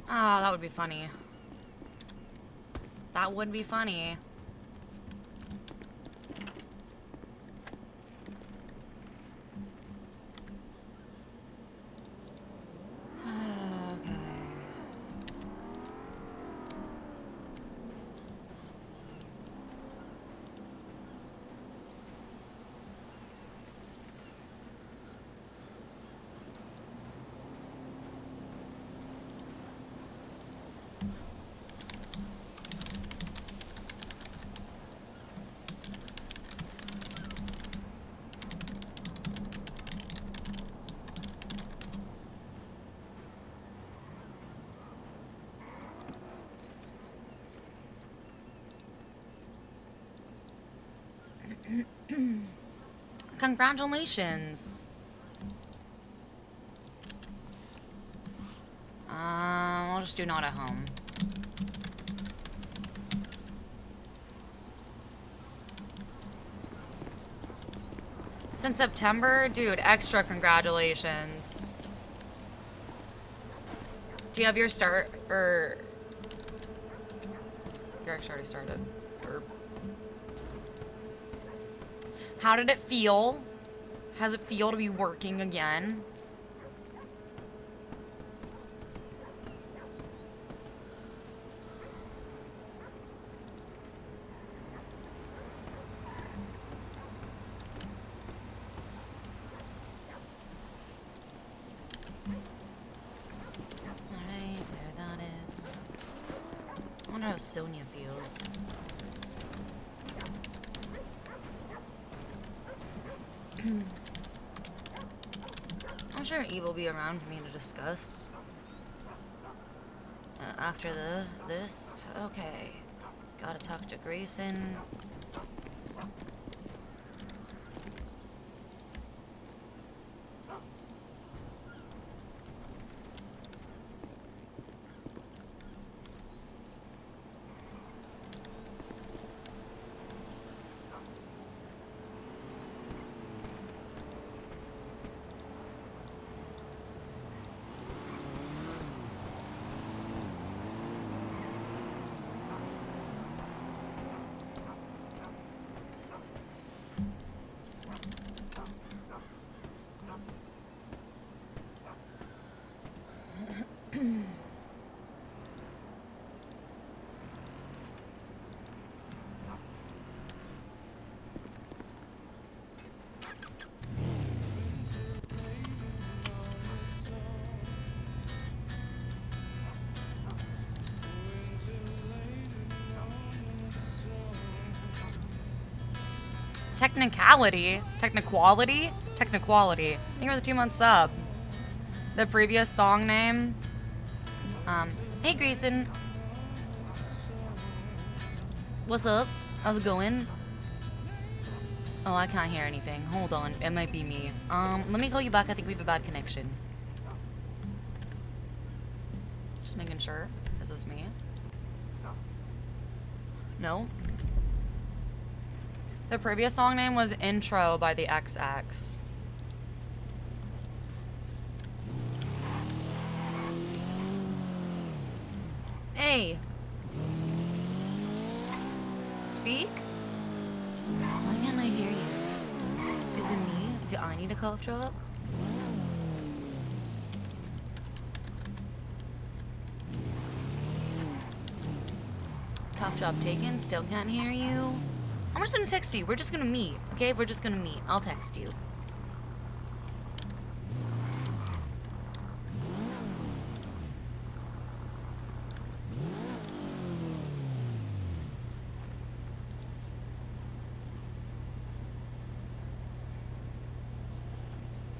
Ah, that would be funny. That would be funny. Congratulations. I'll just do not at home. Since September? Dude, extra congratulations. Do you have your start, or... Your actually already started. Or... How did it feel? How's it feel to be working again? Alright, there that is. I wonder how Sonia feels. I'm sure Eve will be around for me to discuss. After this, okay. Gotta talk to Grayson. Technicality? Techniquality? Techniquality. Thank you for the 2-month sub. The previous song name. Hey Grayson. What's up? How's it going? Oh, I can't hear anything. Hold on. It might be me. Let me call you back. I think we have a bad connection. Just making sure. Is this me? No? The previous song name was Intro by the XX. Hey. Speak? Why can't I hear you? Is it me? Do I need a cough drop? Cough drop taken, still can't hear you. I'm just gonna text you. We're just gonna meet, okay? We're just gonna meet. I'll text you.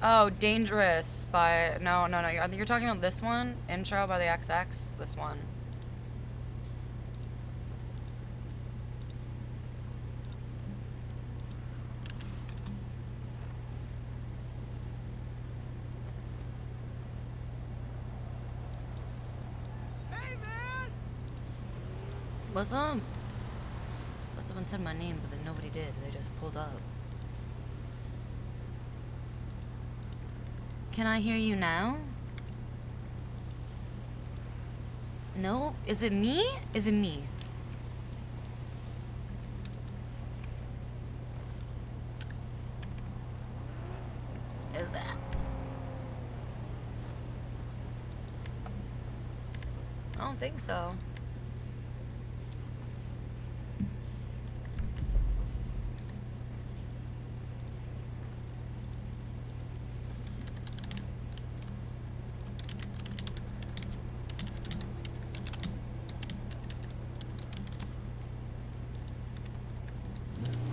Oh, Dangerous by... No. I think you're talking about this one. Intro by the XX. This one. What's up? Thought someone said my name, but then nobody did. They just pulled up. Can I hear you now? No? Is it me? Is it me? Is that? I don't think so.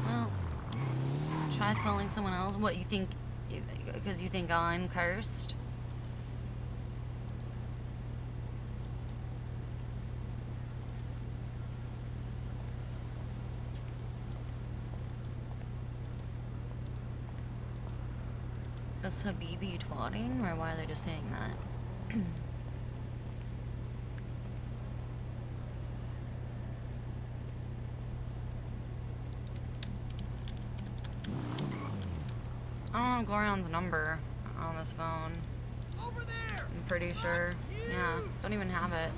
Well, try calling someone else. What, you think? Because you think I'm cursed? Is Habibi twatting, or why are they just saying that? I don't have Glorion's number on this phone. Over there. I'm pretty sure. Yeah, don't even have it.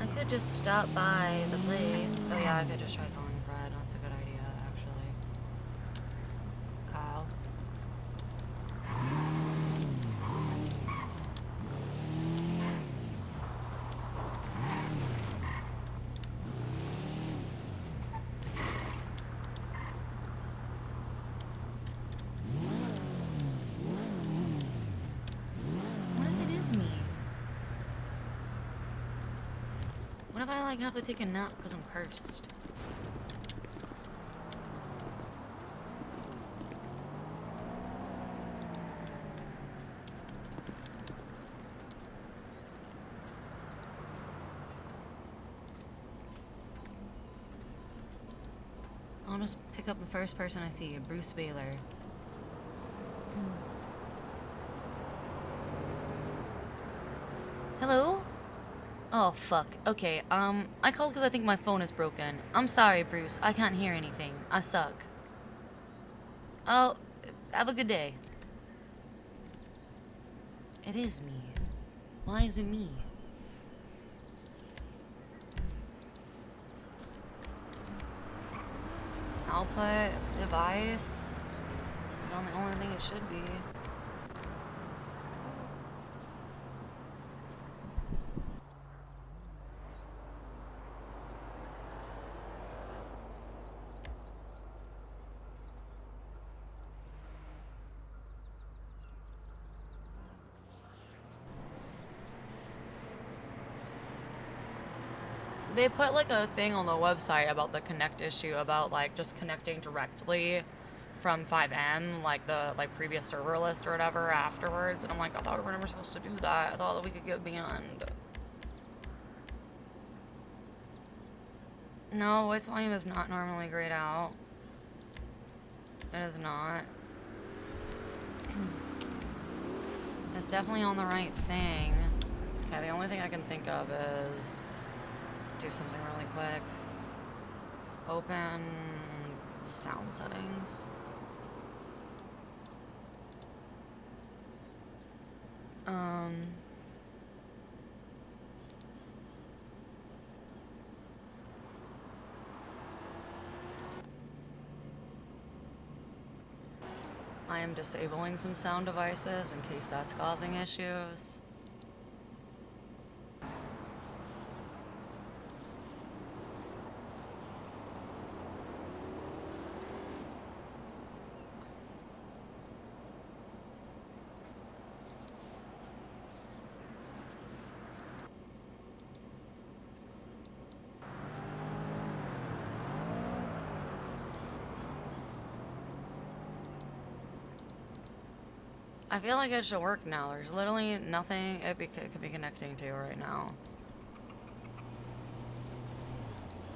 I could just stop by the place. Oh yeah, I could just try calling Fred. That's a good idea, actually. Kyle. What if it is me? What if I like have to take a nap because I'm cursed? I'll just pick up the first person I see, Bruce Baylor. Hello? Oh, fuck. Okay, I called because I think my phone is broken. I'm sorry, Bruce. I can't hear anything. I suck. Oh, have a good day. It is me. Why is it me? Output, device. It's not the only thing it should be. They put like a thing on the website about the connect issue about like just connecting directly from 5M, like the previous server list or whatever afterwards. And I'm like, I thought we were never supposed to do that. I thought that we could get beyond. No, voice volume is not normally grayed out. It is not. It's definitely on the right thing. Okay, the only thing I can think of is do something really quick. Open sound settings. I am disabling some sound devices in case that's causing issues. I feel like it should work now. There's literally nothing it could be connecting to right now.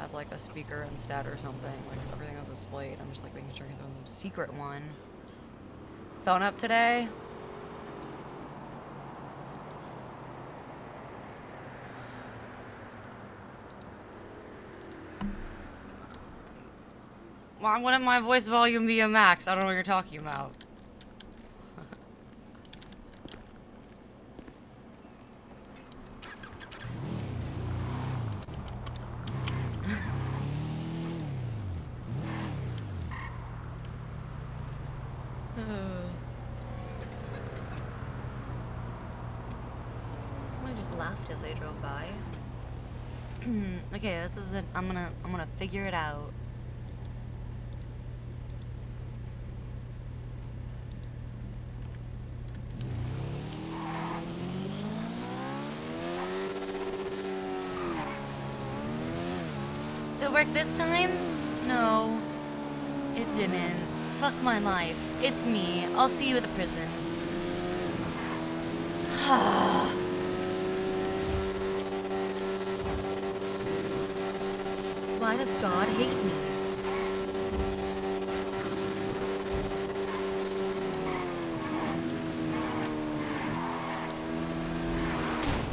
As like a speaker instead or something. Like everything is displayed. I'm just like making sure it's some secret one. Phone up today? Why wouldn't my voice volume be a max? I don't know what you're talking about. Somebody just laughed as I drove by. Okay, this is the I'm gonna figure it out. Did it work this time? No, it didn't. Fuck my life. It's me. I'll see you at the prison. Why does God hate me?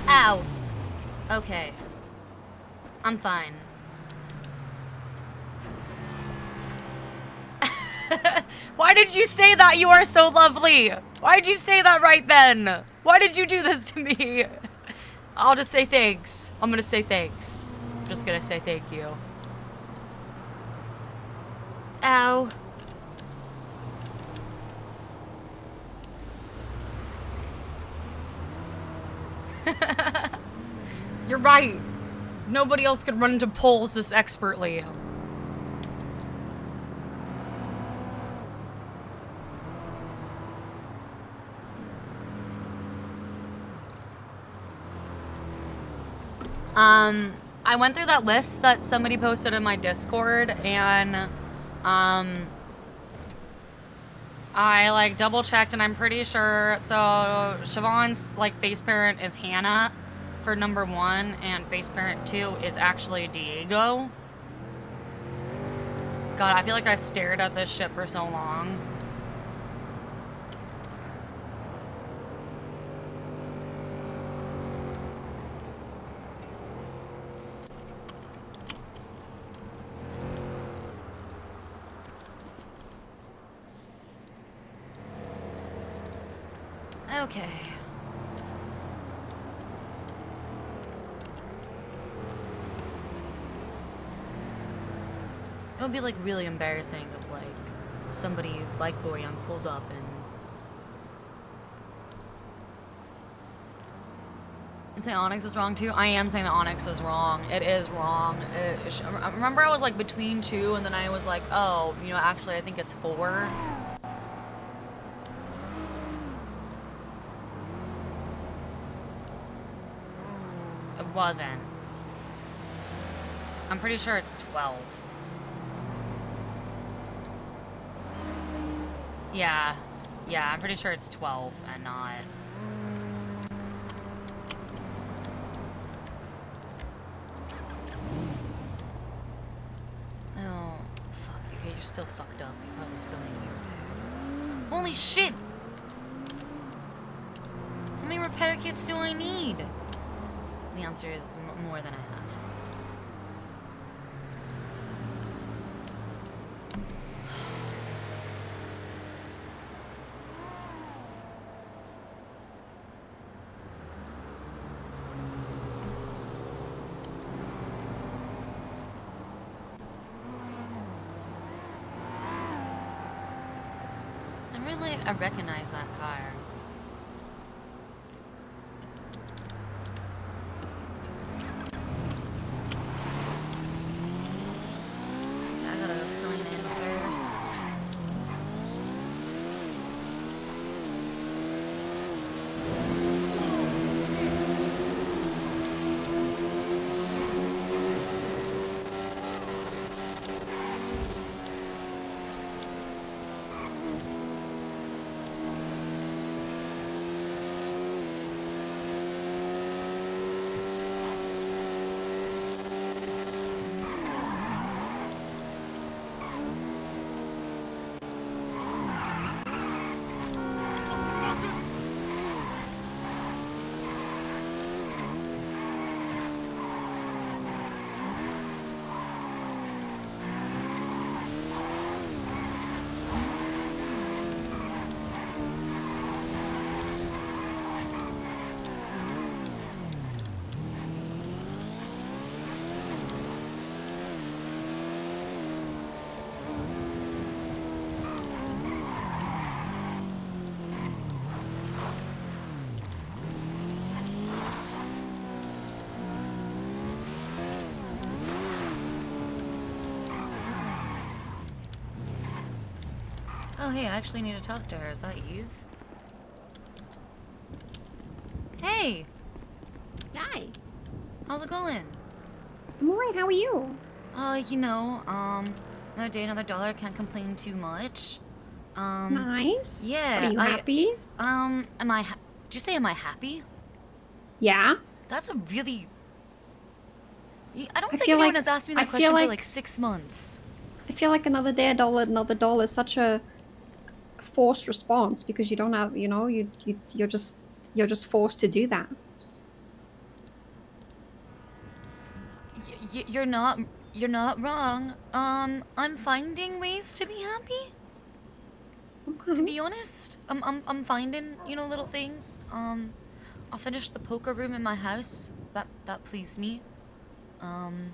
Ow. Okay. I'm fine. Why did you say that? You are so lovely. Why did you say that right then? Why did you do this to me? I'll just say thanks. I'm gonna say thanks. I'm just gonna say thank you. Ow. You're right. Nobody else could run into poles this expertly. I went through that list that somebody posted in my Discord, and, I, like, double-checked, and I'm pretty sure, so, Siobhan's, like, face parent is Hannah for number 1, and face parent 2 is actually Diego. God, I feel like I stared at this shit for so long. Okay. It would be like really embarrassing if like somebody like Boryung pulled up and say Onyx is wrong too. I am saying that Onyx is wrong. It is wrong. I remember I was like between 2 and then I was like, oh, you know, actually I think it's 4. It wasn't. I'm pretty sure it's 12. Yeah. Yeah, I'm pretty sure it's 12 and not... Oh, fuck. Okay, you're still fucked up. You probably still need me repaired. Holy shit! How many repair kits do I need? The answer is more than I have. I recognize that car. I gotta go sign in first. Oh, hey, I actually need to talk to her. Is that Eve? Hey! Hi. How's it going? I'm alright, how are you? You know, another day, another dollar. Can't complain too much. Nice. What, are Yeah, you happy? am I, did you say am I happy? Yeah. That's a really, I don't I think feel anyone like has asked me I that feel question for like like 6 months. I feel like another day, a dollar, another dollar is such a forced response because you don't have, you're just forced to do that. You're not wrong. I'm finding ways to be happy. To Okay. be honest, I'm finding, you know, little things. I'll finish the poker room in my house. That pleased me. Um,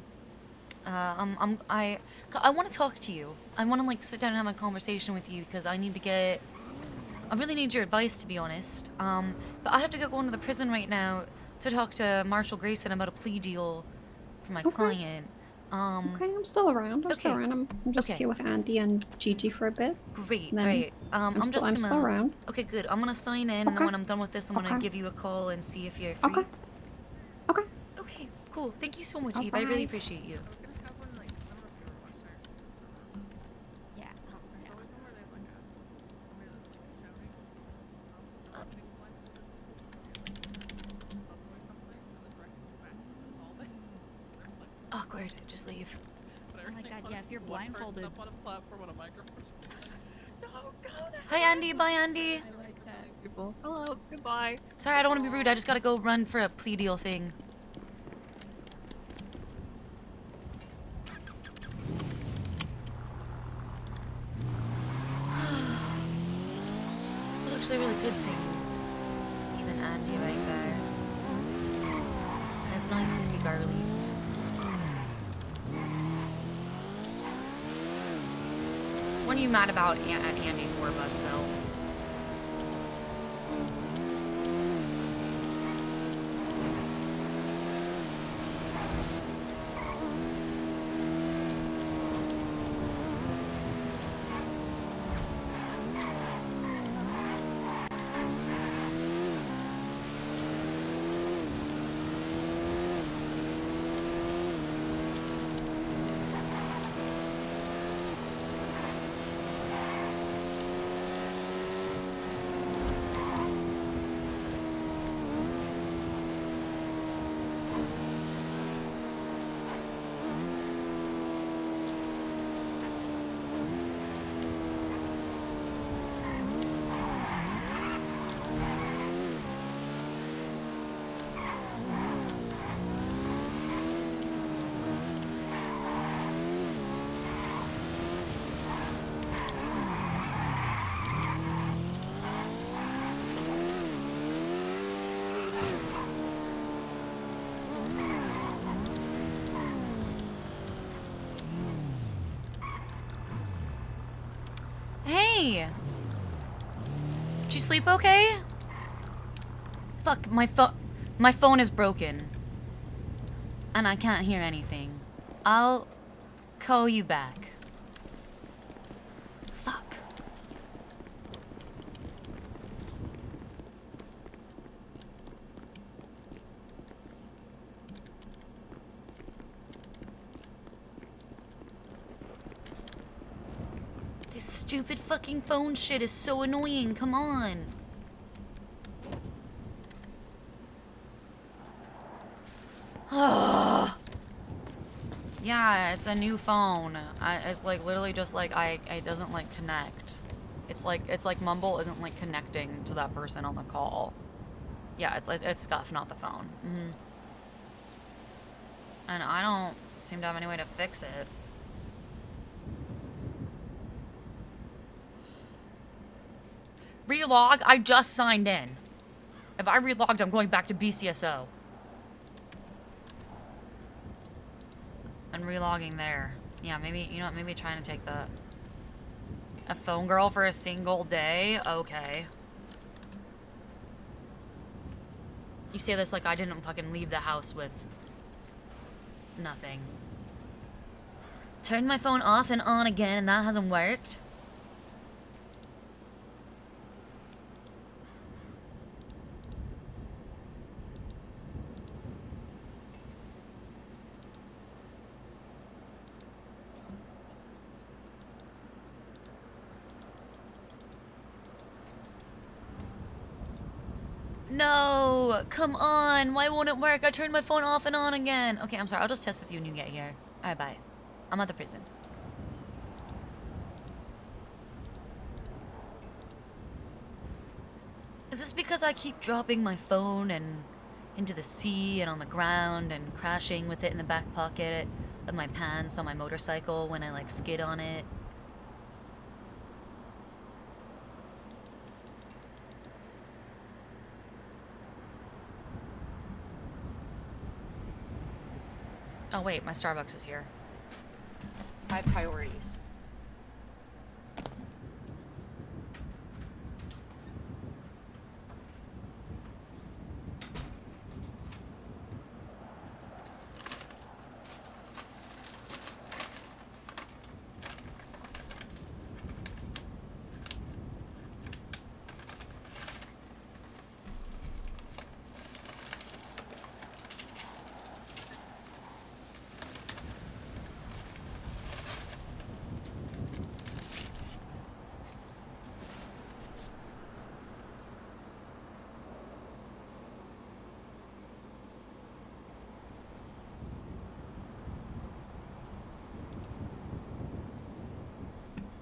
I want to talk to you. I want to like sit down and have a conversation with you because I really need your advice, to be honest. But I have to go into the prison right now to talk to Marshall Grayson about a plea deal for my Okay. client. Um, Okay, I'm still around. I'm still okay, around. I'm just okay. here with Andy and Gigi for a bit. Great, And then right. I'm just I'm still gonna. around. Okay, good. I'm gonna sign in, and then Okay. when I'm done with this, I'm gonna Okay. give you a call and see if you're Okay. free. Okay. Okay, cool. Thank you so much, All Eve. I really right. appreciate you. Yeah. Uh, awkward. Just leave. Oh my god, yeah, if you're blindfolded. Up on a platform on a microphone. Don't go there. Hi, Andy. Bye, Andy. I like that. People. Hello. Goodbye. Sorry, I don't want to be rude. I just gotta go run for a plea deal thing. It's actually really good seeing even Andy right there. It's nice to see girlies. What are you mad about Andy for, Budsville? Hey! Did you sleep okay? Fuck, my phone is broken. And I can't hear anything. I'll call you back. Fuck. This stupid fucking phone shit is so annoying. Come on. Yeah, it's a new phone. It's like literally just like it doesn't like connect. It's like Mumble isn't like connecting to that person on the call. Yeah, it's scuff, not the phone. And I don't seem to have any way to fix it. Relog? I just signed in. If I relogged, I'm going back to BCSO. And relogging there. Yeah, maybe, you know what, maybe trying to take that. A phone girl for a single day? Okay. You say this like I didn't fucking leave the house with nothing. Turned my phone off and on again and that hasn't worked. No! Come on! Why won't it work? I turned my phone off and on again. Okay, I'm sorry. I'll just test with you when you get here. Alright, bye. I'm at the prison. Is this because I keep dropping my phone and into the sea and on the ground and crashing with it in the back pocket of my pants on my motorcycle when I like skid on it? Oh wait, my Starbucks is here. I have priorities.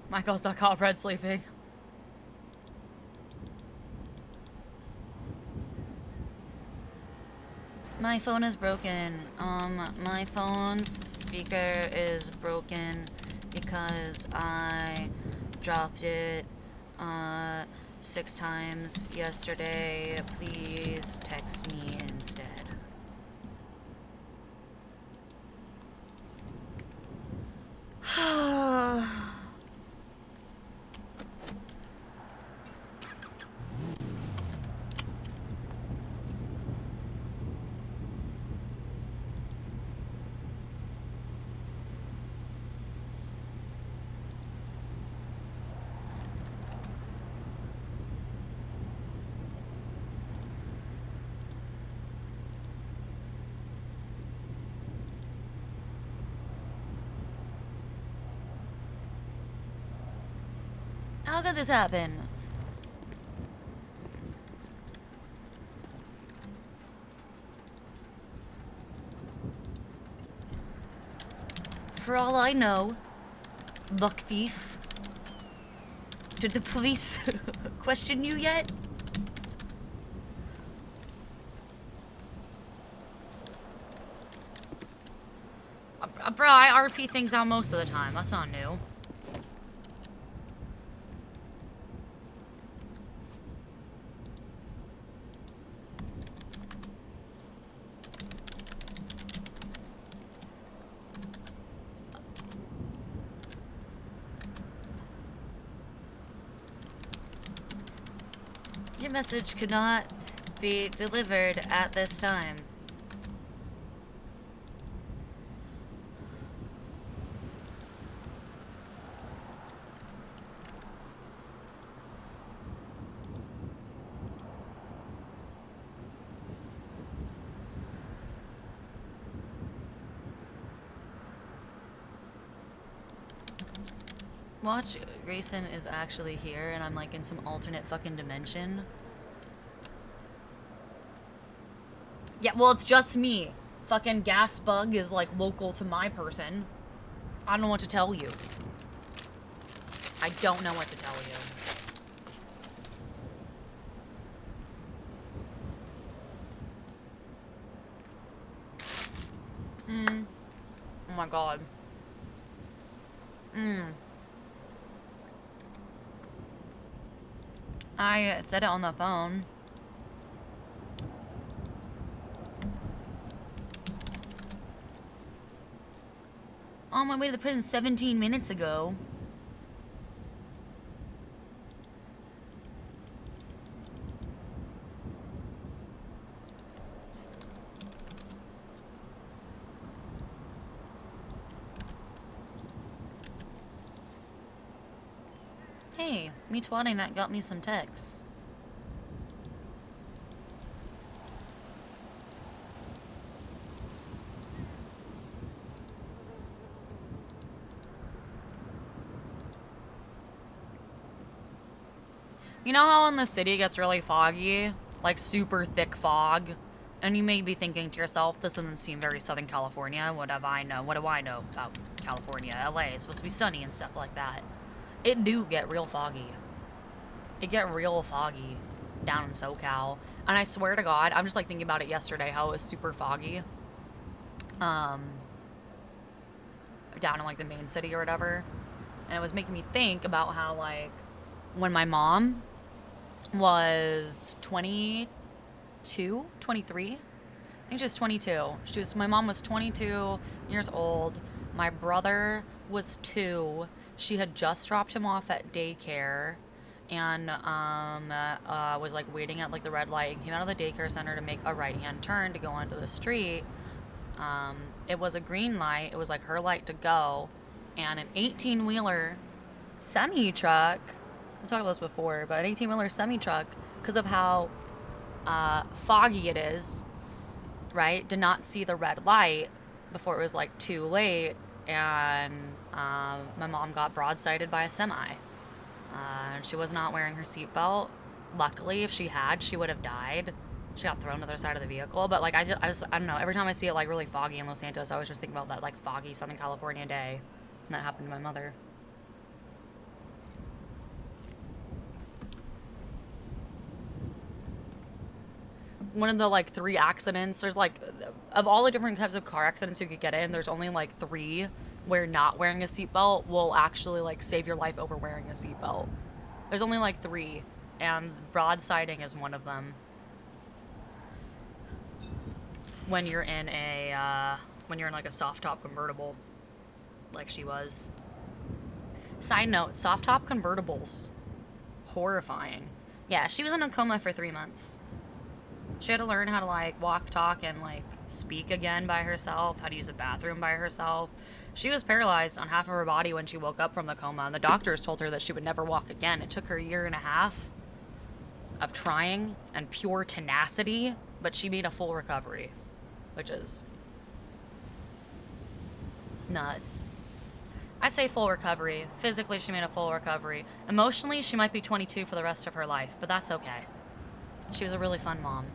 Michael's not Thoroughbred sleeping. My phone is broken. My phone's speaker is broken because I dropped it 6 times yesterday. Please text me instead. How could this happen? For all I know, luck thief. Did the police question you yet? Bro, I RP things out most of the time. That's not new. Your message could not be delivered at this time. Watch, Grayson is actually here and I'm like in some alternate fucking dimension. Yeah, well, it's just me. Fucking gas bug is like local to my person. I don't know what to tell you. I don't know what to tell you. Oh my god. I said it on the phone. On my way to the prison 17 minutes ago. Hey, me twatting that got me some texts. You know how when the city gets really foggy, like super thick fog. And you may be thinking to yourself, this doesn't seem very Southern California. What do I know about California? LA is supposed to be sunny and stuff like that. It do get real foggy. It get real foggy down in SoCal. And I swear to God, I'm just like thinking about it yesterday, how it was super foggy. Down in like the main city or whatever. And it was making me think about how like when my mom was 22, 23. I think she was 22. My mom was 22 years old. My brother was 2. She had just dropped him off at daycare and was like waiting at like the red light. Came out of the daycare center to make a right-hand turn to go onto the street. It was a green light. It was like her light to go, and an 18-wheeler semi truck. We talked about this before, but an 18-wheeler semi truck, because of how foggy it is, right? Did not see the red light before it was like too late, and my mom got broadsided by a semi. She was not wearing her seatbelt. Luckily, if she had, she would have died. She got thrown to the other side of the vehicle. But like I don't know. Every time I see it like really foggy in Los Santos, I always just think about that like foggy Southern California day, and that happened to my mother. One of the like 3 accidents. There's like, of all the different types of car accidents you could get in, there's only like 3 where not wearing a seatbelt will actually like save your life over wearing a seatbelt. There's only like 3, and broadsiding is one of them. When you're in like a soft top convertible, like she was. Side note: soft top convertibles, horrifying. Yeah, she was in a coma for 3 months. She had to learn how to like walk, talk, and like speak again by herself, how to use a bathroom by herself. She was paralyzed on half of her body when she woke up from the coma, and the doctors told her that she would never walk again. It took her 1.5 years of trying and pure tenacity, but she made a full recovery, which is nuts. I say full recovery. Physically, she made a full recovery. Emotionally, she might be 22 for the rest of her life, but that's okay. She was a really fun mom.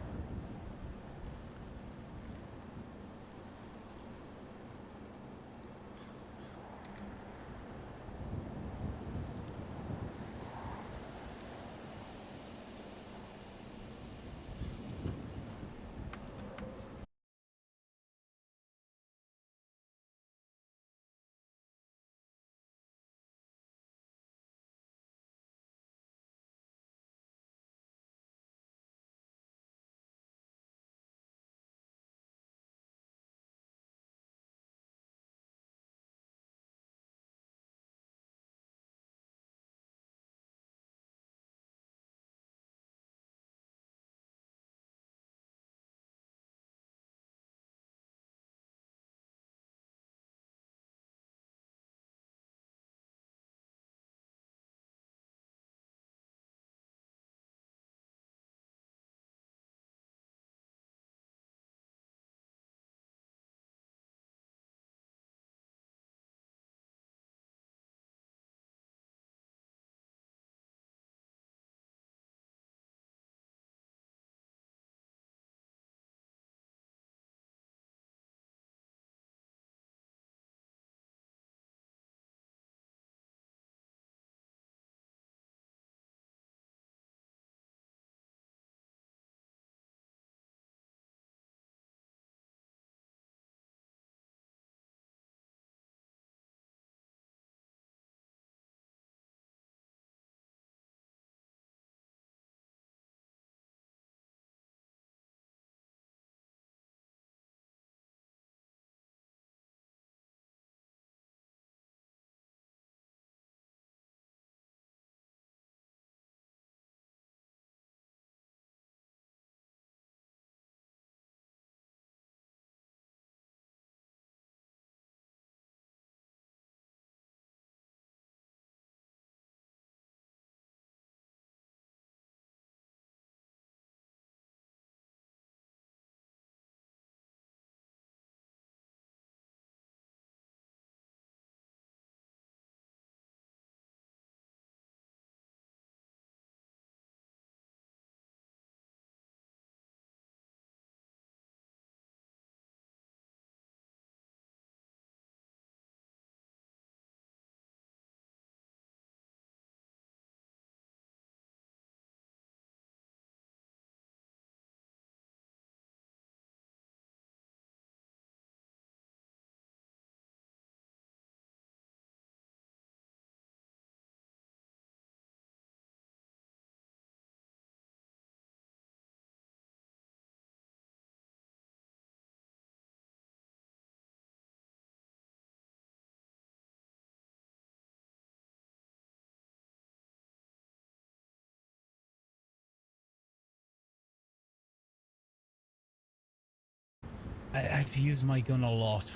I've used my gun a lot.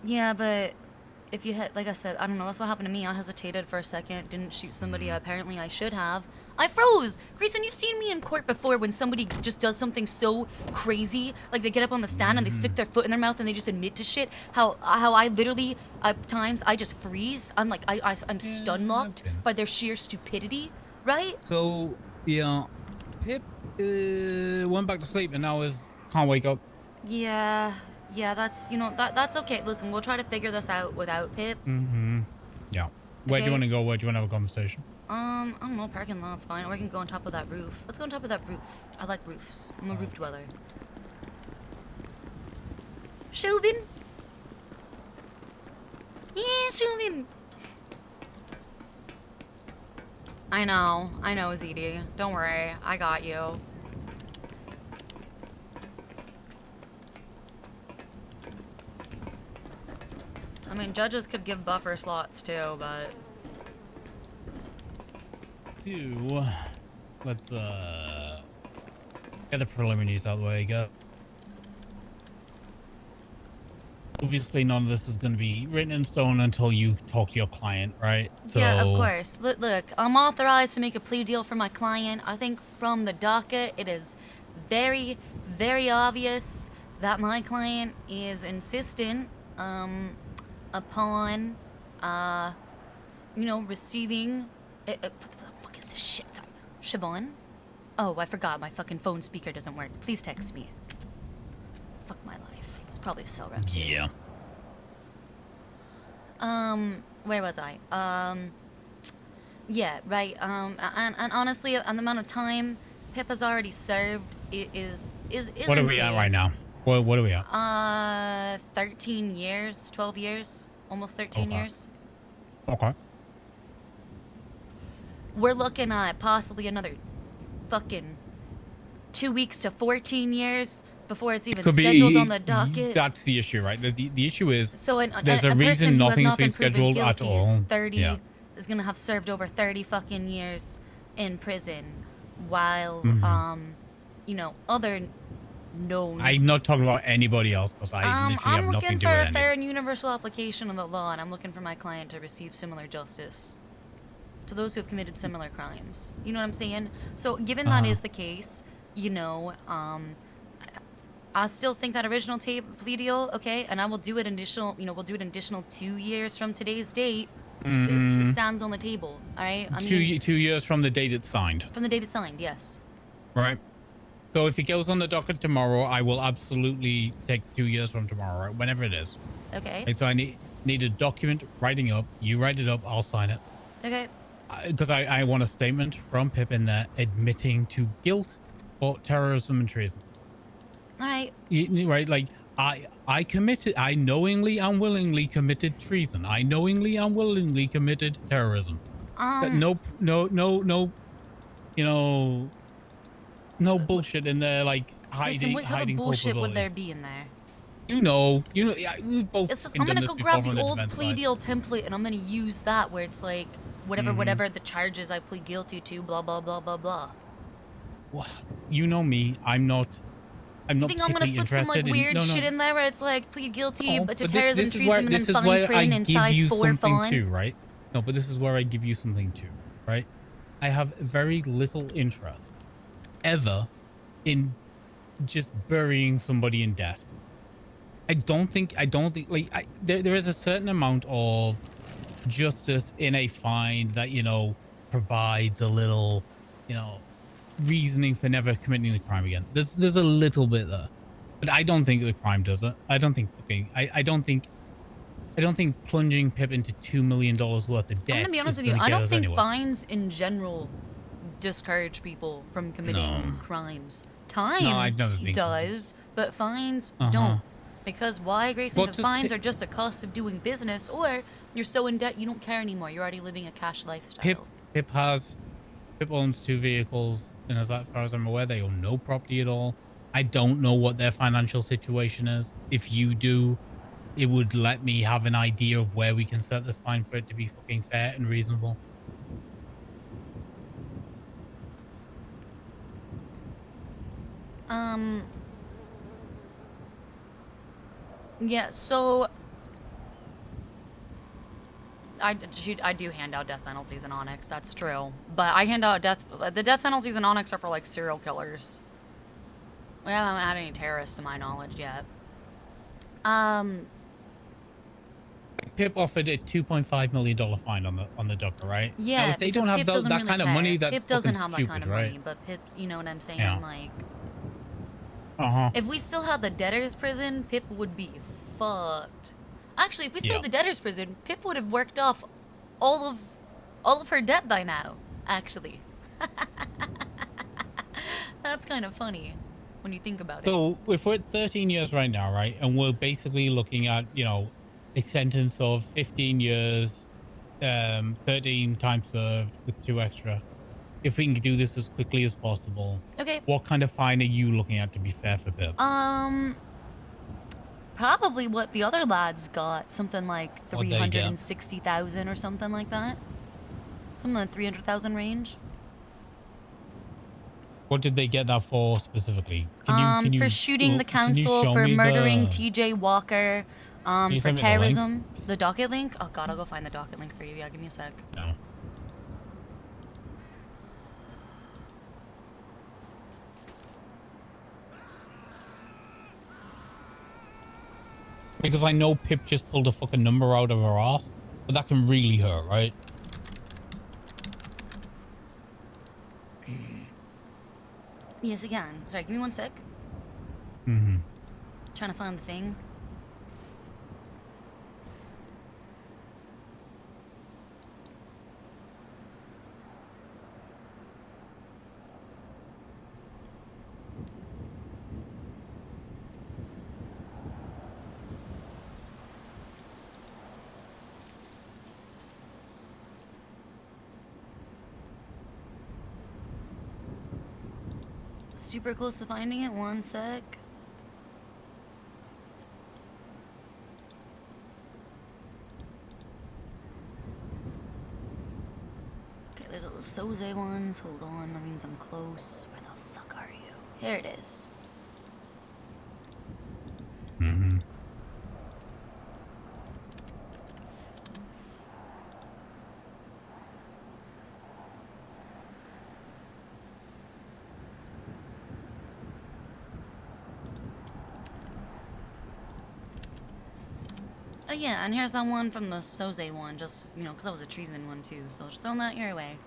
Yeah, but if you hit, like I said, I don't know, that's what happened to me. I hesitated for a second, didn't shoot somebody apparently I should have. I froze! Grayson, you've seen me in court before when somebody just does something so crazy, like they get up on the stand and they stick their foot in their mouth and they just admit to shit. How I literally, at times, I just freeze. I'm like, I'm stun locked by their sheer stupidity, right? So, yeah, Pip went back to sleep and now can't wake up. Yeah, that's, you know, that's okay. Listen, we'll try to figure this out without Pip. Yeah. Where do you Okay. want to go? Where do you want to have a conversation? I don't know, parking lot's fine. Or we can go on top of that roof. Let's go on top of that roof. I like roofs. I'm a roof dweller. Siobhan? Yeah, Siobhan. I know, ZD. Don't worry, I got you. I mean, judges could give buffer slots too, but... Let's get the preliminaries out of the way. Go. Obviously, none of this is going to be written in stone until you talk to your client, right? So, yeah, of course. Look, I'm authorized to make a plea deal for my client. I think from the docket, it is very, very obvious that my client is insistent upon, you know, receiving... what the fuck is this shit? Sorry. Siobhan? Oh, I forgot. My fucking phone speaker doesn't work. Please text me. Fuck my life. It's probably a cell rep. yeah. Where was I? Yeah, right. And honestly, the amount of time Pip has already served is What are we at right now? What are we at? 13 years, 12 years, almost 13 years. Okay. We're looking at possibly another fucking 2 weeks to 14 years before it's even scheduled on the docket. That's the issue, right? The issue is So there's a person reason who has nothing's not been been proven scheduled at guilty is all. 30 Yeah. is gonna have served over 30 fucking years in prison, while you know, other known. I'm not talking about anybody else because I literally have I'm nothing looking to do for with a fair it. and universal application of the law, and I'm looking for my client to receive similar justice to those who have committed similar crimes. You know what I'm saying? So, given that is the case, you know, I still think that original plea deal, okay, and I will do it additional, you know, we'll do it an additional 2 years from today's date. Stands on the table, all right? I mean, 2 years from the date it's signed. from the date it's signed, yes. Right. So if it goes on the docket tomorrow, I will absolutely take 2 years from tomorrow, right? Whenever it is. Okay. Right, so I need a document writing up. You write it up, I'll sign it. Okay. Because I want a statement from Pip in there admitting to guilt for terrorism and treason. All right. Right? Like, I knowingly and willingly committed treason. I knowingly and willingly committed terrorism. No, you know, no bullshit in there, like Listen, what kind hiding of bullshit would culpability. there be in there? You know, yeah, we've both It's just, been I'm done gonna this go before grab from the the old defense plea side. deal template and I'm gonna use that where it's like, whatever the charges I plead guilty to, blah, blah, blah, blah, blah. Well, you know me, I'm not You think I'm gonna particularly slip some like interested weird no. shit in there where it's like plead guilty Oh, but to but terrorism, this is treason, where and this then is fine where I print in give size you 4 something font? too, right? No, but this is where I give you something too, right? I have very little interest ever in just burying somebody in debt. I don't think like there is a certain amount of justice in a fine that, you know, provides a little, you know, reasoning for never committing the crime again. There's a little bit there, but I don't think the crime does it. I don't think plunging Pip into $2 million worth of I'm debt gonna be honest is with you, going to I get don't us think anywhere. fines in general discourage people from committing crimes. Time I've never been does, but fines Uh-huh. don't. Because why, Grayson? Well, Because just fines are just a cost of doing business, or you're so in debt you don't care anymore. You're already living a cash lifestyle. Pip owns 2 vehicles, and as far as I'm aware, they own no property at all. I don't know what their financial situation is. If you do, it would let me have an idea of where we can set this fine for it to be fucking fair and reasonable. Yeah, so I do hand out death penalties in Onyx. That's true, but I hand out the death penalties in Onyx are for like serial killers. We haven't had any terrorists to my knowledge yet. Pip offered a $2.5 million fine on the Docker, right? Now, Yeah, if they because don't have Pip doesn't that really kind of care. money, that's Pip doesn't fucking have that kind stupid, of right? money, but Pip, you know what I'm saying? Yeah. Like, Uh-huh. if we still had the debtor's prison, Pip would be fucked. Actually, if we still Yeah. had the debtor's prison, Pip would have worked off all of her debt by now. Actually, that's kind of funny when you think about it. So if we're at 13 years right now, right, and we're basically looking at, a sentence of 15 years, 13 time served with 2 extra. If we can do this as quickly as possible, Okay. what kind of fine are you looking at to be fair for Pip? Probably what the other lads got, something like What'd they get? 360,000 or something like that. Something in the 300,000 range. What did they get that for specifically? Can you For shooting the can you council, show for me murdering the? TJ Walker, Can you for send me the link? terrorism. The docket link? Oh god, I'll go find the docket link for you. Yeah, give me a sec. No. Because I know Pip just pulled a fucking number out of her ass, but that can really hurt, right? Yes, again. Sorry, give me one sec. Mm-hmm. Trying to find the thing. Super close to finding it. One sec. Okay, there's all the Soze ones. Hold on, that means I'm close. Where the fuck are you? Here it is. Mm-hmm. Oh yeah, and here's that one from the Soze one, just, because that was a treason one too, so just throwing that your way.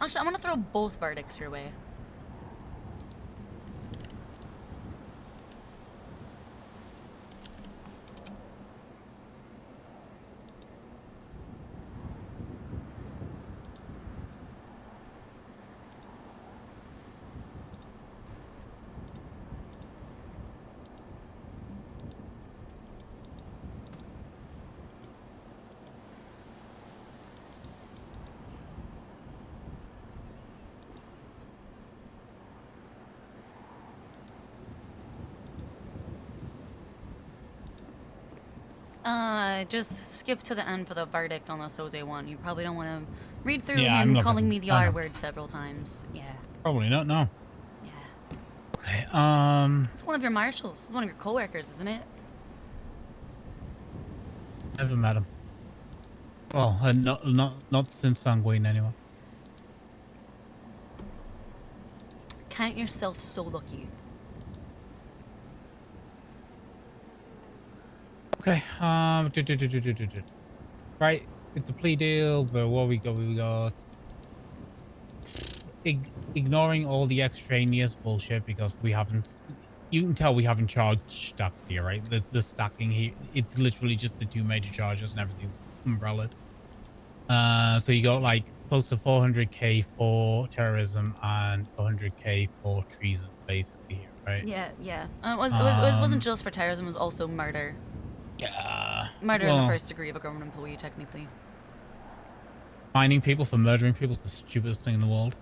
Actually, I'm gonna throw both verdicts your way. Just skip to the end for the verdict on the Soze one. You probably don't want to read through Yeah, I'm him not calling gonna- me the I R know. word several times. Yeah, Probably not. No. yeah. Okay. It's one of your marshals, one of your coworkers, isn't it? Never met him. Well, not since Sanguine anyway. Count yourself so lucky. Okay. Right. It's a plea deal, but what we got. Ignoring all the extraneous bullshit because we haven't. You can tell we haven't charged stacked here, right? The stacking here, it's literally just the 2 major charges and everything's umbrella. So you got like close to 400k for terrorism and 100k for treason, basically here, right? Yeah, yeah. It wasn't just for terrorism. It was also murder. Yeah. Murder in the first degree of a government employee, technically. Finding people for murdering people is the stupidest thing in the world.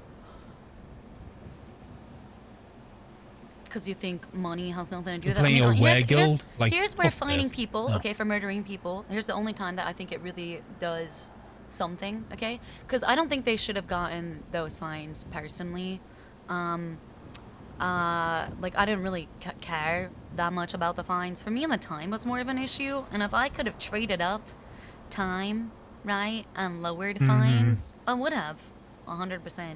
Because you think money has something to do You're with it. playing a were-guild? Like, here's where fuck finding this. people, No. okay, for murdering people. Here's the only time that I think it really does something, okay? Because I don't think they should have gotten those fines personally. like I didn't really care that much about the fines. For me, the time was more of an issue, and if I could have traded up time, right, and lowered fines, I would have, 100%.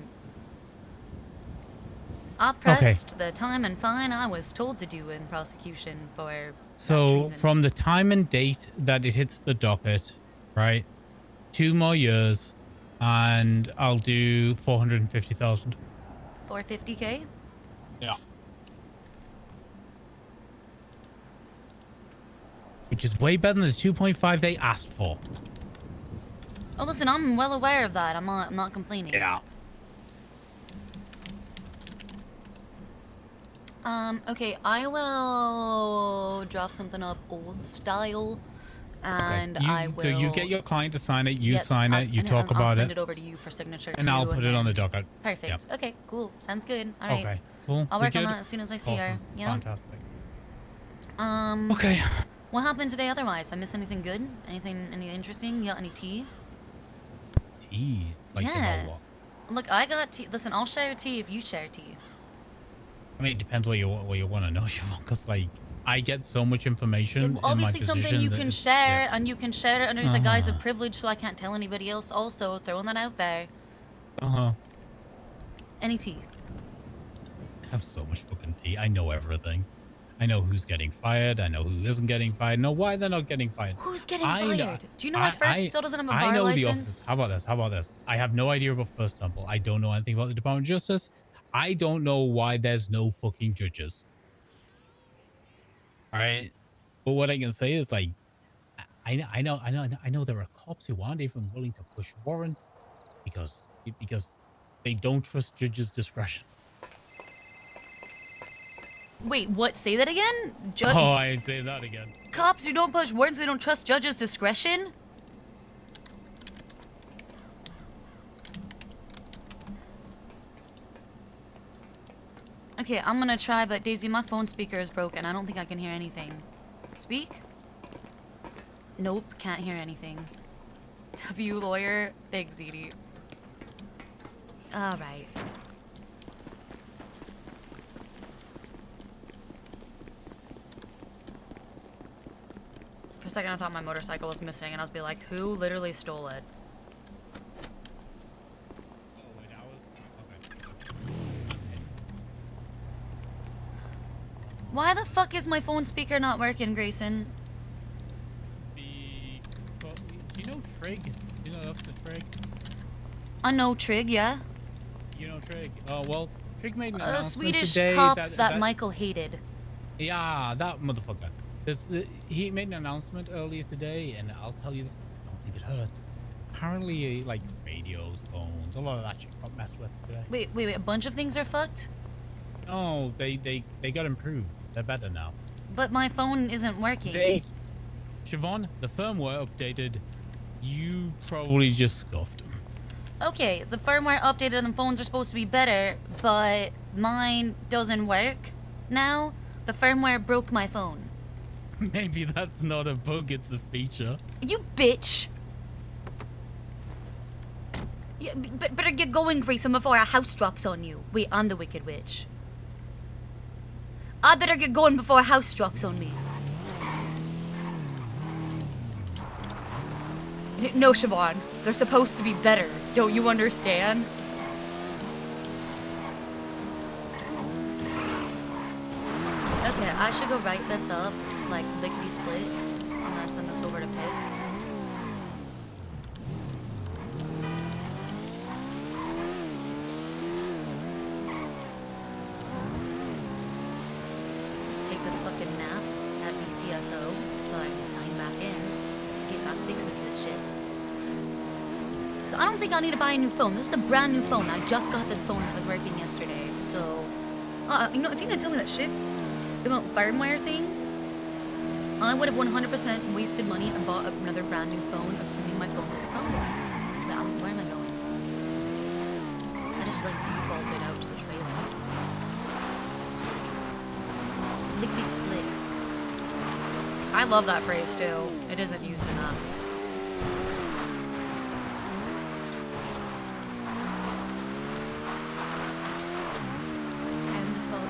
I pressed the time and fine I was told to do in prosecution for So treason. from the time and date that it hits the docket, right? 2 more years, and I'll do 450,000. 450K? Yeah. Which is way better than the 2.5 they asked for. Oh, listen, I'm well aware of that. I'm not complaining. Yeah. Okay, I will draft something up old style, and Okay. I will. So you get your client to sign it, you Yep, sign it, you talk about I'll send it, it over to you for signature and too, I'll put it on the docket. Perfect. Yep. Okay, cool. Sounds good. All right. Okay, cool. I'll We work on good? that as soon as I see her. Awesome. Yeah. Fantastic. Okay. What happened today otherwise? I miss anything good? Any interesting? You got any tea? Tea? Like Yeah. about what? Look, I got tea. Listen, I'll share tea if you share tea. I mean, it depends what you want to know, Siobhan, because like I get so much information. In my Obviously, something position you that can it's- share, yeah. and you can share it under the guise of privilege, so I can't tell anybody else. Also, throwing that out there. Any tea? I have so much fucking tea. I know everything. I know who's getting fired. I know who isn't getting fired. I know why they're not getting fired. Who's getting fired? Do you know my first still doesn't have a bar I know license? the officers. How about this? I have no idea about First Temple. I don't know anything about the Department of Justice. I don't know why there's no fucking judges. All right. But what I can say is like, I know there are cops who aren't even willing to push warrants because they don't trust judges' discretion. Wait, what? Say that again? Oh, I ain't saying that again. Cops who don't push warrants, they don't trust judges' discretion? Okay, I'm gonna try, but Daisy, my phone speaker is broken. I don't think I can hear anything. Speak? Nope, can't hear anything. W lawyer, big ZD. Alright. For a second, I thought my motorcycle was missing, and I was be like, who literally stole it? Why the fuck is my phone speaker not working, Grayson? Do you know Trig? Do you know Officer Trig? I know Trig, yeah. You know Trig? Oh, well, Trig made an A announcement Swedish today cop that Michael hated. Yeah, that motherfucker. He made an announcement earlier today, and I'll tell you this, I don't think it hurt. Apparently, like, radios, phones, a lot of that shit got messed with today. Wait, a bunch of things are fucked? No, they got improved. They're better now. But my phone isn't working. Siobhan, the firmware updated. You probably just scuffed. Okay, the firmware updated and the phones are supposed to be better, but mine doesn't work now. The firmware broke my phone. Maybe that's not a bug, it's a feature. You bitch! Yeah, better get going, Grayson, before a house drops on you. Wait, I'm the Wicked Witch. I better get going before a house drops on me. No, Siobhan. They're supposed to be better. Don't you understand? Okay, I should go write this up, like, lickety-split. I'm gonna send this over to Pip. Take this fucking nap at BCSO so I can sign back in, see if that fixes this shit. So I don't think I need to buy a new phone. This is a brand new phone. I just got this phone that was working yesterday, so... you know, if you're gonna tell me that shit about firmware things, I would have 100% wasted money and bought another brand new phone, assuming my phone was a problem. But where am I going? I just, like, defaulted out to the trailer. Lickety split. I love that phrase, too. It isn't used enough. Chemical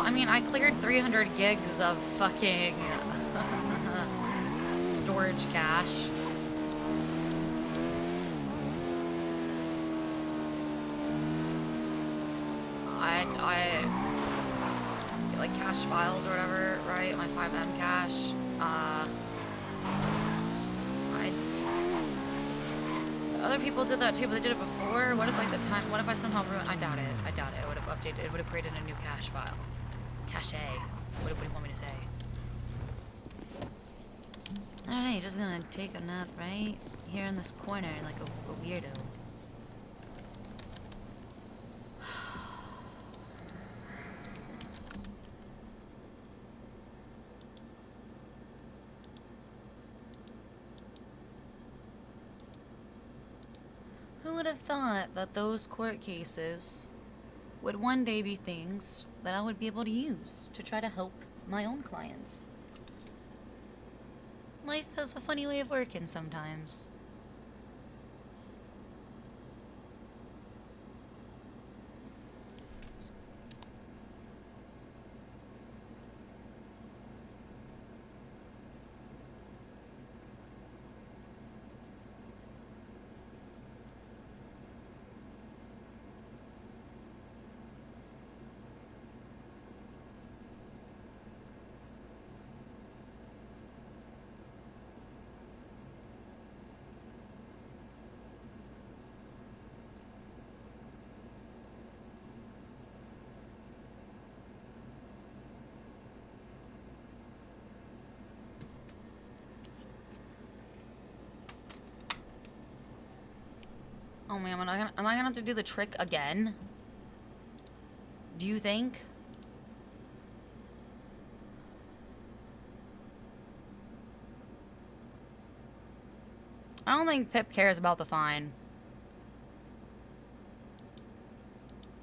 I mean, I cleared 300 gigs of fucking storage cache. I like cache files or whatever, right? My 5M cache. Other people did that too, but they did it before. What if like the time? What if I somehow ruined? I doubt it. I doubt it. It would have updated. It would have created a new cache file. Cache. What do you want me to say? All right, just gonna take a nap right here in this corner, like a weirdo. Who would have thought that those court cases would one day be things that I would be able to use to try to help my own clients? Life has a funny way of working sometimes. Oh man, am I gonna have to do the trick again? Do you think? I don't think Pip cares about the fine.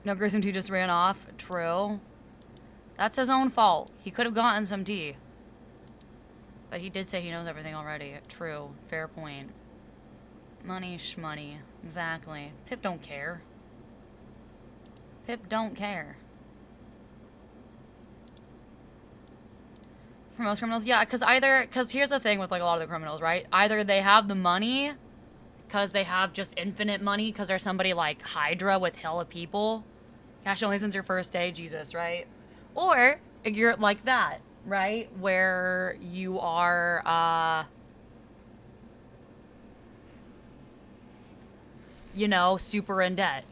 No, Grissom T just ran off. True. That's his own fault. He could have gotten some tea. But he did say he knows everything already. True. Fair point. Money shmoney. Exactly. Pip don't care. Pip don't care. For most criminals, yeah, because here's the thing with like a lot of the criminals, right? Either they have the money because they have just infinite money because they're somebody like Hydra with hella people. Cash only since your first day, Jesus, right? Or you're like that, right? Where you are, you know, super in debt.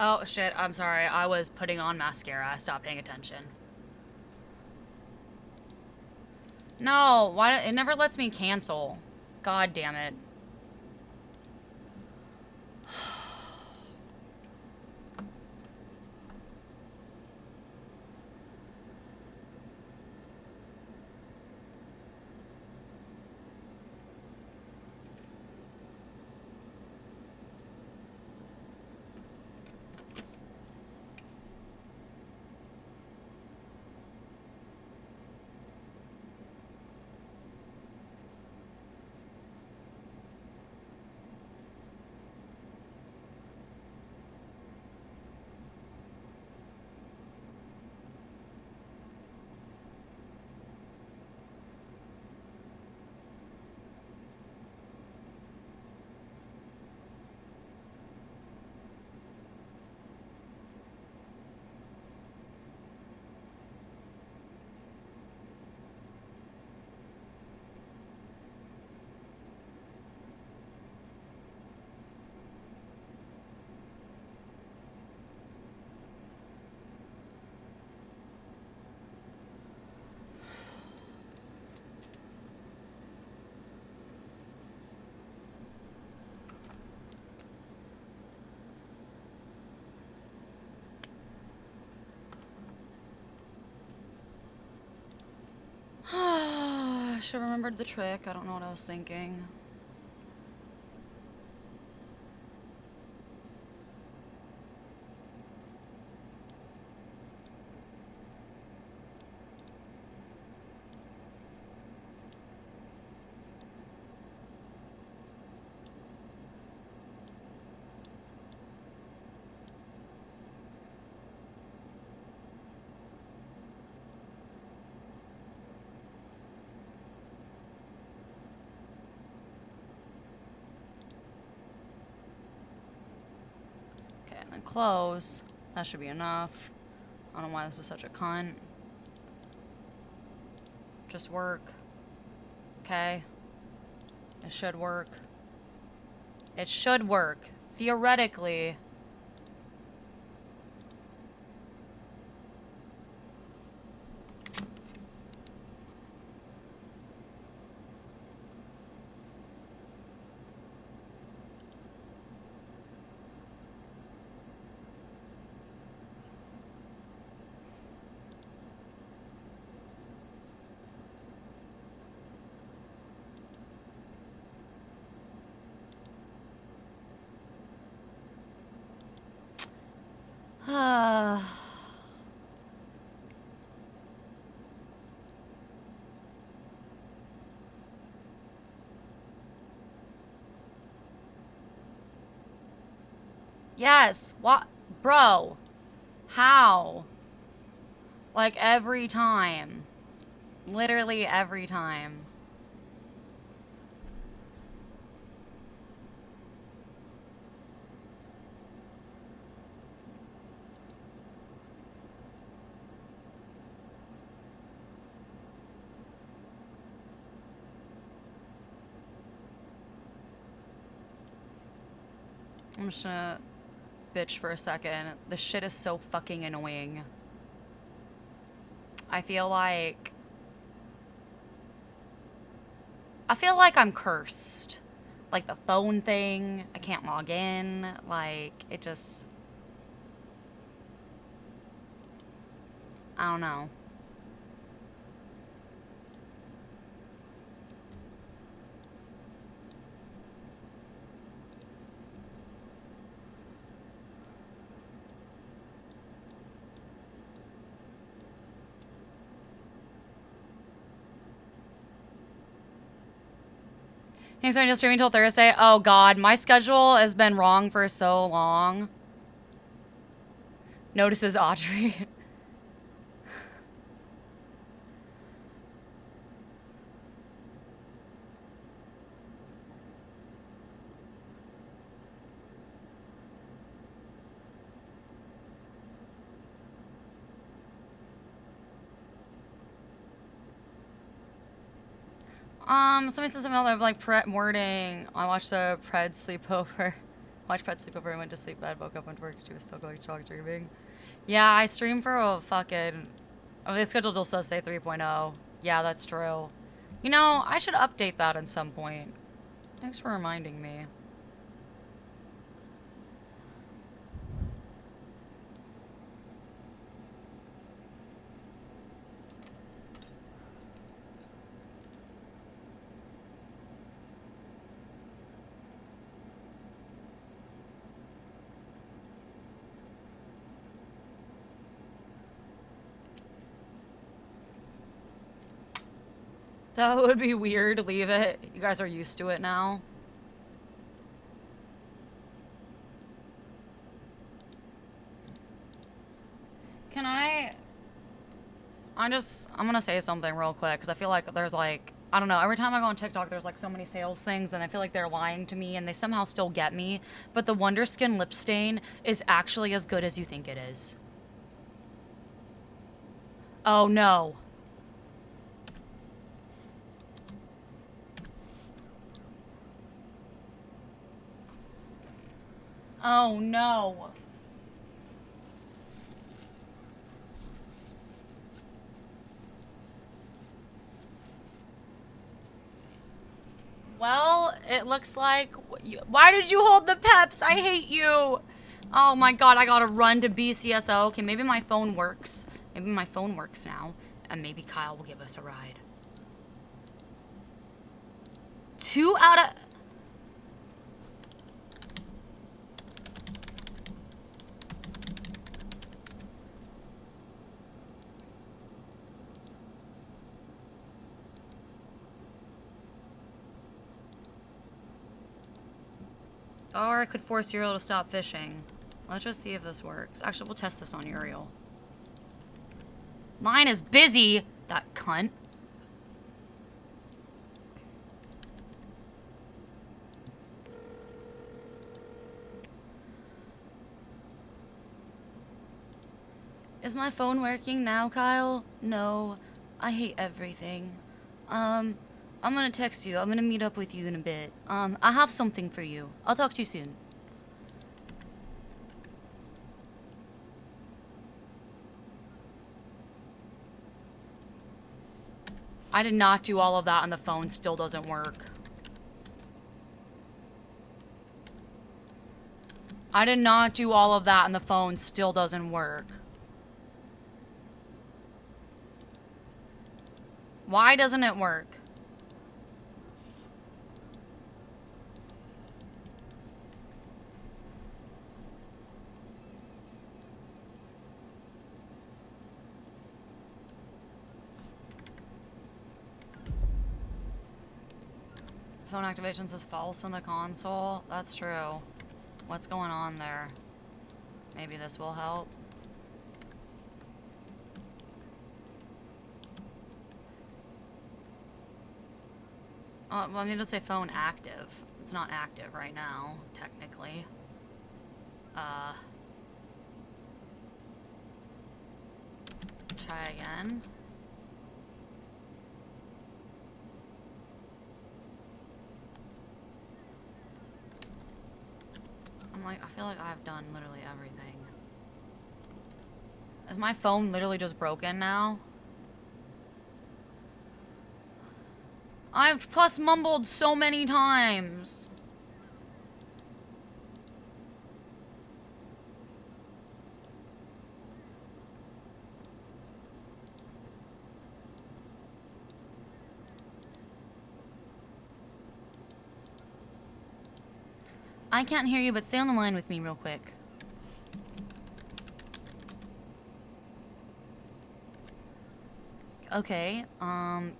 Oh, shit, I'm sorry. I was putting on mascara. I stopped paying attention. No, why? It never lets me cancel. God damn it. should have remembered the trick. I don't know what I was thinking. Close. That should be enough. I don't know why this is such a cunt. Just work. Okay. It should work. It should work. Theoretically. Yes. What? Bro. How? Like every time. Literally every time. I'm just gonna bitch for a second. This shit is so fucking annoying. I feel like I'm cursed. Like the phone thing, I can't log in. Like, it just... I don't know. Thanks for just streaming until Thursday. Oh god, my schedule has been wrong for so long. Notices Audrey. Somebody said something about like Pret wording. I watched the Pred sleepover. Watched Pred sleepover and went to sleep bed, woke up, went to work, she was still going strong streaming. Yeah, I stream for a fucking... I mean, the schedule still says say 3.0. Yeah, that's true. You know, I should update that at some point. Thanks for reminding me. That would be weird. Leave it. You guys are used to it now. Can I'm gonna say something real quick because I feel like there's like, I don't know, every time I go on TikTok there's like so many sales things and I feel like they're lying to me and they somehow still get me. But the Wonder Skin lip stain is actually as good as you think it is. Oh no. Oh no. Well, it looks like... Why did you hold the peps? I hate you. Oh my god, I gotta run to BCSO. Okay, maybe my phone works. Maybe my phone works now. And maybe Kyle will give us a ride. 2 out of... Or I could force Uriel to stop fishing. Let's just see if this works. Actually, we'll test this on Uriel. Mine is busy, that cunt. Is my phone working now, Kyle? No. I hate everything. I'm gonna text you. I'm gonna meet up with you in a bit. I have something for you. I'll talk to you soon. I did not do all of that and the phone still doesn't work. I did not do all of that and the phone still doesn't work. Why doesn't it work? Phone activation says false in the console. That's true. What's going on there? Maybe this will help. Well, I need to say phone active. It's not active right now, technically. Try again. I'm like, I feel like I've done literally everything. Is my phone literally just broken now? I've plus mumbled so many times. I can't hear you, but stay on the line with me real quick. Okay,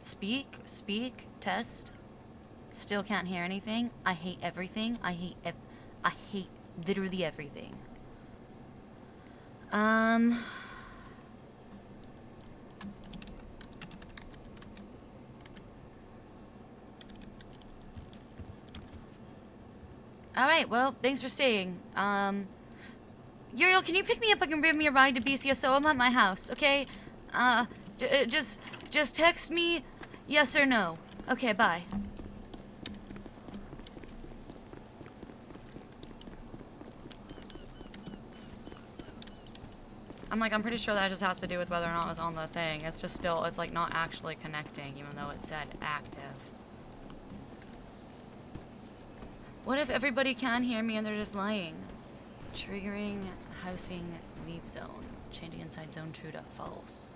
speak, test. Still can't hear anything. I hate everything. I hate literally everything. Alright, well, thanks for staying. Uriel, can you pick me up and give me a ride to BCSO? I'm at my house, okay? Just text me yes or no. Okay, bye. I'm pretty sure that just has to do with whether or not it was on the thing. It's just still, it's like not actually connecting, even though it said active. What if everybody can hear me and they're just lying? Triggering housing leave zone. Changing inside zone true to false.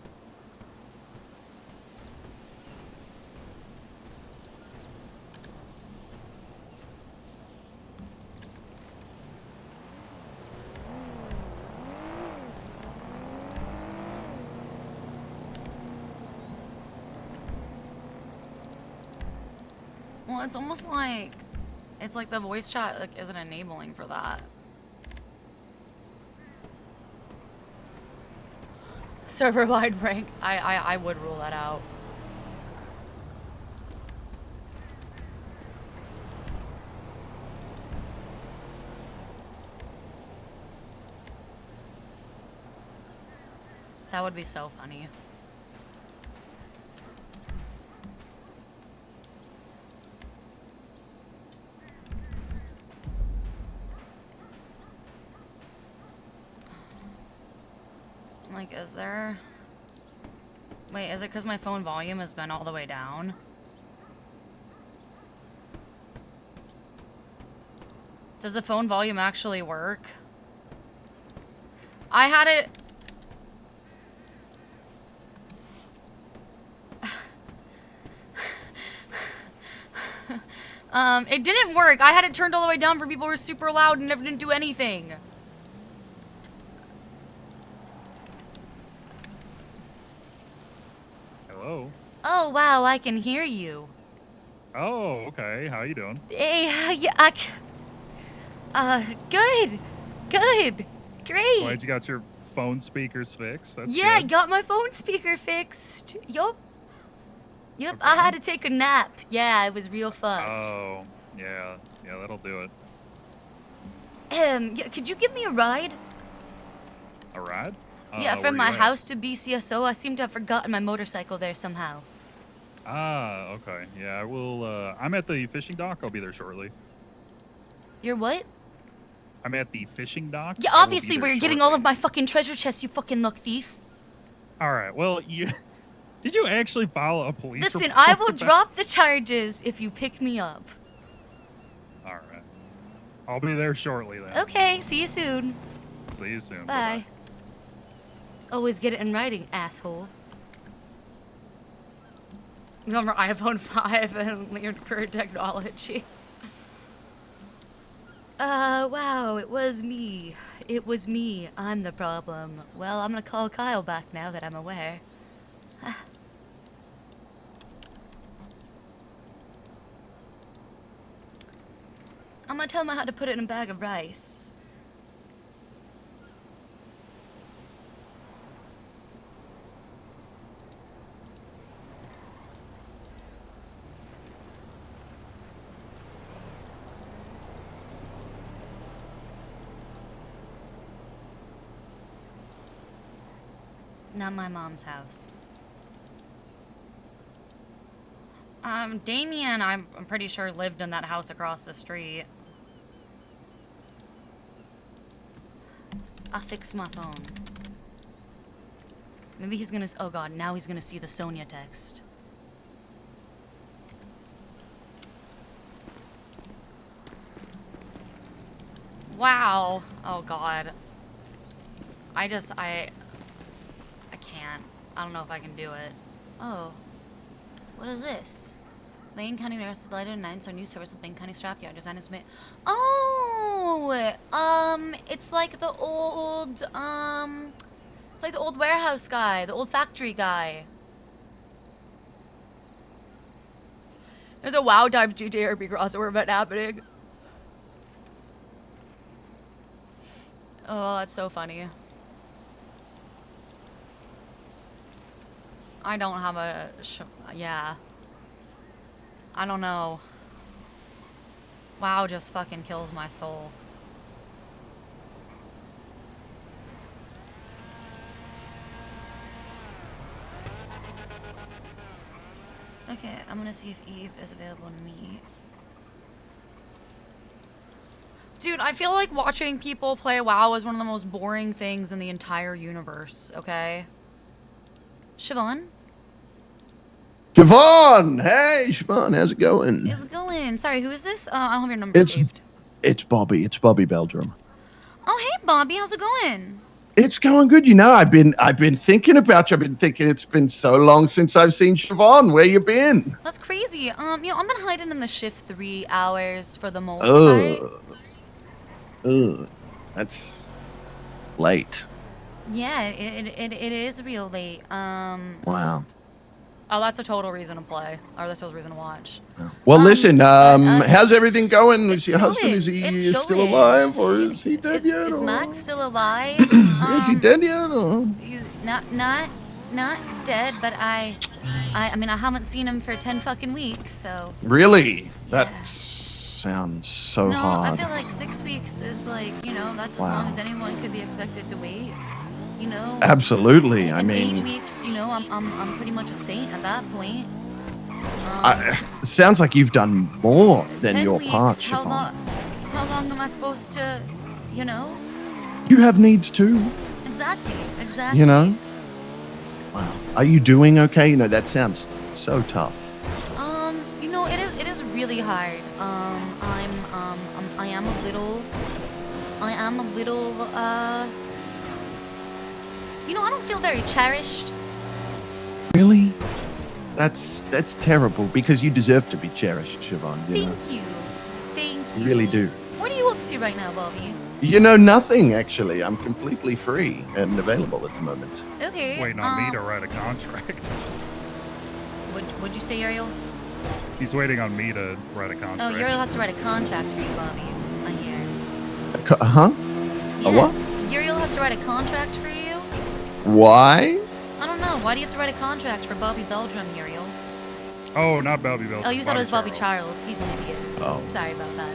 Well, it's almost like, it's like the voice chat like isn't enabling for that. Server-wide rank. I would rule that out. That would be so funny. Like, is there... Wait, is it because my phone volume has been all the way down? Does the phone volume actually work? I had it... It didn't work. I had it turned all the way down for people who were super loud and never didn't do anything. Hello. Oh, wow, I can hear you. Oh, okay. How you doing? Hey, yeah, good. Good. Great. Glad you got your phone speakers fixed. That's Yeah, I good. got my phone speaker fixed. Yup. Yep, I Okay. had to take a nap. Yeah, it was real fucked. Oh, yeah. Yeah, that'll do it. Yeah, could you give me a ride? A ride? Yeah, where from you my at? house to BCSO. I seem to have forgotten my motorcycle there somehow. Ah, okay. Yeah, I will. I'm at the fishing dock. I'll be there shortly. You're what? I'm at the fishing dock. Yeah, I will be obviously, there where you're getting all of shortly. my fucking treasure chests, you fucking luck thief. All right. Well, you did you actually file a police Listen, report? I will about- drop the charges if you pick me up. All right. I'll be there shortly then. Okay, see you soon. See you soon. Bye. Always get it in writing, asshole. Remember iPhone 5 and your current technology. Wow, it was me. It was me. I'm the problem. Well, I'm gonna call Kyle back now that I'm aware. I'm gonna tell him how to put it in a bag of rice. Not my mom's house. Damien, I'm pretty sure lived in that house across the street. I'll fix my phone. Maybe he's gonna, oh god, now he's gonna see the Sonia text. Wow. Oh god. I can't. I don't know if I can do it. Oh. What is this? Lane County Nurse has lighted announced our new service with Lane County Scrapyard Design and Smith. Oh! It's like the old, it's like the old warehouse guy, the old factory guy. There's a WoW type GTA RP crossover event happening. Oh, that's so funny. I don't have a yeah. I don't know. WoW just fucking kills my soul. Okay, I'm gonna see if Eve is available to meet. Dude, I feel like watching people play WoW is one of the most boring things in the entire universe, okay? Siobhan? Siobhan! Hey, Siobhan, how's it going? How's it going? Sorry, who is this? I don't have your number saved. It's Bobby. It's Bobby Beldrum. Oh, hey, Bobby. How's it going? It's going good. You know, I've been thinking about you. I've been thinking it's been so long since I've seen Siobhan. Where you been? That's crazy. You know, I've been hiding in the shift 3 hours for the most part. That's late. Yeah, it is real late. Wow. Oh, that's a total reason to play. Or that's a total reason to watch. Well, llisten, how's everything going? Is your husband, is he It's still going. alive or is he dead yet? Is or- Max still alive? Is he dead yet? Or? He's not dead, but I mean, I haven't seen him for 10 fucking weeks, so. Really? Yeah. That sounds so No, hard. I feel like 6 weeks is like, you know, that's as long as anyone could be expected to wait. You know. Absolutely. I In mean, 8 weeks, you know, I'm pretty much a saint at that point. sounds like you've done more than 10 your weeks, part, how Siobhan. long am I supposed to, you know? You have needs too, Exactly. you know? Wow. Are you doing okay? You know, that sounds so tough. You know, it is really hard. I am a little, you know, I don't feel very cherished. Really? That's terrible because you deserve to be cherished, Siobhan. You know, Thank you. Thank you you. really do. What are you up to right now, Bobby? You know, nothing actually. I'm completely free and available at the moment. Okay. He's waiting on me to write a contract. What'd you say, Uriel? He's waiting on me to write a Oh, contract. Uriel has to write a contract for you, Bobby. I hear. Huh? Yeah. A what? Uriel has to write a contract for you? Why? I don't know. Why do you have to write a contract for Bobby Belgium, Uriel? Oh, not Bobby Bell. Oh, you thought it was Bobby Charles. He's an idiot. Oh. Sorry about that.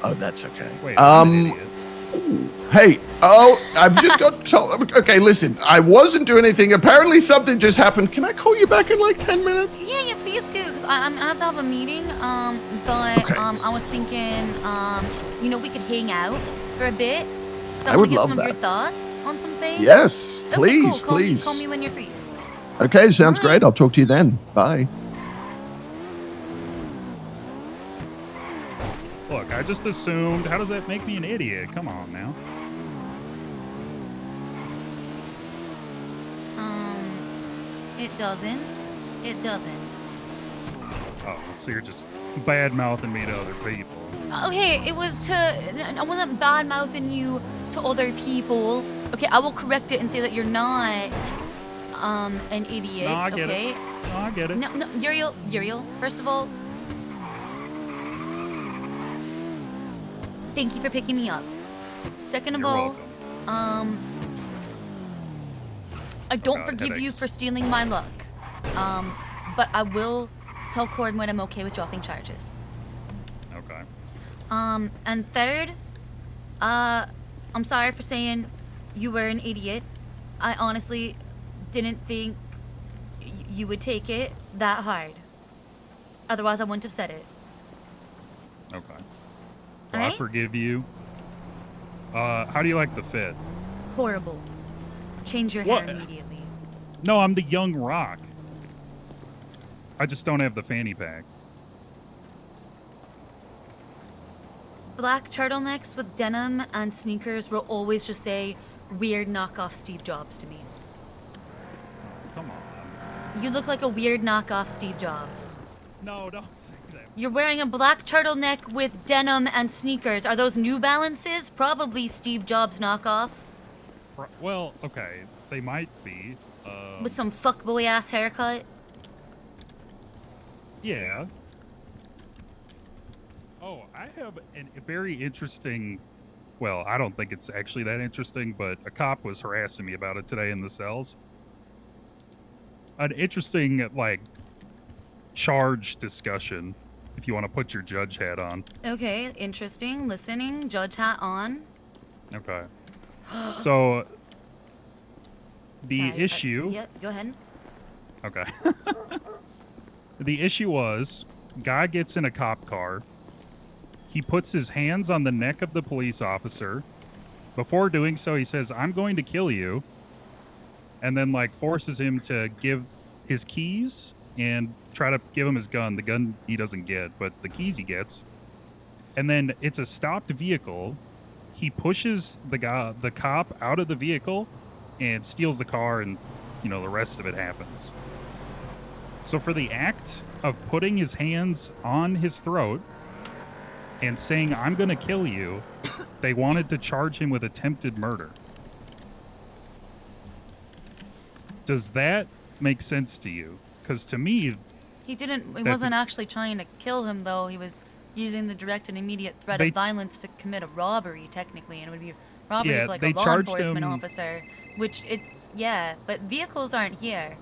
Oh, that's okay. Wait, I'm an idiot. Hey, I've just got told. Okay, listen, I wasn't doing anything. Apparently something just happened. Can I call you back in like 10 minutes? Yeah, please do. Cause I have to have a meeting. But Okay. I was thinking, you know, we could hang out for a bit. So I want would to get love some of your that. thoughts on some things. Yes, Okay, please, cool. please. Call me when you're free. Okay, sounds Bye. great. I'll talk to you then. Bye. Look, I just assumed. How does that make me an idiot? Come on now. It doesn't. It doesn't. Oh, so you're just bad mouthing me to other people. Okay, it was to. I wasn't bad mouthing you to other people. Okay, I will correct it and say that you're not, an idiot. No, I get okay? it. No, I get it. No, Uriel. First of all, thank you for picking me up. Second of You're all, welcome. I don't God, forgive you headaches. for stealing my luck. But I will tell Cord when I'm okay with dropping charges. Okay. And third, I'm sorry for saying you were an idiot. I honestly didn't think you would take it that hard. Otherwise, I wouldn't have said it. Okay. Well, I Alright? forgive you. How do you like the fit? Horrible. Change your What? hair immediately. No, I'm the young rock. I just don't have the fanny pack. Black turtlenecks with denim and sneakers will always just say weird knockoff Steve Jobs to me. Come on. You look like a weird knockoff Steve Jobs. No, don't say that. You're wearing a black turtleneck with denim and sneakers. Are those New Balances? Probably Steve Jobs knockoff. Well, okay, they might be. With some fuckboy ass haircut. Yeah. Oh, I have a very interesting. Well, I don't think it's actually that interesting, but a cop was harassing me about it today in the cells. An interesting, like, charge discussion, if you want to put your judge hat on. Okay, interesting. Listening. Judge hat on. Okay. So, the Sorry, issue. Yep, go ahead. Okay. The issue was, guy gets in a cop car. He puts his hands on the neck of the police officer. Before doing so, he says, "I'm going to kill you." And then, like, forces him to give his keys and try to give him his gun. The gun he doesn't get, but the keys he gets. And then it's a stopped vehicle. He pushes the cop out of the vehicle and steals the car, and, you know, the rest of it happens. So for the act of putting his hands on his throat and saying, "I'm going to kill you," they wanted to charge him with attempted murder. Does that make sense to you? Because to me, He didn't. He That's- wasn't actually trying to kill him, though. He was using the direct and immediate threat They- of violence to commit a robbery, technically, and it would be robbery Yeah, of like they a law charged enforcement him- officer. Which it's but vehicles aren't here,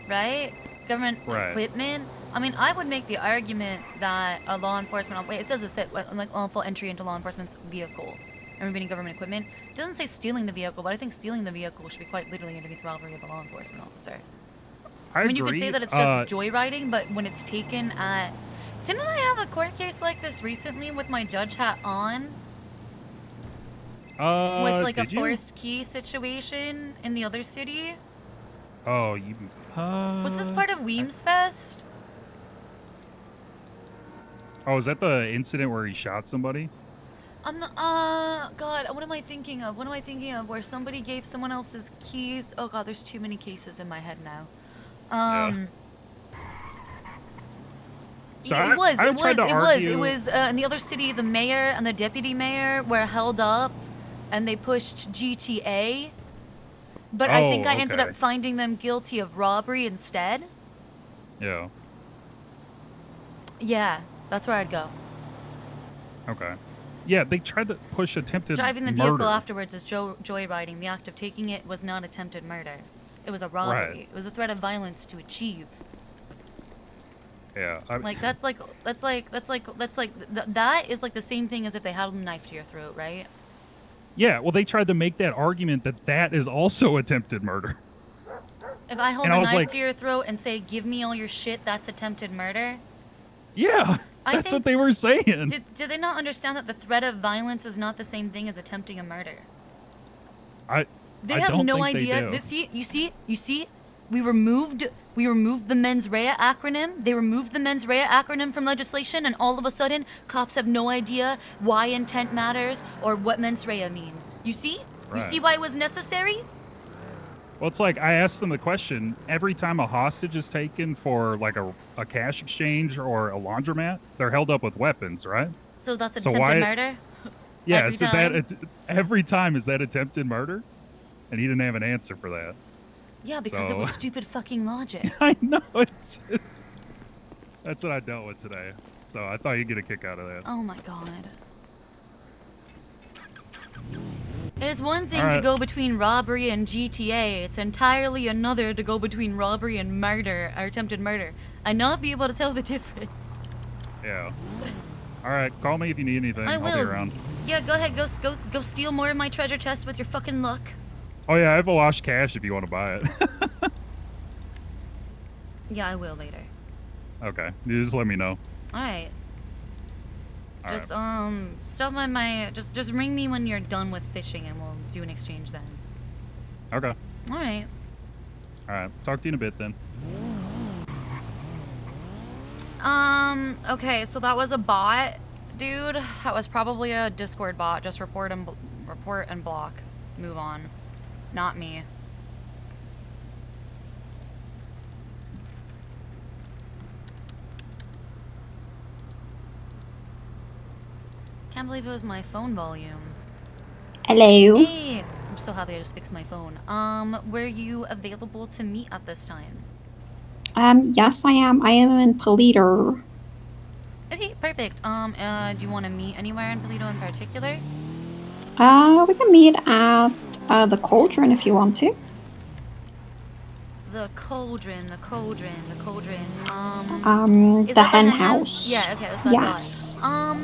right? Government Right. equipment. I mean, I would make the argument that a law enforcement. Wait, it doesn't say like lawful entry into law enforcement's vehicle and removing government equipment. It doesn't say stealing the vehicle, but I think stealing the vehicle should be quite literally underneath robbery of a law enforcement officer. I mean, you could say agree. that it's just joyriding, but when it's taken at... Didn't I have a court case like this recently with my judge hat on? With like a did you? forced key situation in the other city? Oh, you. Was this part of Weems Fest? Oh, is that the incident where he shot somebody? God, what am I thinking of? What am I thinking of? Where somebody gave someone else's keys? Oh God, there's too many cases in my head now. Yeah. So Yeah, it was. I It tried was. to It was. argue- It was. In the other city, the mayor and the deputy mayor were held up, and they pushed GTA. But I think I ended okay. up finding them guilty of robbery instead. Yeah. Yeah, that's where I'd go. Okay. Yeah, they tried to push attempted Driving the vehicle murder. afterwards is joyriding. The act of taking it was not attempted murder. It was a robbery. Right. It was a threat of violence to achieve. Yeah. Like that is like the same thing as if they held a knife to your throat, right? Yeah, well, they tried to make that argument that is also attempted murder. If I hold And a I was knife like- to your throat and say, "Give me all your shit," that's attempted murder. Yeah, I that's think- what they were saying. Do they not understand that the threat of violence is not the same thing as attempting a murder? They I have don't no think they idea. do. You see. We removed the mens rea acronym. They removed the mens rea acronym from legislation, and all of a sudden, cops have no idea why intent matters or what mens rea means. You see? You see Right. why it was necessary? Well, it's like I asked them the question every time a hostage is taken for like a cash exchange or a laundromat, they're held up with weapons, right? So that's So attempted why- murder? Yeah, Every so time? every time is that attempted murder? And he didn't have an answer for that. Yeah, because it was So- stupid fucking logic. I know it's. That's what I dealt with today. So I thought you'd get a kick out of that. Oh my god. It's one thing to Alright. go between robbery and GTA. It's entirely another to go between robbery and murder, or attempted murder, and not be able to tell the difference. Yeah. All right, call me if you need anything. I I'll be will. around. Yeah, go ahead. Go steal more of my treasure chest with your fucking luck. Oh yeah, I have a wash cash if you want to buy it. Yeah, I will later. Okay, you just let me know. All right. All Just right. stop by my just ring me when you're done with fishing, and we'll do an exchange then. Okay. All right. All right. Talk to you in a bit then. Okay, so that was a bot, dude. That was probably a Discord bot. Just report and block. Move on. Not me. Can't believe it was my phone volume. Hello. Hey, I'm so happy I just fixed my phone. Were you available to meet at this time? Yes, I am. I am in Polito. Okay, perfect. Do you want to meet anywhere in Polito in particular? We can meet at the Cauldron if you want to. The cauldron. Is The that hen house. Yeah, okay, that's what Yes. I thought.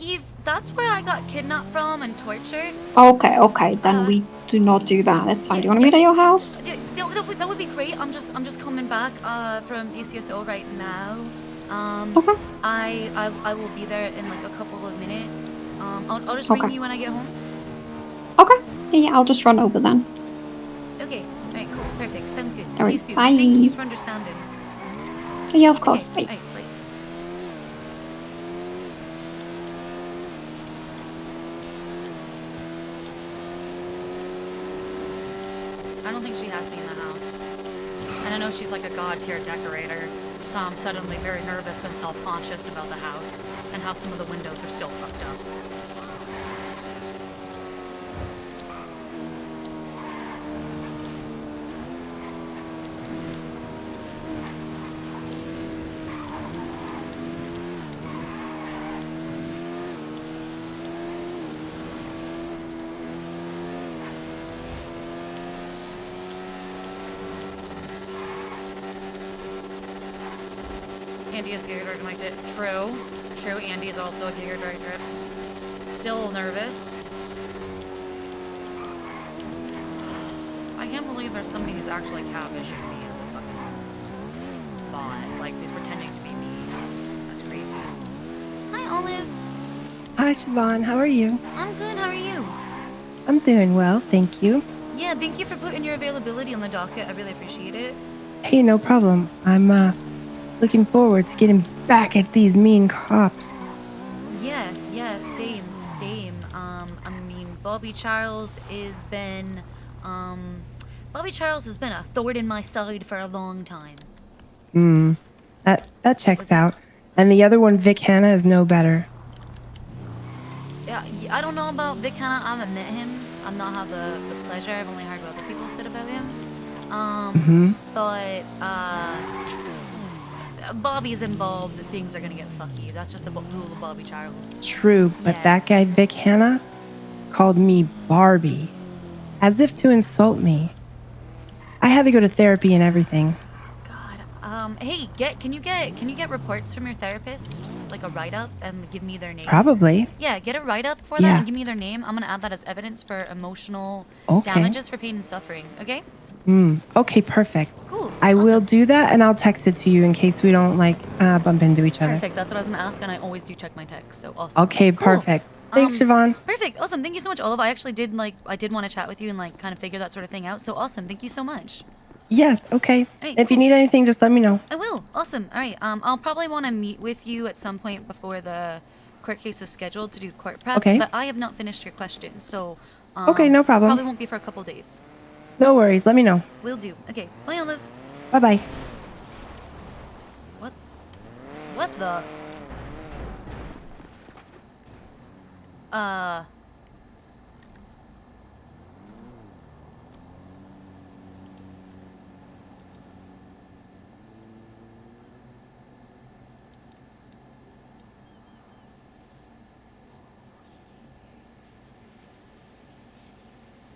Eve, that's where I got kidnapped from and tortured. Okay. Then we do not do that. That's fine. Do you want to meet at your house? That would be great. I'm just coming back from ACSO right now. Okay. I will be there in like a couple of minutes. I'll just ring Okay. you when I get home. Okay. Yeah, I'll just run over then. Okay. Alright, cool. Perfect. Sounds good. See you Alright, soon. bye. Thank you for understanding. Yeah, of course. Okay, Bye. alright, bye. I don't think she has seen the house. And I know she's like a god tier decorator, so I'm suddenly very nervous and self-conscious about the house and how some of the windows are still fucked up. Andy is Giga Drag connected. True. Andy is also a Giga Drag drip. Still nervous. I can't believe there's somebody who's actually catfishing me as a fucking bot. Like, who's pretending to be me. That's crazy. Hi, Olive. Hi, Siobhan. How are you? I'm good. How are you? I'm doing well, thank you. Yeah, thank you for putting your availability on the docket. I really appreciate it. Hey, no problem. I'm looking forward to getting back at these mean cops. Yeah, same. I mean, Bobby Charles has been a thorn in my side for a long time. That checks Was it- out. And the other one, Vic Hanna, is no better. Yeah, I don't know about Vic Hanna. I haven't met him. I've not had the pleasure. I've only heard what other people said about him. But Bobby's involved. Things are gonna get fucky. That's just a rule of Bobby Charles. True, but Yeah. that guy, Vic Hanna, called me Barbie. As if to insult me. I had to go to therapy and everything. God. Hey, can you get reports from your therapist, like a write-up, and give me their name? Probably. Yeah, get a write-up for that Yeah. and give me their name. I'm gonna add that as evidence for emotional Okay. damages for pain and suffering. Okay? Okay, perfect. Cool. I will Awesome. do that, and I'll text it to you in case we don't bump into each other. Perfect. That's what I was gonna ask, and I always do check my texts. So awesome. Okay, Cool. perfect. Thanks, Siobhan. Perfect. Awesome. Thank you so much, Olive. I actually did want to chat with you and like kind of figure that sort of thing out. So awesome. Thank you so much. Yes, okay. Right, If you cool. need anything, just let me know. I will. Awesome. All right. I'll probably want to meet with you at some point before the court case is scheduled to do court prep. Okay. But I have not finished your question, so Okay, no problem. Probably won't be for a couple days. No worries. Let me know. Will do. Okay. Bye, Olive. Bye-bye. What the?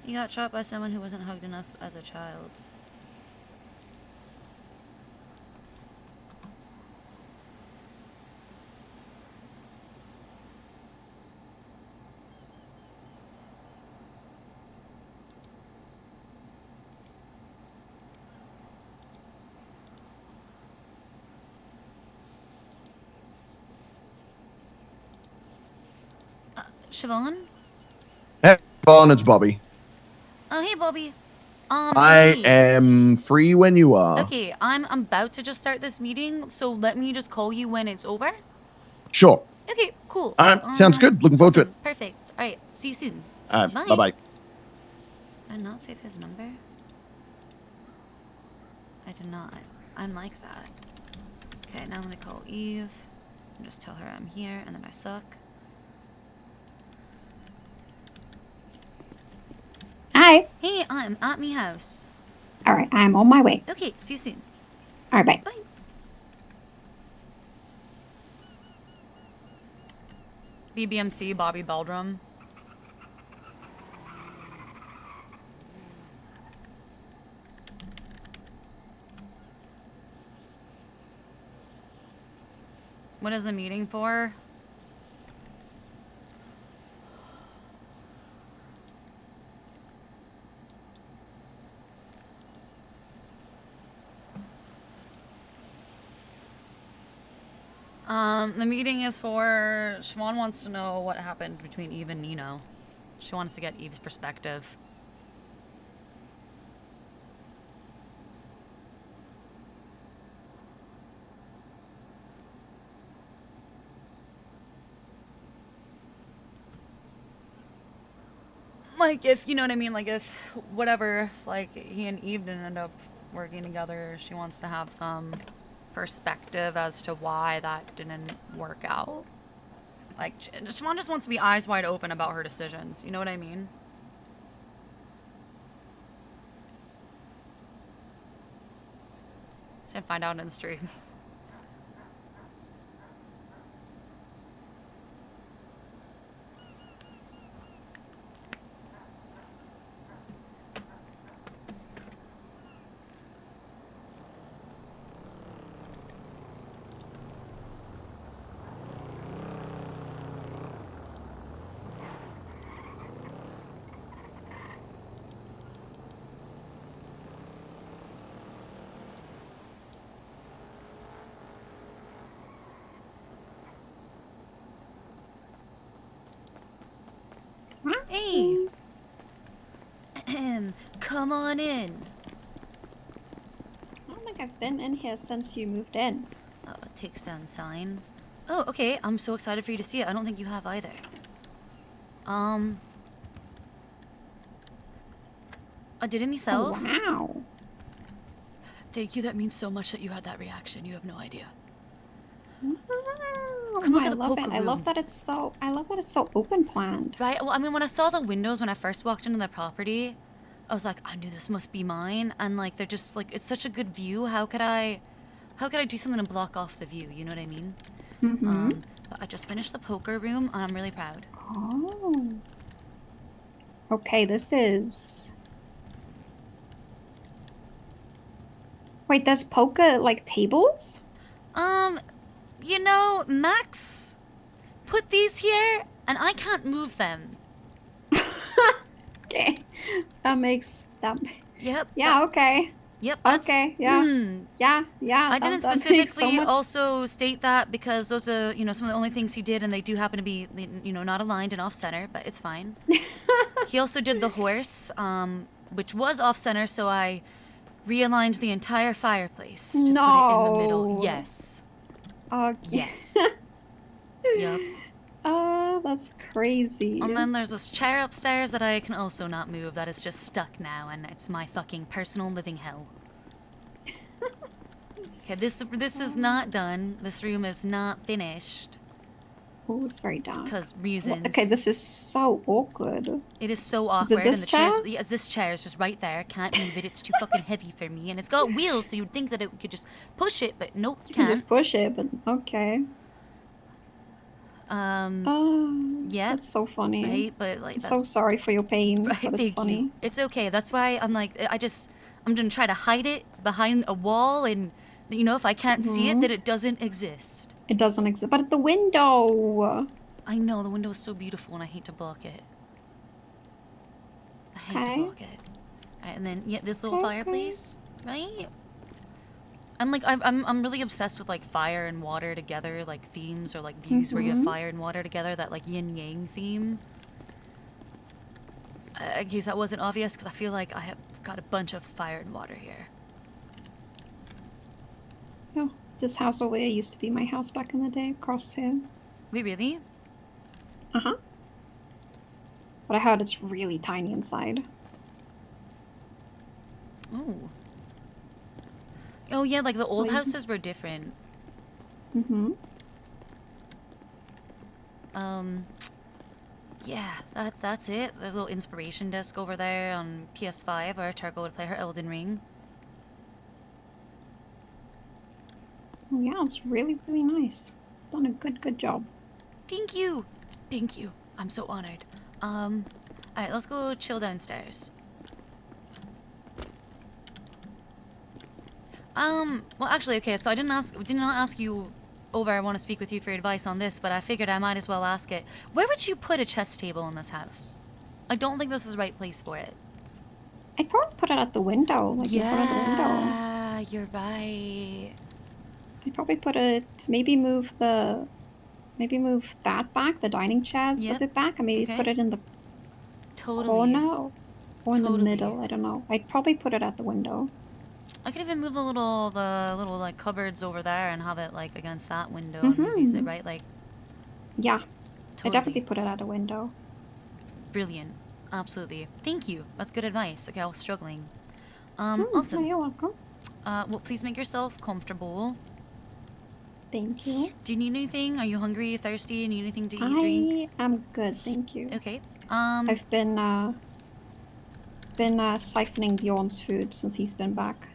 He got shot by someone who wasn't hugged enough as a child. Siobhan? Hey, Siobhan, it's Bobby. Oh, hey, Bobby. I hey. am free when you are. Okay, I'm about to just start this meeting, so let me just call you when it's over. Sure. Okay, cool. All right, sounds good. Looking forward to it. Perfect. All right, see you soon. Bye. Bye-bye. Did I not save his number? I did not. I'm like that. Okay, now I'm gonna call Eve and just tell her I'm here and that I suck. Hi. Hey, I'm at me house. All right, I'm on my way. Okay, see you soon. All right, bye. Bye. BBMC, Bobby Baldrum. What is the meeting for? The meeting is for... Siobhan wants to know what happened between Eve and Nino. She wants to get Eve's perspective. Like, if, you know what I mean? Like, if whatever, like, he and Eve didn't end up working together, she wants to have some perspective as to why that didn't work out. Like, Siobhan just wants to be eyes wide open about her decisions. You know what I mean? So find out in the stream. Hey! Come on in. I don't think I've been in here since you moved in. Takes down sign. Oh, okay. I'm so excited for you to see it. I don't think you have either. I did it myself. Oh, wow. Thank you. That means so much that you had that reaction. You have no idea. Come look I at the love it. poker I love room. that it's so open planned. Right? Well, I mean, when I saw the windows when I first walked into the property, I was like, I knew this must be mine. And like, they're just like, it's such a good view. How could I do something to block off the view? You know what I mean? Mm-hmm. But I just finished the poker room and I'm really proud. Oh. Okay, this is... Wait, there's poker, like, tables? You know, Max put these here and I can't move them. Okay. That makes... that... Yep. Yeah, okay. Yep. That's, Okay, yeah. Yeah. I didn't that makes specifically so much... also state that because those are, you know, some of the only things he did, and they do happen to be, you know, not aligned and off center, but it's fine. He also did the horse, which was off center, so I realigned the entire fireplace to put it in the middle. No. Yes. Okay. Yes. Yep. Oh, that's crazy. And then there's this chair upstairs that I can also not move that is just stuck now, and it's my fucking personal living hell. Okay, this is not done. This room is not finished. Oh, it's very dark. Because reasons. Okay, this is so awkward. It is so Is it awkward, this and the chair's chair? yes, this chair is just right there. Can't move it. It's too fucking heavy for me, and it's got wheels, so you'd think that it could just push it, but nope, You can can't. just push it, but okay. Oh, yeah, that's so funny. right, but like I'm that's, so sorry for your pain, right, but it's thank funny. you. It's okay. That's why I'm like I'm gonna try to hide it behind a wall, and you know, if I can't see it, that it doesn't exist. It doesn't exist, but at the window. I know the window is so beautiful, and I hate to block it. I hate to block it. Alright, and then yeah, this little fireplace, right? I'm like I'm really obsessed with like fire and water together, like themes or like views where you have fire and water together, that like yin yang theme. In case that wasn't obvious, because I feel like I have got a bunch of fire and water here. Oh, this house over here used to be my house back in the day, across here. Wait, really? Uh-huh. But I heard it's really tiny inside. Ooh. Oh yeah, like the old Wait. houses were different. Mm-hmm. Yeah, that's it. There's a little inspiration disc over there on PS5 where Turco would play her Elden Ring. Oh yeah, it's really, really nice. Done a good job. Thank you. Thank you. I'm so honored. Alright, let's go chill downstairs. Well actually, okay, so I did not ask you over, I want to speak with you for advice on this, but I figured I might as well ask it. Where would you put a chess table in this house? I don't think this is the right place for it. I'd probably put it at the window, like in front of the window. Yeah, you're right. I'd probably put it, maybe move that back, the dining chairs a bit back, and maybe put it in the corner or in the middle. I don't know. I'd probably put it at the window. I could even move the little like cupboards over there and have it like against that window and use it, right? Like, yeah, totally. I'd definitely put it at a window. Brilliant, absolutely. Thank you. That's good advice. Okay, I was struggling. Oh, Awesome. you're welcome. Well, please make yourself comfortable. Thank you. Do you need anything? Are you hungry, thirsty? Need anything to eat, drink? I am good, thank you. Okay. I've been siphoning Bjorn's food since he's been back.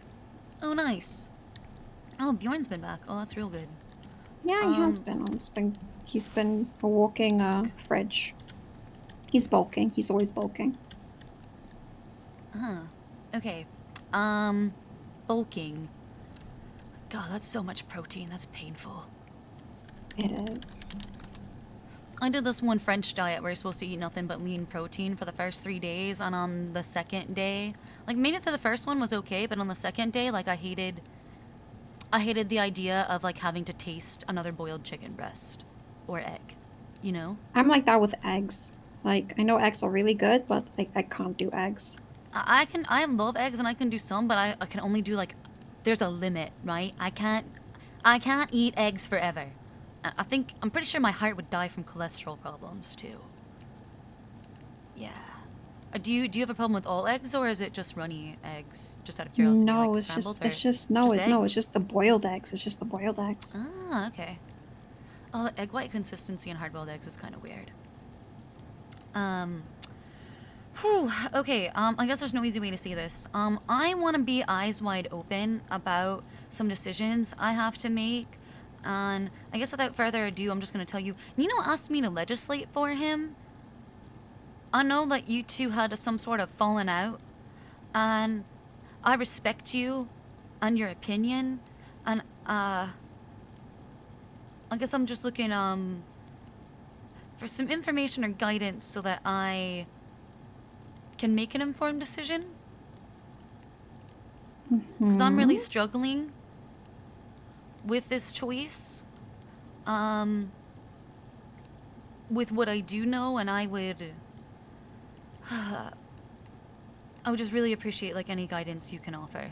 Oh, nice. Oh, Bjorn's been back. Oh, that's real good. Yeah, he has been. He's been a walking fridge. He's bulking. He's always bulking. Huh. Okay. Bulking. God, that's so much protein. That's painful. It is. I did this one French diet where you're supposed to eat nothing but lean protein for the first 3 days, and on the second day, like, made it through the first one was okay, but on the second day, like, I hated the idea of, like, having to taste another boiled chicken breast or egg, you know? I'm like that with eggs. Like, I know eggs are really good, but like I can't do eggs. I love eggs and I can do some, but I can only do, like, there's a limit, right? I can't eat eggs forever. I'm pretty sure my heart would die from cholesterol problems too. Yeah. Do you have a problem with all eggs, or is it just runny eggs? Just out of curiosity, No, like it's scrambled, just or it's just just no, it's eggs? just the boiled eggs. It's just the boiled eggs. Ah, okay. Oh, the egg white consistency in hard-boiled eggs is kind of weird. Whew, okay, I guess there's no easy way to say this. I want to be eyes wide open about some decisions I have to make. And I guess without further ado, I'm just going to tell you, Nino asked me to legislate for him. I know that you two had some sort of falling out, and I respect you and your opinion, and, I guess I'm just looking, for some information or guidance so that I can make an informed decision. Because I'm really struggling with this choice. With what I do know, and I would just really appreciate like any guidance you can offer.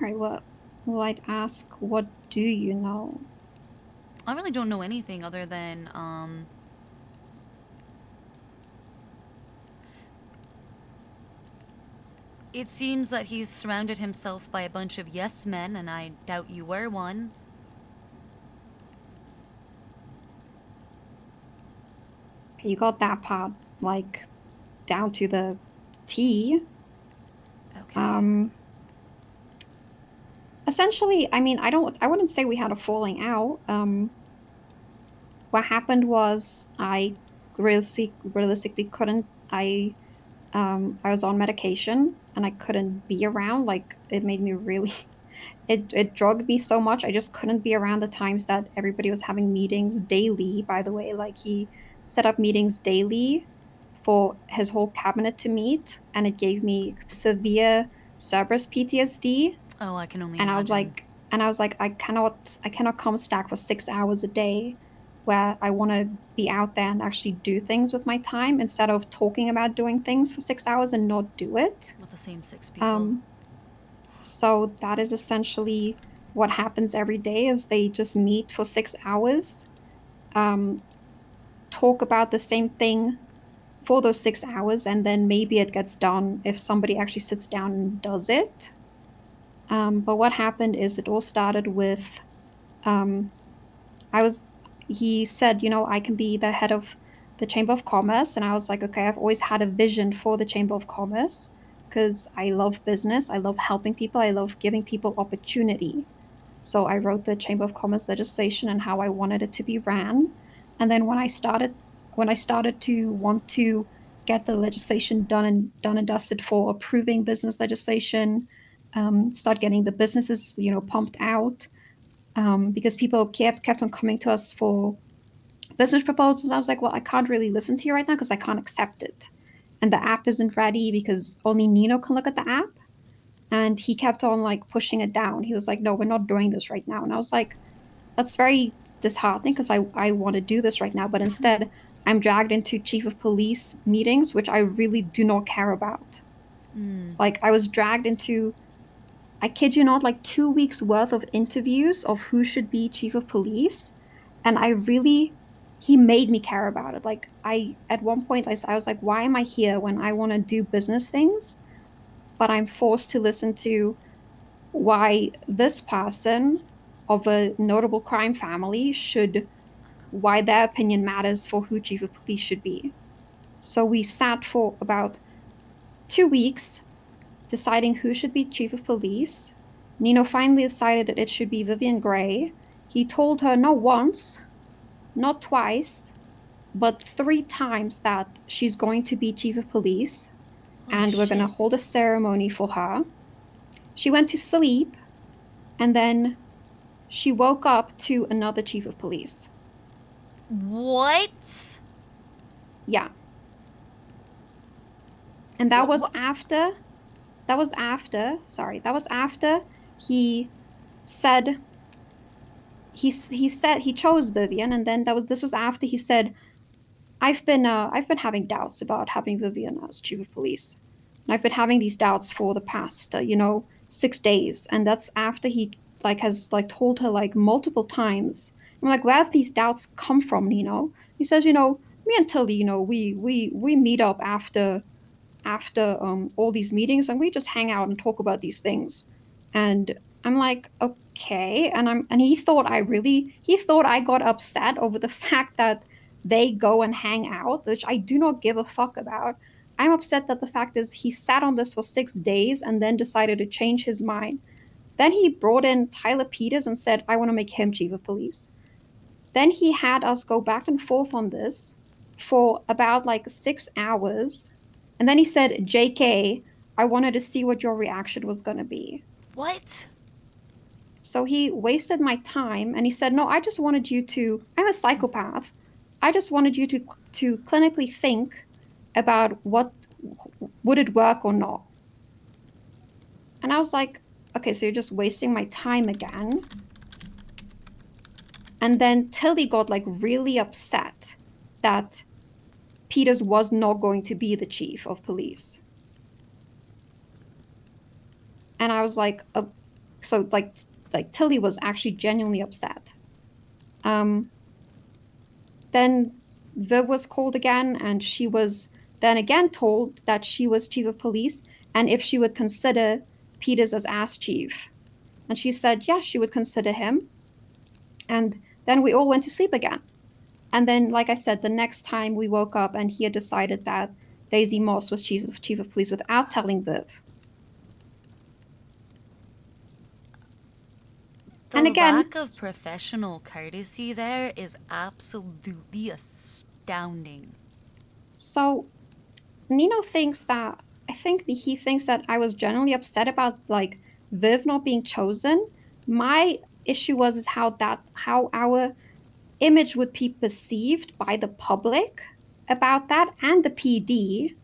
Alright, well, I'd ask, what do you know? I really don't know anything other than, it seems that he's surrounded himself by a bunch of yes men, and I doubt you were one. You got that part, like, down to the T. Okay. Essentially, I mean, I wouldn't say we had a falling out. What happened was I realistically couldn't, I was on medication and I couldn't be around. Like, it made me really, it drugged me so much. I just couldn't be around the times that everybody was having meetings daily, by the way. Like, he set up meetings daily for his whole cabinet to meet, and it gave me severe Cerberus PTSD. Oh, I can only And imagine. I was like, I cannot come stack for 6 hours a day where I want to be out there and actually do things with my time instead of talking about doing things for 6 hours and not do it. With the same 6 people. So that is essentially what happens every day is they just meet for 6 hours, talk about the same thing for those 6 hours, and then maybe it gets done if somebody actually sits down and does it. But what happened is it all started with, he said, you know, I can be the head of the Chamber of Commerce. And I was like, okay, I've always had a vision for the Chamber of Commerce because I love business. I love helping people. I love giving people opportunity. So I wrote the Chamber of Commerce legislation and how I wanted it to be ran. And then when I started to want to get the legislation done and dusted for approving business legislation, start getting the businesses, you know, pumped out, because people kept on coming to us for business proposals. I was like, well, I can't really listen to you right now because I can't accept it. And the app isn't ready because only Nino can look at the app. And he kept on like pushing it down. He was like, no, we're not doing this right now. And I was like, that's very disheartening because I want to do this right now. But instead, I'm dragged into chief of police meetings, which I really do not care about. Like, I was dragged into, I kid you not, like 2 weeks worth of interviews of who should be chief of police. And he made me care about it. Like, at one point, I was like, why am I here when I want to do business things? But I'm forced to listen to why this person of a notable crime family why their opinion matters for who chief of police should be. So we sat for about 2 weeks deciding who should be chief of police. Nino finally decided that it should be Vivian Gray. He told her not once, not twice, but 3 times that she's going to be chief of police. And we're going to hold a ceremony for her. She went to sleep, and then she woke up to another chief of police. What? Yeah. And that was after he said he chose Vivian, and then this was after he said, I've been having doubts about having Vivian as chief of police. And I've been having these doubts for the past 6 days, and that's after he has told her multiple times. I'm like, where have these doubts come from, Nino? He says, me and Tilly, you know, we meet up after all these meetings, and we just hang out and talk about these things. And I'm like, okay. And he thought I got upset over the fact that they go and hang out, which I do not give a fuck about. I'm upset that the fact is he sat on this for 6 days and then decided to change his mind. Then he brought in Tyler Peters and said, I want to make him chief of police. Then he had us go back and forth on this for about like 6 hours. And then he said, JK, I wanted to see what your reaction was going to be. What? So he wasted my time and he said, no, I just wanted you to, I'm a psychopath. I just wanted you to clinically think about what, would it work or not? And I was like, okay, so you're just wasting my time again. And then Tilly got like really upset that Peters was not going to be the chief of police. And I was like, so like Tilly was actually genuinely upset. Then Viv was called again, and she was then again told that she was chief of police and if she would consider Peters as ass chief. And she said, yes, she would consider him. And then we all went to sleep again. And then, like I said, the next time we woke up and he had decided that Daisy Moss was chief of police without telling Viv. The and again, lack of professional courtesy there is absolutely astounding. So Nino thinks that, I think he thinks that I was genuinely upset about like Viv not being chosen. My issue is how our image would be perceived by the public about that and the PD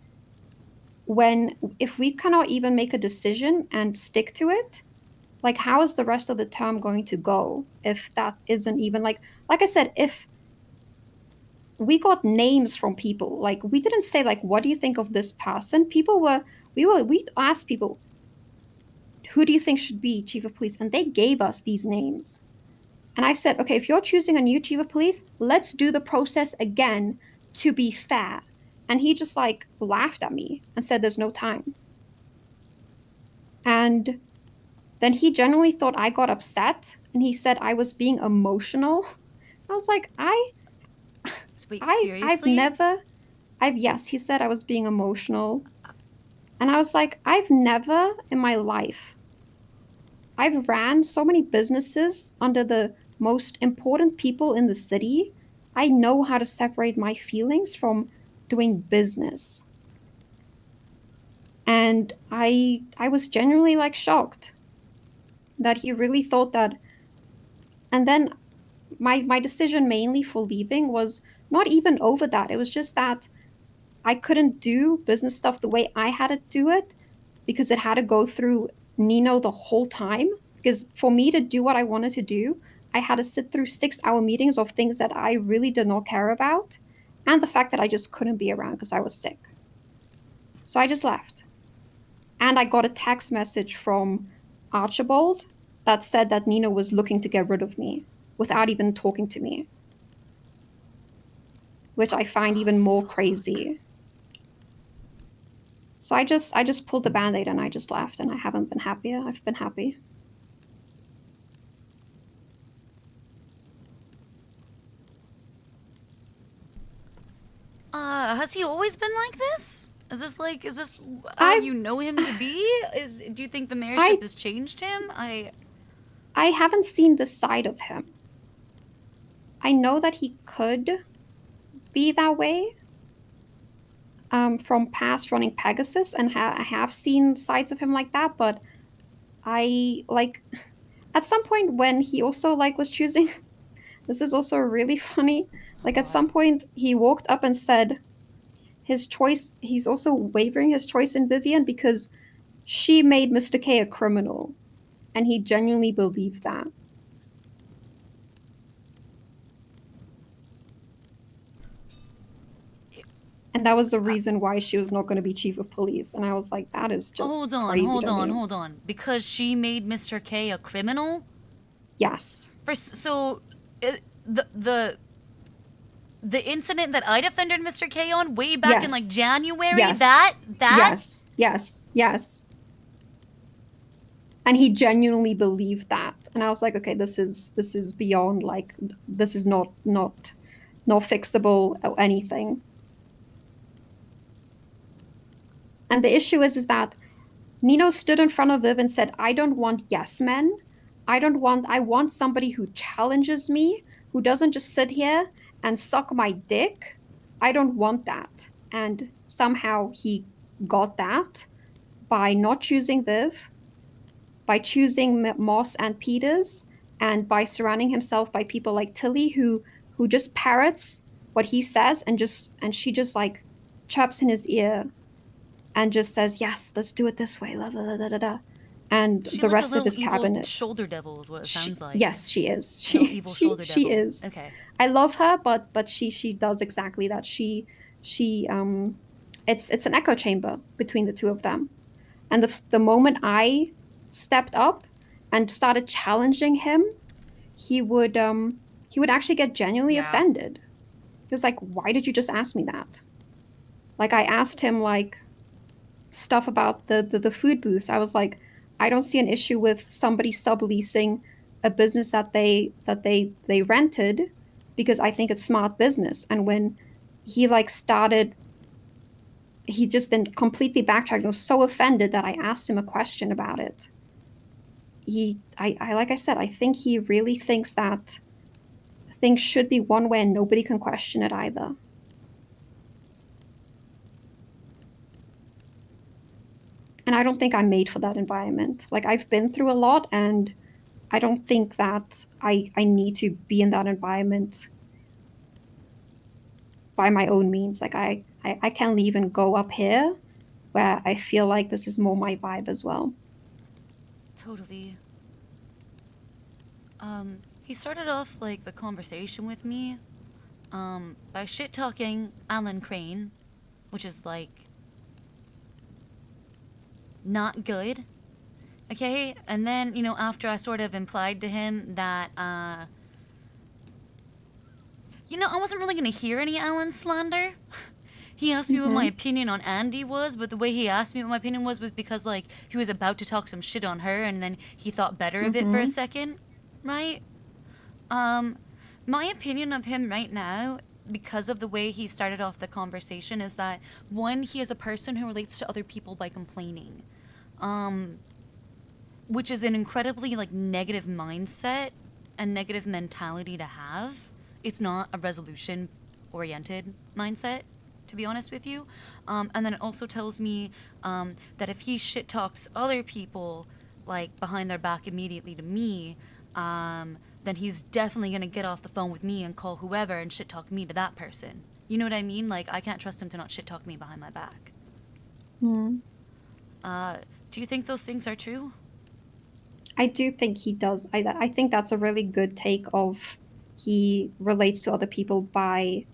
if we cannot even make a decision and stick to it. Like, how is the rest of the term going to go if that isn't even like I said, if we got names from people, like we didn't say like, what do you think of this person? We asked people, who do you think should be chief of police? And they gave us these names. And I said, okay, if you're choosing a new chief of police, let's do the process again to be fair. And he just like laughed at me and said, there's no time. And then he genuinely thought I got upset and he said I was being emotional. I was like, Wait, seriously? Yes, he said I was being emotional. And I was like, I've never in my life, I've ran so many businesses under the most important people in the city. I know how to separate my feelings from doing business. And I was genuinely like shocked that he really thought that. And then my decision mainly for leaving was not even over that. It was just that I couldn't do business stuff the way I had to do it because it had to go through Nino the whole time. Because for me to do what I wanted to do, I had to sit through 6-hour meetings of things that I really did not care about. And the fact that I just couldn't be around because I was sick. So I just left. And I got a text message from Archibald that said that Nino was looking to get rid of me without even talking to me. Which I find even more crazy. So I just pulled the Band-Aid and I just left, and I haven't been happier. I've been happy. Has he always been like this? Is this how you know him to be? Do you think the mayorship has changed him? I haven't seen this side of him. I know that he could be that way from past running Pegasus, and I have seen sides of him like that, but I like at some point when he also like was choosing this is also really funny, like at some point he walked up and said his choice, he's also wavering his choice in Vivian because she made Mr. K a criminal, and he genuinely believed that. And that was the reason why she was not going to be chief of police. And I was like, that is just hold on. Because she made Mr. K a criminal? Yes. The the incident that I defended Mr. K on way back in like Yes. January? Yes. That? Yes. And he genuinely believed that. And I was like, okay, this is beyond, like, this is not fixable or anything. And the issue is that Nino stood in front of Viv and said, I don't want yes men. I want somebody who challenges me, who doesn't just sit here and suck my dick. I don't want that. And somehow he got that by not choosing Viv, by choosing Moss and Peters, and by surrounding himself by people like Tilly who just parrots what he says, and she just like chirps in his ear and just says, yes, let's do it this way, la, la, la, la, la. And She the like rest a of his little evil cabinet. shoulder devil is what it sounds like. Yes, she is. Evil shoulder she devil. is. Okay. I love her, but she does exactly that. She it's an echo chamber between the two of them. And the moment I stepped up and started challenging him, he would actually get genuinely offended. He was like, why did you just ask me that? Like, I asked him like stuff about the food booths. I was like, I don't see an issue with somebody subleasing a business that they rented, because I think it's smart business. And when he like started, he just then completely backtracked and was so offended that I asked him a question about it. I like I said, I think he really thinks that things should be one way and nobody can question it either. And I don't think I'm made for that environment. Like, I've been through a lot, and I don't think that I need to be in that environment by my own means. Like, I can leave and go up here where I feel like this is more my vibe as well. Totally. He started off like the conversation with me by shit talking Alan Crane, which is like not good. Okay? And then, you know, after I sort of implied to him that you know, I wasn't really gonna hear any Alan slander. He asked me what my opinion on Andy was, but the way he asked me what my opinion was because, like, he was about to talk some shit on her, and then he thought better of it for a second, right? My opinion of him right now, because of the way he started off the conversation, is that, one, he is a person who relates to other people by complaining, which is an incredibly, like, negative mindset and negative mentality to have. It's not a resolution-oriented mindset, to be honest with you. And then it also tells me that if he shit talks other people, like, behind their back immediately to me, then he's definitely gonna get off the phone with me and call whoever and shit talk me to that person. You know what I mean? Like, I can't trust him to not shit talk me behind my back. Do you think those things are true? I do think he does. I think that's a really good take of he relates to other people by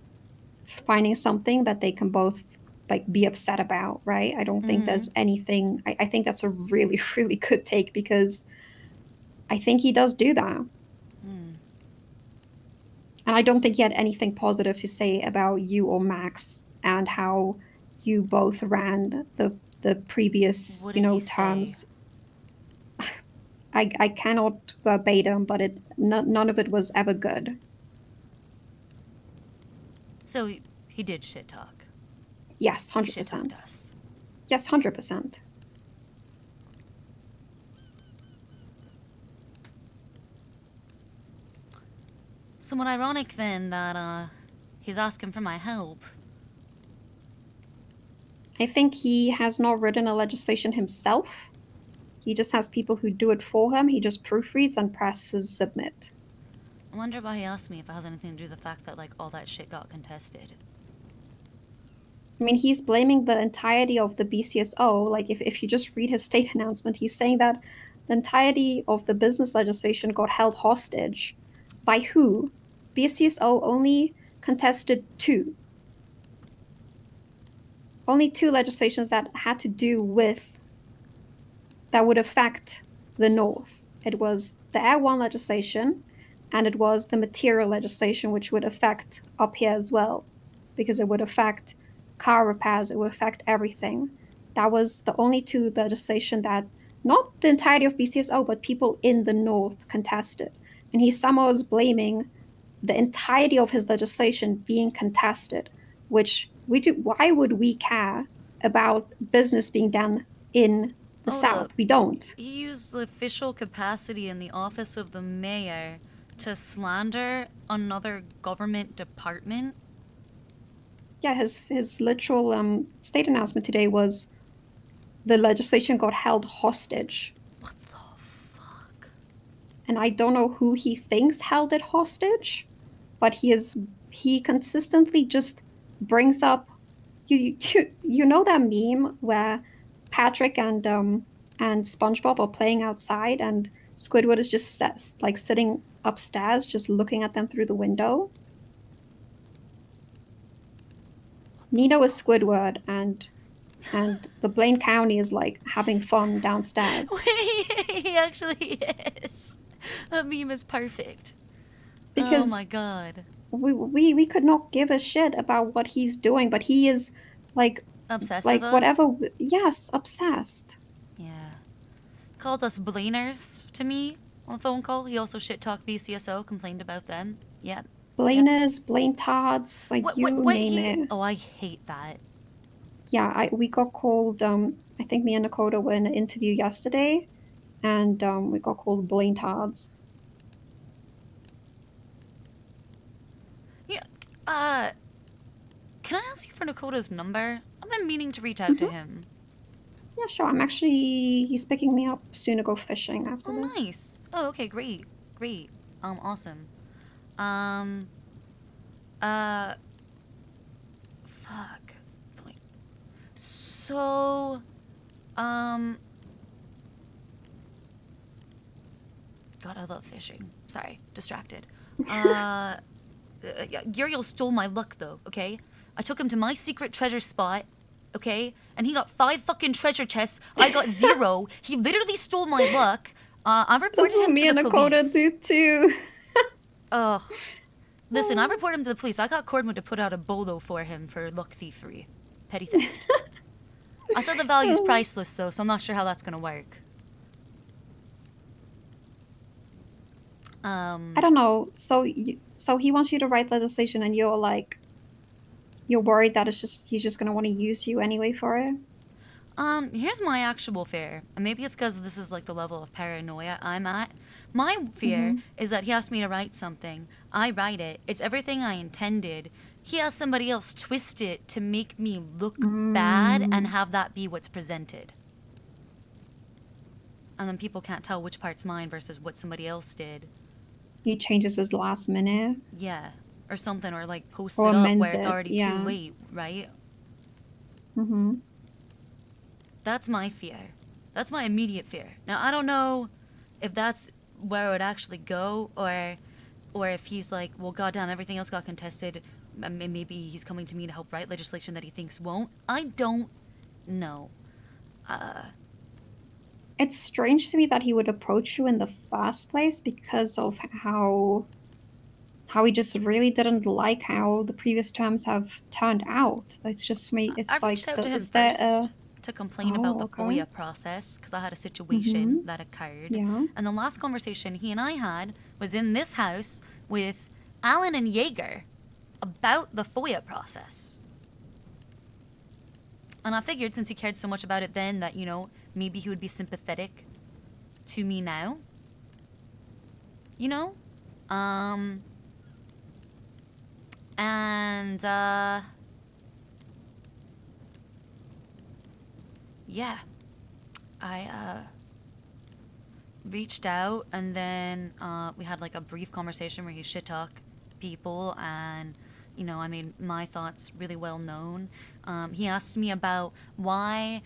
finding something that they can both like be upset about, right? I don't think there's anything. I think that's a really, really good take, because I think he does do that. And I don't think he had anything positive to say about you or Max and how you both ran the previous, you know, terms. I cannot verbatim, but none of it was ever good. So he did shit talk. Yes, 100%. He shit talked us. Yes, 100%. Somewhat ironic then that he's asking for my help. I think he has not written a legislation himself. He just has people who do it for him. He just proofreads and presses submit. I wonder why he asked me if it has anything to do with the fact that, like, all that shit got contested. I mean, he's blaming the entirety of the BCSO. Like, if you just read his state announcement, he's saying that the entirety of the business legislation got held hostage. By who? BCSO only contested two. Only two legislations that had to do with, that would affect the North. It was the Air 1 legislation and it was the material legislation which would affect up here as well, because it would affect car repairs, it would affect everything. That was the only two legislation that not the entirety of BCSO, but people in the North contested. And he somehow was blaming the entirety of his legislation being contested, which we do. Why would we care about business being done in the South? We don't. He used the official capacity in the office of the mayor to slander another government department. Yeah, his literal state announcement today was the legislation got held hostage. What the fuck? And I don't know who he thinks held it hostage, but he consistently just brings up you know that meme where Patrick and SpongeBob are playing outside and Squidward is just like sitting upstairs just looking at them through the window. Nino is Squidward and the Blaine County is like having fun downstairs. He actually is. That meme is perfect. Because oh my god. We could not give a shit about what he's doing, but he is like obsessed like with us? whatever. Yes, obsessed. Yeah. Called us Blainers to me on a phone call. He also shit talked BCSO, complained about them. Yep. Blainers, Blaine Tods, like you name it. Oh, I hate that. Yeah, we got called. I think me and Dakota were in an interview yesterday, and we got called Blaine Tods. Yeah. Can I ask you for Dakota's number? I've been meaning to reach out to him. Yeah, sure. He's picking me up soon to go fishing after this. Oh, nice. Oh, okay, great. Awesome. Fuck. So, God, I love fishing. Sorry, distracted. Uriel stole my luck, though, okay? I took him to my secret treasure spot, okay? And he got 5 fucking treasure chests. I got 0. He literally stole my luck. I reported him to the police. Me and Dakota do too. Ugh. Listen, I reported him to the police. I got Cordwood to put out a bolo for him for luck thievery. Petty theft. I said the value's priceless, though, so I'm not sure how that's gonna work. I don't know. So he wants you to write legislation, and you're worried that he's just gonna want to use you anyway for it. Here's my actual fear, and maybe it's because this is like the level of paranoia I'm at. My fear is that he asked me to write something. I write it. It's everything I intended. He has somebody else twist it to make me look bad and have that be what's presented. And then people can't tell which part's mine versus what somebody else did. He changes his last minute. Yeah, or something, or like posts it up where it's already too late, right? That's my fear. That's my immediate fear. Now, I don't know if that's where it would actually go, or if he's like, well, goddamn, everything else got contested. Maybe he's coming to me to help write legislation that he thinks won't. I don't know. It's strange to me that he would approach you in the first place because of how he just really didn't like how the previous terms have turned out. It's just me. It's I like reached out to him first to complain about the okay. FOIA process because I had a situation that occurred. Yeah. And the last conversation he and I had was in this house with Alan and Jaeger about the FOIA process. And I figured since he cared so much about it then that, you know, maybe he would be sympathetic to me now. You know? Yeah. I reached out and then we had like a brief conversation where he shit talked people and, you know, I made my thoughts really well known. He asked me about why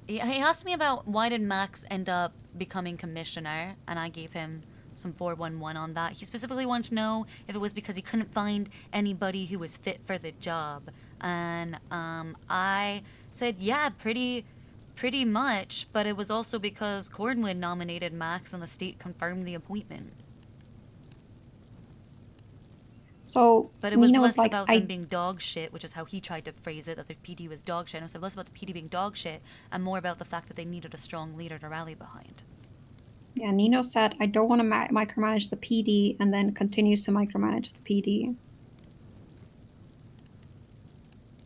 did Max end up becoming commissioner, and I gave him some 411 on that. He specifically wanted to know if it was because he couldn't find anybody who was fit for the job, and I said yeah, pretty much, but it was also because Cornwood nominated Max and the state confirmed the appointment. So But it was Nino less was like, about them being dog shit, which is how he tried to phrase it, that the PD was dog shit. And it was less about the PD being dog shit and more about the fact that they needed a strong leader to rally behind. Yeah, Nino said, I don't want to micromanage the PD, and then continues to micromanage the PD.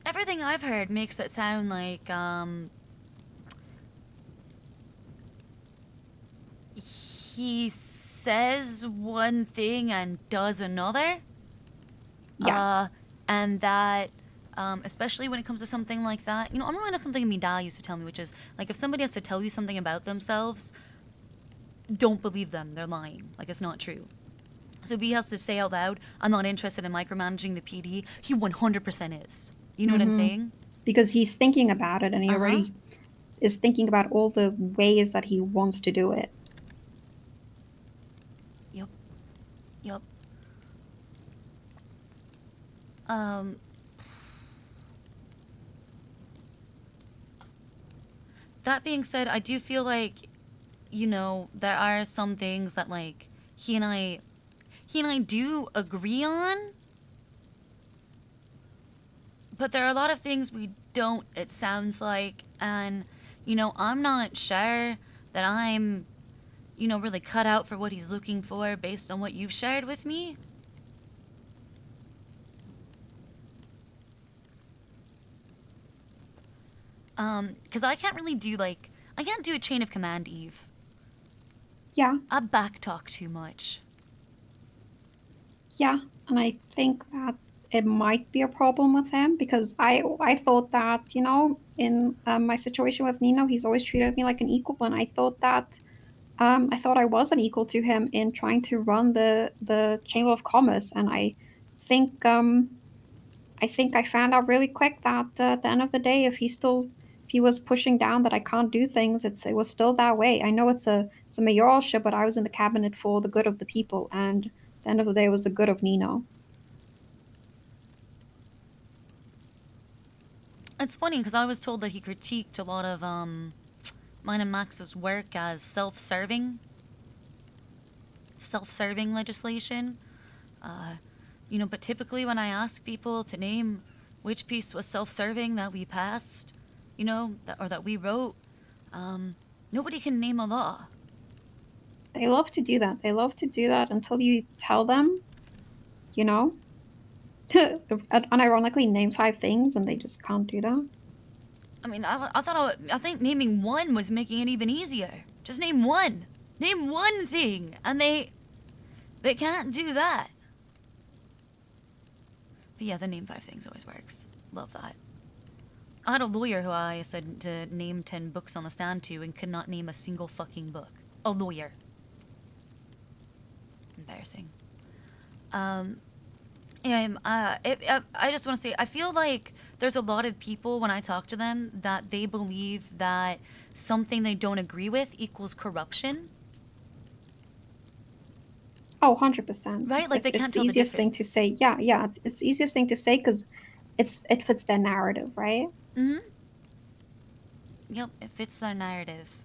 Everything I've heard makes it sound like, he says one thing and does another. Yeah. And that, especially when it comes to something like that, you know, I'm reminded of something my dad used to tell me, which is, like, if somebody has to tell you something about themselves, don't believe them, they're lying. Like, it's not true. So if he has to say out loud, I'm not interested in micromanaging the PD, he 100% is. You know what I'm saying? Because he's thinking about it, and he already is thinking about all the ways that he wants to do it. Yep. That being said, I do feel like, you know, there are some things that, like, he and I do agree on, but there are a lot of things we don't, it sounds like, and, you know, I'm not sure that I'm, you know, really cut out for what he's looking for based on what you've shared with me. Because I can't really do, like, I can't do a chain of command, Eve. Yeah. I backtalk too much. Yeah, and I think that it might be a problem with him, because I thought that, you know, in my situation with Nino, he's always treated me like an equal, and I thought that I thought I was an equal to him in trying to run the Chamber of Commerce, and think I think I found out really quick that at the end of the day, if he was pushing down that I can't do things, it was still that way. I know it's a mayoralship, but I was in the cabinet for the good of the people, and at the end of the day, it was the good of Nino. It's funny because I was told that he critiqued a lot of mine and Max's work as self-serving legislation. You know, but typically when I ask people to name which piece was self-serving that we passed, you know, or that we wrote, nobody can name a law. They love to do that. They love to do that until you tell them, you know, to unironically name 5 things, and they just can't do that. I mean, I think naming one was making it even easier. Just name one. Name one thing, and they can't do that. But yeah, the name 5 things always works. Love that. I had a lawyer who I said to name 10 books on the stand to and could not name a single fucking book. A lawyer. Embarrassing. I just want to say, I feel like there's a lot of people, when I talk to them, that they believe that something they don't agree with equals corruption. Oh, 100%. Right? Like, they can't tell the difference. It's the easiest thing to say. Yeah. It's the easiest thing to say because it fits their narrative, right? Mm-hmm. Yep, it fits their narrative.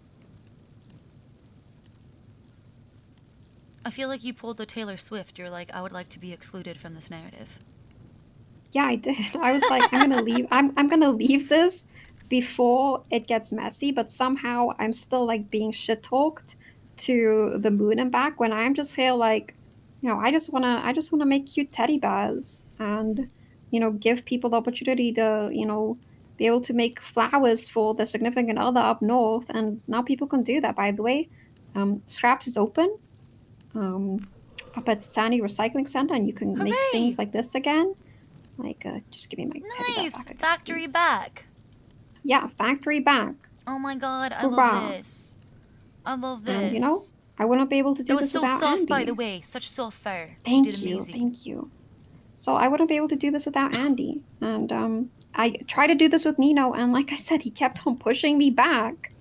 I feel like you pulled the Taylor Swift. You're like, I would like to be excluded from this narrative. Yeah, I did. I was like, I'm gonna leave. I'm gonna leave this before it gets messy. But somehow I'm still like being shit talked to the moon and back, when I'm just here like, you know, I just wanna make cute teddy bears, and, you know, give people the opportunity to, you know, be able to make flowers for their significant other up north. And now people can do that. By the way, Scraps is open. Up at Sandy Recycling Center, and you can Hooray! make things like this again. Like, just give me my teddy bear Nice! back again, Factory please. back! Yeah, factory back. Oh my god, I Hurrah. love this. I love this. And, you know, I wouldn't be able to do It was this so without soft, Andy. by the way. Such soft fur. Thank you. Did you, amazing. thank you. So I wouldn't be able to do this without Andy. And I tried to do this with Nino, and like I said, he kept on pushing me back.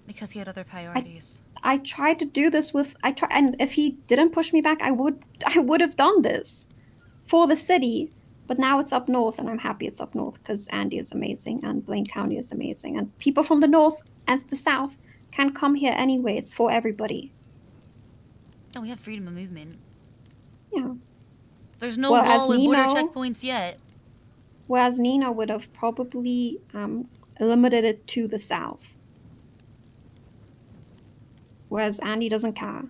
Because he had other priorities. I tried to do this with and if he didn't push me back, I would have done this for the city. But now it's up north, and I'm happy it's up north because Andy is amazing and Blaine County is amazing, and people from the north and the south can come here anyway. It's for everybody. Oh, we have freedom of movement. Yeah. There's no Whereas wall with border Nino- checkpoints yet. Whereas Nino would have probably limited it to the south. Whereas Andy doesn't care.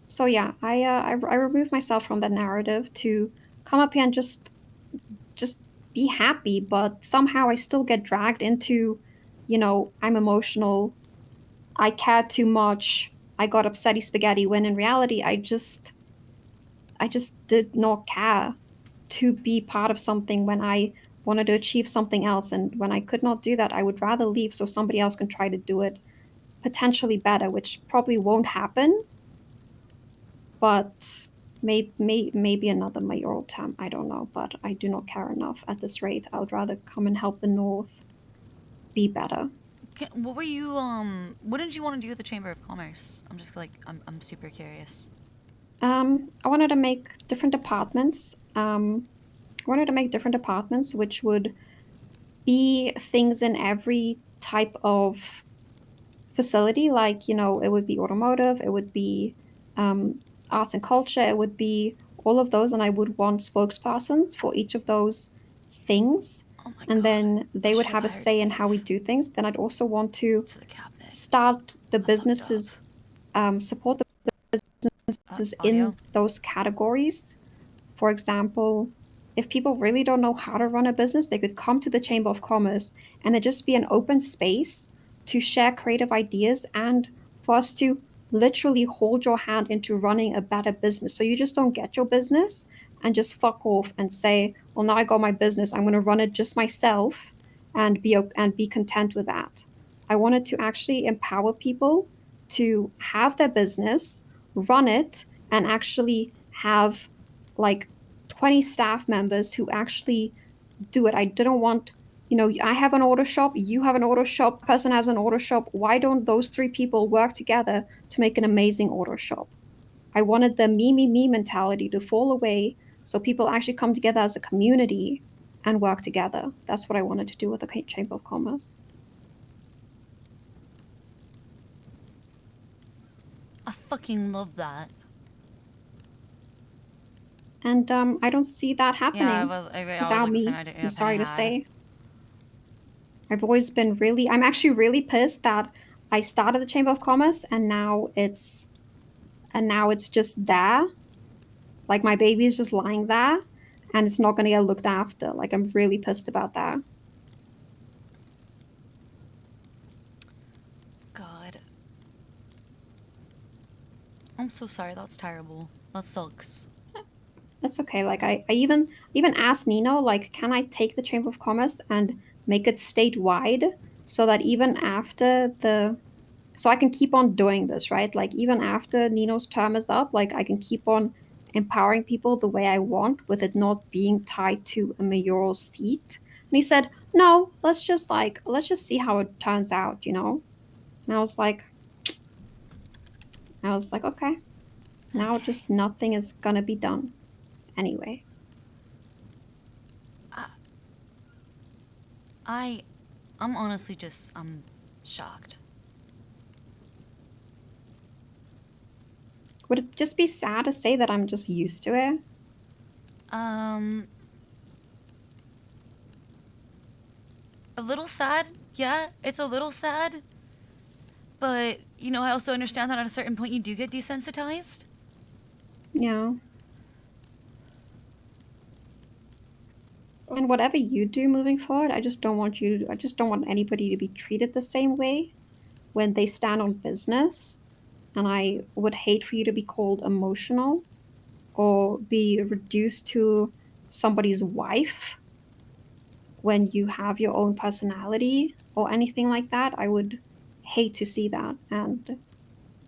So yeah, I removed myself from that narrative to come up here and just be happy, but somehow I still get dragged into, you know, I'm emotional, I cared too much, I got upsetty spaghetti, when in reality I just did not care to be part of something when I wanted to achieve something else. And when I could not do that, I would rather leave so somebody else can try to do it potentially better, which probably won't happen. But maybe another mayoral term, I don't know. But I do not care enough at this rate. I would rather come and help the North be better. What were you, what did you want to do with the Chamber of Commerce? I'm just like, I'm super curious. I wanted to make different departments. Which would be things in every type of facility. Like, you know, it would be automotive, it would be arts and culture, it would be all of those. And I would want spokespersons for each of those things. Oh my And God. then they I would should've have a hired say in how we do things. Then I'd also want to to the cabinet. start the I fucked businesses, support the businesses audio? in those categories. For example, if people really don't know how to run a business, they could come to the Chamber of Commerce and it just be an open space to share creative ideas and for us to literally hold your hand into running a better business. So you just don't get your business and just fuck off and say, well, now I got my business, I'm going to run it just myself and be content with that. I wanted to actually empower people to have their business, run it, and actually have like 20 staff members who actually do it. I didn't want, you know, I have an auto shop, you have an auto shop, person has an auto shop. Why don't those three people work together to make an amazing auto shop? I wanted the me mentality to fall away so people actually come together as a community and work together. That's what I wanted to do with the Chamber of Commerce. I fucking love that. And I don't see that happening Yeah, I was without like me. the same idea I'm sorry to Penny had. say. I've always been I'm actually really pissed that I started the Chamber of Commerce and now it's just there. Like my baby is just lying there and it's not going to get looked after. Like I'm really pissed about that. God. I'm so sorry, that's terrible. That sucks. It's okay. Like I even asked Nino, like, can I take the Chamber of Commerce and make it statewide so that even after so I can keep on doing this, right? Like even after Nino's term is up, like I can keep on empowering people the way I want with it not being tied to a mayoral seat. And he said, no, let's just see how it turns out, you know? And I was like, okay. Now Okay. just nothing is gonna be done. Anyway. I'm honestly just, I'm shocked. Would it just be sad to say that I'm just used to it? A little sad. Yeah, it's a little sad. But, you know, I also understand that at a certain point you do get desensitized. Yeah. And whatever you do moving forward, I just don't want anybody to be treated the same way when they stand on business. And I would hate for you to be called emotional or be reduced to somebody's wife when you have your own personality or anything like that. I would hate to see that. And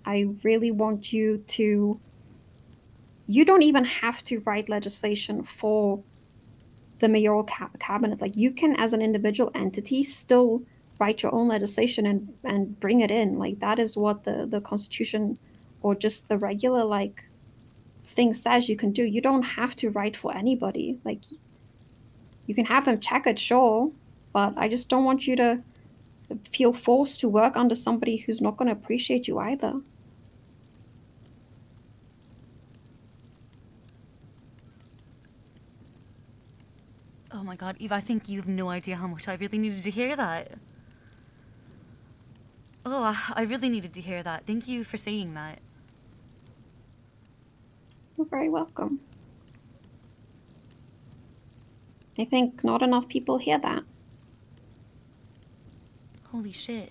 I really want you don't even have to write legislation for the mayoral cabinet. Like you can, as an individual entity, still write your own legislation and bring it in. Like that is what the Constitution or just the regular like thing says you can do. You don't have to write for anybody. Like you can have them check it, sure, but I just don't want you to feel forced to work under somebody who's not going to appreciate you either. Oh my god, Eve, I think you have no idea how much I really needed to hear that. Oh, I really needed to hear that. Thank you for saying that. You're very welcome. I think not enough people hear that. Holy shit.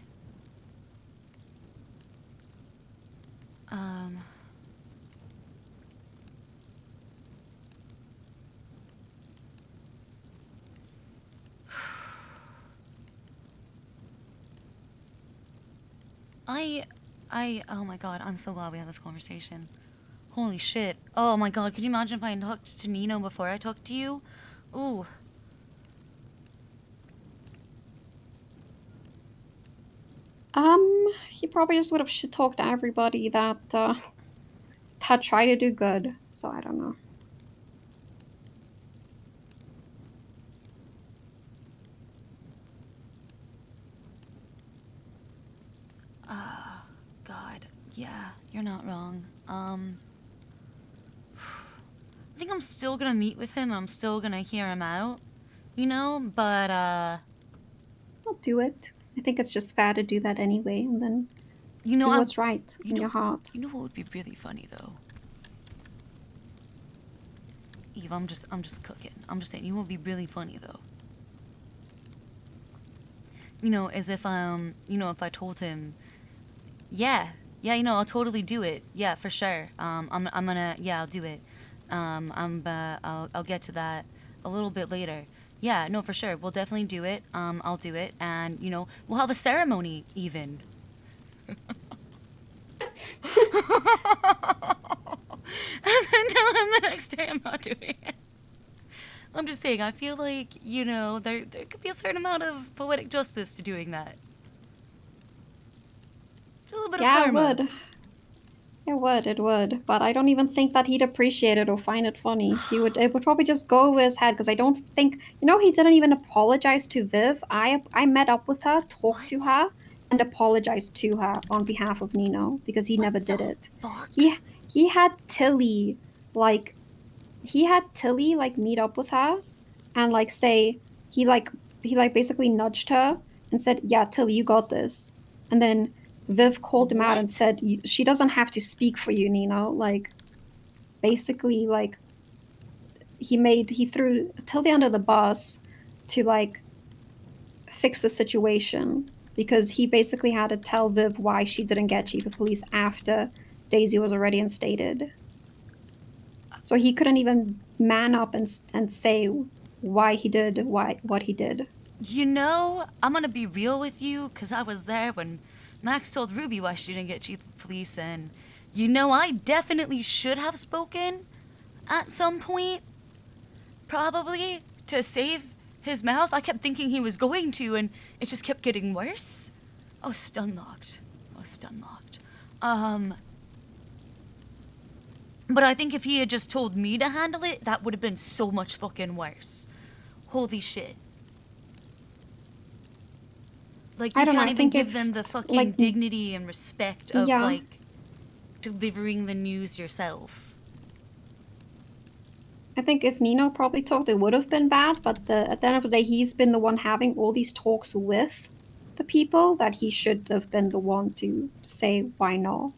Oh my god, I'm so glad we had this conversation. Holy shit. Oh my god, can you imagine if I had talked to Nino before I talked to you? Ooh. He probably just would have shit talked to everybody that had tried to do good. So I don't know. God. Yeah, you're not wrong. I think I'm still gonna meet with him and I'm still gonna hear him out. You know, but I'll do it. I think it's just fair to do that anyway, and then you know, do what's right in your heart. You know what would be really funny though? Eve, I'm just cooking. I'm just saying, you know what would be really funny though? You know, as if you know, if I told him, yeah, you know, I'll totally do it. Yeah, for sure. I'm gonna, yeah, I'll do it. I'll get to that a little bit later. Yeah, no, for sure. We'll definitely do it. I'll do it, and you know, we'll have a ceremony even. And then tell him the next day I'm not doing it. I'm just saying, I feel like, you know, there could be a certain amount of poetic justice to doing that. Just a little bit of karma. Yeah, it would. But I don't even think that he'd appreciate it or find it funny. It would probably just go over his head because I don't think, you know, he didn't even apologize to Viv. I met up with her, talked to her, and apologized to her on behalf of Nino because he never did it. Fuck? He had Tilly like meet up with her and like say he basically nudged her and said, "Yeah, Tilly, you got this." And then Viv called him out and said, "She doesn't have to speak for you, Nino." Like basically like he threw Tilly under the bus to like fix the situation because he basically had to tell Viv why she didn't get chief of police after Daisy was already instated. So he couldn't even man up and say why he did what he did. You know, I'm gonna be real with you, because I was there when Max told Ruby why she didn't get chief of police, and you know, I definitely should have spoken at some point. Probably to save his mouth. I kept thinking he was going to, and it just kept getting worse. Oh, stun locked. But I think if he had just told me to handle it, that would have been so much fucking worse. Holy shit. Like, you can't even give them the fucking like, dignity and respect of, like, delivering the news yourself. I think if Nino probably talked, it would have been bad, but at the end of the day, he's been the one having all these talks with the people that he should have been the one to say why no.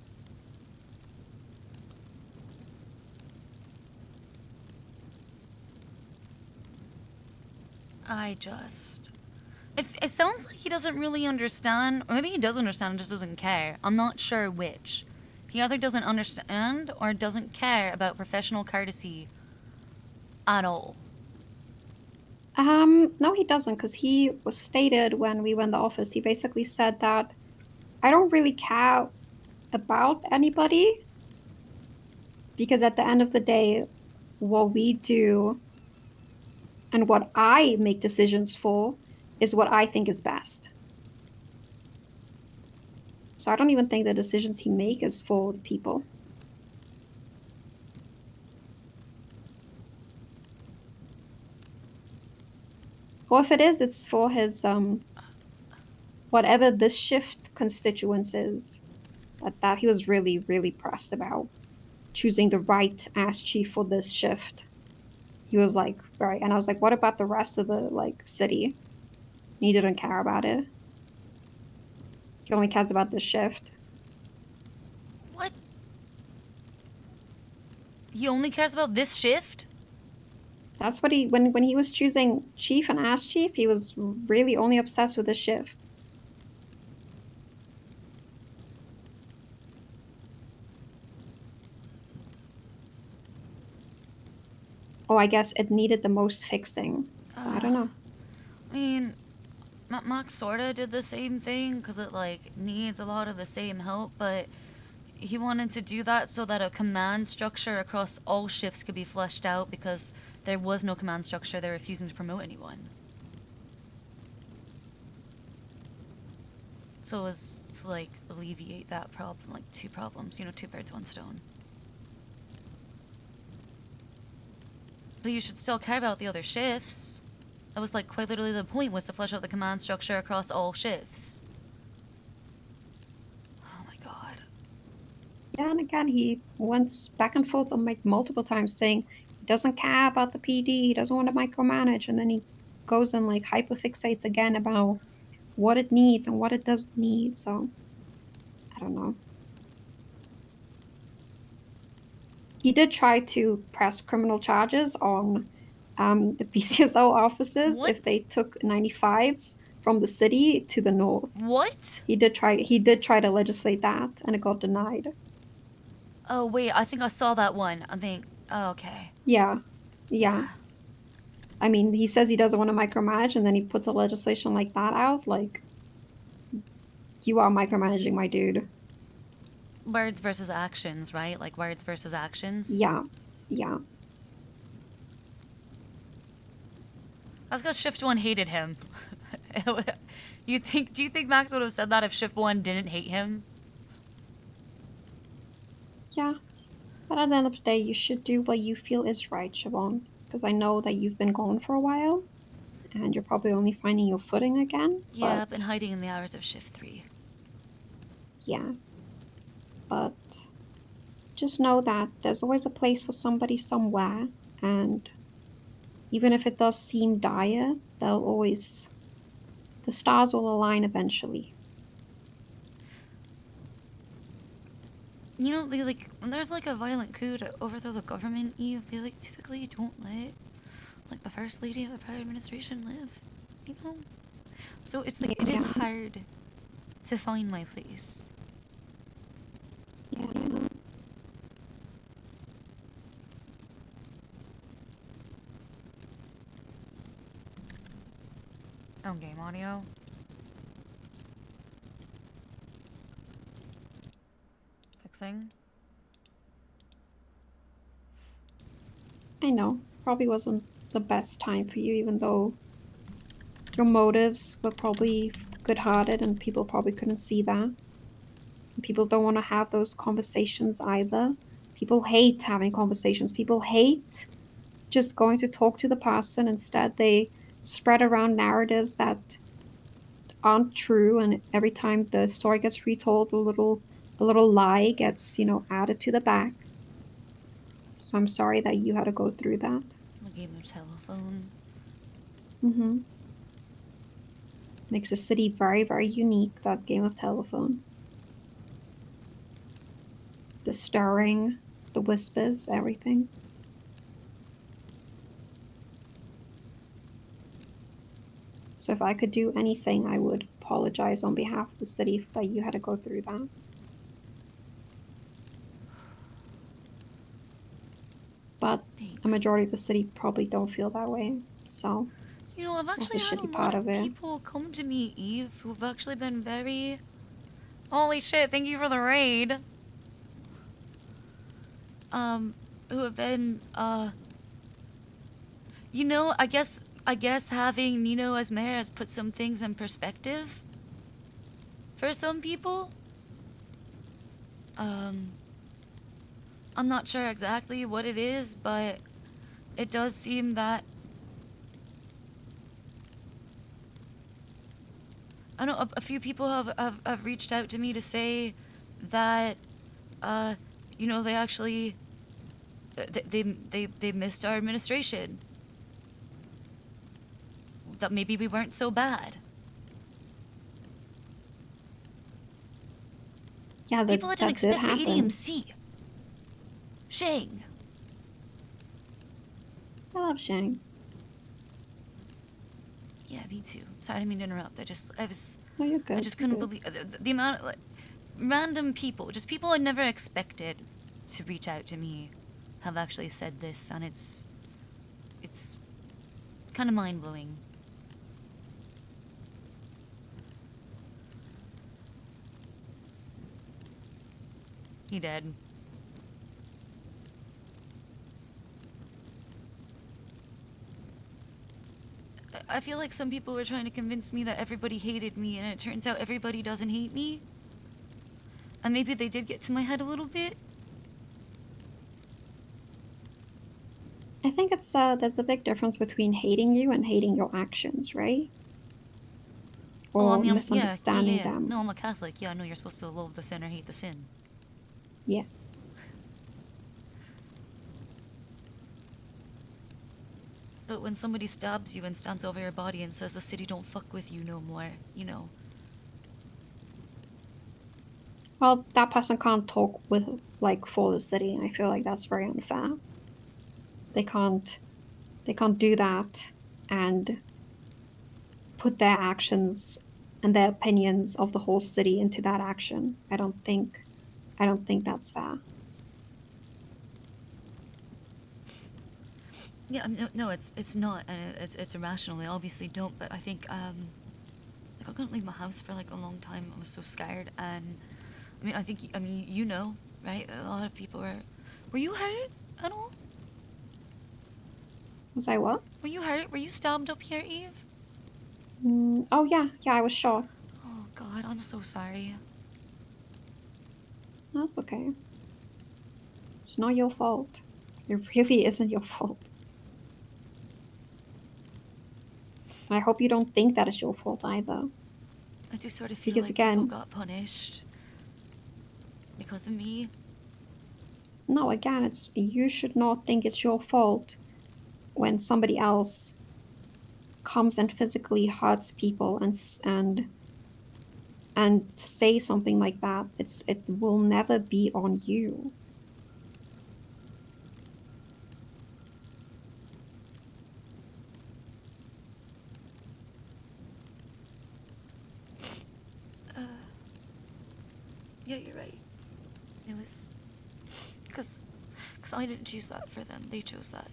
It sounds like he doesn't really understand, or maybe he does understand and just doesn't care. I'm not sure which. He either doesn't understand or doesn't care about professional courtesy at all. No, he doesn't, because he was stated when we were in the office, he basically said that I don't really care about anybody because at the end of the day, what we do and what I make decisions for is what I think is best. So I don't even think the decisions he makes is for the people. Or if it is, it's for his, whatever this shift constituents is, that he was really, really pressed about choosing the right ass chief for this shift. He was like, right. And I was like, what about the rest of the like city? He didn't care about it. He only cares about the shift. What? He only cares about this shift? That's what he when he was choosing chief and ass chief, he was really only obsessed with the shift. Oh, I guess it needed the most fixing. So I don't know. I mean, Max sorta did the same thing because it like needs a lot of the same help, but he wanted to do that so that a command structure across all shifts could be fleshed out because there was no command structure. They're refusing to promote anyone. So it was to like alleviate that problem, like two problems, you know, two birds, one stone. But you should still care about the other shifts. That was like quite literally the point, was to flesh out the command structure across all shifts. Oh my god. Yeah, and again, he went back and forth on like multiple times saying he doesn't care about the PD, he doesn't want to micromanage, and then he goes and like hyperfixates again about what it needs and what it doesn't need. So I don't know. He did try to press criminal charges on the PCSO officers What? if they took 95s from the city to the north. What? He did try to legislate that, and it got denied. Oh wait, I think I saw that one. I think, oh, okay. Yeah. I mean, he says he doesn't want to micromanage, and then he puts a legislation like that out. Like, you are micromanaging, my dude. Words versus actions, right? Like words versus actions. Yeah. That's because Shift 1 hated him. Do you think Max would have said that if Shift 1 didn't hate him? Yeah. But at the end of the day, you should do what you feel is right, Siobhan. Because I know that you've been gone for a while, and you're probably only finding your footing again. Yeah, I've been hiding in the hours of Shift 3. Yeah. But just know that there's always a place for somebody somewhere, and even if it does seem dire, the stars will align eventually. You know, they like, when there's like a violent coup to overthrow the government, Eve, they like typically don't let like the first lady of the prior administration live, you know? So it's like, it is hard to find my place. Yeah. Oh, game audio. Fixing. I know. Probably wasn't the best time for you, even though your motives were probably good-hearted and people probably couldn't see that. And people don't want to have those conversations either. People hate having conversations. People hate just going to talk to the person. Instead, they spread around narratives that aren't true, and every time the story gets retold, a little lie gets, added to the back. So I'm sorry that you had to go through that. A game of telephone. Mm-hmm. Makes the city very, very unique, that game of telephone. The stirring, the whispers, everything. So if I could do anything, I would apologize on behalf of the city that you had to go through that. But Thanks. a majority of the city probably don't feel that way. So You know, I've actually had a lot of people come to me, Eve, who've actually been very... Holy shit, thank you for the raid! Who have been, You know, I guess having Nino as mayor has put some things in perspective for some people. I'm not sure exactly what it is, but it does seem that... I know a few people have reached out to me to say that, they actually they missed our administration. That maybe we weren't so bad. Yeah, People that didn't did expect the happen. ADMC. Shang. I love Shang. Yeah, me too. Sorry, I didn't mean to interrupt. No, you're good. I just you're couldn't good. believe the amount of like, random people, just people I never expected to reach out to me, have actually said this, and it's kind of mind blowing. He did. I feel like some people were trying to convince me that everybody hated me, and it turns out everybody doesn't hate me. And maybe they did get to my head a little bit. I think it's there's a big difference between hating you and hating your actions, right? Or Oh, I mean, misunderstanding yeah. them. No, I'm a Catholic. Yeah, I know you're supposed to love the sinner, hate the sin. Yeah. But when somebody stabs you and stands over your body and says the city don't fuck with you no more, you know. Well, that person can't talk with for the city. I feel like that's very unfair. They can't do that and put their actions and their opinions of the whole city into that action. I don't think that's fair. Yeah, no, it's not, and it's irrational. They obviously don't. But I think like I couldn't leave my house for like a long time. I was so scared, and I mean you know, right? A lot of people were. Were you hurt at all? Was I what? Were you hurt? Were you stabbed up here, Eve? Oh yeah, I was shot. Oh God, I'm so sorry. That's okay. It's not your fault. It really isn't your fault. I hope you don't think that it's your fault either. I do sort of feel Because like people again, got punished because of me. no, again, it's you should not think it's your fault when somebody else comes and physically hurts people and say something like that. It will never be on you. Yeah, you're right. It was because I didn't choose that for them. They chose that.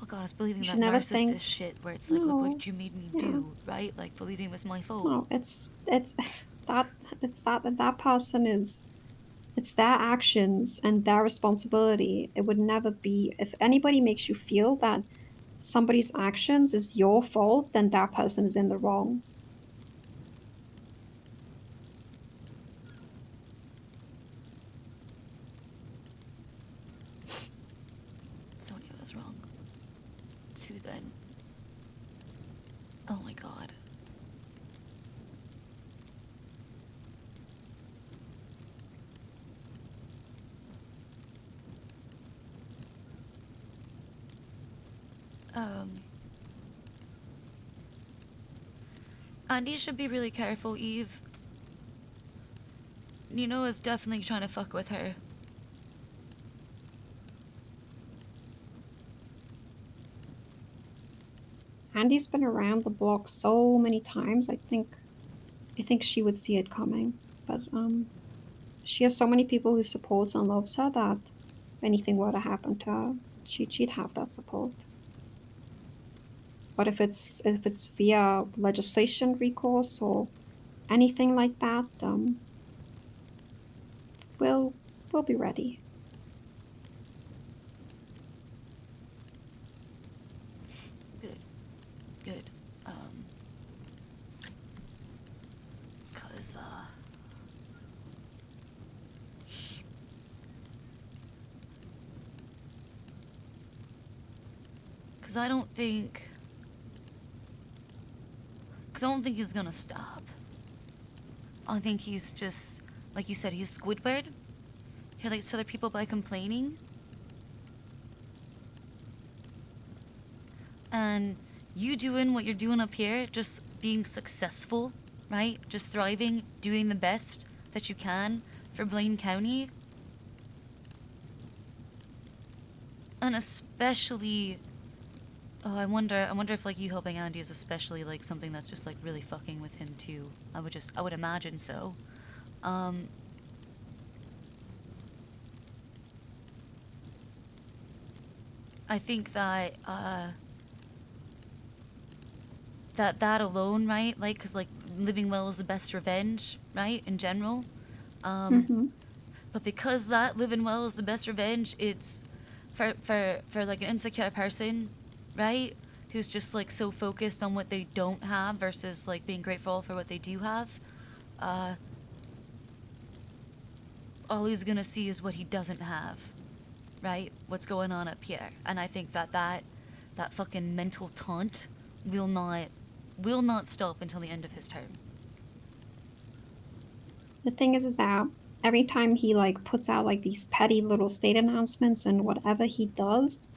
Oh God, I was believing You that should never narcissist think. shit where it's like, look No, what you made me yeah. do, right? Like believing it was my fault. No, it's that person is. It's their actions and their responsibility. It would never be if anybody makes you feel that somebody's actions is your fault, then that person is in the wrong. Sonia was wrong. Too then. Oh my God. Andy should be really careful, Eve. Nino is definitely trying to fuck with her. Andy's been around the block so many times. I think she would see it coming. But she has so many people who supports and loves her that if anything were to happen to her, she'd have that support. But if it's via legislation recourse or anything like that, we'll be ready. Good. Good. Cause, Cause I don't think he's gonna stop. I think he's just, like you said, he's Squidward. He relates to other people by complaining. And you doing what you're doing up here, just being successful, right? Just thriving, doing the best that you can for Blaine County. And especially, oh, I wonder if like you helping Andy is especially like something that's just like really fucking with him too. I would imagine so. I think that that alone, right? Like, cause like living well is the best revenge, right? In general. But because that living well is the best revenge, it's for like an insecure person, right? Who's just like so focused on what they don't have versus like being grateful for what they do have. All he's gonna see is what he doesn't have, right? What's going on up here. And I think that fucking mental taunt will not stop until the end of his term. The thing is that every time he like puts out like these petty little state announcements and whatever he does,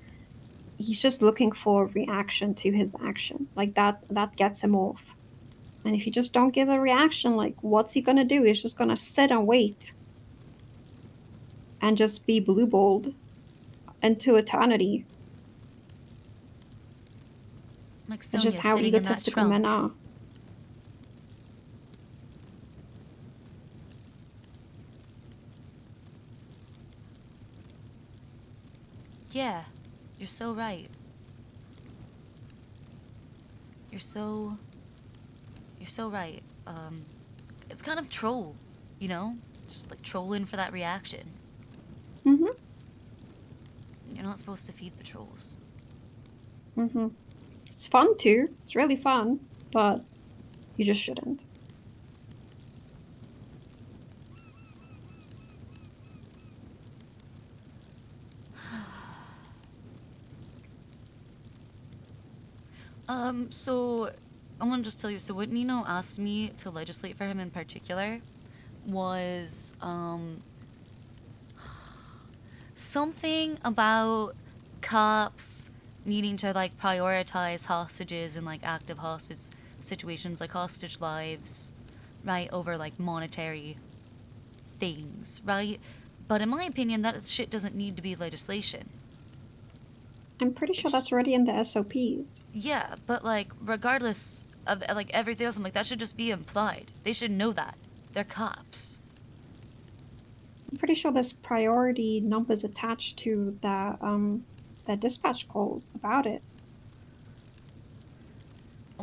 he's just looking for a reaction to his action. Like that gets him off. And if you just don't give a reaction, like what's he gonna do? He's just gonna sit and wait and just be blue balled into eternity. Like It's Sonia just how sitting in that egotistical men trunk. are. Yeah, you're so right. You're so right. It's kind of troll, you know? Just like trolling for that reaction. Mm-hmm. You're not supposed to feed the trolls. Mm-hmm. It's fun too. It's really fun, but you just shouldn't. So I want to just tell you, so what Nino asked me to legislate for him in particular was, something about cops needing to, like, prioritize hostages and, like, active hostage situations, like hostage lives, right, over, like, monetary things, right? But in my opinion, that shit doesn't need to be legislation. I'm pretty sure that's already in the SOPs. Yeah, but like regardless of like everything else, I'm like that should just be implied. They should know that. They're cops. I'm pretty sure there's priority numbers attached to the dispatch calls about it.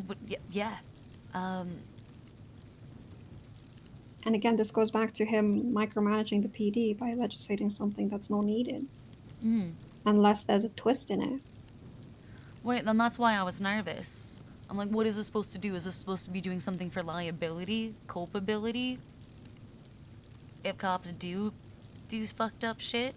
But yeah. And again, this goes back to him micromanaging the PD by legislating something that's not needed. Unless there's a twist in it. Wait, then that's why I was nervous. I'm like, what is this supposed to do? Is this supposed to be doing something for liability, culpability? If cops do fucked up shit?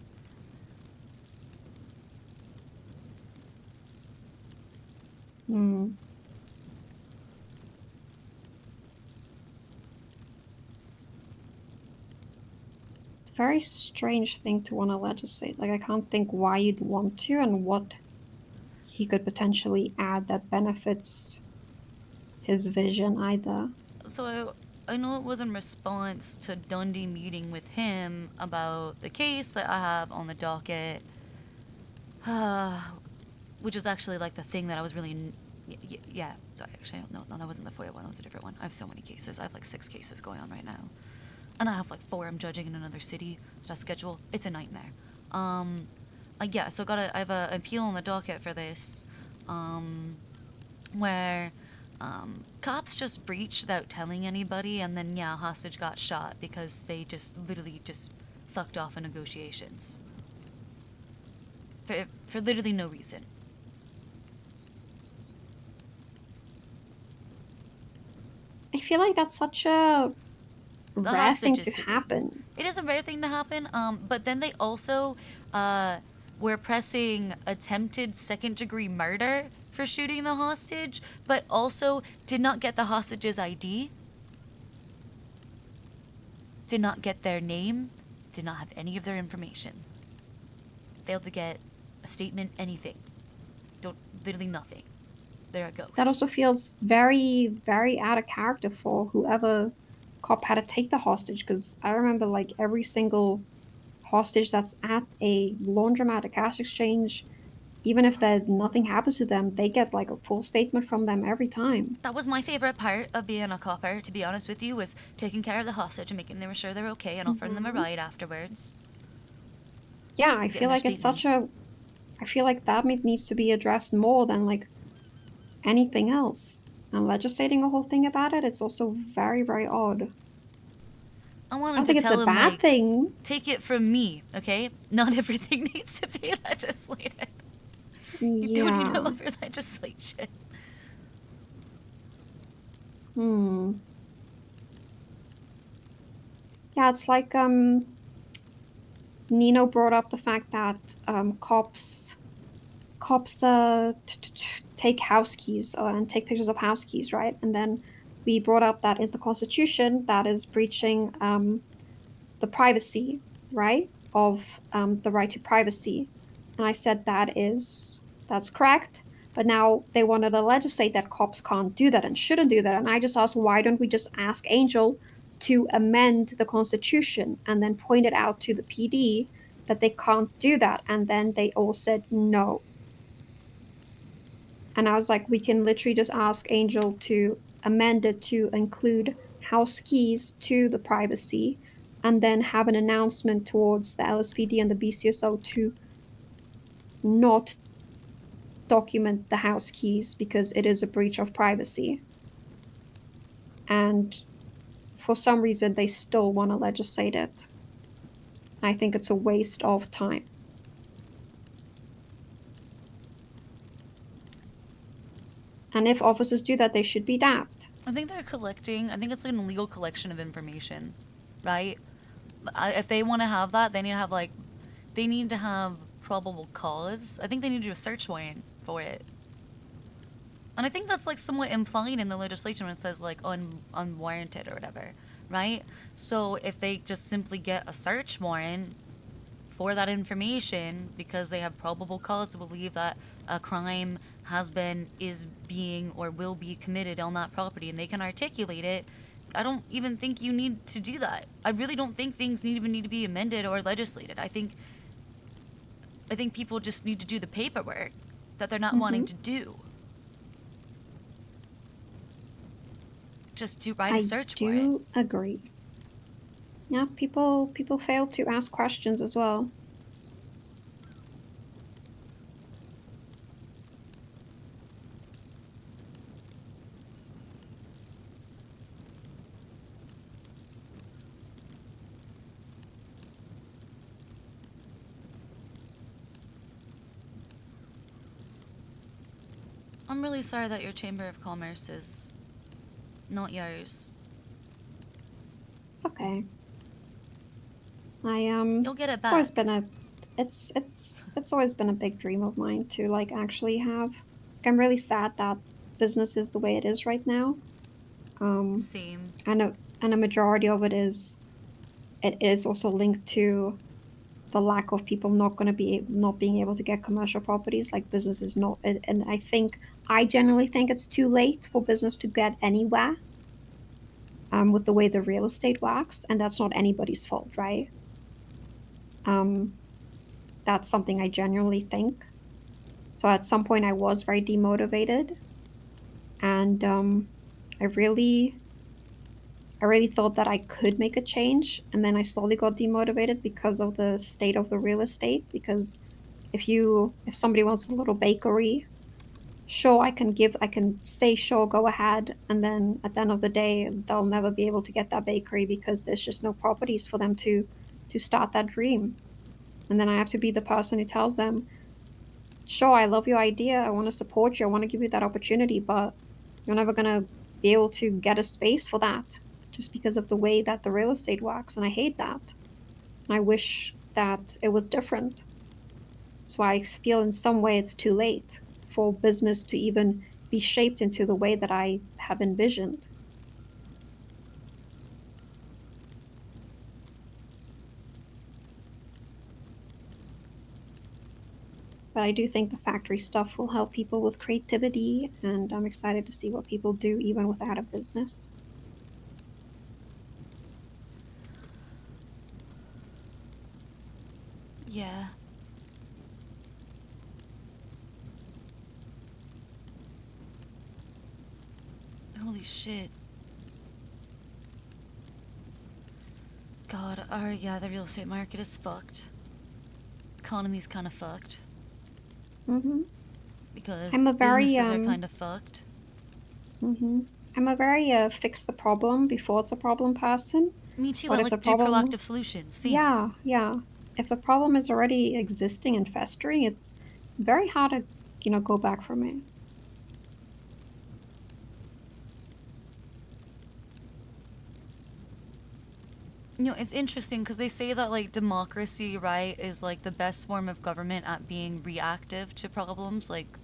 Very strange thing to want to legislate. Like, I can't think why you'd want to and what he could potentially add that benefits his vision either. So I know it was in response to Dundee meeting with him about the case that I have on the docket, which was actually like the thing that I was really, yeah, sorry, actually, no, that wasn't the FOIA one, that was a different one. I have so many cases. I have like 6 cases going on right now. And I have like 4 I'm judging in another city that I schedule. It's a nightmare. Yeah, so I have an appeal on the docket for this, where cops just breached without telling anybody, and then yeah, hostage got shot because they just literally just fucked off in negotiations for literally no reason. I feel like that's such a rare thing to happen. It is a rare thing to happen, but then they also were pressing attempted second-degree murder for shooting the hostage, but also did not get the hostage's ID, did not get their name, did not have any of their information. Failed to get a statement, anything. Literally nothing. There it goes. That also feels very, very out of character for whoever cop had to take the hostage, because I remember like every single hostage that's at a laundromat, a cash exchange, even if nothing happens to them, they get like a full statement from them every time. That was my favorite part of being a copper, to be honest with you, was taking care of the hostage and making sure they're okay and offering them a ride afterwards. Yeah, I feel like it's such a... I feel like that needs to be addressed more than like anything else. And legislating a whole thing about it, it's also very, very odd. I wanted I don't think to it's tell a him, bad like, thing. take it from me, okay? Not everything needs to be legislated. You don't need to over legislation. Yeah, it's like Nino brought up the fact that cops take house keys and take pictures of house keys, right? And then we brought up that in the Constitution that is breaching the privacy, right, of the right to privacy. And I said that's correct. But now they wanted to legislate that cops can't do that and shouldn't do that. And I just asked, why don't we just ask Angel to amend the Constitution and then point it out to the PD that they can't do that? And then they all said no. And I was like, we can literally just ask Angel to amend it to include house keys to the privacy, and then have an announcement towards the LSPD and the BCSO to not document the house keys because it is a breach of privacy. And for some reason, they still want to legislate it. I think it's a waste of time. And if officers do that, they should be dapped. I think they're collecting, I think it's like an illegal collection of information, right? If they want to have that, they need to have, like, they need to have probable cause. I think they need to do a search warrant for it. And I think that's, like, somewhat implied in the legislation when it says, like, unwarranted or whatever, right? So if they just simply get a search warrant for that information because they have probable cause to believe that a crime has been, is being, or will be committed on that property, and they can articulate it, I don't even think you need to do that. I really don't think things even need to be amended or legislated. I think people just need to do the paperwork that they're not wanting to do. Just to write a search warrant. I do agree. Yeah, people fail to ask questions as well. I'm really sorry that your Chamber of Commerce is not yours. It's okay. You'll get it back. It's always been a, it's always been a big dream of mine to like actually have. Like, I'm really sad that business is the way it is right now. Same. And a majority of it is also linked to the lack of people not being able to get commercial properties. Like businesses not, and I genuinely think it's too late for business to get anywhere. With the way the real estate works, and that's not anybody's fault, right? That's something I genuinely think. So at some point I was very demotivated, and I really thought that I could make a change, and then I slowly got demotivated because of the state of the real estate. Because if somebody wants a little bakery, sure, I can say sure, go ahead, and then at the end of the day they'll never be able to get that bakery because there's just no properties for them to start that dream. And then I have to be the person who tells them, sure, I love your idea, I want to support you, I want to give you that opportunity, but you're never gonna be able to get a space for that just because of the way that the real estate works. And I hate that, and I wish that it was different. So I feel in some way it's too late for business to even be shaped into the way that I have envisioned. But I do think the factory stuff will help people with creativity, and I'm excited to see what people do even without a business. Yeah. Holy shit. God, yeah, the real estate market is fucked. Economy's kind of fucked. Mm-hmm. Because I'm a very, businesses are kind of fucked. Mm-hmm. I'm a very fix the problem before it's a problem person. Me too, But I if the like do problem, proactive solutions. Same. yeah, yeah. If the problem is already existing and festering, it's very hard to, go back from it. It's interesting because they say that, like, democracy, right, is, like, the best form of government at being reactive to problems, like,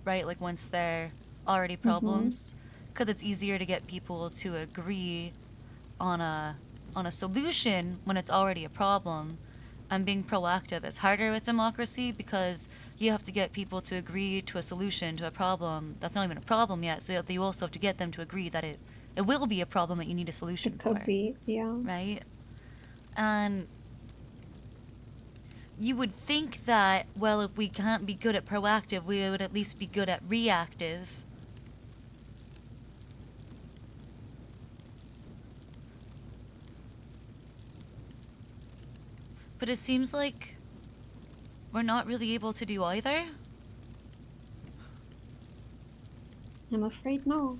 right, like, once they're already problems. Because it's easier to get people to agree on a solution when it's already a problem. And being proactive is harder with democracy because you have to get people to agree to a solution to a problem that's not even a problem yet. So you also have to get them to agree that it will be a problem that you need a solution for. It could be, yeah. Right? And you would think that, well, if we can't be good at proactive, we would at least be good at reactive. But it seems like we're not really able to do either. I'm afraid no.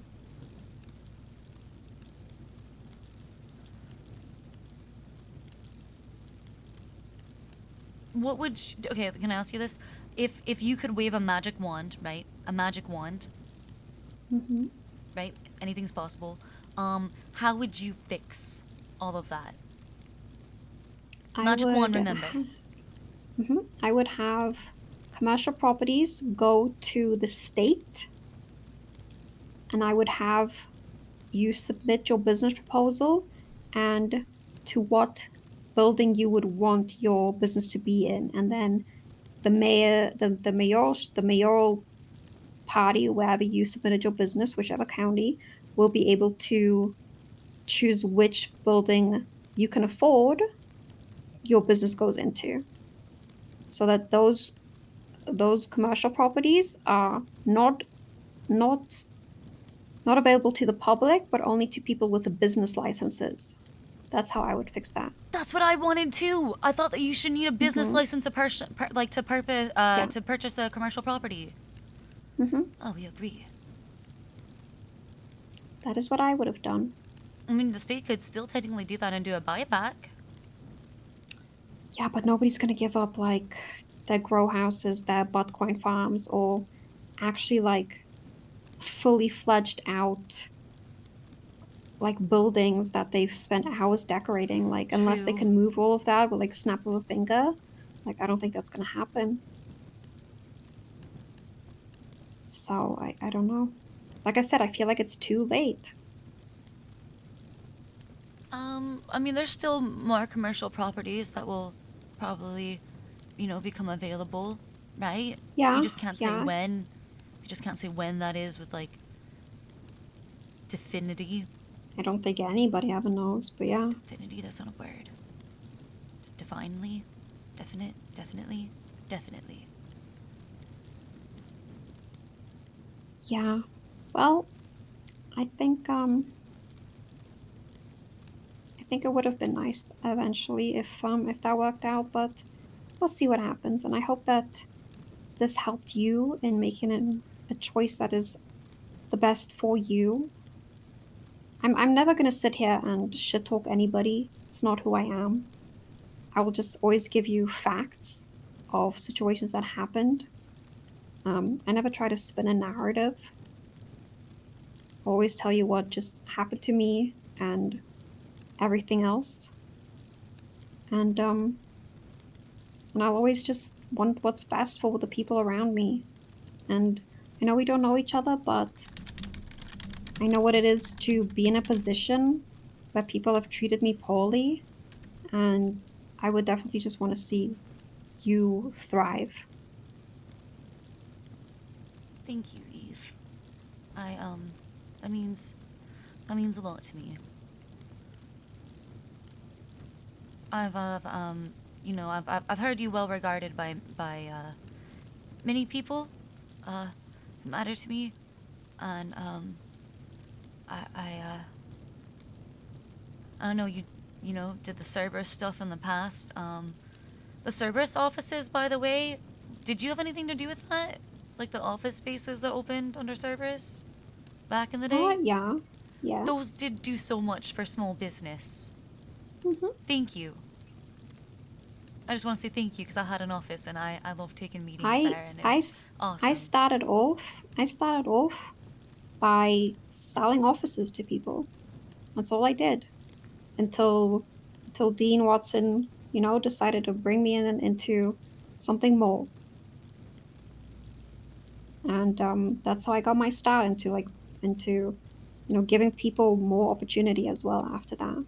What would okay, can I ask you this? If you could wave a magic wand, right? A magic wand. Mm-hmm. Right? Anything's possible. How would you fix all of that? Magic wand, remember. I would have commercial properties go to the state, and I would have you submit your business proposal and to what building you would want your business to be in, and then the mayoral party, wherever you submitted your business, whichever county, will be able to choose which building you can afford your business goes into, so that those commercial properties are not available to the public, but only to people with the business licenses. That's how I would fix that. That's what I wanted too. I thought that you should need a business license to purchase a commercial property. Oh, we agree. That is what I would have done. I mean, the state could still technically do that and do a buyback. Yeah, but nobody's gonna give up like their grow houses, their buttcoin farms, or actually like fully fledged out like buildings that they've spent hours decorating. Like unless they can move all of that with like snap of a finger, like I don't think that's gonna happen. So I don't know. Like I said, I feel like it's too late. I mean, there's still more commercial properties that will probably, become available, right? Yeah. You just can't say when. You just can't say when that is with, like, definity. I don't think anybody ever knows, but yeah. Definity, that's not a word. Divinely. Definitely. Yeah. Well, I think it would have been nice eventually if that worked out, but we'll see what happens. And I hope that this helped you in making a choice that is the best for you. I'm never gonna sit here and shit talk anybody. It's not who I am. I will just always give you facts of situations that happened. I never try to spin a narrative. I always tell you what just happened to me and everything else. And I'll always just want what's best for the people around me. And I know we don't know each other, but I know what it is to be in a position where people have treated me poorly, and I would definitely just want to see you thrive. Thank you, Eve. That means a lot to me. I've heard you well regarded by many people, who matter to me, and I don't know, you did the Cerberus stuff in the past. The Cerberus offices, by the way, did you have anything to do with that? Like the office spaces that opened under Cerberus back in the day? Yeah. Yeah. Those did do so much for small business. Thank you. I just want to say thank you because I had an office and I love taking meetings there and it's awesome. I started off by selling offices to people. That's all I did until Dean Watson, decided to bring me into something more. And that's how I got my start into giving people more opportunity as well after that.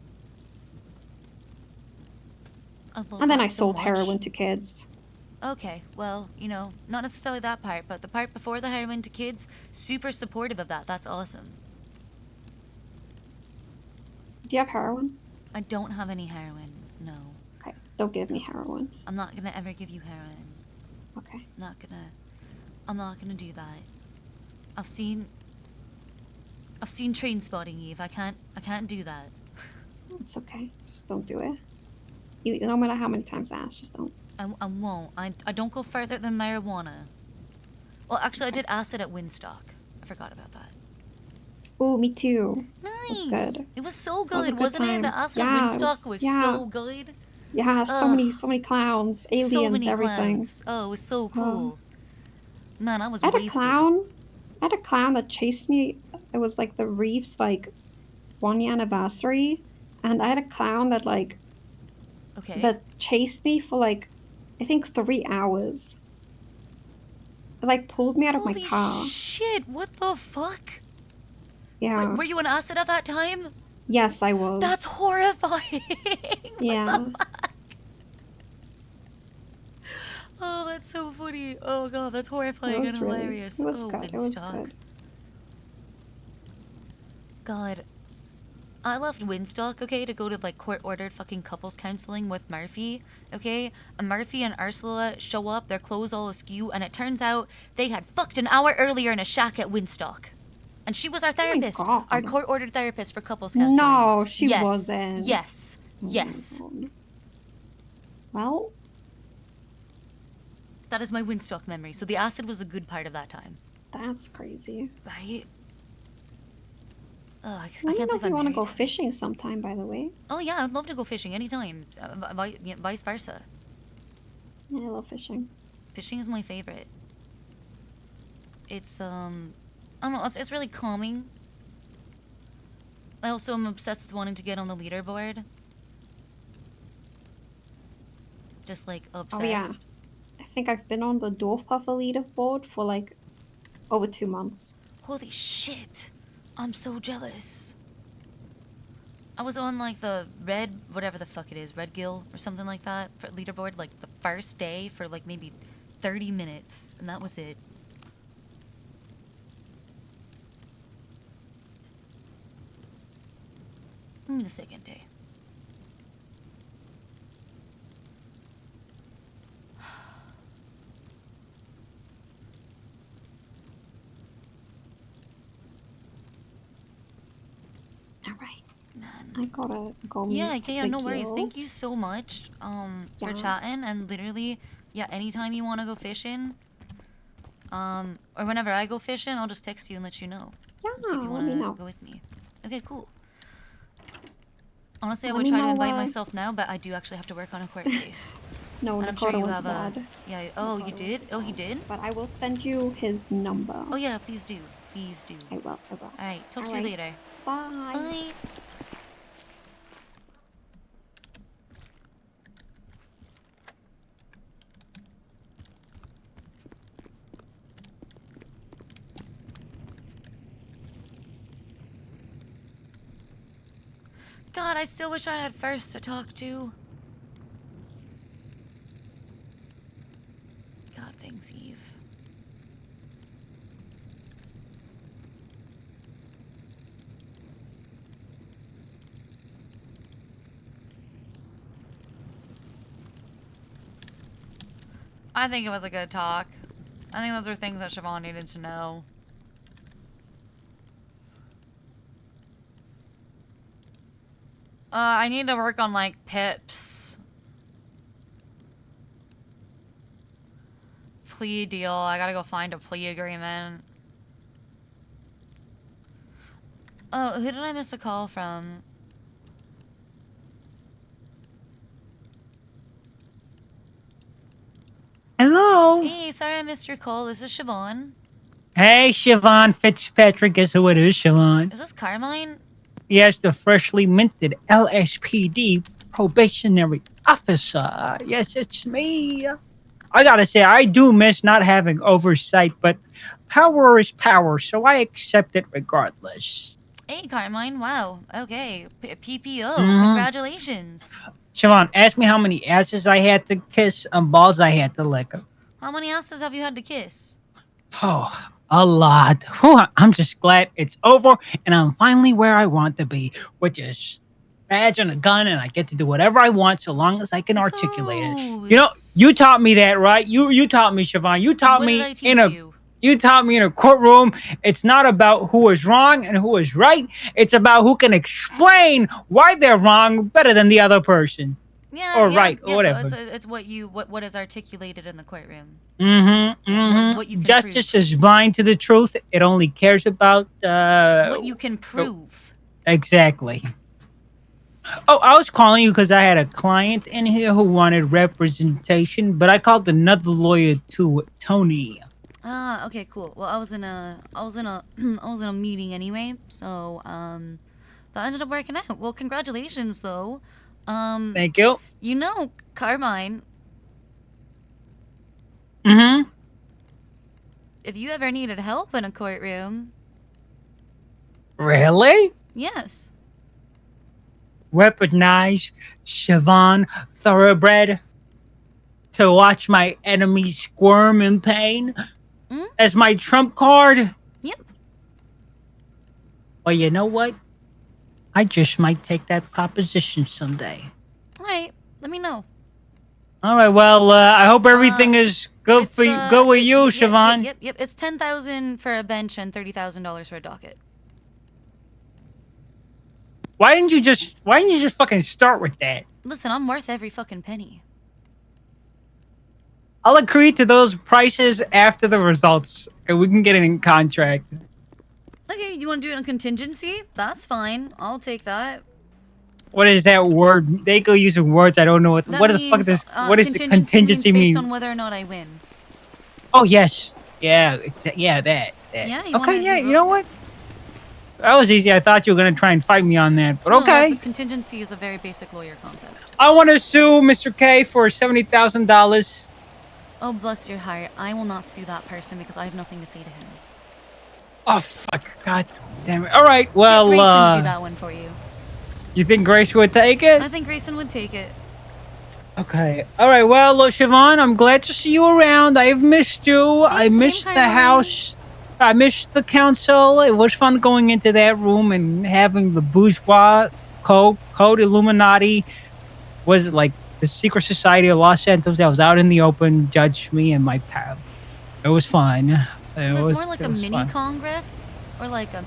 And then I sold heroin to kids. Okay, well, not necessarily that part, but the part before the heroin to kids, super supportive of that. That's awesome. Do you have heroin? I don't have any heroin, no. Okay, don't give me heroin. I'm not gonna ever give you heroin. Okay. I'm not gonna do that. I've seen Train Spotting, Eve. I can't do that. It's okay. Just don't do it. No matter how many times I ask, just don't. I won't. I don't go further than marijuana. Well, actually, I did acid at Windstock. I forgot about that. Oh, me too. Nice. That's good. It was so That was a good, good wasn't it? time. The acid Yeah, at it Windstock was so good. Yeah, so many clowns, aliens, so many everything. clowns. Oh, it was so cool. Man, I was I had wasted. I had a clown that chased me. It was like the Reef's 1-year anniversary, and I had a clown that that chased me for I think 3 hours. It pulled me out of my car. Holy shit! What the fuck? Yeah. Were you on acid at that time? Yes, I was. That's horrifying. Yeah. Oh, that's so funny. Oh god, that's horrifying and hilarious. It was good. It was good. God. I left Windstock, okay, to go to court-ordered fucking couples counseling with Murphy, okay? And Murphy and Ursula show up, their clothes all askew, and it turns out they had fucked an hour earlier in a shack at Windstock. And she was our therapist, our court-ordered therapist for couples counseling. No, she wasn't. Yes. Yes. Well, that is my Windstock memory. So the acid was a good part of that time. That's crazy. Right? I Let me can't know believe if you want to married go fishing sometime, by the way. Oh yeah, I'd love to go fishing anytime. Vice versa. Yeah, I love fishing. Fishing is my favorite. It's I don't know, it's really calming. I also am obsessed with wanting to get on the leaderboard. Just obsessed. Oh yeah. I think I've been on the Dwarf Puffer leaderboard for over 2 months. Holy shit. I'm so jealous. I was on the red, whatever the fuck it is, Red Gill or something like that for leaderboard the first day for maybe 30 minutes, and that was it. The second day. All right. I gotta go. Yeah, no worries. Thank you so much for Yes. chatting, and literally, yeah, anytime you want to go fishing, or whenever I go fishing, I'll just text you and let you know. Yeah, See if you want let me to know. go with me. Okay, cool. Honestly, I Let would me try to know, invite myself now, but I do actually have to work on a court case. No, and I'm sure Dakota you went have to a. bed. Yeah. Oh, you did? Oh, he did? But I will send you his number. Oh yeah, please do. Please do. I will. All right. Talk to you Alright. later. Bye. Bye. God, I still wish I had First to talk to. God, thanks, Eve. I think it was a good talk. I think those are things that Siobhan needed to know. I need to work on, like, pips. Plea deal. I gotta go find a plea agreement. Oh, who did I miss a call from? Hello. Hey, sorry I missed your call. This is Siobhan. Hey, Siobhan Fitzpatrick. Guess who it is, Siobhan? Is this Carmine? Yes, the freshly minted LSPD probationary officer. Yes, it's me. I gotta say, I do miss not having oversight, but power is power, so I accept it regardless. Hey, Carmine. Wow. Okay. PPO. Mhm. Congratulations. Siobhan, ask me how many asses I had to kiss and balls I had to lick. How many asses have you had to kiss? Oh, a lot. Whew, I'm just glad it's over and I'm finally where I want to be, which is badge and a gun, and I get to do whatever I want so long as I can articulate it. You know, you taught me that, right? You taught me, Siobhan. You taught What me did I teach you? You taught me in a courtroom, it's not about who is wrong and who is right. It's about who can explain why they're wrong better than the other person. Yeah, Or yeah, right, yeah, or whatever. It's what is articulated in the courtroom. What you can Justice is blind to the truth. It only cares about what you can prove. Exactly. Oh, I was calling you because I had a client in here who wanted representation, but I called another lawyer too, Tony. Ah, okay, cool. Well, I was in a meeting anyway, so that ended up working out. Well, congratulations though. Thank you. You know, Carmine, if you ever needed help in a courtroom. Really? Yes. Recognize Siobhan Thoroughbred to watch my enemies squirm in pain as my trump card? Yep. Well, you know what? I just might take that proposition someday. All right. Let me know. All right. Well, I hope everything is good for you. Good with you, Siobhan. Yep. It's $10,000 for a bench and $30,000 for a docket. Why didn't you just fucking start with that? Listen, I'm worth every fucking penny. I'll agree to those prices after the results, and we can get it in contract. Okay, you want to do it on contingency? That's fine. I'll take that. What is that word? They go using words I don't know what. That What means, the fuck is this? What does the contingency means mean? based on whether or not I win. Oh yes, yeah, yeah, that. Yeah. You Okay, yeah. You know what? That was easy. I thought you were gonna try and fight me on that, but No, okay. Contingency is a very basic lawyer concept. I want to sue Mr. K for $70,000. Oh, bless your heart. I will not sue that person because I have nothing to say to him. Oh fuck! God damn it! All right, well, Get Grayson to do that one for you. You think Grace would take it? I think Grayson would take it. Okay. All right. Well, Siobhan, I'm glad to see you around. I've missed you. I missed the house. I missed the council. It was fun going into that room and having the bourgeois code Illuminati. Was it like the secret society of Los Santos that was out in the open, judged me and my pal. It was fun. It was more like a mini Congress or like a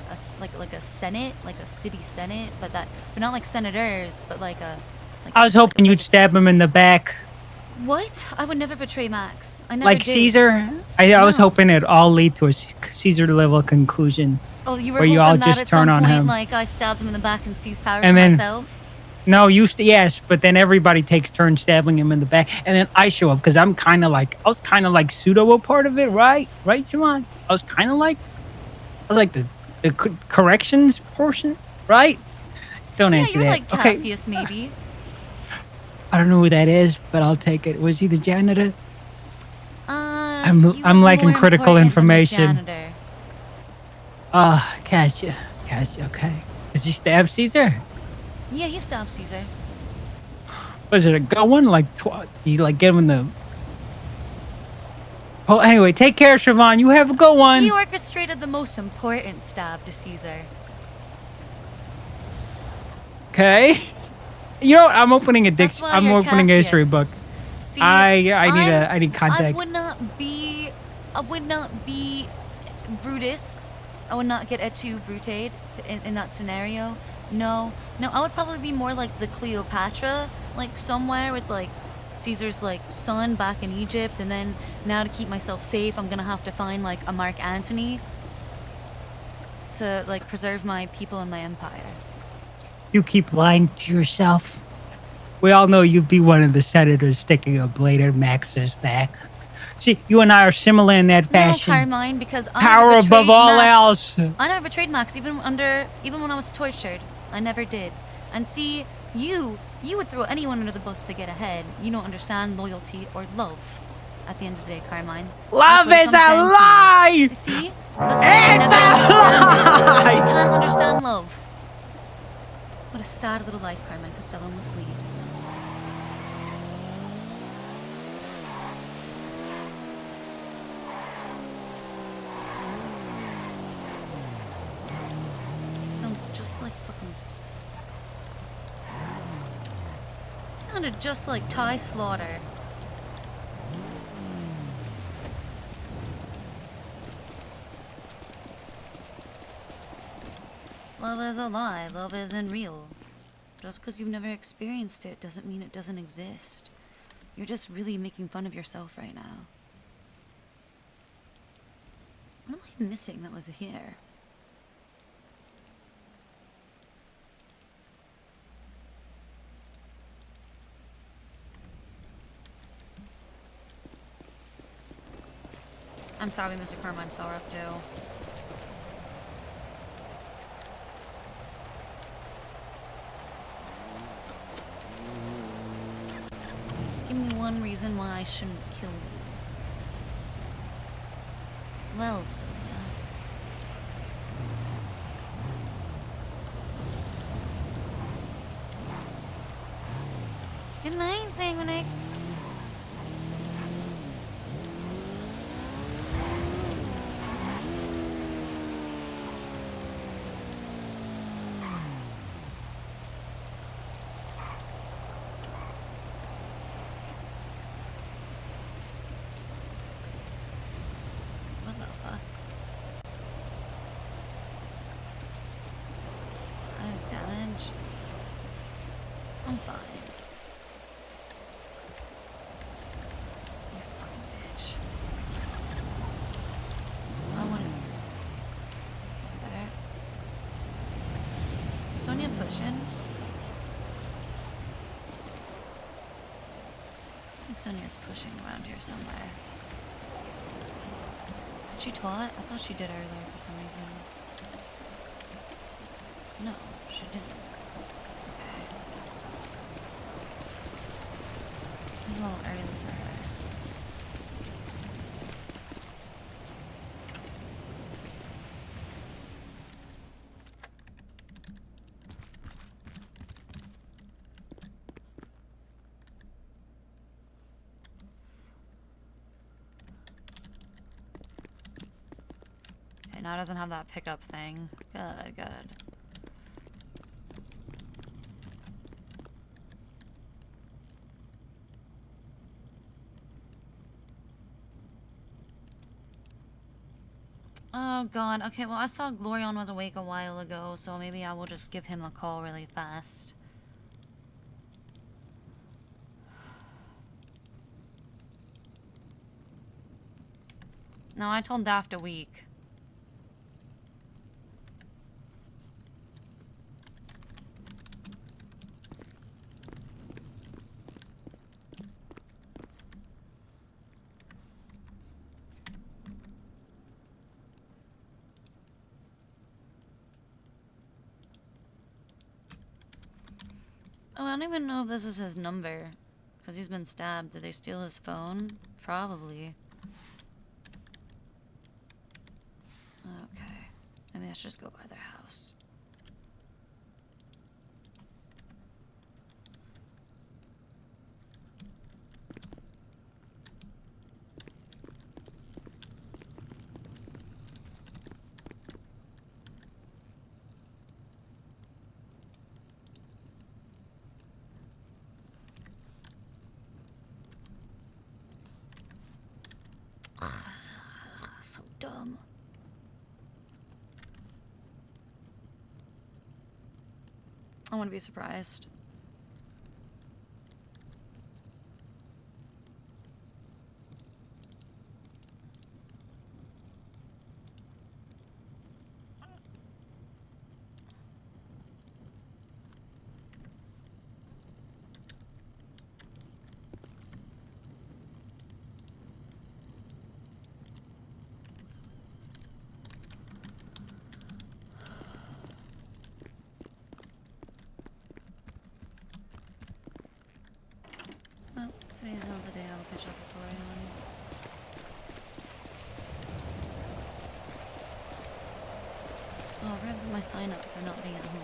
Senate, like a city Senate, but not like senators, but like a. I was hoping you'd stab him in the back. What? I would never betray Max. I never Like did. Caesar? I was hoping it'd all lead to a Caesar level conclusion. Oh, you were where hoping you all that just at turn some on point, him. like I stabbed him in the back and seized power And for then- myself? No, yes, but then everybody takes turns stabbing him in the back, and then I show up because I was kind of like pseudo a part of it, right? Right, Siobhan? I was like the corrections portion, right? Don't Yeah, answer you're that. like Cassius, maybe. I don't know who that is, but I'll take it. Was he the janitor? I'm He was lacking more critical important than the information. janitor. Cassia, okay. Did you stab Caesar? Yeah, he stabbed Caesar. Was it a good one? Like, you like get him in the... Well, anyway, take care, Siobhan. You have a good one. He orchestrated the most important stab to Caesar. Okay. You know what? I'm opening a That's why I'm you're opening a history book. Cassius. See, I need context. I would not be Brutus. I would not get etu brute in that scenario. No, I would probably be more like the Cleopatra, like somewhere with like Caesar's like son back in Egypt, and then now to keep myself safe, I'm gonna have to find like a Mark Antony to like preserve my people and my empire. You keep lying to yourself. We all know you'd be one of the senators sticking a blade in Max's back. See, you and I are similar in that fashion. No, Carmine, because I Power never betrayed above all Max. else. I never betrayed Max, even when I was tortured. I never did. And see, you would throw anyone under the bus to get ahead. You don't understand loyalty or love. At the end of the day, Carmine. Love is a lie! See? That's why you never understand it. Because you can't understand love. What a sad little life Carmine Costello must lead. Sounds just like fucking... Sounded just like Ty Slaughter. Love is a lie. Love isn't real. Just because you've never experienced it doesn't mean it doesn't exist. You're just really making fun of yourself right now. What am I missing that was here? I'm sorry, Mr. Carmine saw up too. Give me one reason why I shouldn't kill you. Well, Sonia. Good night, Sanguinic. What the fuck? I have damage. I'm fine. You fucking bitch. I want to... There. Sonia pushing. I think Sonia's pushing around here somewhere. Did she twat? I thought she did earlier for some reason. No, she didn't. Okay. It was a little early for her. Okay, now it doesn't have that pickup thing. Good, good. Oh god, okay, well I saw Glorion was awake a while ago, so maybe I will just give him a call really fast. No, I told Daft a week. Oh, I don't even know if this is his number. Because he's been stabbed. Did they steal his phone? Probably. Okay. Maybe I should just go by their house. dumb. I want to be surprised. Well, today's another day I'll catch up with Tori on. Oh, I forgot to put my sign up for not being at home.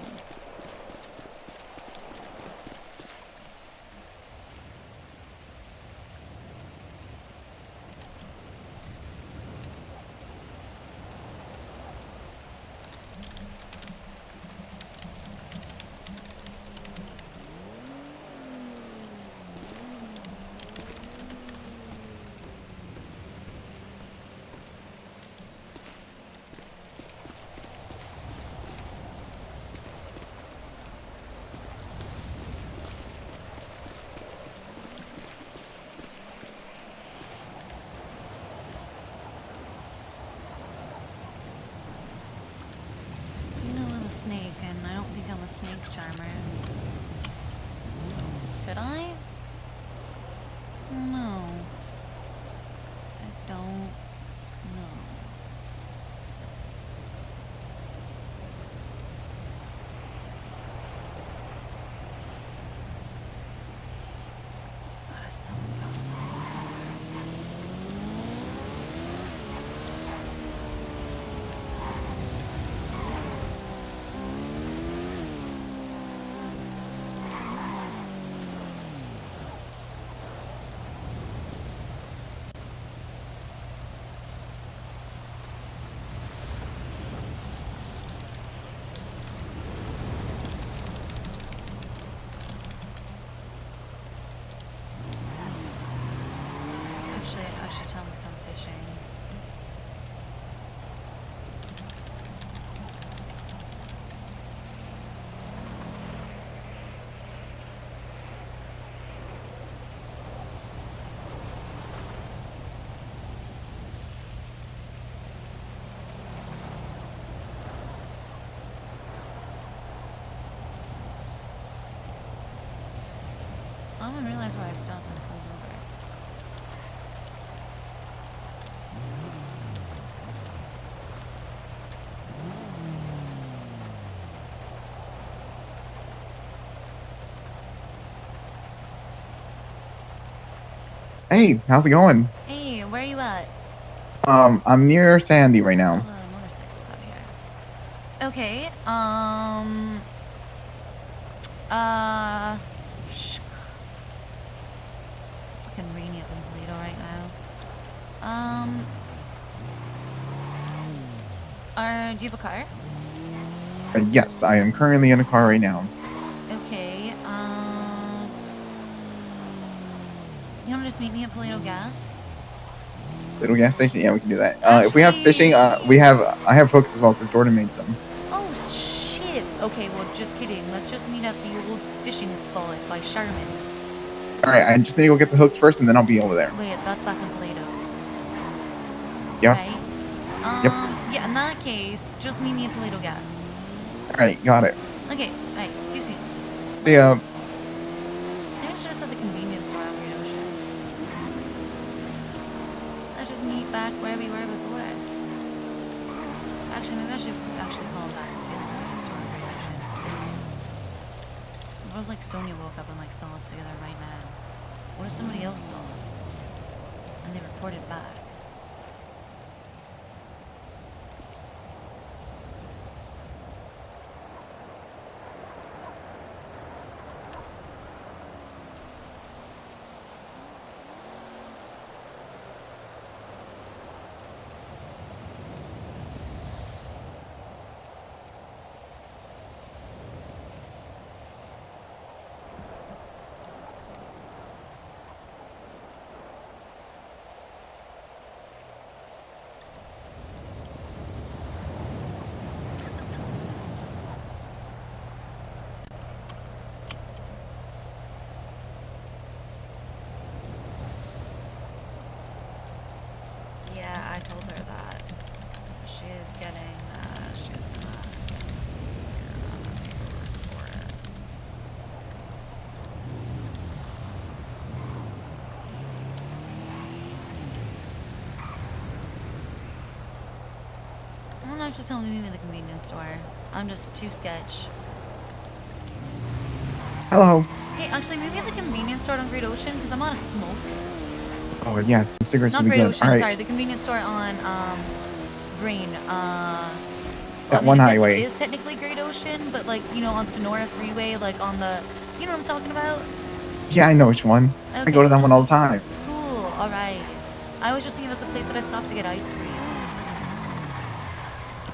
Snake, and I don't think I'm a snake charmer. Could I? No. I don't know. God, it's so I should tell him to come fishing. I don't even realize where I stopped and pulled over. Hey, how's it going? Hey, where are you at? I'm near Sandy right now. All the motorcycles out here. Okay, it's so fucking rainy up in Toledo right now. Do you have a car? Yes, I am currently in a car right now. Okay, you wanna just meet me at Toledo Gas? Little gas station? Yeah, we can do that. If we have fishing, I have hooks as well because Jordan made some. Oh, shit. Okay, well, just kidding. Let's just meet at the old fishing spot by Sherman. Alright, I just need to go get the hooks first and then I'll be over there. Wait, that's back in Toledo. Yeah. Right? Yep. Yeah, in that case, just meet me at Toledo Gas. Alright, got it. Okay, alright, see you soon. See ya. Maybe I should have said the convenience store after your ocean. Let's just meet back where we were before. Actually, maybe I should actually call him back and see the convenience store after your ocean. What if, like, Sonia woke up and, like, saw us together right now? What if somebody else saw it? And they reported back? I told her that she is getting, she's gonna get paperwork for it. I don't have to tell me to meet me at the convenience store. I'm just too sketch. Hello. Hey, actually, maybe at the convenience store on Great Ocean, because I'm out of smokes. Oh yeah, some cigarettes Not would be Great good. Ocean, All right. sorry, the convenience store on Green. That one I guess highway. it is technically Great Ocean, but like, you know, on Sonora Freeway, like on the, you know what I'm talking about? Yeah, I know which one. I go to that one all the time. Cool, alright. I was just thinking it was the place that I stopped to get ice cream.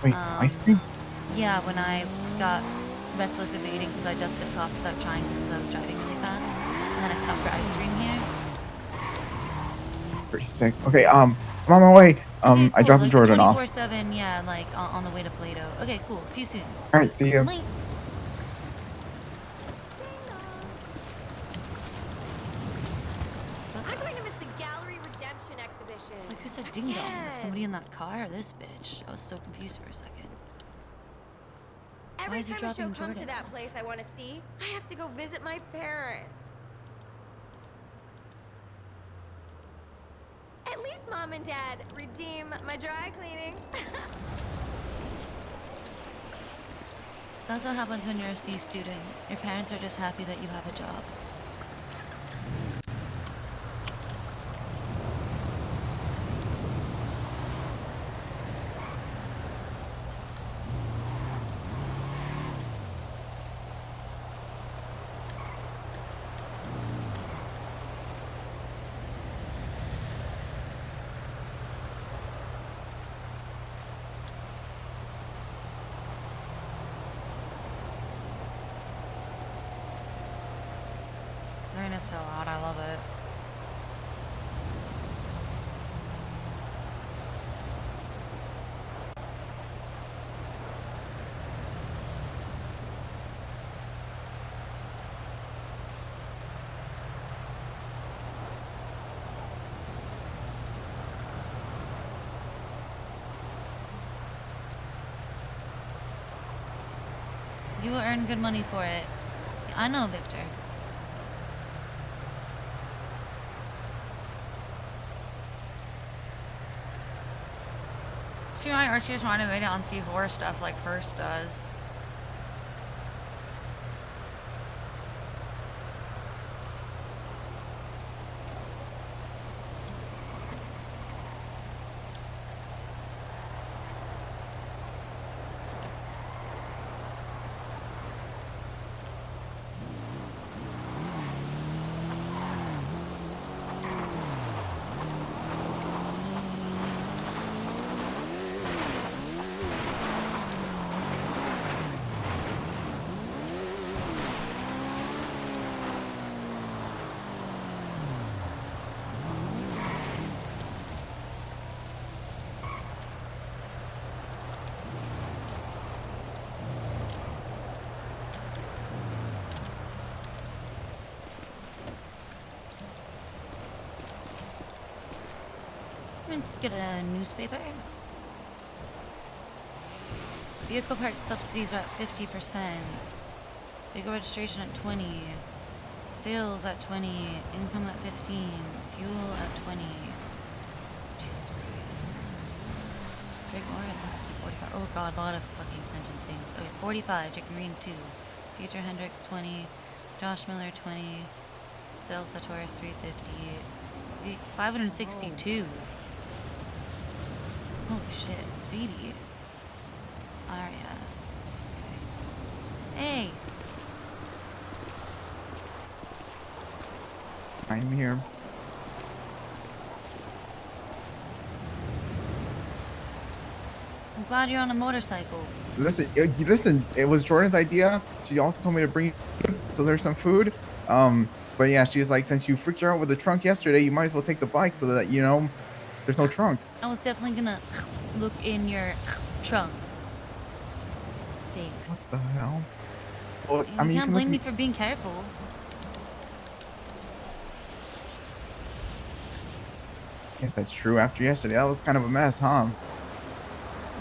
Wait, ice cream? Yeah, when I got reckless evading because I dusted cops without trying just because I was driving really fast. And then I stopped for ice cream here. It's pretty sick. Okay, I'm on my way. Okay, cool. I dropped like Jordan off. 24/7, yeah, like on the way to Plato. Okay, cool. See you soon. All right, see you. Bye. I'm going to miss the Gallery Redemption exhibition. I was like, who said ding dong? Somebody in that car or this bitch? I was so confused for a second. Every is he time a show dropping comes to Jordan that place I want to see, I have to go visit my parents. At least Mom and Dad redeem my dry cleaning. That's what happens when you're a C student. Your parents are just happy that you have a job. Rain is so loud, I love it. You will earn good money for it. I know, Victor. She might, or she just might have made it on C4 stuff like First does. Get a newspaper. Vehicle parts subsidies are at 50%. Vehicle registration at 20. Sales at 20. Income at 15. Fuel at 20. Jesus Christ. Drake Morgan sentence 45. Oh god, a lot of fucking sentencings. Okay, 45. Jake Marine 2. Future Hendricks 20. Josh Miller 20. Del Sartoris 350. 562. Holy shit, Speedy. Aria. Okay. Hey! I'm here. I'm glad you're on a motorcycle. Listen, it was Jordan's idea. She also told me to bring food, so there's some food. But yeah, she was like, since you freaked her out with the trunk yesterday, you might as well take the bike so that, you know, there's no trunk. I was definitely gonna look in your trunk. Thanks. What the hell? Well, You I mean, you can't can blame look me for being careful. Guess that's true. After yesterday, that was kind of a mess, huh?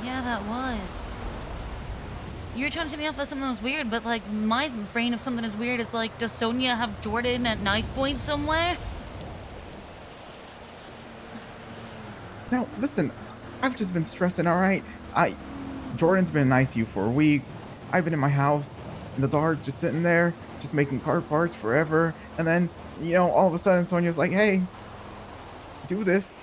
Yeah, that was. You were trying to tip me off of something that was weird, but like my brain of something as weird is like, does Sonia have Jordan at knife point somewhere? No, listen, I've just been stressing, all right? Jordan's been in ICU for a week. I've been in my house in the dark, just sitting there, just making car parts forever. And then, all of a sudden Sonia's like, hey, do this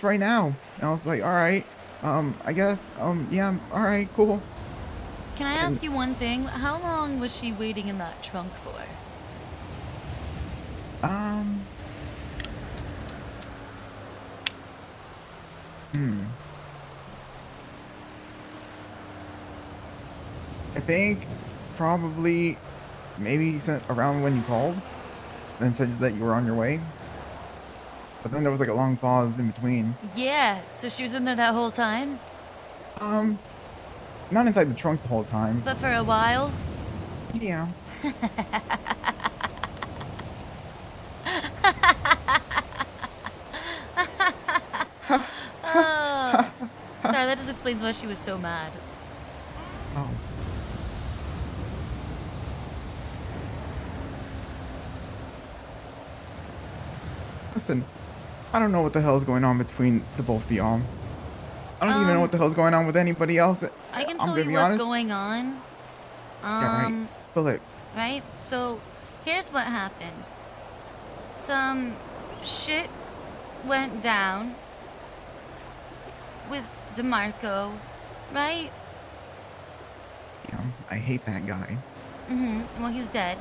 right now. And I was like, all right, I guess, yeah, all right, cool. Can I ask you one thing? How long was she waiting in that trunk for? I think probably maybe around when you called and said that you were on your way. But then there was like a long pause in between. Yeah, so she was in there that whole time? Not inside the trunk the whole time. But for a while? Yeah. Oh. Sorry, that just explains why she was so mad. Oh. Listen, I don't know what the hell's going on between the both of y'all. I don't even know what the hell's going on with anybody else. I can I'm tell gonna you be what's honest. going on. Yeah, right. Spill it. Right? So, here's what happened. Some shit went down with DeMarco, right? Yeah, I hate that guy. Mm-hmm. Well, he's dead.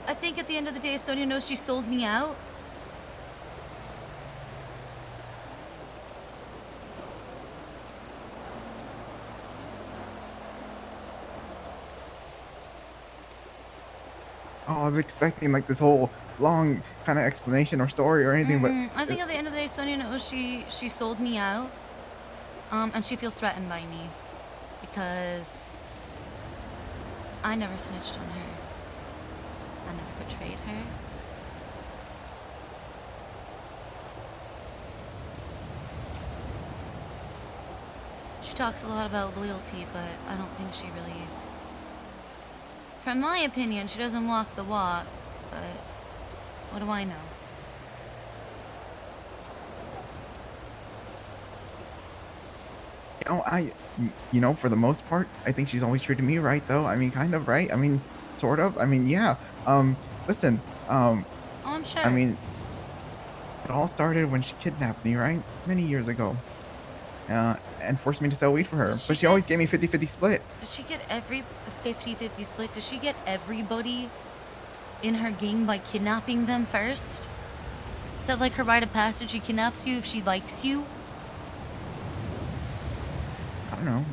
I think at the end of the day, Sonia knows she sold me out. Oh, I was expecting like this whole long kind of explanation or story or anything, but I think at the end of the day, Sonia knows she sold me out. And she feels threatened by me. Because I never snitched on her. I never betrayed her. She talks a lot about loyalty, but I don't think she really... From my opinion, she doesn't walk the walk, but what do I know? for the most part, I think she's always treated me right, though. I mean, kind of, right? I mean, sort of. I mean, yeah. Listen, Oh, I'm sure. I mean, it all started when she kidnapped me, right? Many years ago. And forced me to sell weed for her. But she always gave me 50-50 split. Did she get every 50-50 split? Does she get everybody in her gang by kidnapping them first? Is that like her rite of passage? She kidnaps you if she likes you? I don't know.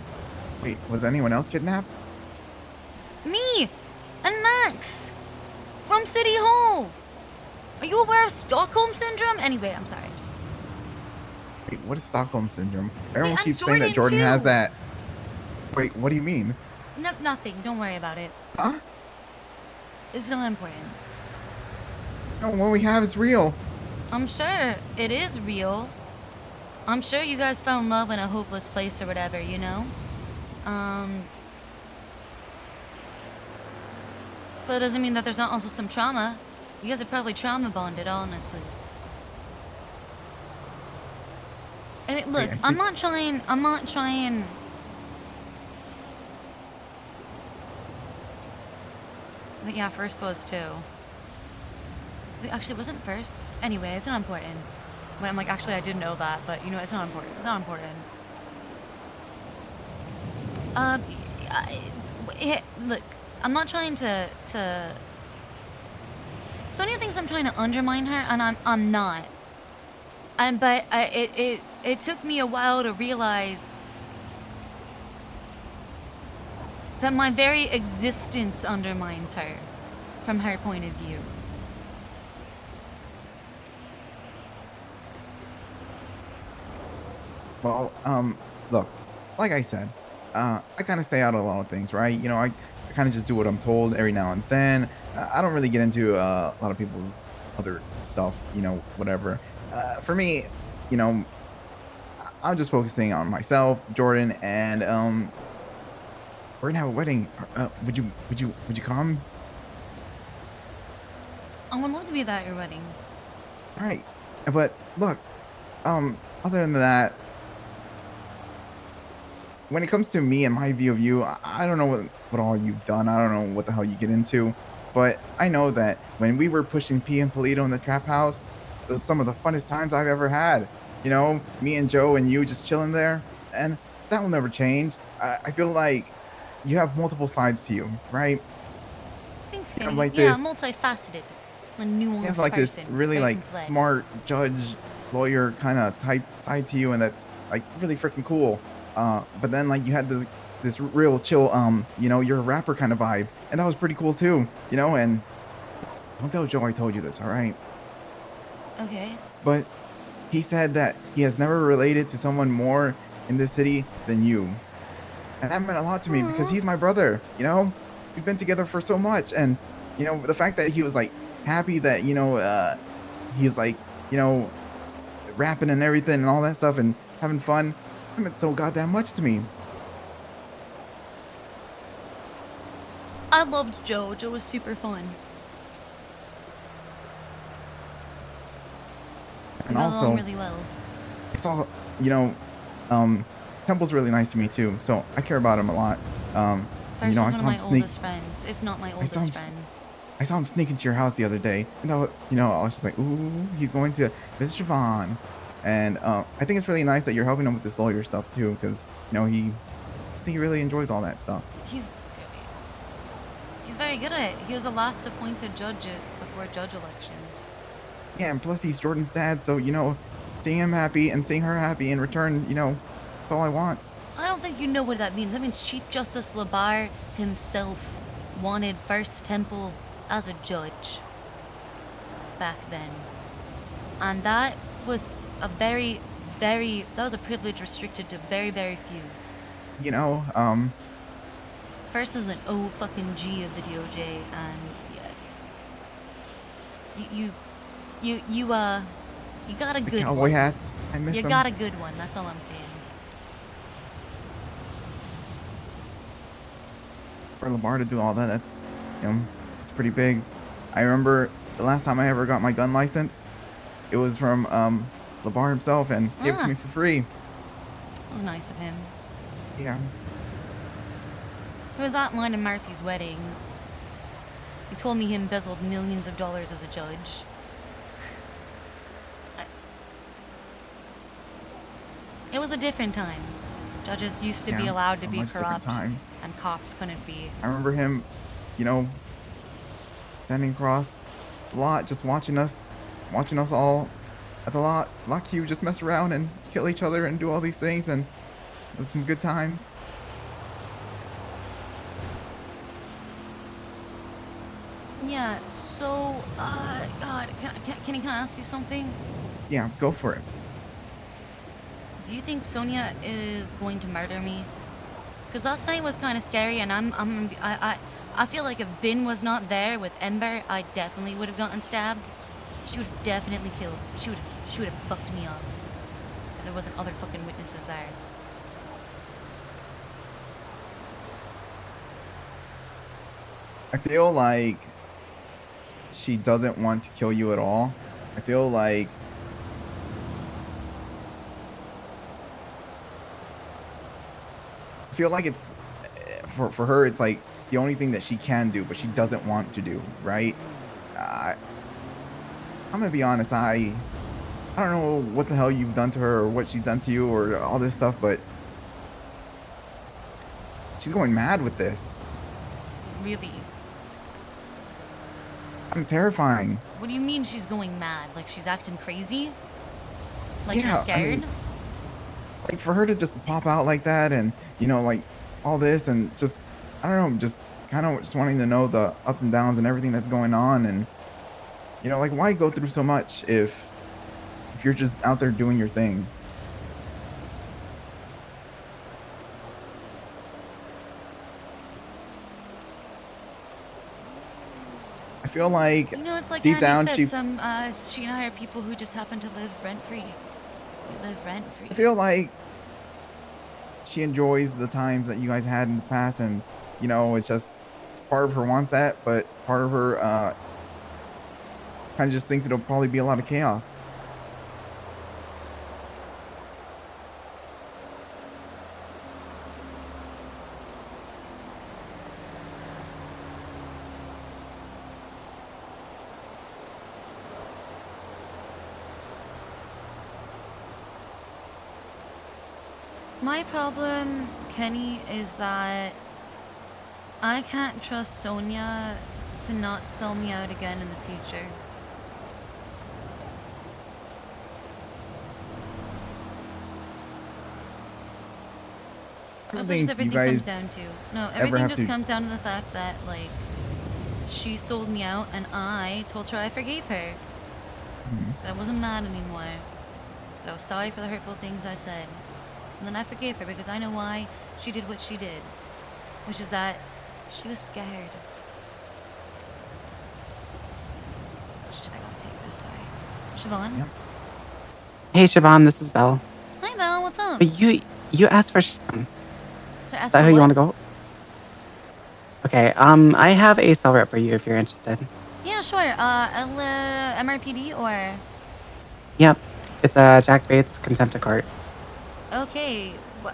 Wait, was anyone else kidnapped? Me! And Max! From City Hall! Are you aware of Stockholm Syndrome? Anyway, I'm sorry. Wait, what is Stockholm Syndrome? Everyone Wait, keeps saying that Jordan too. has that. Wait, what do you mean? No, nothing. Don't worry about it. Huh? It's not important. No, what we have is real. I'm sure it is real. I'm sure you guys found love in a hopeless place or whatever, you know? But it doesn't mean that there's not also some trauma. You guys are probably trauma bonded, honestly. I mean, look, I'm not trying... But yeah, first was too. Wait, actually, it wasn't first. Anyway, it's not important. Wait, I'm like, actually, I did know that, but you know, it's not important. It's not important. Look, I'm not trying to... Sonia thinks I'm trying to undermine her, and I'm not. But it took me a while to realize that my very existence undermines her, from her point of view. Well, look, like I said, I kind of say out a lot of things, right? You know, I kind of just do what I'm told every now and then. I don't really get into a lot of people's other stuff, you know, whatever. For me, you know, I'm just focusing on myself, Jordan, and we're gonna have a wedding. Would you come? I would love to be at your wedding. All right, but look, other than that, when it comes to me and my view of you, I don't know what all you've done. I don't know what the hell you get into, but I know that when we were pushing P and Polito in the trap house, it was some of the funnest times I've ever had. You know, me and Joe and you just chilling there, and that will never change. I feel like you have multiple sides to you, right? Thanks, You Kenny. have like Yeah, this, multifaceted. A nuanced you have like this person. really Very like complex. smart judge, lawyer kind of type side to you, and that's like really freaking cool. But then like you had this real chill, you know, you're a rapper kind of vibe, and that was pretty cool too, you know. And don't tell Joe I told you this, all right? Okay. But he said that he has never related to someone more in this city than you, and that meant a lot to me because he's my brother. You know, we've been together for so much, and you know the fact that he was like happy that you know he's like you know rapping and everything and all that stuff and having fun. That meant so goddamn much to me. I loved Joe. Joe was super fun. And We got also, along really well. it's all you know. Temple's really nice to me too, so I care about him a lot. First You know, is I one of saw my him sneak. oldest friends, if not my I oldest saw him. friend. I saw him sneak into your house the other day. And you know, I was just like, ooh, he's going to visit Siobhan. And I think it's really nice that you're helping him with this lawyer stuff too, because you know I think he really enjoys all that stuff. He's very good at it. He was the last appointed judge before judge elections. Yeah, and plus he's Jordan's dad, so you know, seeing him happy and seeing her happy in return, you know, that's all I want. I don't think you know what that means. That means Chief Justice Labar himself wanted First Temple as a judge back then. And that was a that was a privilege restricted to very, very few. You know, First is an fucking G of the DOJ, and yeah. You got a the good cowboy one. hats, I miss You them. got a good one, that's all I'm saying. For Lamar to do all that, that's, you know, it's pretty big. I remember the last time I ever got my gun license, it was from Lamar himself, and gave it to me for free. That was nice of him. Yeah. He was at mine and Murphy's wedding. He told me he embezzled millions of dollars as a judge. It was a different time. Judges used to be Yeah, allowed to a be much different corrupt, time. and cops couldn't be. I remember him, you know, standing across the lot, just watching us all at the lot queue, just mess around and kill each other and do all these things, and it was some good times. Yeah, so, God, can I ask you something? Yeah, go for it. Do you think Sonia is going to murder me? Because last night was kind of scary, and I feel like if Ben was not there with Ember, I definitely would have gotten stabbed. She would have definitely killed. She would have fucked me up if there wasn't other fucking witnesses there. I feel like she doesn't want to kill you at all. I feel like it's for her, it's like the only thing that she can do, but she doesn't want to do, right? I'm gonna be honest, I don't know what the hell you've done to her or what she's done to you or all this stuff, but she's going mad with this. Really? I'm terrifying. What do you mean she's going mad? Like she's acting crazy? Like Yeah, you're I scared? mean, like for her to just pop out like that and, you know, like all this and just, I don't know, just kind of just wanting to know the ups and downs and everything that's going on. And, you know, like why go through so much if you're just out there doing your thing? feel like You know, it's like deep Candy down said, she and I are people who just happen to live rent-free. We live rent-free. I feel like she enjoys the times that you guys had in the past, and you know, it's just part of her wants that, but part of her kind of just thinks it'll probably be a lot of chaos. My problem, Kenny, is that I can't trust Sonia to not sell me out again in the future. That's what just everything comes down to. No, everything just comes down to the fact that, like, she sold me out and I told her I forgave her. That I wasn't mad anymore. That I was sorry for the hurtful things I said. And then I forgave her because I know why she did what she did. Which is that she was scared. Shit, I gotta take this, sorry. Siobhan? Yeah. Hey, Siobhan, this is Belle. Hi, Belle, what's up? But you asked for Siobhan. So ask Is that for who you what? want to go? Okay, I have a cell rep for you if you're interested. Yeah, sure. MRPD or? Yep, it's Jack Bates contempt of court. Okay. What?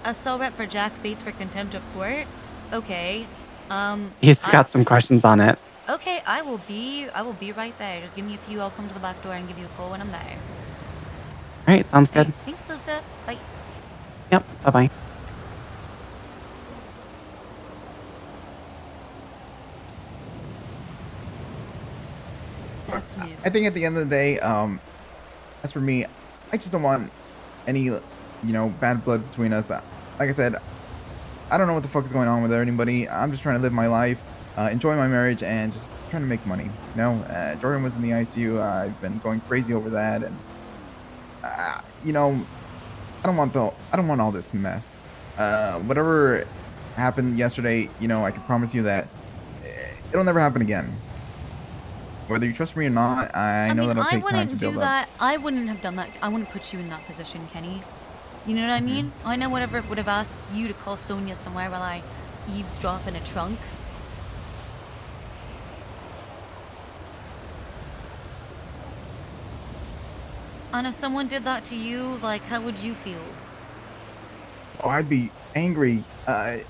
A cell rep for Jack Bates for contempt of court? Okay. He's got some questions on it. Okay, I will be right there. Just give me a few. I'll come to the back door and give you a call when I'm there. All right, sounds good. Hey, thanks, Calista. Bye. Yep, bye-bye. That's new. I think at the end of the day, as for me, I just don't want any, bad blood between us. Like I said, I don't know what the fuck is going on with anybody. I'm just trying to live my life, enjoy my marriage, and just trying to make money. Jordan was in the ICU. I've been going crazy over that, and I don't want all this mess. Whatever happened yesterday, I can promise you that it'll never happen again. Whether you trust me or not, I know that'll take time to build up. I wouldn't have done that. I wouldn't put you in that position, Kenny. You know what I mean? I know whatever would have asked you to call Sonia somewhere while I eavesdrop in a trunk. And if someone did that to you, like, how would you feel? Oh, I'd be angry,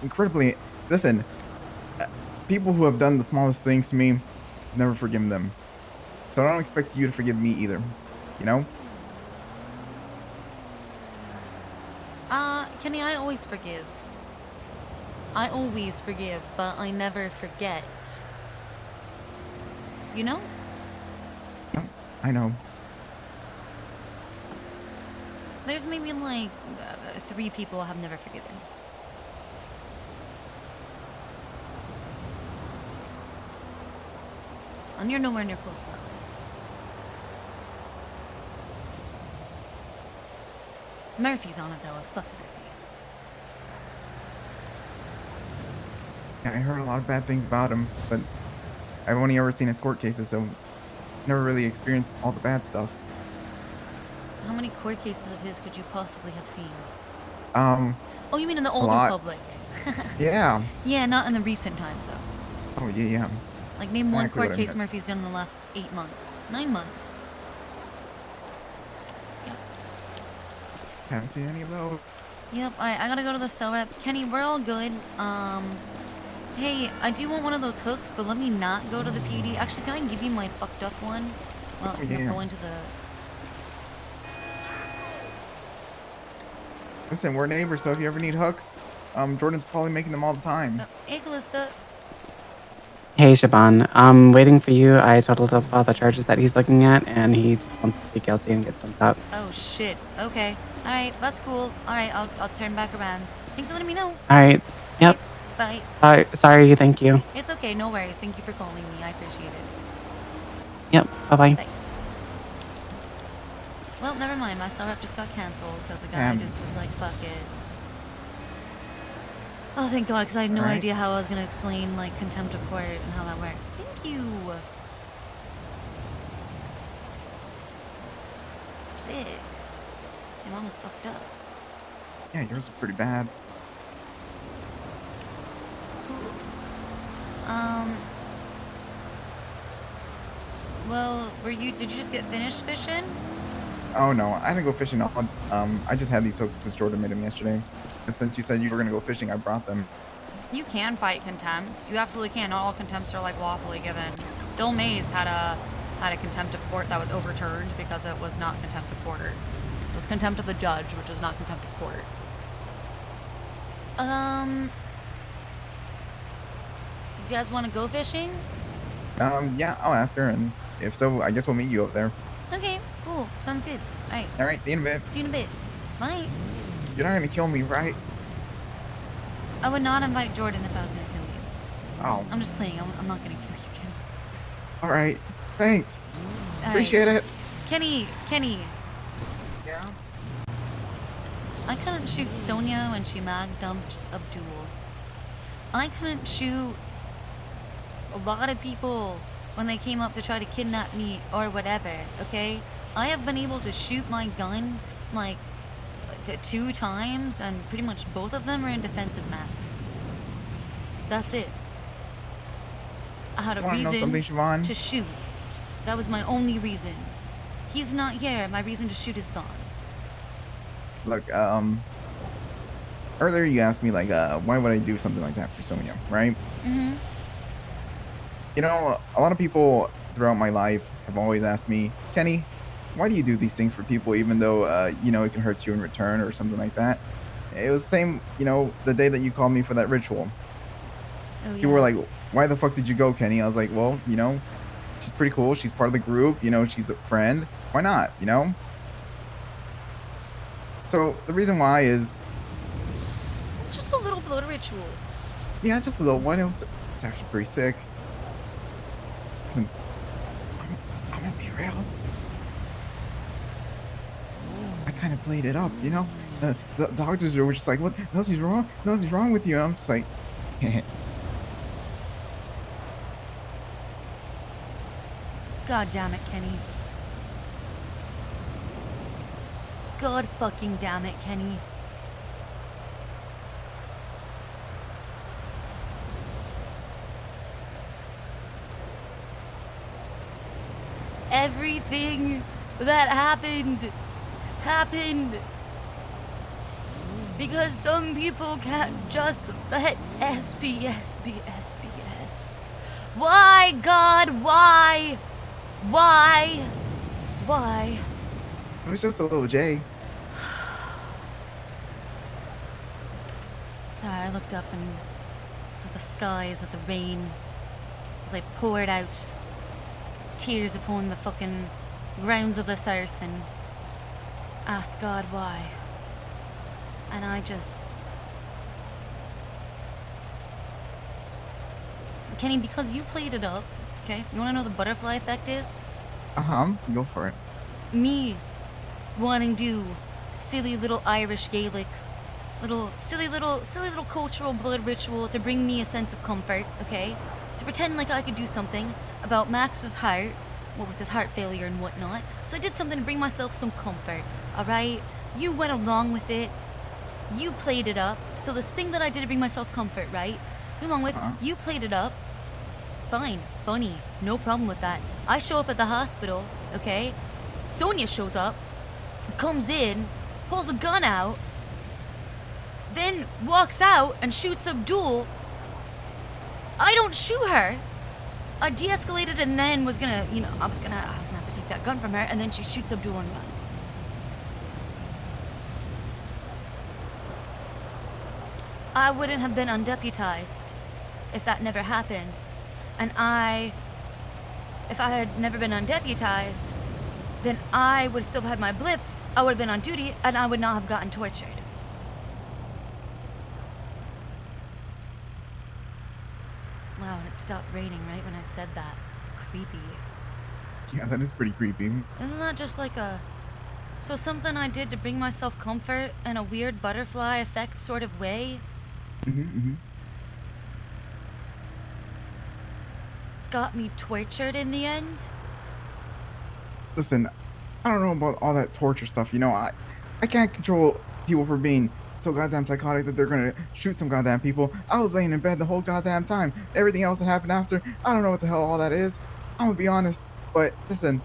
incredibly. Listen, people who have done the smallest things to me, never forgiven them. So I don't expect you to forgive me either, Kenny, I always forgive. I always forgive, but I never forget. You know? Yeah, I know. There's maybe like 3 people I have never forgiven. And you're nowhere near close to that list. Murphy's on it though, fuck Murphy. Yeah, I heard a lot of bad things about him, but I've only ever seen his court cases, so never really experienced all the bad stuff. How many court cases of his could you possibly have seen? Oh, you mean in the old Republic? Yeah. Yeah, not in the recent times though. Oh, yeah. Like, name one Exactly court case what I meant. Murphy's done in the last 8 months. 9 months. Yep. Haven't seen any of those. Yep, alright, I gotta go to the cell rep. Kenny, we're all good. Hey, I do want one of those hooks, but let me not go to the PD. Actually, can I give you my fucked up one? Well, it's gonna go into the... Listen, we're neighbors, so if you ever need hooks, Jordan's probably making them all the time. Hey, Calista. Hey, Siobhan. I'm waiting for you. I totaled up all the charges that he's looking at, and he just wants to be guilty and get sent up. Oh, shit. Okay. Alright, that's cool. Alright, I'll turn back around. Thanks for letting me know. All right. Yep. Bye. Sorry. Thank you. It's okay, no worries. Thank you for calling me. I appreciate it. Yep. Bye-bye. Bye. Well, never mind. My cell rep just got cancelled because the guy just was like, fuck it. Oh, thank God, because I had no Alright. idea how I was going to explain, like, contempt of court and how that works. Thank you. Sick. Your mom was fucked up. Yeah, yours is pretty bad. Well, did you just get finished fishing? Oh no, I didn't go fishing. I just had these hooks because Jordan made them yesterday. And since you said you were gonna go fishing, I brought them. You can fight contempt. You absolutely can. Not all contempts are like lawfully given. Bill Mays had a contempt of court that was overturned because it was not contempt of court. It was contempt of the judge, which is not contempt of court. You guys want to go fishing? Yeah, I'll ask her, and if so, I guess we'll meet you up there. Okay, cool. Sounds good. Alright. Alright, see you in a bit. See you in a bit. Bye. You're not gonna kill me, right? I would not invite Jordan if I was going to kill you. Oh. I'm just playing. I'm not going to kill you, Kenny. Alright, thanks. All Appreciate right. it. Kenny. Yeah? I couldn't shoot Sonia when she mag-dumped Abdul. I couldn't shoot a lot of people when they came up to try to kidnap me or whatever, okay? I have been able to shoot my gun, like, 2 times, and pretty much both of them are in defensive max. That's it. I had a Wanna know something, reason Siobhan? to shoot. That was my only reason. He's not here. My reason to shoot is gone. Look, earlier you asked me, like, why would I do something like that for Sonia, right? Mm-hmm. You know, a lot of people throughout my life have always asked me, Kenny, why do you do these things for people even though, you know, it can hurt you in return or something like that? It was the same, you know, the day that you called me for that ritual. Oh, You were like, why the fuck did you go, Kenny? I was like, well, you know, she's pretty cool. She's part of the group. You know, she's a friend. Why not, you know? So the reason why is, It's just a little blood ritual. yeah, just a little one. It's actually pretty sick. I'm gonna be real. I kind of played it up, you know? The doctors were just like, what? Nothing's wrong. Nothing's wrong with you. And I'm just like, God damn it, Kenny. God fucking damn it, Kenny. Everything that happened because some people can't just let SPS be SPS. Why, God, why? Why? it was just a little J. Sorry, I looked up and at the skies, at the rain, as I poured out tears upon the fucking grounds of this earth and asked God why. And I just... Kenny, because you played it up, okay? You wanna know what the butterfly effect is? Go for it. Me wanting to do silly little Irish Gaelic, silly little cultural blood ritual to bring me a sense of comfort, okay? To pretend like I could do something about Max's heart, what with his heart failure and whatnot. So I did something to bring myself some comfort, alright? You went along with it. You played it up. So this thing that I did to bring myself comfort, right? Along with, you played it up. Fine, funny, no problem with that. I show up at the hospital, okay? Sonia shows up, comes in, pulls a gun out, then walks out and shoots Abdul. I don't shoot her. I de-escalated and then was gonna, you know, I was gonna have to take that gun from her, and then she shoots Abdul and runs. I wouldn't have been undeputized if that never happened. And if I had never been undeputized, then I would still have had my blip, I would have been on duty, and I would not have gotten tortured. Wow, and it stopped raining right when I said that. Creepy. Yeah, that is pretty creepy. Isn't that just like something I did to bring myself comfort in a weird butterfly effect sort of way? Got me tortured in the end? Listen, I don't know about all that torture stuff. You know, I can't control people for being so goddamn psychotic that they're gonna shoot some goddamn people. I was laying in bed the whole goddamn time. Everything else that happened after, I don't know what the hell all that is. I'm gonna be honest, but listen,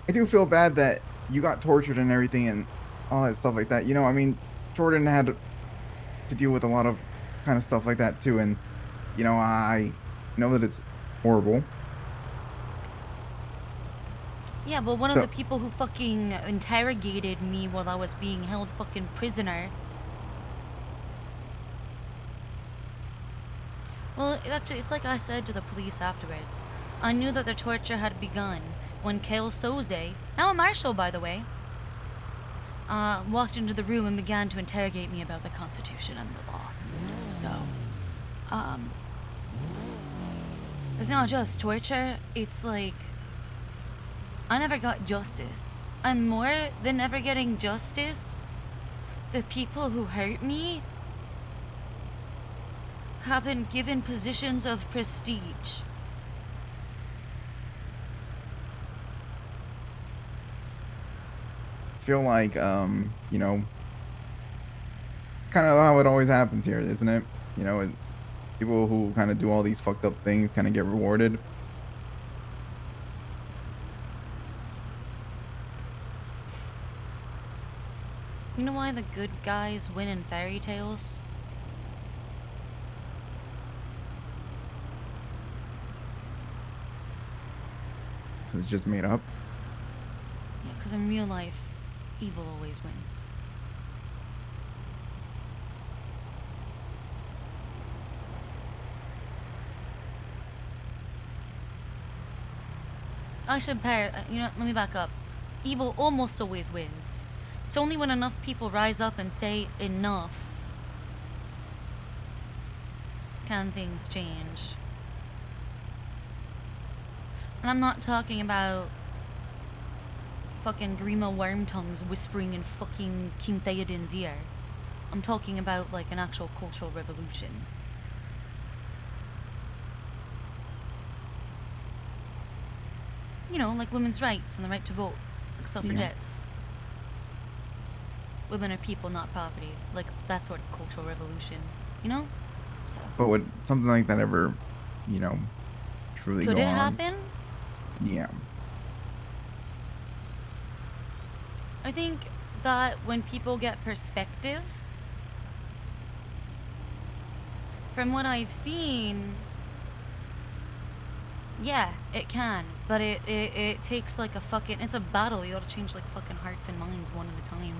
I do feel bad that you got tortured and everything and all that stuff like that. You know, I mean, Jordan had to deal with a lot of kind of stuff like that too, and you know, I know that it's horrible. Yeah, but one of the people who fucking interrogated me while I was being held fucking prisoner. Well, actually, it's like I said to the police afterwards. I knew that the torture had begun when Kale Soze, now a marshal by the way, walked into the room and began to interrogate me about the Constitution and the law. So, it's not just torture, it's like, I never got justice. And more than never getting justice, the people who hurt me have been given positions of prestige. I feel like, you know, kind of how it always happens here, isn't it? You know, people who kind of do all these fucked up things kind of get rewarded. You know why the good guys win in fairy tales? It's just made up. Yeah, because in real life, evil always wins. I should pair, you know, let me back up. Evil almost always wins. It's only when enough people rise up and say enough can things change. And I'm not talking about fucking Grima Wormtongues whispering in fucking King Theoden's ear. I'm talking about like an actual cultural revolution. You know, like women's rights and the right to vote, like suffragettes. Women are people, not property. Like that sort of cultural revolution, you know? So. But would something like that ever, you know, truly Could go it on? happen? Yeah. I think that when people get perspective, from what I've seen, yeah, it can. But it takes like a fucking, it's a battle. You gotta change like fucking hearts and minds one at a time.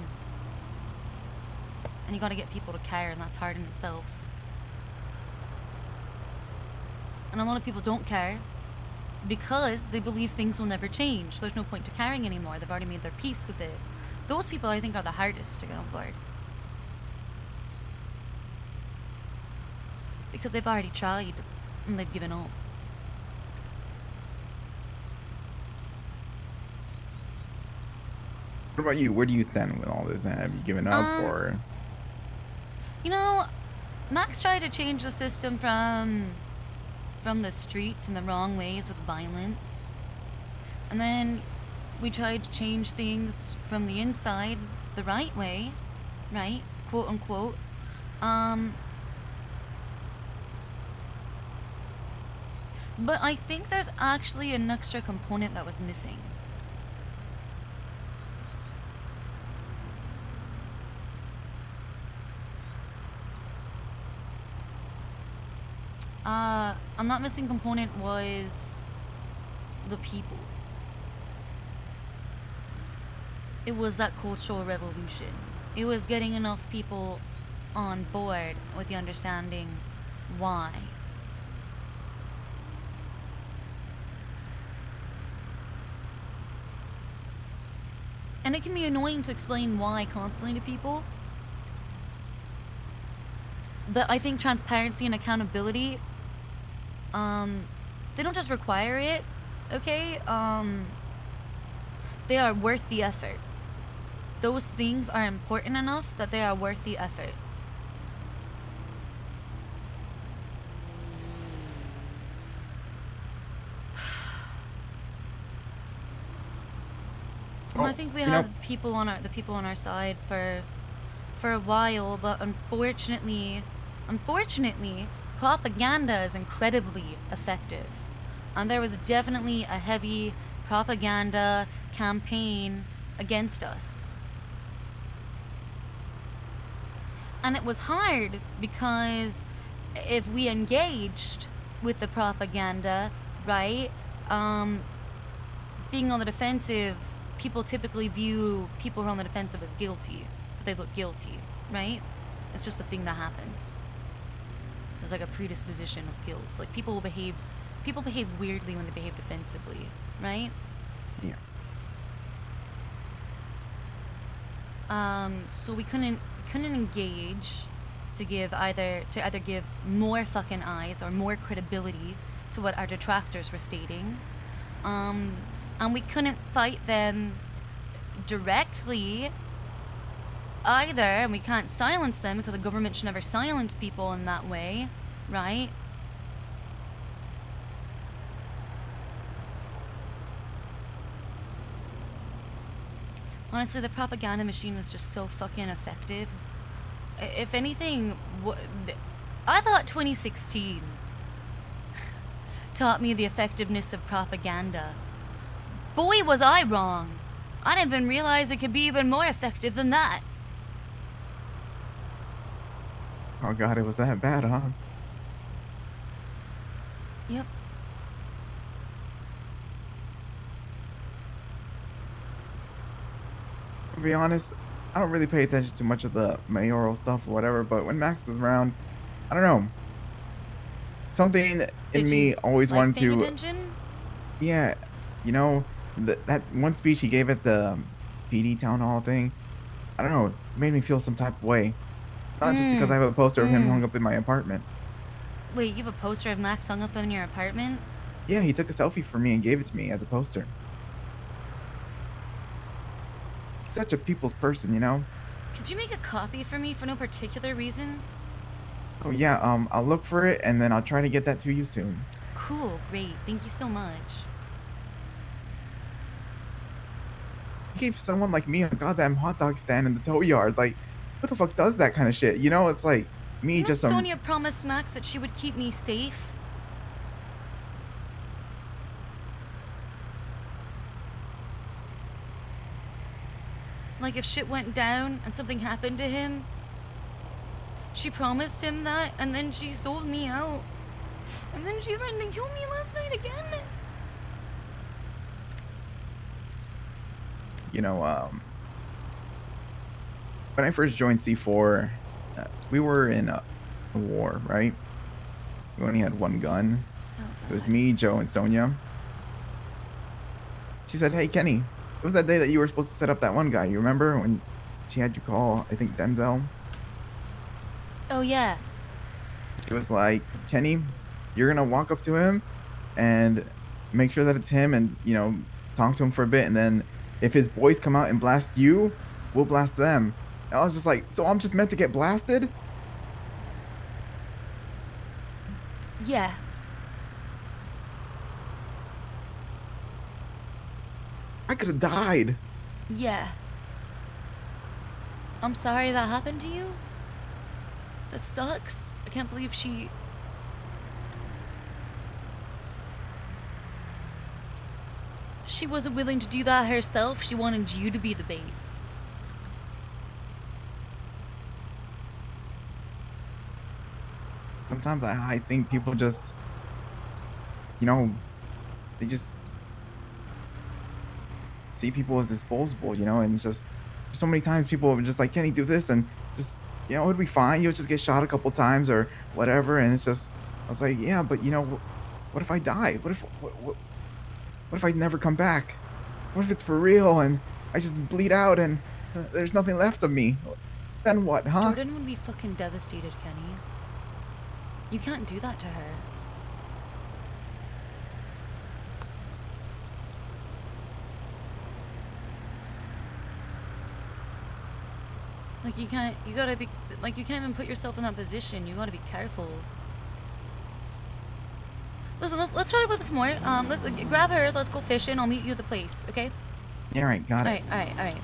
And you gotta get people to care, and that's hard in itself. And a lot of people don't care because they believe things will never change. There's no point to caring anymore. They've already made their peace with it. Those people, I think, are the hardest to get on board. Because they've already tried, and they've given up. What about you? Where do you stand with all this? Have you given up, or? You know, Max tried to change the system from the streets in the wrong ways with violence. And then we tried to change things from the inside the right way, right? Quote unquote. But I think there's actually an extra component that was missing. And that missing component was the people. It was that cultural revolution. It was getting enough people on board with the understanding why. And it can be annoying to explain why constantly to people. But I think transparency and accountability, they don't just require it, okay? They are worth the effort. those things are important enough that they are worth the effort. And I think we had people on the people on our side for a while, but unfortunately, propaganda is incredibly effective, and there was definitely a heavy propaganda campaign against us. And it was hard because if we engaged with the propaganda, right, being on the defensive, people typically view people who are on the defensive as guilty, that they look guilty, right? It's just a thing that happens. There's like a predisposition of guilt. Like people behave weirdly when they behave defensively, right? Yeah. So we couldn't engage to either give more fucking eyes or more credibility to what our detractors were stating. And we couldn't fight them directly either, and we can't silence them because the government should never silence people in that way, right? Honestly, the propaganda machine was just so fucking effective. If anything, I thought 2016 taught me the effectiveness of propaganda. Boy, was I wrong. I didn't even realize it could be even more effective than that. Oh god, it was that bad, huh? Yep. To be honest, I don't really pay attention to much of the mayoral stuff or whatever, but when Max was around, I don't know. Something in me always wanted to... attention? Yeah, you know, that one speech he gave at the PD town hall thing, I don't know, it made me feel some type of way. Not just because I have a poster of him hung up in my apartment. Wait, you have a poster of Max hung up in your apartment? Yeah, he took a selfie for me and gave it to me as a poster. He's such a people's person, you know? Could you make a copy for me for no particular reason? Oh yeah, I'll look for it and then I'll try to get that to you soon. Cool, great, thank you so much. He gave someone like me a goddamn hot dog stand in the tow yard. Like, what the fuck does that kind of shit? You know, it's like me You know, just Sonia promised Max that she would keep me safe. Like if shit went down and something happened to him, she promised him that, and then she sold me out. And then she threatened to kill me last night again. You know, when I first joined C4, we were in a war, right? We only had one gun. It was me, Joe, and Sonia. She said, hey, Kenny, it was that day that you were supposed to set up that one guy. You remember when she had you call, I think, Denzel? Oh, yeah. It was like, Kenny, you're going to walk up to him and make sure that it's him and, you know, talk to him for a bit. And then if his boys come out and blast you, we'll blast them. And I was just like, so I'm just meant to get blasted? Yeah. I could have died. Yeah. I'm sorry that happened to you. That sucks. I can't believe she... She wasn't willing to do that herself. She wanted you to be the bait. Sometimes I think people just, you know, they just see people as disposable, you know, and it's just so many times people are just like, Kenny, do this, and just, you know, it'd be fine. You'll just get shot a couple times or whatever, and it's just, I was like, yeah, but you know, what if I die? What if I never come back? What if it's for real and I just bleed out and there's nothing left of me? Then what, huh? Jordan would be fucking devastated, Kenny. You can't do that to her. Like you gotta be, like you can't even put yourself in that position. You gotta be careful. Listen, let's talk about this more. Let's grab her. Let's go fishing. I'll meet you at the place. Okay? All right, got it. All right.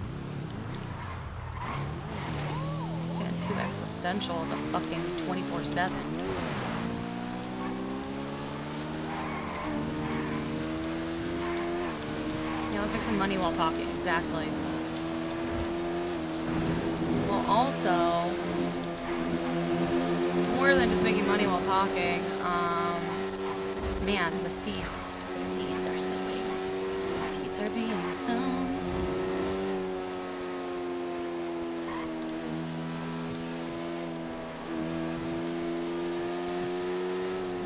Getting too existential. The fucking 24/7. Yeah, let's make some money while talking. Exactly. Well, also, more than just making money while talking, man, the seeds are sowing. The seeds are being sown.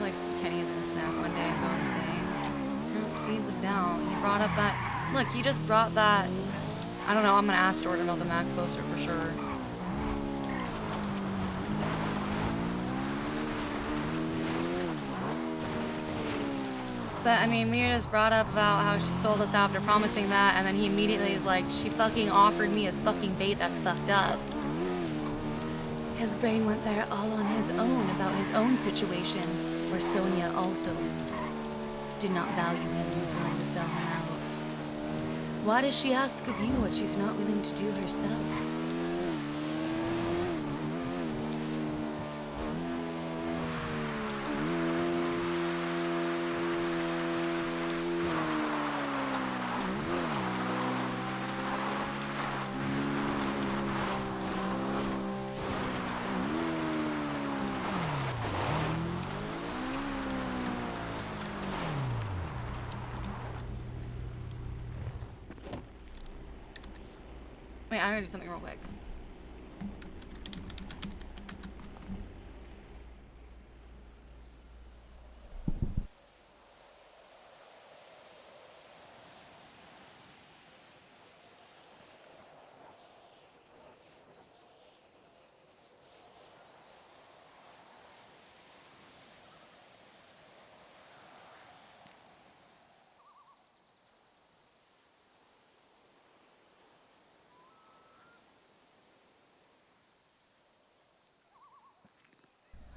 Like Kenny's gonna snap one day and go insane. Nope, seeds of doubt. He brought up that. Look, he just brought that. I don't know. I'm gonna ask Jordan about the Max poster for sure. But I mean, we just brought up about how she sold us after promising that, and then he immediately is like, she fucking offered me as fucking bait. That's fucked up. His brain went there all on his own about his own situation, where Sonia also did not value him and was willing to sell him out. Why does she ask of you what she's not willing to do herself? Wait, I'm gonna do something real quick.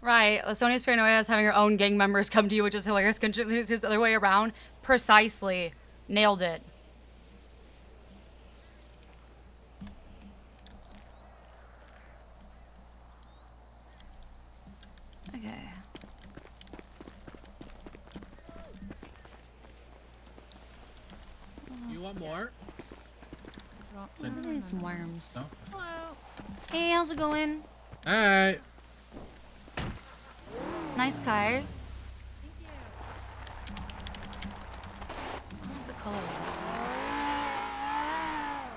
Right, Sonia's paranoia is having her own gang members come to you, which is hilarious. It's just the other way around. Precisely. Nailed it. Okay. You want more? I need some worms. No? Hello. Hey, how's it going? Alright. Nice car. Thank you. I love the color of that.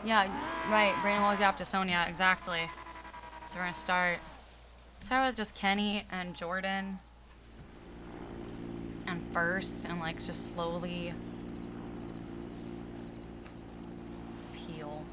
Yeah, right. Brandon was after Sonia. Exactly. So we're gonna start with just Kenny and Jordan. And first, and like just slowly peel.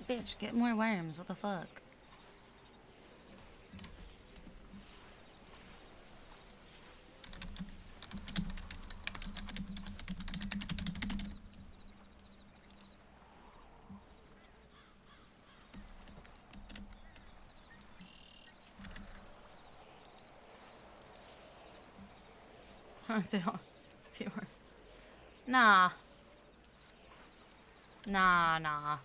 Bitch, get more worms. What the fuck? Nah. Nah.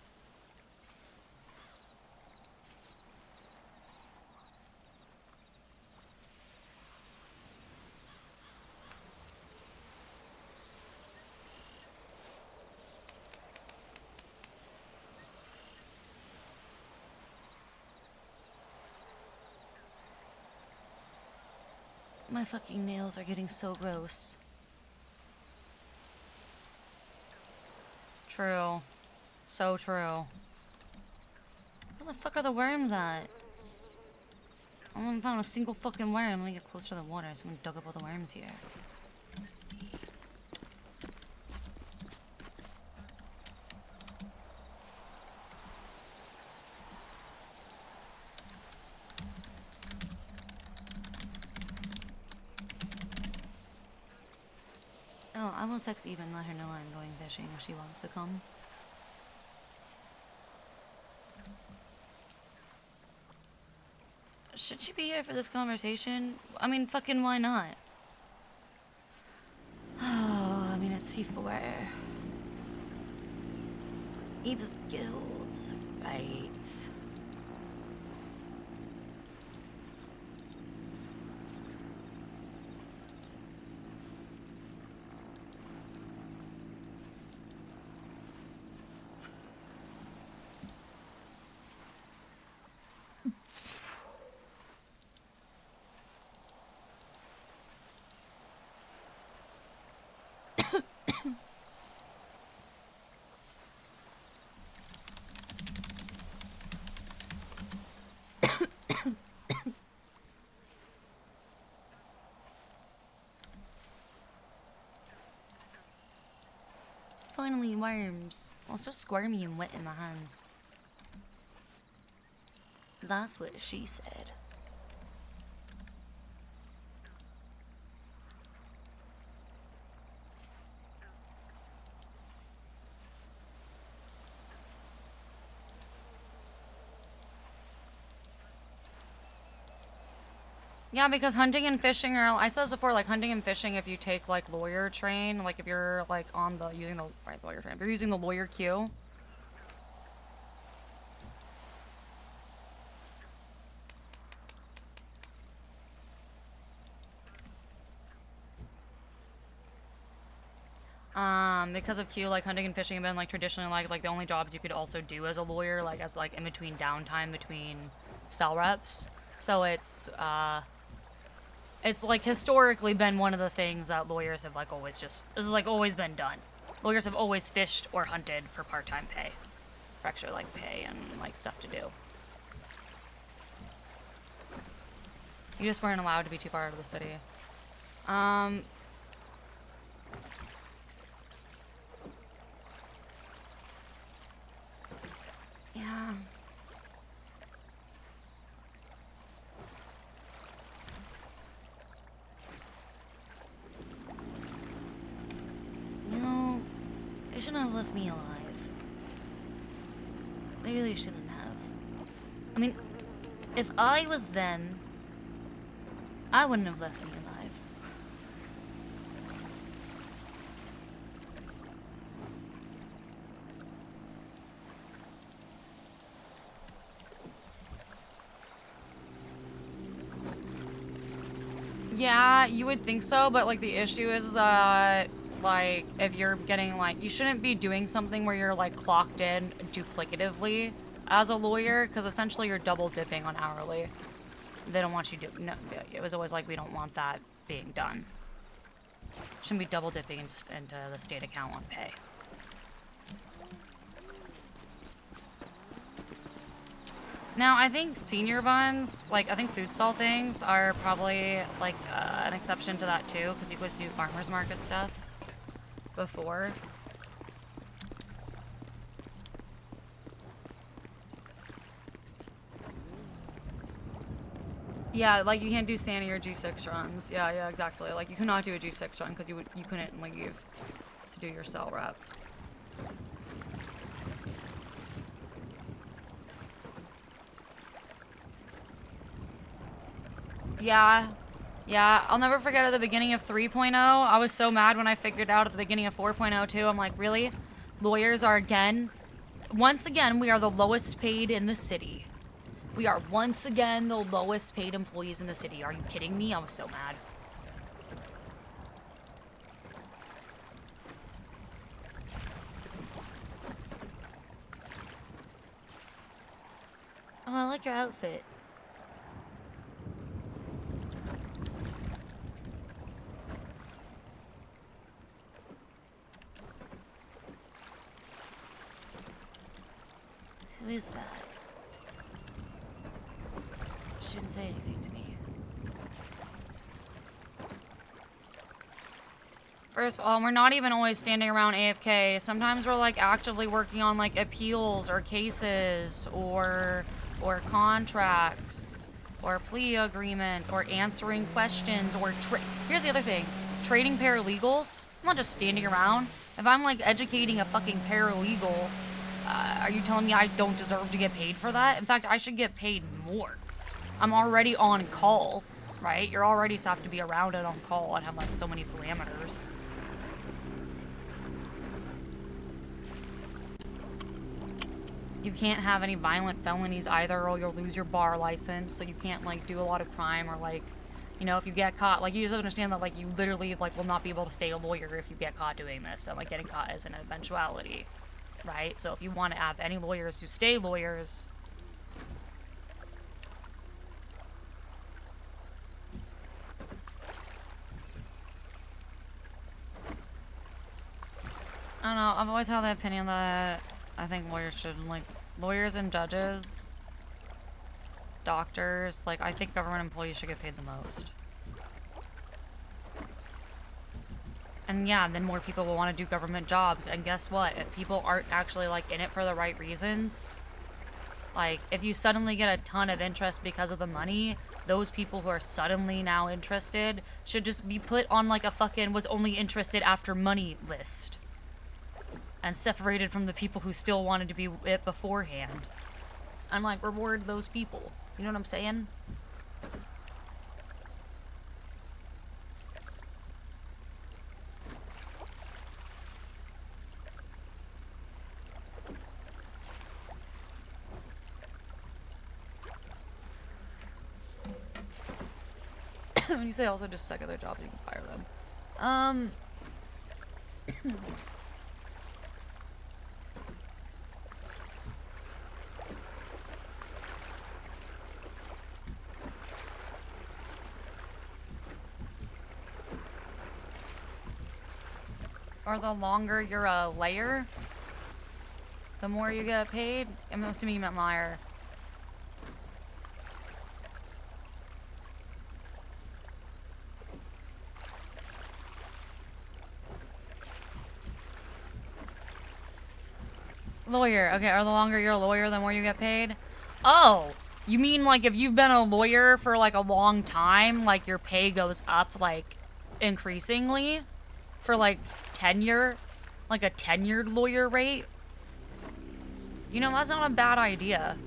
My fucking nails are getting so gross. True. So true. Where the fuck are the worms at? I haven't found a single fucking worm. Let me get closer to the water. Someone dug up all the worms here. Oh, I will text Eva and let her know I'm going fishing if she wants to come. Should she be here for this conversation? I mean, fucking why not? Oh, I mean, it's C4. Eva's guild, right. Finally, worms. Also squirmy and wet in my hands. That's what she said. Yeah, because hunting and fishing are, I said this before, like hunting and fishing, if you take like lawyer train, like if you're like on the, using the, right, lawyer train, if you're using the lawyer queue. Because of queue, like hunting and fishing have been like traditionally like the only jobs you could also do as a lawyer, like as like in between downtime between cell reps. So it's like historically been one of the things that lawyers have like always just, this has like always been done. Lawyers have always fished or hunted for part-time pay. For extra like pay and like stuff to do. You just weren't allowed to be too far out of the city. Yeah. You know, they shouldn't have left me alive. They really shouldn't have. I mean, if I was them, I wouldn't have left me alive. Yeah, you would think so, but like the issue is that like if you're getting like, you shouldn't be doing something where you're like clocked in duplicatively as a lawyer, because essentially you're double dipping on hourly. They don't want you to, no, it was always like, we don't want that being done. Shouldn't be double dipping into the state account on pay. Now, I think senior buns, like, I think food stall things are probably, like, an exception to that, too, because you guys do farmer's market stuff before. Yeah, like, you can't do Sani or G6 runs. Yeah, exactly. Like, you cannot do a G6 run because you couldn't leave to do your cell rep. Yeah, I'll never forget at the beginning of 3.0, I was so mad when I figured out at the beginning of 4.0 too. I'm like, really? Lawyers are once again, we are the lowest paid in the city. We are once again the lowest paid employees in the city. Are you kidding me? I was so mad. Oh, I like your outfit. Who is that? She didn't say anything to me. First of all, we're not even always standing around AFK. Sometimes we're like actively working on like appeals or cases or contracts or plea agreements or answering questions or here's the other thing. Trading paralegals. I'm not just standing around. If I'm like educating a fucking paralegal, are you telling me I don't deserve to get paid for that? In fact, I should get paid more. I'm already on call, right? You're already have to be around and on call and have like so many parameters. You can't have any violent felonies either or you'll lose your bar license, so you can't like do a lot of crime or like, you know, if you get caught, like you just understand that like you literally like will not be able to stay a lawyer if you get caught doing this, and like getting caught is an eventuality, right? So if you want to have any lawyers who stay lawyers, I don't know, I've always had the opinion that I think lawyers should, like, lawyers and judges, doctors, like, I think government employees should get paid the most. And yeah, then more people will want to do government jobs, and guess what? If people aren't actually, like, in it for the right reasons, like, if you suddenly get a ton of interest because of the money, those people who are suddenly now interested should just be put on, like, a fucking was only interested after money list. And separated from the people who still wanted to be it beforehand. And like reward those people. You know what I'm saying? When you say also just suck at their jobs, you can fire them. Or the longer you're a layer, the more you get paid. I'm assuming you meant liar. Lawyer. Okay, or the longer you're a lawyer, the more you get paid? Oh, you mean like if you've been a lawyer for like a long time, like your pay goes up like increasingly for like tenure, like a tenured lawyer rate? You know, that's not a bad idea.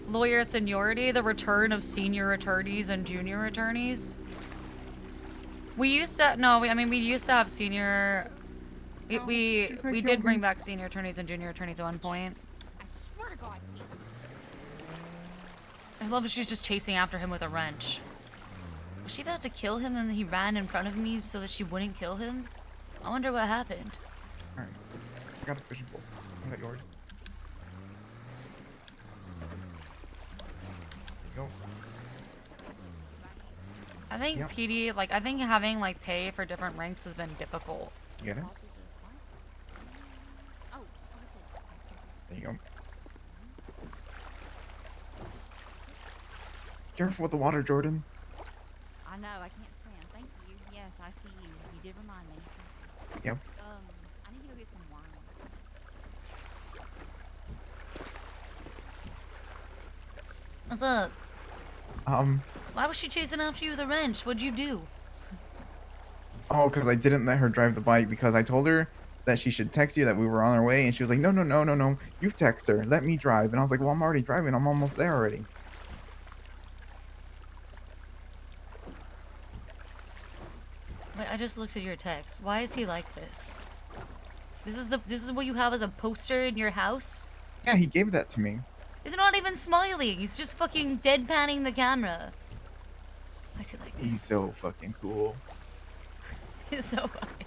Lawyer seniority, the return of senior attorneys and junior attorneys. We used to, no, I mean, we used to have senior... We did bring back senior attorneys and junior attorneys at one point. I swear to God. I love that she's just chasing after him with a wrench. Was she about to kill him and he ran in front of me so that she wouldn't kill him? I wonder what happened. Alright. I got a fishing pole. I got yours. There you go. I think Yep. PD, like, I think having, like, pay for different ranks has been difficult. You get it? There you go. Careful with the water, Jordan. I know, I can't swim. Thank you. Yes, I see you. You did remind me. Yep. I need to go get some wine. What's up? Why was she chasing after you with a wrench? What'd you do? Oh, because I didn't let her drive the bike because I told her that she should text you that we were on our way, and she was like, no, no, no, no, no. You text her. Let me drive. And I was like, well, I'm already driving. I'm almost there already. Wait, I just looked at your text. Why is he like this? This is what you have as a poster in your house? Yeah, he gave that to me. He's not even smiling. He's just fucking deadpanning the camera. Why is he like this? He's so fucking cool. He's so fucking cool.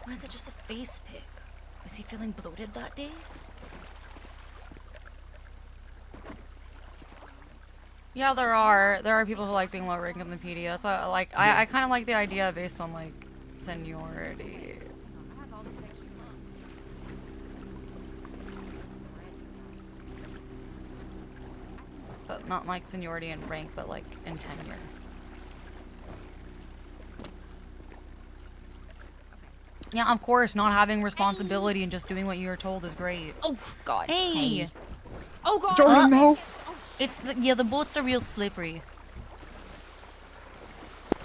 Why is it just a face pic? Was he feeling bloated that day? Yeah, there are people who like being low rank in the PD. That's why I kind of like the idea based on like seniority. But not like seniority and rank, but like in tenure. Yeah, of course, not having responsibility and just doing what you were told is great. Oh God. Hey. Oh God. Jordan, no. It's yeah, the boats are real slippery.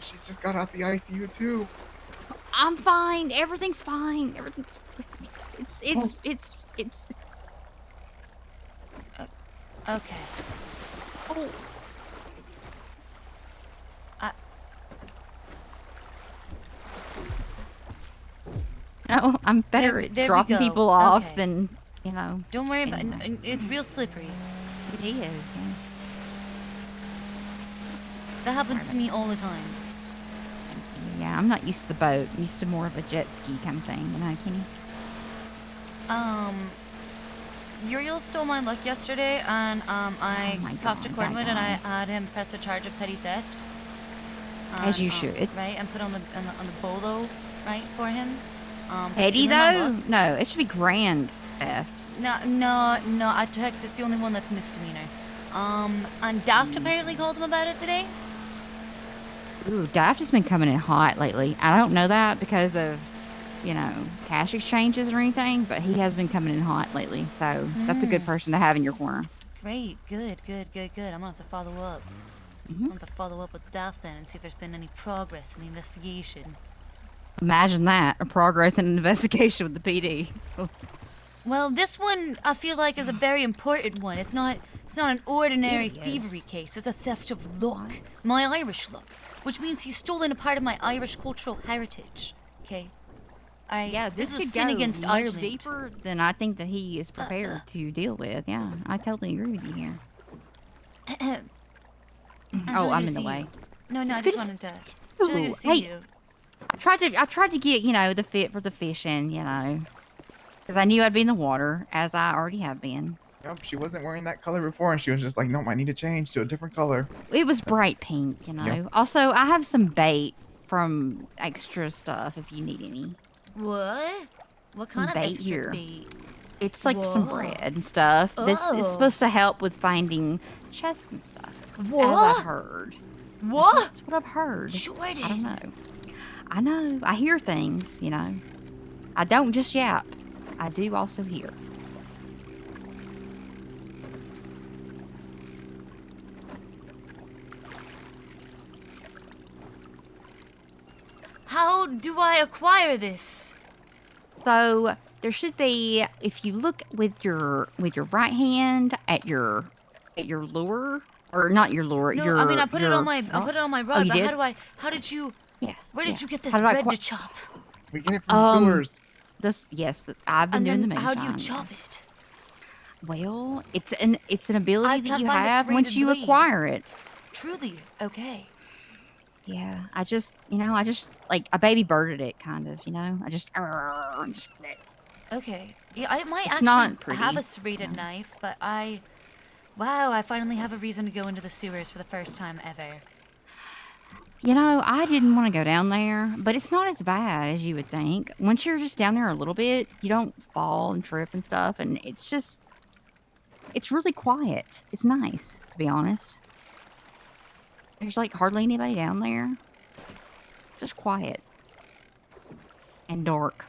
She just got out the ICU too. I'm fine. Everything's fine. Everything's. It's. Okay. Oh. No, I'm better at there we dropping go. people off Okay. than, you know. Don't worry about anyway. it. It's real slippery. It is. That happens to me all the time. Yeah, I'm not used to the boat. I'm used to more of a jet ski kind of thing, you know, Kenny? Uriel stole my luck yesterday, and I my talked to God, that Cornwood, and I guy. had him press a charge of petty theft. As you And, should. Right, and put on the bolo, right, for him. for Petty stealing my though? luck. No, it should be grand theft. No, I checked. It's the only one that's misdemeanor. And Daft apparently called him about it today. Ooh, Daft has been coming in hot lately. I don't know that because of, you know, cash exchanges or anything, but he has been coming in hot lately. So that's a good person to have in your corner. Great, good. I'm gonna have to follow up. I'm gonna have to follow up with Daft then and see if there's been any progress in the investigation. Imagine that, a progress in an investigation with the PD. Well, this one I feel like is a very important one. It's not an ordinary It is. thievery case. It's a theft of luck, my Irish luck, which means he's stolen a part of my Irish cultural heritage. Okay. Yeah, this is a could sin go against much Ireland. deeper than I think that he is prepared to deal with. Yeah, I totally agree with you here. Oh, I'm in the way. No, I It's just good to wanted to. It's Ooh, really good to see hey. you. I tried to get, you know, the fit for the fishing, you know, because I knew I'd be in the water, as I already have been. Yep, she wasn't wearing that color before, and she was just like, "Nope, I need to change to a different color." It was bright pink, you know. Yep. Also, I have some bait from extra stuff if you need any. What? What Some kind of bait extra here. bait? It's like some Whoa. bread and stuff. This is Oh. supposed to help with finding chests and stuff. What? As I've heard. What? That's what I've heard. Jordan. I don't know. I know. I hear things, you know. I don't just yap. I do also hear. How do I acquire this? So there should be, if you look with your right hand at your lure, or not your lure. No, your, I mean I put it your- on my rod. you But did? how did you? Yeah. Where did yeah. you get this How did I bread acqui- to chop? We get it from the sewers. I've been And doing then the how do you moonshine, chop yes. it? Well, it's an ability I that can't you find a have once serrated you blade. acquire it. Truly, okay. Yeah, I just like a baby birded it, kind of, you know. I just Okay. Yeah, I might It's actually not pretty, have a serrated knife, but wow, I finally have a reason to go into the sewers for the first time ever. You know, I didn't want to go down there, but it's not as bad as you would think. Once you're just down there a little bit, you don't fall and trip and stuff, and it's really quiet. It's nice, to be honest. There's like hardly anybody down there. Just quiet. And dark.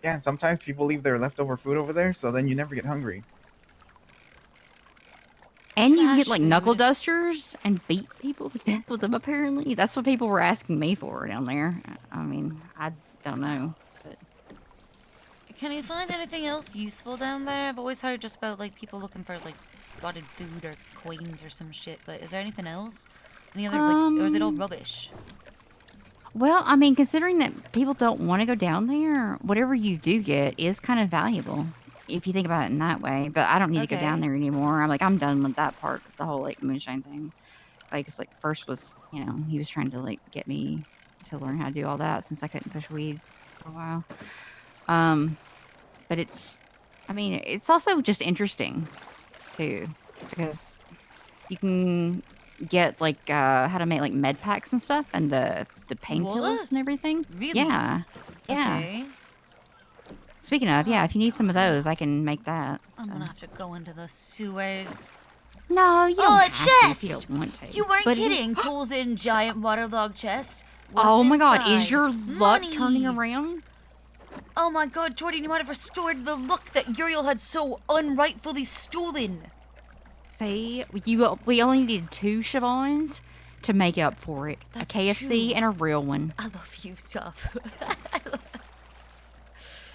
Yeah, and sometimes people leave their leftover food over there, so then you never get hungry. And you can get Trash like knuckle food. dusters and beat people to death with them, apparently. That's what people were asking me for down there. I mean, I don't know. But Can you find anything else useful down there? I've always heard just about like people looking for like rotted food or coins or some shit, but is there anything else? Any other like, or is it all rubbish? Well, I mean, considering that people don't want to go down there, whatever you do get is kind of valuable if you think about it in that way. But I don't need to go down Okay. there anymore. I'm done with that part of the whole like moonshine thing. Like, it's like first was, you know, he was trying to like get me to learn how to do all that since I couldn't push weed. for a while. But it's, I mean, it's also just interesting too, because you can get like how to make like med packs and stuff, and the painkillers and everything. Really? Yeah. Yeah. Okay. Speaking of, yeah, if you need some of those, I can make that. I'm gonna have to go into the sewers. No, you don't Oh, a have to if you chest! don't want to. You weren't But kidding. Pulls in giant waterlogged chest. What's oh my god, is inside? your luck Money. turning around? Oh my god, Jordan, you might have restored the look that Uriel had so unrightfully stolen. See, we only needed 2 Siobhans to make up for it. That's a KFC true. and a real one. I love you, stuff.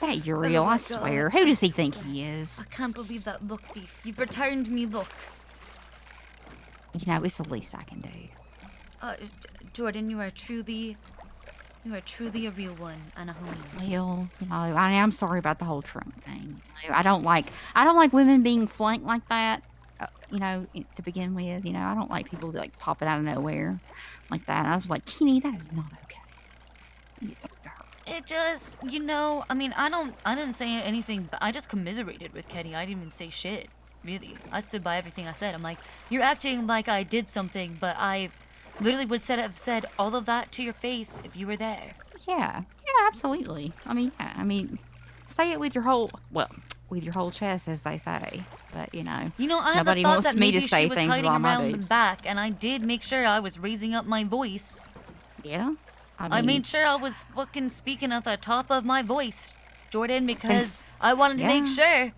That Uriel, Oh my I swear. God, Who I does he swear. think he is? I can't believe that look thief. You've returned me look. You know, it's the least I can do. Jordan, you are truly a real one and a homie. Well, you know, I'm sorry about the whole trunk thing. I don't like women being flanked like that. You know, to begin with, you know, I don't like people like popping out of nowhere like that. I was like, Kenny, that is not okay. You need to talk to her. It just, you know, I mean, I didn't say anything, but I just commiserated with Kenny. I didn't even say shit, really. I stood by everything I said. I'm like, you're acting like I did something, but I literally would have said all of that to your face if you were there. Yeah, absolutely. I mean, say it with your whole chest, as they say. But you know, I had the nobody thought wants that me maybe to say she was things hiding about my around the boobs. back, and I did make sure I was raising up my voice. Yeah, I made sure I was fucking speaking at the top of my voice, Jordan, because I wanted to make sure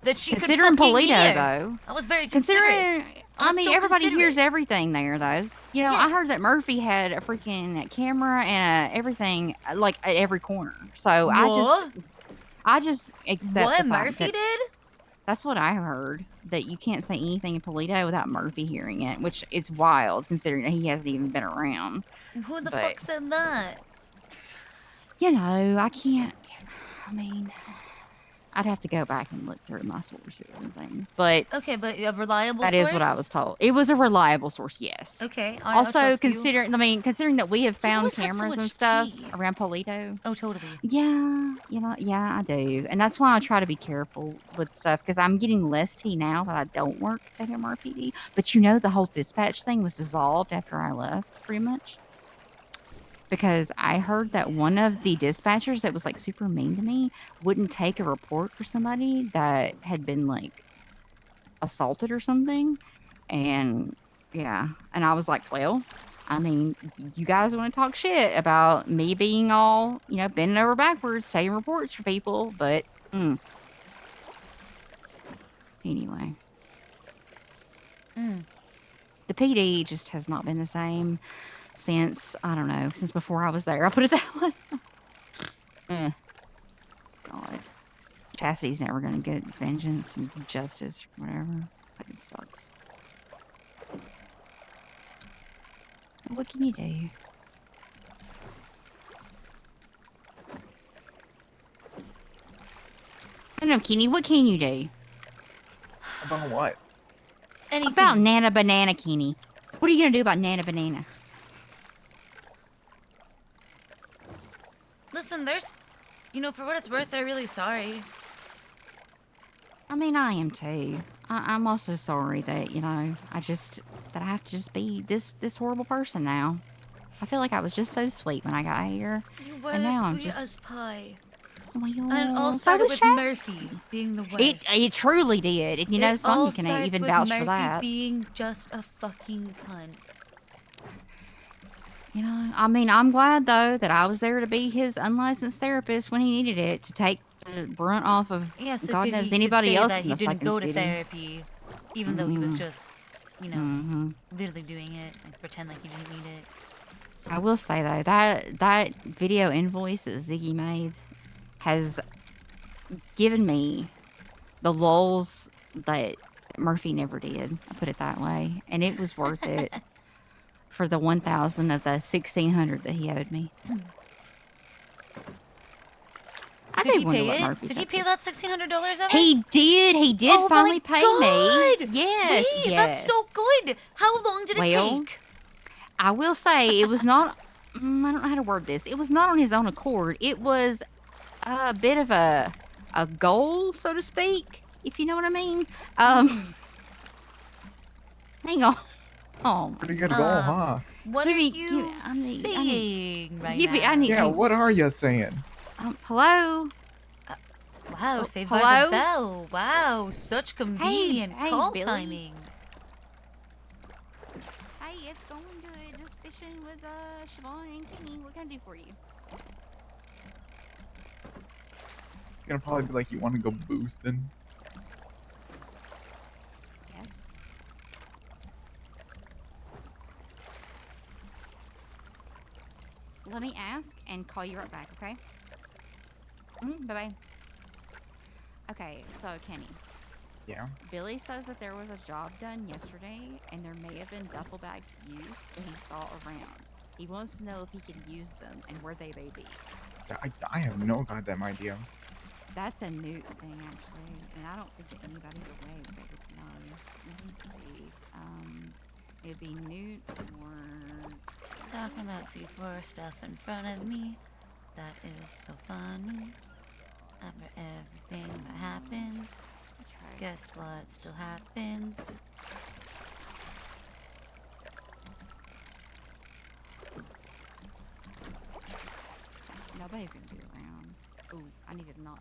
that she could Considering fucking Polito, hear. though. I was very considerate. I mean, so everybody considerate. hears everything there, though. You know, I heard that Murphy had a freaking camera and everything, like at every corner. So I just accept What the fact Murphy that did? That's what I heard. That you can't say anything in Polito without Murphy hearing it, which is wild considering that he hasn't even been around. Who the But, fuck said that? You know, I can't. I mean, I'd have to go back and look through my sources and things, but Okay, but a reliable that source? is what I was told. It was a reliable source, yes. Okay, I'll Also, trust you. considering that we have found always had so cameras and much stuff tea. around Polito. Oh, totally. Yeah, I do, and that's why I try to be careful with stuff because I'm getting less tea now that I don't work at MRPD. But the whole dispatch thing was dissolved after I left, pretty much. Because I heard that one of the dispatchers that was like super mean to me wouldn't take a report for somebody that had been like assaulted or something. And yeah, and I was like, well, I mean, you guys want to talk shit about me being all, bending over backwards, taking reports for people, but anyway. The PD just has not been the same since, I don't know, since before I was there. I'll put it that way. God. Chastity's never going to get vengeance and justice, whatever. Fucking sucks. What can you do? I don't know, Kenny, what can you do? About what? Anything. About Nana Banana, Kenny. What are you going to do about Nana Banana? Listen, there's, for what it's worth, they're really sorry. I mean, I am too. I'm also sorry that, I have to just be this horrible person now. I feel like I was just so sweet when I got here. You were and now I'm sweet just as pie. Oh my God. And it all So started was with Chastity. Murphy being the worst. It truly did. And, It some all you can starts even with vouch Murphy for that. being just a fucking cunt. I mean, I'm glad, though, that I was there to be his unlicensed therapist when he needed it, to take the brunt off of So God could knows he anybody could say else that in he the didn't fucking go city. to therapy, even though he was just, Mhm. literally doing it, like pretend like he didn't need it. I will say, though, that video invoice that Ziggy made has given me the lulls that Murphy never did. I'll put it that way. And it was worth it for the 1,000 of the 1,600 that he owed me. Did he pay it? Did he pay that $1,600 ever? He did. He did Oh finally my pay God! me. Yes. Wait, that's so good. How long did it take? I will say it was not. I don't know how to word this. It was not on his own accord. It was a bit of a goal, so to speak, if you know what I mean. Hang on. Oh my Pretty good goal, huh? What are you saying right now? Yeah, what are you saying? Hello? Wow, saved by hello? the bell. Wow, such convenient Hey, call Billy. timing. Hey, it's going good. Just fishing with Siobhan and Kenny. What can I do for you? It's gonna probably be like you want to go boosting. Yes. Let me ask and call you right back, okay? Bye-bye. Okay, so Kenny. Yeah. Billy says that there was a job done yesterday and there may have been duffel bags used that he saw around. He wants to know if he can use them and where they may be. I have no goddamn idea. That's a Newt thing, actually, and I don't think that anybody's awake that would know. Let me see. It'd be Newt or... Talking about C4 stuff in front of me. That is so funny. After everything that happened, guess what still happens? Nobody's gonna be around. Ooh, I need a notch.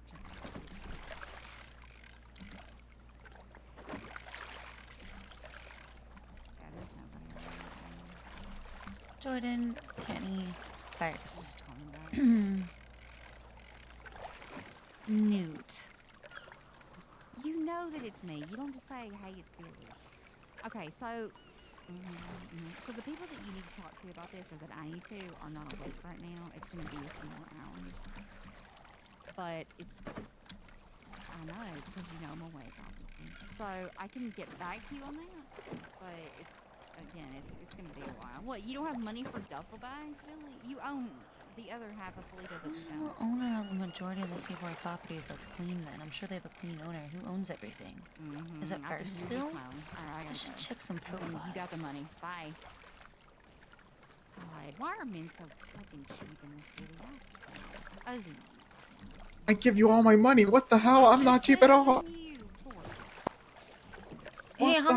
Yeah, there's nobody around. Jordan, Kenny, first. Newt. You know that it's me. You don't just say, hey, it's Billy. Okay, so... So the people that you need to talk to about this, or that I need to, are not awake right now. It's going to be a few more hours. But it's... I know, because you know I'm awake, obviously. So I can get back to you on that. But it's... Again, it's going to be a while. What, you don't have money for duffel bags, Billy? You own the other half of Polito that Who's you the owner of the majority of the Seaboard properties that's clean then? I'm sure they have a clean owner. Who owns everything? Is it I can First hear you still? smiling. Alright, I should check some profiles. You got the money. Bye. God, why are men so fucking cheap in this city? I swear. Ugly. I give you all my money. What the hell? I'm not cheap at all. Hey, What the hell?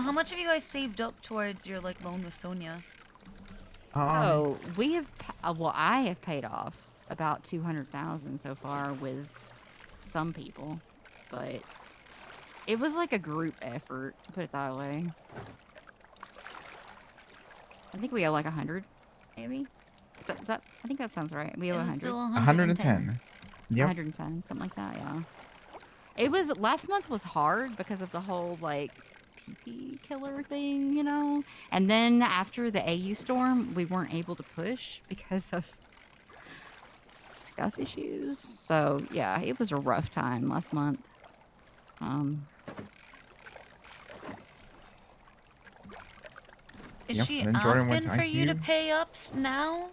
how much have you guys saved up towards your like loan with Sonia? Oh, we have. Well, I have paid off about 200,000 so far with some people, but it was like a group effort. Put it that way. I think we owe like 100, maybe. Is that? I think that sounds right. We owe 100. Still 110. Yep. 110, something like that. Yeah. It was last month was hard because of the whole like PP killer thing, you know. And then after the AU storm, we weren't able to push because of scuff issues. So yeah, it was a rough time last month. Is she asking for you to pay up now?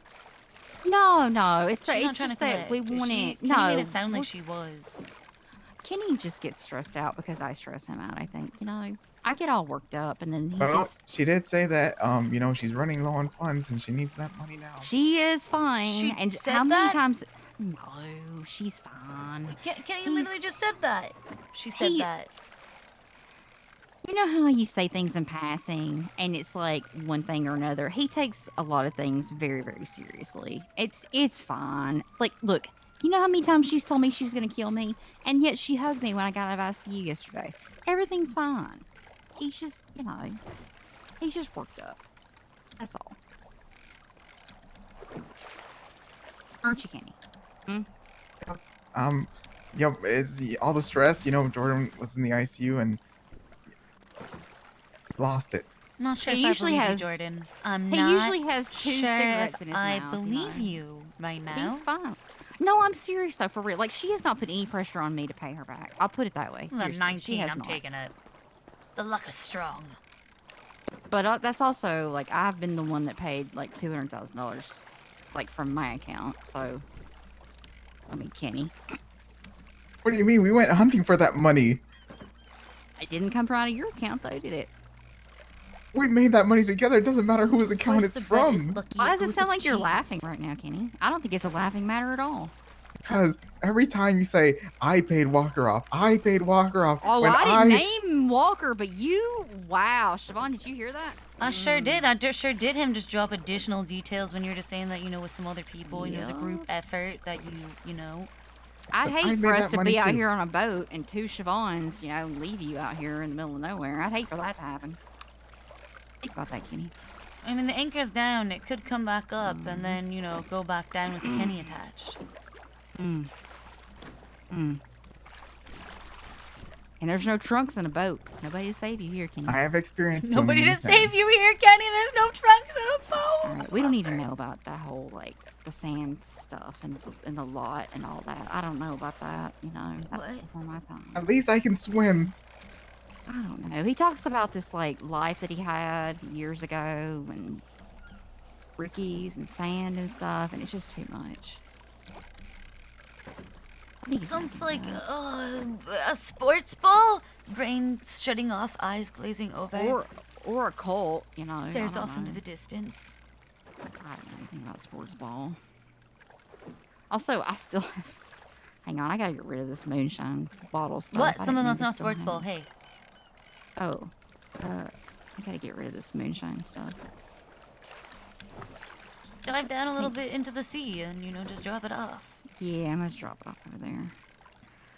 No, it's She's not it's trying just to that we collect, is want she? it. Kenny No, made it sound like she was. Kenny just gets stressed out because I stress him out. I think, you know, I get all worked up, and then he Well, just. she did say that, you know, she's running low on funds and she needs that money now. She is fine. She and said how many that? times? No, she's fine. Kenny literally just said that. She said that. You know how you say things in passing, and it's like one thing or another. He takes a lot of things very, very seriously. It's fine. Like, look, you know how many times she's told me she was gonna kill me, and yet she hugged me when I got out of ICU yesterday. Everything's fine. He's just, you know, he's just worked up. That's all. Aren't you, Kenny? Yep, it's all the stress, you know, Jordan was in the ICU and lost it. I'm not sure He if usually I believe has- you, Jordan. I'm he not usually has 2 sure cigarettes if in his I mouth, believe you know. you right now. He's fine. No, I'm serious though, for real. Like, she has not put any pressure on me to pay her back. I'll put it that way. I'm Seriously, she 19. has I'm not. taking it. The luck is strong. But that's also like I've been the one that paid like $200,000, like from my account. So, I mean, Kenny, What do you mean? We went hunting for that money. it didn't come from out of your account though, did it? We made that money together. It doesn't matter whose account it's from. Why does it sound like you're laughing right now, Kenny? I don't think it's a laughing matter at all. Because every time you say, I paid Walker off, I paid Walker off. Oh, when I didn't name Walker, but you, wow. Siobhan, did you hear that? I sure did. I sure did him just drop additional details when you were just saying that, with some other people, and it was a group effort that you know. I'd hate for us to be out here on a boat and two Siobhans, leave you out here in the middle of nowhere. I'd hate for that to happen. Think about that, Kenny. I mean, the anchor's down. It could come back up and then, go back down with the Kenny attached. And there's no trunks in a boat. Nobody to save you here, Kenny. I have experience. Nobody to save you here, Kenny. There's no trunks in a boat. All right, we don't need to know about that whole, the sand stuff and the lot and all that. I don't know about that, That's before my time. At least I can swim. I don't know. He talks about this, life that he had years ago and rickies and sand and stuff, and it's just too much. Sounds like a sports ball. Brain shutting off, eyes glazing over. Or a cult, Stares off into the distance. I don't know anything about sports ball. Also, I still have... Hang on, I gotta get rid of this moonshine bottle stuff. What? Something that's not sports ball. Hey. Oh. I gotta get rid of this moonshine stuff. Just dive down a little bit into the sea and, just drop it off. Yeah, I'm gonna drop it off over there.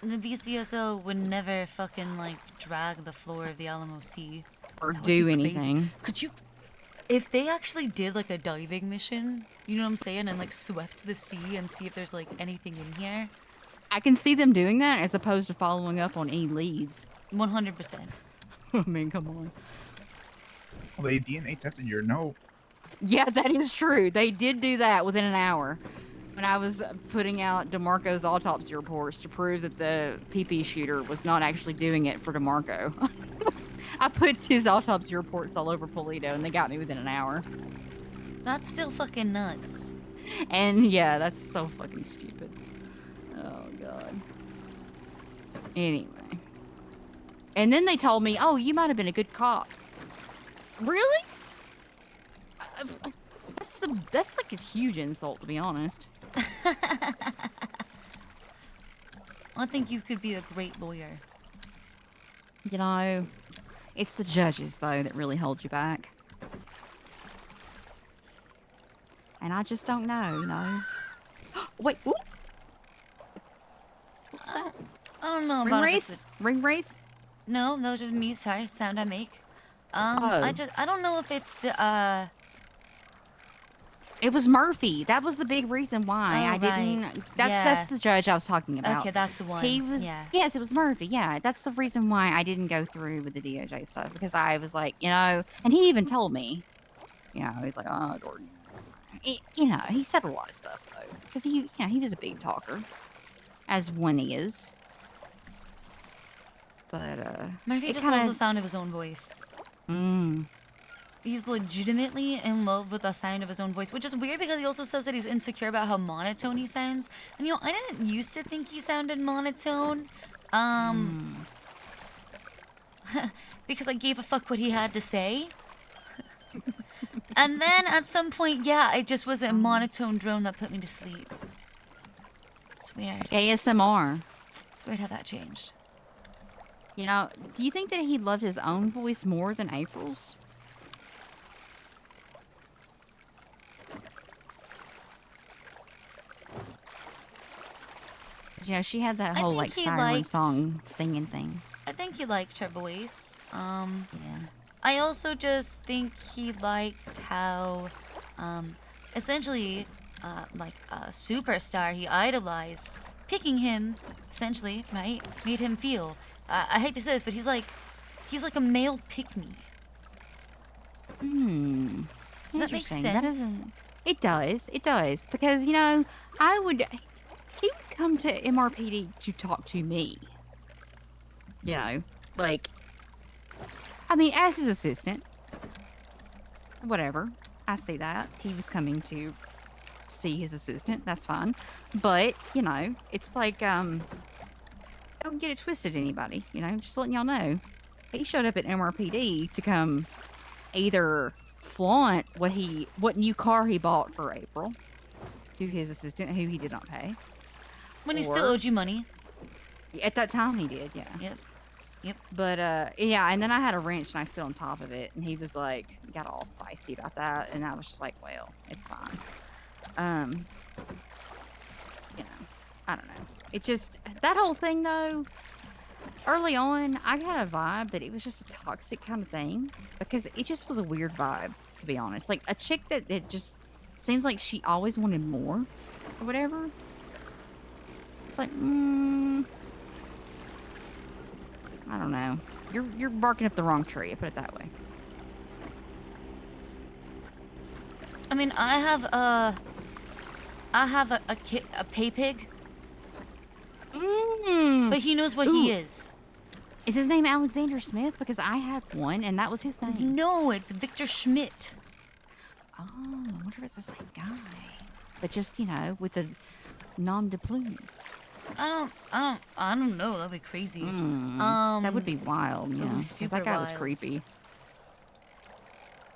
The BCSO would never fucking, drag the floor of the Alamo Sea. Or do anything. Could you... If they actually did, a diving mission, you know what I'm saying, and, swept the sea and see if there's, anything in here. I can see them doing that as opposed to following up on any leads. 100%. I mean, come on. Well, they DNA tested your note. Yeah, that is true. They did do that within an hour. When I was putting out DeMarco's autopsy reports to prove that the PP shooter was not actually doing it for DeMarco. I put his autopsy reports all over Polito, and they got me within an hour. That's still fucking nuts. And yeah, that's so fucking stupid. Oh, God. Anyway. And then they told me, oh, you might have been a good cop. Really? That's a huge insult, to be honest. I think you could be a great lawyer. It's the judges, though, that really hold you back. And I just don't know, Wait, ooh. What's that? I don't know Ring about wraith? Ring wraith? No, that was just me. Sorry, sound I make. Oh. I don't know if it's the, It was Murphy. That was the big reason why I didn't. That's the judge I was talking about. Okay, that's the one. He was. Yeah. Yes, it was Murphy. Yeah, that's the reason why I didn't go through with the DOJ stuff because I was like, and he even told me, he's like, oh, Gordon. He said a lot of stuff though because he was a big talker, as one is. But Murphy just loves the sound of his own voice. He's legitimately in love with the sound of his own voice, which is weird because he also says that he's insecure about how monotone he sounds. And I didn't used to think he sounded monotone. Because I gave a fuck what he had to say. And then at some point, it just was a monotone drone that put me to sleep. It's weird. ASMR. It's weird how that changed. Do you think that he loved his own voice more than April's? She had that whole siren song singing thing. I think he liked her voice. Yeah. I also just think he liked how, essentially, like a superstar he idolized, picking him, essentially, right, made him feel. I hate to say this, but he's like a male pick-me. Does that make sense? It does. It does. Because, he would come to MRPD to talk to me. As his assistant. Whatever. I see that. He was coming to see his assistant. That's fine. But, it's like, don't get it twisted, anybody. Just letting y'all know. He showed up at MRPD to come either flaunt what new car he bought for April to his assistant, who he did not pay, When he still owed you money. At that time, he did, yeah. Yep. But, yeah, and then I had a wrench, and I stood on top of it, and he was, like, got all feisty about that, and I was just like, well, it's fine. You know, I don't know. It just, that whole thing, though, early on, I got a vibe that it was just a toxic kind of thing, because it just was a weird vibe, to be honest. Like, a chick that it just seems like she always wanted more, or whatever. It's like, I don't know. You're barking up the wrong tree, put it that way. I mean, I have a pay pig. But he knows what he is. Is his name Alexander Smith? Because I had one, and that was his name. No, it's Victor Schmidt. Oh, I wonder if it's the same guy. But just, you know, with a nom de plume. I don't know. That'd be crazy. That would be wild, yeah. It was 'Cause super that guy was wild. creepy.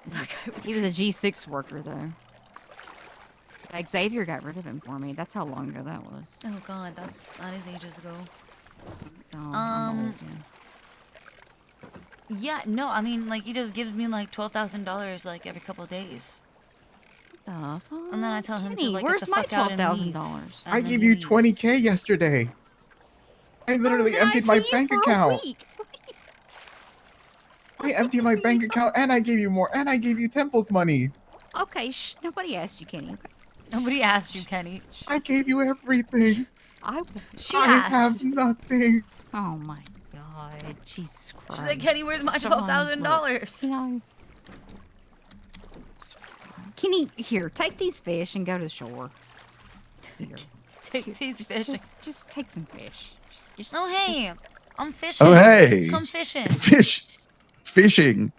That guy was He was a G6 worker, though. Xavier got rid of him for me. That's how long ago that was. Oh god, that is ages ago. Oh, I'm old, yeah, no, I mean, like, he just gives me like $12,000 like every couple of days. What the fuck? And then I tell him to Kenny, like where's get the my fuck out and leave. $12,000? I gave you 20K yesterday. I literally emptied my bank account. I emptied my bank account and I gave you more and I gave you Temple's money. Okay, nobody asked you, Kenny. Okay. Nobody asked you, Kenny. I gave you everything. She I asked. have nothing. Oh my god, Jesus Christ. She's like, Kenny, where's my $12,000? You know, Kenny, here, take these fish and go to the shore. Here. Take these fish. Just take some fish. Just, oh, hey, I'm fishing. Oh, hey. Come fishing. Fishing.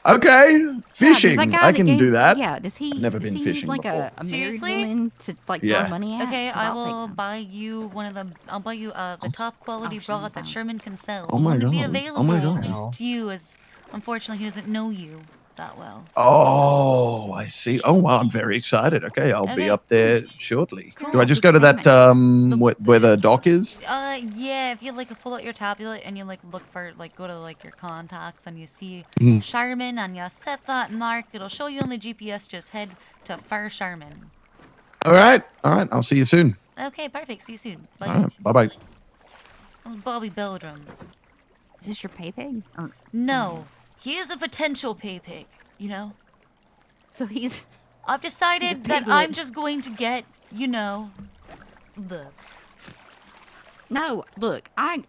Okay, fishing. Yeah, I can do that. Yeah, does he? I've never does been he fishing need, like before. a married Seriously? woman to like Yeah. throw money at? Okay, 'Cause I I'll take will some. buy you one of the. I'll buy you the top quality rod that Sherman can sell. Oh my It won't be God. available Oh my God. to you, as unfortunately he doesn't know you that well. Oh, I see. Oh, wow, I'm very excited. Okay, I'll be Okay. up there shortly. Cool. Do I just go to that where the dock is? Yeah, if you like pull out your tablet and you like look for like go to like your contacts and you see Mhm. Sherman and you set that mark, it'll show you on the GPS. Just head to Far Sherman. All right. I'll see you soon. Okay, perfect. See you soon. Bye. All right. Bye-bye. That's Bobby Beldrum. Is this your pay pig? Or No, he is a potential pay pig. You know. So he's. I've decided that I'm just going to get, you know, the. No, look, I'm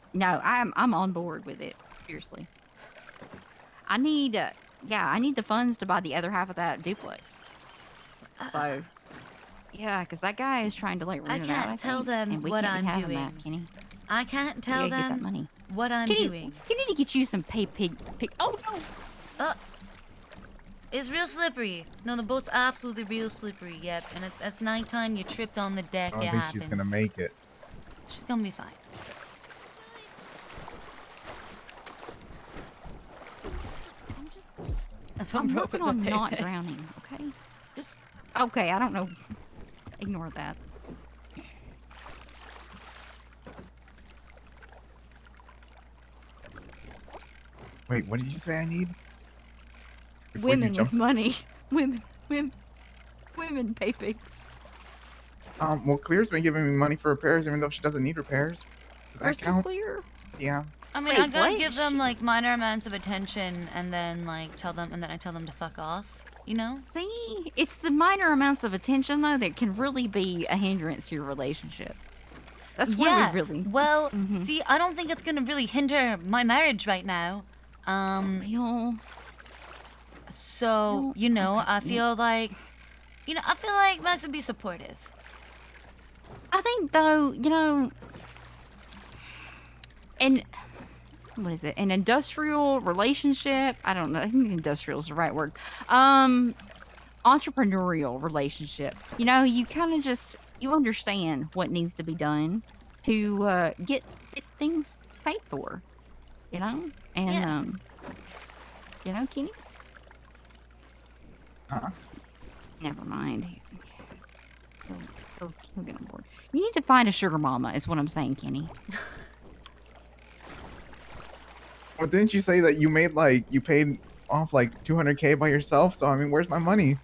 on board with it. Seriously. I need I need the funds to buy the other half of that duplex. So, yeah, because that guy is trying to like rent it out. can't tell think, them and we what can't be I'm having doing. That, Kenny. I can't tell We gotta get that them money. what I'm Kenny, doing. You need to get you some pig. Oh no! It's real slippery. No, the boat's absolutely real slippery. Yep, and it's nighttime. You tripped on the deck. I don't it think happens. she's gonna make it. She's gonna be fine. That's what I'm broke working with on the not pig. drowning. Okay, just okay. I don't know. Ignore that. Wait, what did you say I need? Before you Women with jumped- money. Women pay pigs. Well, Clear's been giving me money for repairs, even though she doesn't need repairs. Does that Crystal count? Clear. Yeah. I mean, Wait, I gotta what? give them like minor amounts of attention, and then like I tell them to fuck off. You know? See, it's the minor amounts of attention though that can really be a hindrance to your relationship. That's what Yeah. we really. Well, see, I don't think it's gonna really hinder my marriage right now. So you know, I feel like, Max would be supportive. I think though, you know, and what is it? An industrial relationship? I don't know. I think industrial is the right word. Entrepreneurial relationship. You know, you kind of just you understand what needs to be done to get things paid for. You know, and you know, Kenny. Never mind. He'll get on board. You need to find a sugar mama, is what I'm saying, Kenny. Well, didn't you say that you made like you paid off like 200K by yourself? So I mean, where's my money?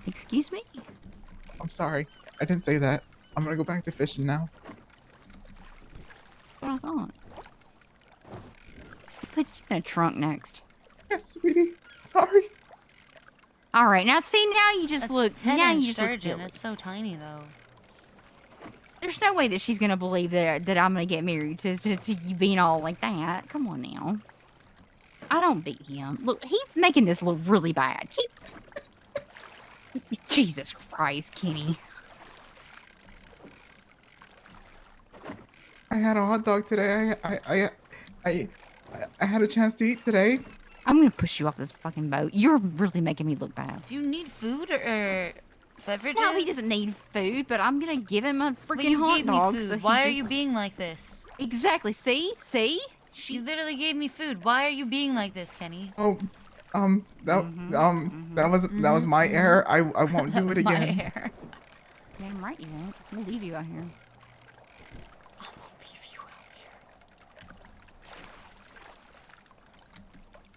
Excuse me? I'm sorry, I didn't say that. I'm gonna go back to fishing now. What I thought. Put you in a trunk next. Yes, sweetie. Sorry. All right, now see, now you just look. Now you 10-inch just look sturgeon. silly. It's so tiny though. There's no way that she's gonna believe that I'm gonna get married to you being all like that. Come on now. I don't beat him. Look, he's making this look really bad. Jesus Christ, Kenny. I had a hot dog today. I had a chance to eat today. I'm gonna push you off this fucking boat. You're really making me look bad. Do you need food or beverages? No, he doesn't need food, but I'm gonna give him a But freaking you hot gave dog. me food. So he Why are just- you being like this? Exactly. See? You literally gave me food. Why are you being like this, Kenny? Oh, that was my error. I won't That do was it my again. error. Damn right you won't. We'll leave you out here.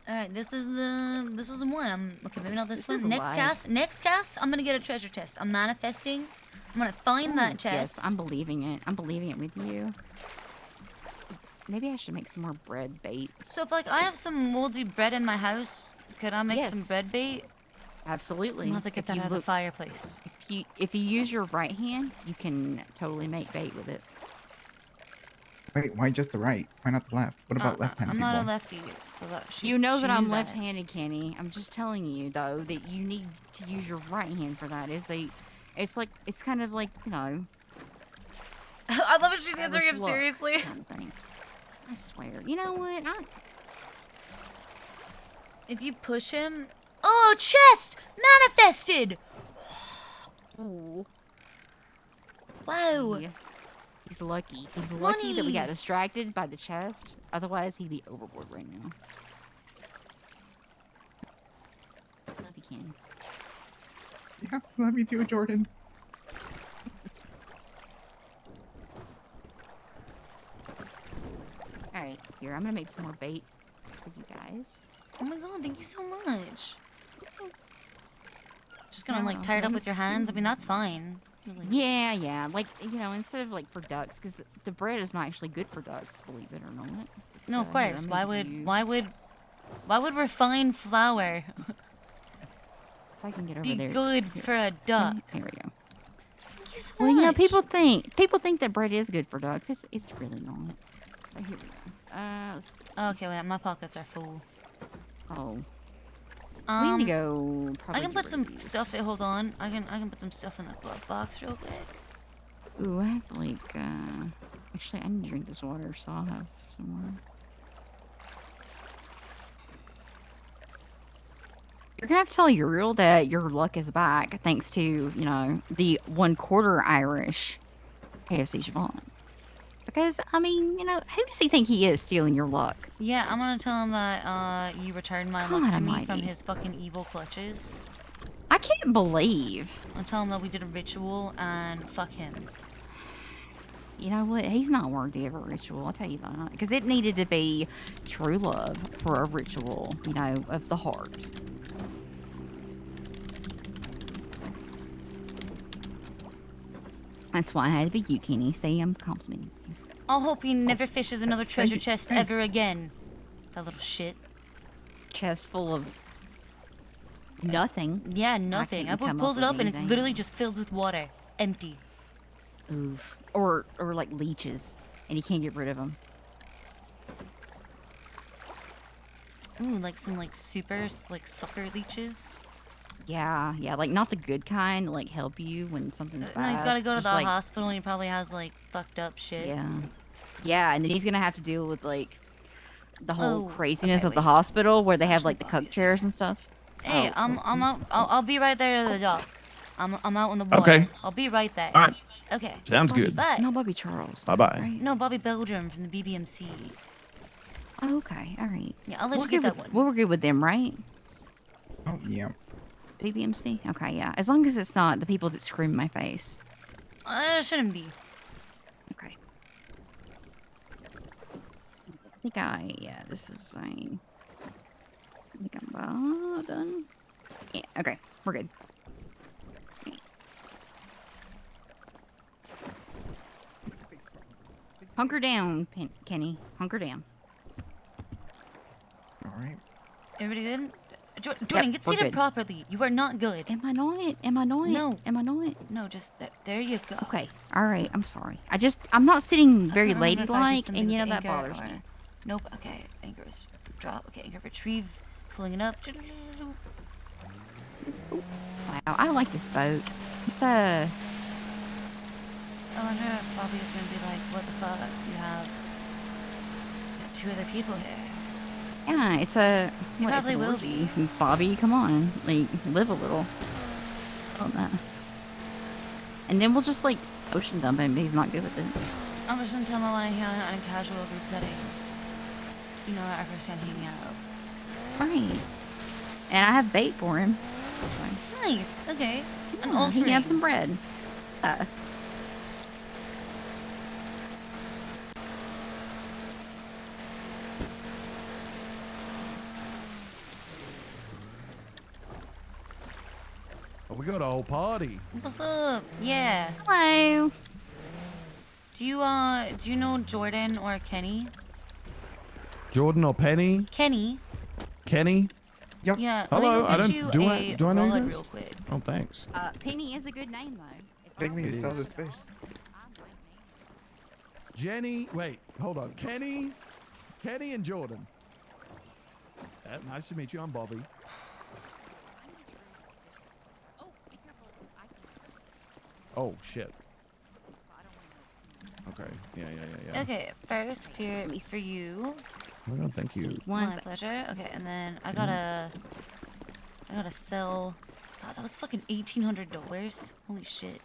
All right, this is the one. Okay, maybe not this This is one. a Next lie. cast, I'm gonna get a treasure chest. I'm manifesting. I'm gonna find that chest. Yes, I'm believing it. I'm believing it with you. Maybe I should make some more bread bait. So if like I have some moldy bread in my house, could I make some Yes. bread bait? Absolutely. I'm gonna have to get If that you out of the look- fireplace. If you use your right hand, you can totally make bait with it. Wait, why just the right? Why not the left? What about left-handed I'm people? not a lefty, so that she. You know she that knew I'm that. left-handed, Kenny. I'm just telling you though that you need to use your right hand for that. It's kind of like, you know. I love it. She's average answering him look seriously. kind of thing. I swear. You know what? If you push him, oh, chest manifested. Ooh. Wow. See? He's lucky. He's lucky that we got Money. distracted by the chest. Otherwise, he'd be overboard right now. Love you, Kenny. Yeah, love you too, Jordan. Alright, here, I'm gonna make some more bait for you guys. Oh my god, thank you so much. Just gonna like No, tie it up I'm with your hands. I mean, that's fine. Really. Yeah. Like, you know, instead of like for ducks, because the bread is not actually good for ducks, believe it or not. No, of Here, course. I'm Why gonna give would you- why would refined flour If I can get over be there. good Here. for a duck? Here we go. Thank you so Well, you know, much. people think that bread is good for ducks. It's really not. So here we go. Let's see. Okay, wait, my pockets are full. Oh. We need to go. I Probably can get put rid some of these. stuff. Hold on. I can put some stuff in the glove box real quick. Ooh, I have like. Actually, I need to drink this water, so I'll have some water. You're gonna have to tell Uriel that your luck is back, thanks to, you know, the 1/4 Irish KFC Siobhan. Because, I mean, you know, who does he think he is stealing your luck? Yeah, I'm gonna tell him that you returned my God luck to me from almighty. his fucking evil clutches. I can't believe. I'll tell him that we did a ritual and fuck him. You know what? He's not worthy of a ritual, I'll tell you that. Because it needed to be true love for a ritual, you know, of the heart. That's why I had to be you, Kenny. See, I'm complimenting you. I'll hope he never fishes another treasure you. chest Thanks. ever again. That little shit. Chest full of nothing. Yeah, nothing. I couldn't come pulls it with up and it's anything. literally just filled with water. Empty. Oof. Or like leeches, and you can't get rid of them. Ooh, like some like super like sucker leeches. Yeah, like not the good kind, like help you when something's bad. No, he's gotta go to Just, the like, hospital and he probably has like fucked up shit. Yeah, and then he's gonna have to deal with like the whole Oh, craziness okay, of the wait. hospital where they have like the cook chairs and stuff. Hey, Oh, I'm out. I'll be right there to the dock. I'm out on the water. Okay. I'll be right there. All right. Okay. Sounds good. Bye. No, Bobby Charles. Bye-bye. Right? No, Bobby Belgium from the BBMC. Oh, okay, all right. Yeah, I'll let We're you get good that with- one. We're good with them, right? Oh yeah. PBMC? Okay, yeah. As long as it's not the people that scream in my face. It shouldn't be. Okay. Yeah, this is I think I'm about done. Yeah, okay. We're good. Hunker down, Kenny. Hunker down. All right. Everybody good? Jordan, get seated good. properly. You are not good. Am I not? Am I not? No. Am I not? No, just there you go. Okay. All right. I'm sorry. I'm not sitting I very can't remember if I did ladylike, something and with you know that anchor bothers or- me. Nope. Okay. Anchor is drop. Okay. Anchor retrieve. Pulling it up. Wow. I like this boat. It's I wonder if Bobby is gonna be like, what the fuck? You have 2 other people here. yeah. It's a. You what, it's probably an will orgy. Bobby, come on, like live a little. Oh no. And then we'll just like ocean dump him. He's not good with it. I'm just gonna tell him I want to hang out in a casual group setting. You know, our first time hanging out. Right. And I have bait for him. So, Nice. Okay. An yeah, he can have offering. some bread. Oh, we got a whole party. What's up? Yeah. Hello. Do you know Jordan or Kenny? Jordan or Penny? Kenny. Kenny? Yep. Yeah. Hello. Let I me go don't. get you Do I know you rod guys? real quick. Oh, thanks. Penny is a good name though. Take me to sell this fish. Jenny. Wait. Hold on. Kenny and Jordan. Nice to meet you. I'm Bobby. Oh shit. Okay. Yeah. Okay. First, here for you. Oh my God, thank you. My pleasure. Okay, and then I gotta sell. God, that was fucking $1,800. Holy shit.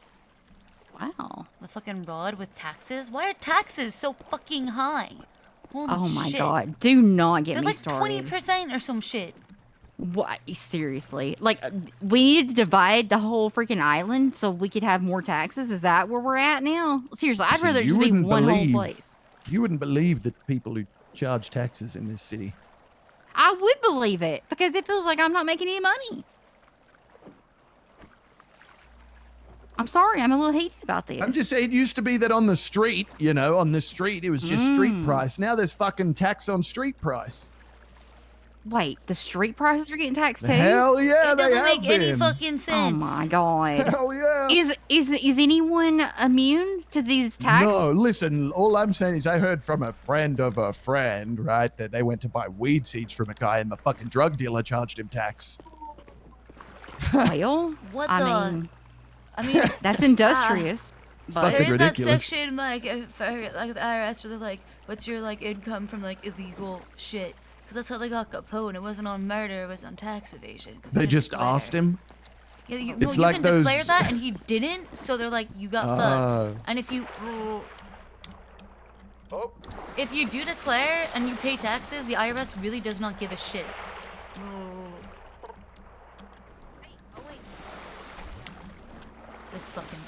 Wow. The fucking rod with taxes. Why are taxes so fucking high? Holy Oh my shit. God. Do not get They're me like started. 20% or some shit. What? Seriously? Like, we need to divide the whole freaking island so we could have more taxes? Is that where we're at now? Seriously, I'd rather you just be wouldn't one whole believe- place. You wouldn't believe the people who charge taxes in this city. I would believe it because it feels like I'm not making any money. I'm sorry, I'm a little heated about this. I'm just saying, it used to be that on the street, on the street, it was just street price. Now there's fucking tax on street price. Wait, the street prices are getting taxed too? Hell yeah, It they doesn't have make any been. fucking sense. Oh my God. Hell yeah. Is anyone immune to these taxes? No, listen, all I'm saying is I heard from a friend of a friend, right, that they went to buy weed seeds from a guy and the fucking drug dealer charged him tax. Well, What I the? mean, that's industrious. But there is that ridiculous. section like for like the IRS where they're like, what's your like income from like illegal shit? Because that's how they got Capone. It wasn't on murder, it was on tax evasion. 'cause he They didn't just declare. asked him. Yeah, you It's can like those- declare that, and he didn't. So they're like, you got fucked. And if you do declare and you pay taxes, the IRS really does not give a shit. This fucking.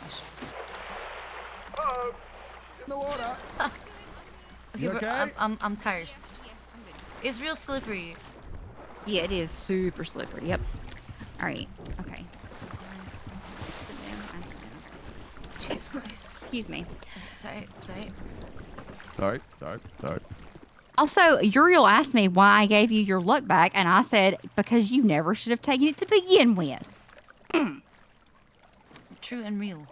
In the water. Okay, You but okay? I'm cursed. It's real slippery. yeah, it is super slippery. Yep. All right. Okay. Jesus Christ. Excuse me. Sorry. Sorry. Also, Uriel asked me why I gave you your luck back, and I said because you never should have taken it to begin with. True and real.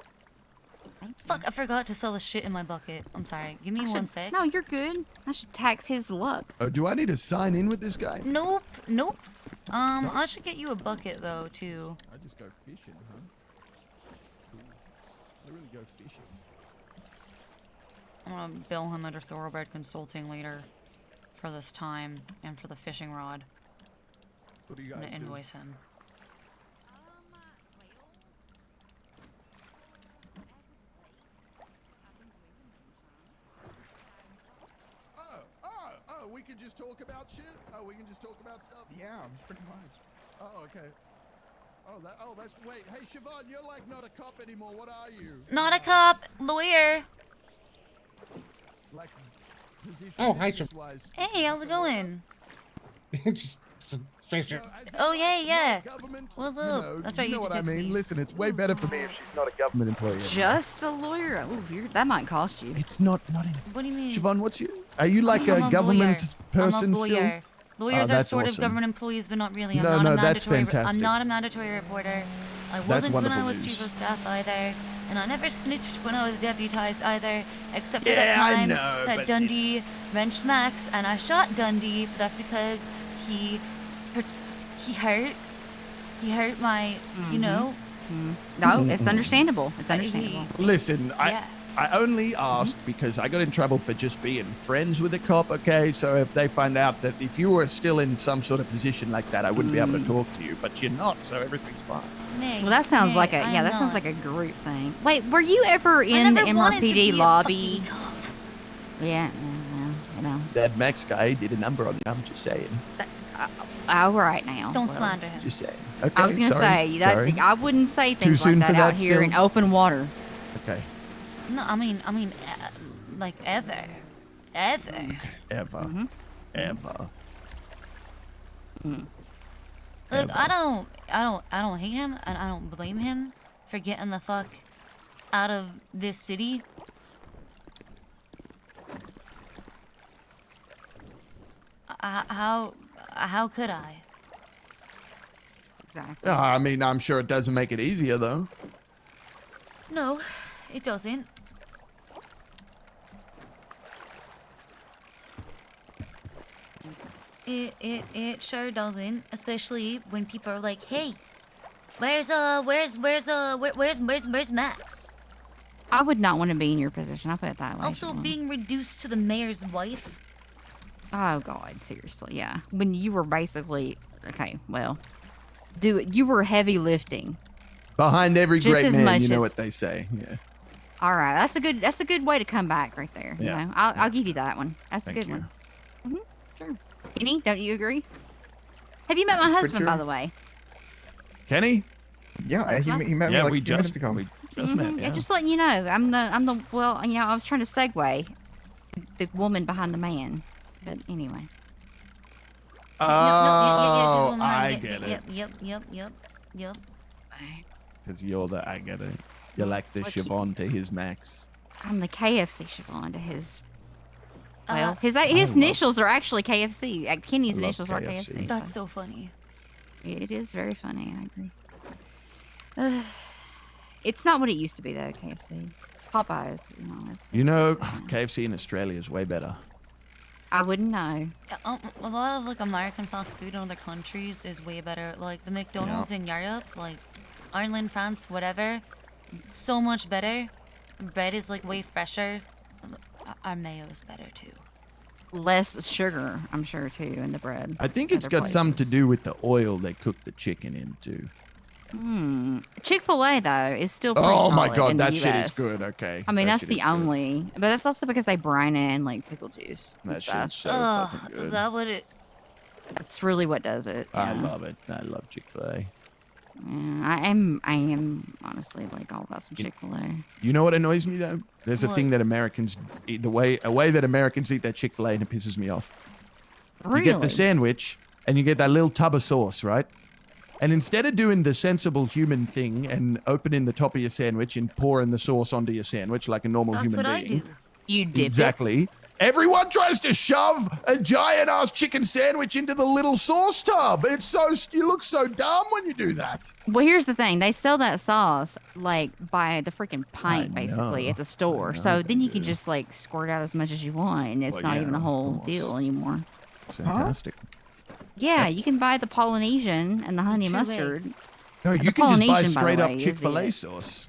Fuck, I forgot to sell the shit in my bucket. I'm sorry. Give me one sec. No, you're good. I should tax his luck. Do I need to sign in with this guy? Nope. I should get you a bucket though too. I just go fishing, huh? Cool. I really go fishing. I'm gonna bill him under Thoroughbred Consulting later for this time and for the fishing rod. What do you I'm guys gonna do? invoice him. Oh, we can just talk about shit? Oh, we can just talk about stuff? Yeah, pretty much. Oh, okay. That's wait. Hey, Siobhan, you're like not a cop anymore. What are you? Not a cop, lawyer. Like, oh, hi, Siobhan. Hey, how's it going? Just Fisher. Oh yeah. What's You up? know, That's right. You know You what I text mean? me. Listen, it's way better for me if she's not a government employee. Just a lawyer? Ooh, that might cost you. It's not in. What do you mean? Siobhan, what's you? Are you like a government person I'm a lawyer. still? Lawyers are that's sort of awesome. government employees, but not really. I'm No, not no, a that's mandatory. fantastic. I'm not a mandatory reporter. I wasn't when I wonderful was news. chief of staff either, and I never snitched when I was deputized either, except for Yeah, that I time know, that but- Dundee wrenched Max, and I shot Dundee. But that's because he hurt my, you know. No, it's understandable. It's understandable. Listen, Yeah. I only asked because I got in trouble for just being friends with a cop, okay? So if they find out that if you were still in some sort of position like that, I wouldn't be able to talk to you, but you're not, so everything's fine. Nay, Well, that sounds nay, like I'm that sounds not. like a group thing. Wait, were you ever in the never wanted to be MRPD a lobby? fucking cop. Yeah, you know. That Max guy did a number on you, I'm just saying. All right now. Don't Well, slander him. Just saying. Okay, I was gonna sorry, say that sorry. I wouldn't say Too things soon like for that out that here still? in open water. Okay. No, I mean, like ever. Ever. Mm-hmm. Ever. Look, I don't hate him, and I don't blame him for getting the fuck out of this city. How could I? Exactly. I mean, I'm sure it doesn't make it easier, though. No, it doesn't. It sure doesn't, especially when people are like, "Hey, where's Max?" I would not want to be in your position. I'll put it that way. Also, Siobhan. being reduced to the mayor's wife. Oh God, seriously, yeah. When you were basically okay, well, you were heavy lifting. Behind every Just great as man, much you know as- what they say. Yeah. All right, that's a good way to come back right there. Yeah. You know, I'll give you that one. That's Thank a good you. one. Sure. Kenny, don't you agree? Have you met my husband, by the way? Kenny? Yeah, he met me yeah, like we a few minutes just ago. we just met. Yeah, just letting you know. I'm the well, you know, I was trying to segue the woman behind the man, but anyway. Oh, Yep, I yep, get it. Yep. Because you're the, I get it. You're like the What you- Siobhan to his Max. I'm the KFC Siobhan to his. Well, his love- initials are actually KFC. Kenny's I love initials are KFC. KFC. That's so funny. It is very funny. I agree. It's not what it used to be though. KFC, Popeyes. You know. You know, KFC in Australia is way better. I wouldn't know. A lot of like American fast food in other countries is way better. Like the McDonald's in Europe, like Ireland, France, whatever, so much better. Bread is like way fresher. Our mayo is better too. Less sugar, I'm sure too, in the bread. I think it's Other got something to do with the oil they cook the chicken in too. Chick-fil-A though is still pretty Oh my solid God, in that the shit is US. good. Okay. I mean, That that's shit the is good. only, but that's also because they brine it in like pickle juice. and That stuff. shit's so fucking good. Is that what it? That's really what does it. I yeah. love it. I love Chick-fil-A. Yeah, I am honestly like all about some Chick-fil-A. You know what annoys me though? There's a What? thing that Americans eat, a way that Americans eat their Chick-fil-A, and it pisses me off. Really? You get the sandwich and you get that little tub of sauce, right? And instead of doing the sensible human thing and opening the top of your sandwich and pouring the sauce onto your sandwich like a normal That's human what I being. do. You dip Exactly. Everyone tries to shove a giant ass chicken sandwich into the little sauce tub. It's so, you look so dumb when you do that. Well, here's the thing: they sell that sauce like by the freaking pint, basically, know. at the store. know So they then you can just like squirt out as much as you want, and it's Well, not yeah, even a of whole course. deal anymore. Fantastic. Yeah, you can buy the Polynesian and the honey True way. mustard. No, The you can just buy Polynesian, by the straight up way, is Chick-fil-A it. sauce.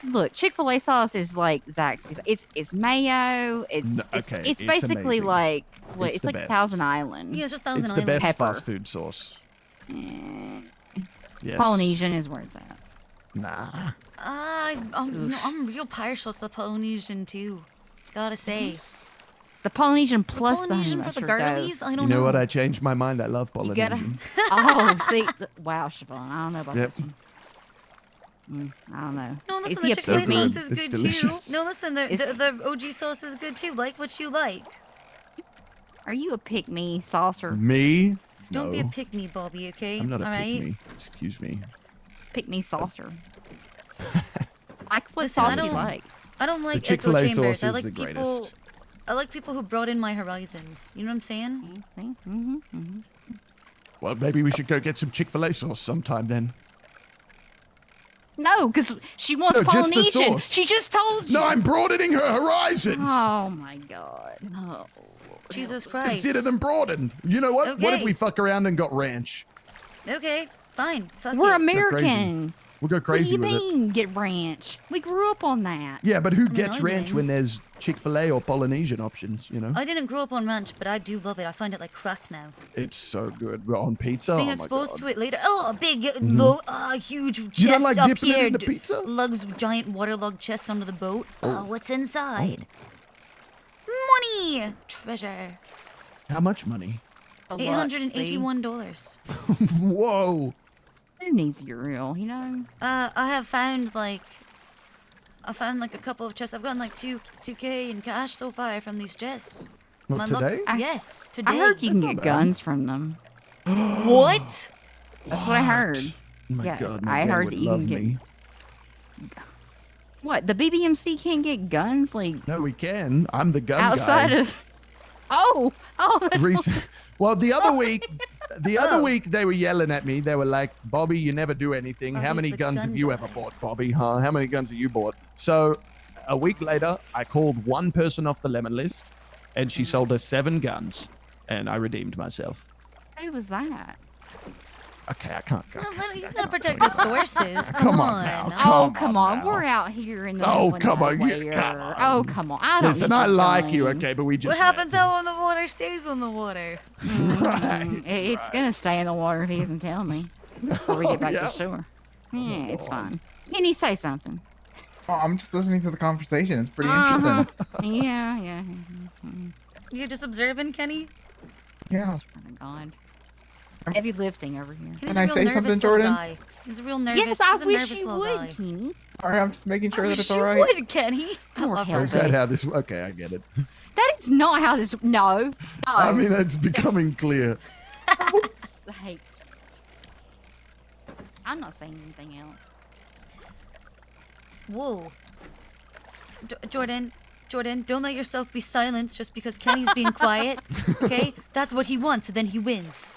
Look, Chick-fil-A sauce is like Zaxby's. It's mayo. It's No, okay, it's it's basically amazing. like what? It's It's the like best. Thousand Island. Yeah, it's just It's Thousand the Island. best Pepper. fast food sauce. Yes. Polynesian is where it's at. Nah. I'm real partial to the Polynesian too. Gotta say. The Polynesian plus the Polynesian honey for the mustard, though. girlies? I don't You know what? I changed my mind. I love You gotta. Polynesian. Oh, see, wow, Siobhan, I don't know about Yep. this one. I don't know. No, Is listen, he the Chick-fil-A upset with me? sauce is It's good delicious. too. No, listen, the OG sauce is good too. Like what you like. Are you a pick me saucer? Me? Don't be No. a pick me, Bobby. Okay. I'm not a All right. pick-me. Excuse me. Pick me saucer. Like what Listen, I sauce you don't- like? I don't like echo Chick-fil-A chambers. sauce I is like the people. greatest. I like people who broaden my horizons. You know what I'm saying? Well, maybe we should go get some Chick-fil-A sauce sometime then. No, because she wants No, just the Polynesian. sauce. She just told you. No, I'm broadening her horizons. Oh my god. Oh. Jesus Christ. Consider them broadened. You know what? What if Okay. we fuck around and got ranch? Okay, fine. Fuck We're it. American. We'll go crazy What with do you it. mean, get ranch? We grew up on that. Yeah, but who mean, gets I ranch didn't. when there's Chick-fil-A or Polynesian options, you know? I didn't grow up on ranch, but I do love it. I find it like crack now. It's so good. We're on pizza. Being oh exposed my to God. it later. Oh, a big, low, huge chest You don't like up dipping it here. in the pizza? Lugs giant waterlogged chest under the boat. Oh, what's inside? Money, treasure. How much money? $881. Whoa. Who needs Uriel, you know? I have found like a couple of chests. I've gotten like 2K in cash so far from these chests. What, My luck- today? yes, today. I heard you can get guns from them. What? That's what I heard. Oh my Yes, God, my I gang heard would that you love can get. me. What? The BBMC can't get guns like No, we can. I'm the gun outside guy. of. Oh, that's Well, the other week they were yelling at me. They were like, "Bobby, you never do anything. Oh, How he's many the guns gun have you guy. ever bought, Bobby? Huh? How many guns have you bought?" So, a week later, I called one person off the lemon list, and she sold us 7 guns, and I redeemed myself. Who was that? Okay, I can't go. He's gonna protect his sources. Come on now. Oh, come on. We're out here in the Oh, middle of come on, nowhere. you- come on. Oh, come on. I don't Listen, need I your like you, gun. okay, but we just What happens out on the water stays on the water. It's gonna stay in the water if he doesn't tell me before we get back Yeah. to shore. Yeah, it's fine. Can you say something? Oh, I'm just listening to the conversation. It's pretty Uh-huh. interesting. Yeah. You're just observing, Kenny? Yeah. Oh my God. Heavy lifting over here. Kenny's Can I a real say nervous something, little Jordan? guy. He's a real nervous. Yes, I he's a wish nervous you little would, guy. Kenny. All right, I'm just making sure I that it's wish all you right. would, Kenny. I Poor love hell. Is that how this? Okay, I get it. That is not how this. No. I mean, it's becoming clear. Hey. I'm not saying anything else. Whoa. Jordan, don't let yourself be silenced just because Kenny's being quiet. Okay? That's what he wants, and then he wins.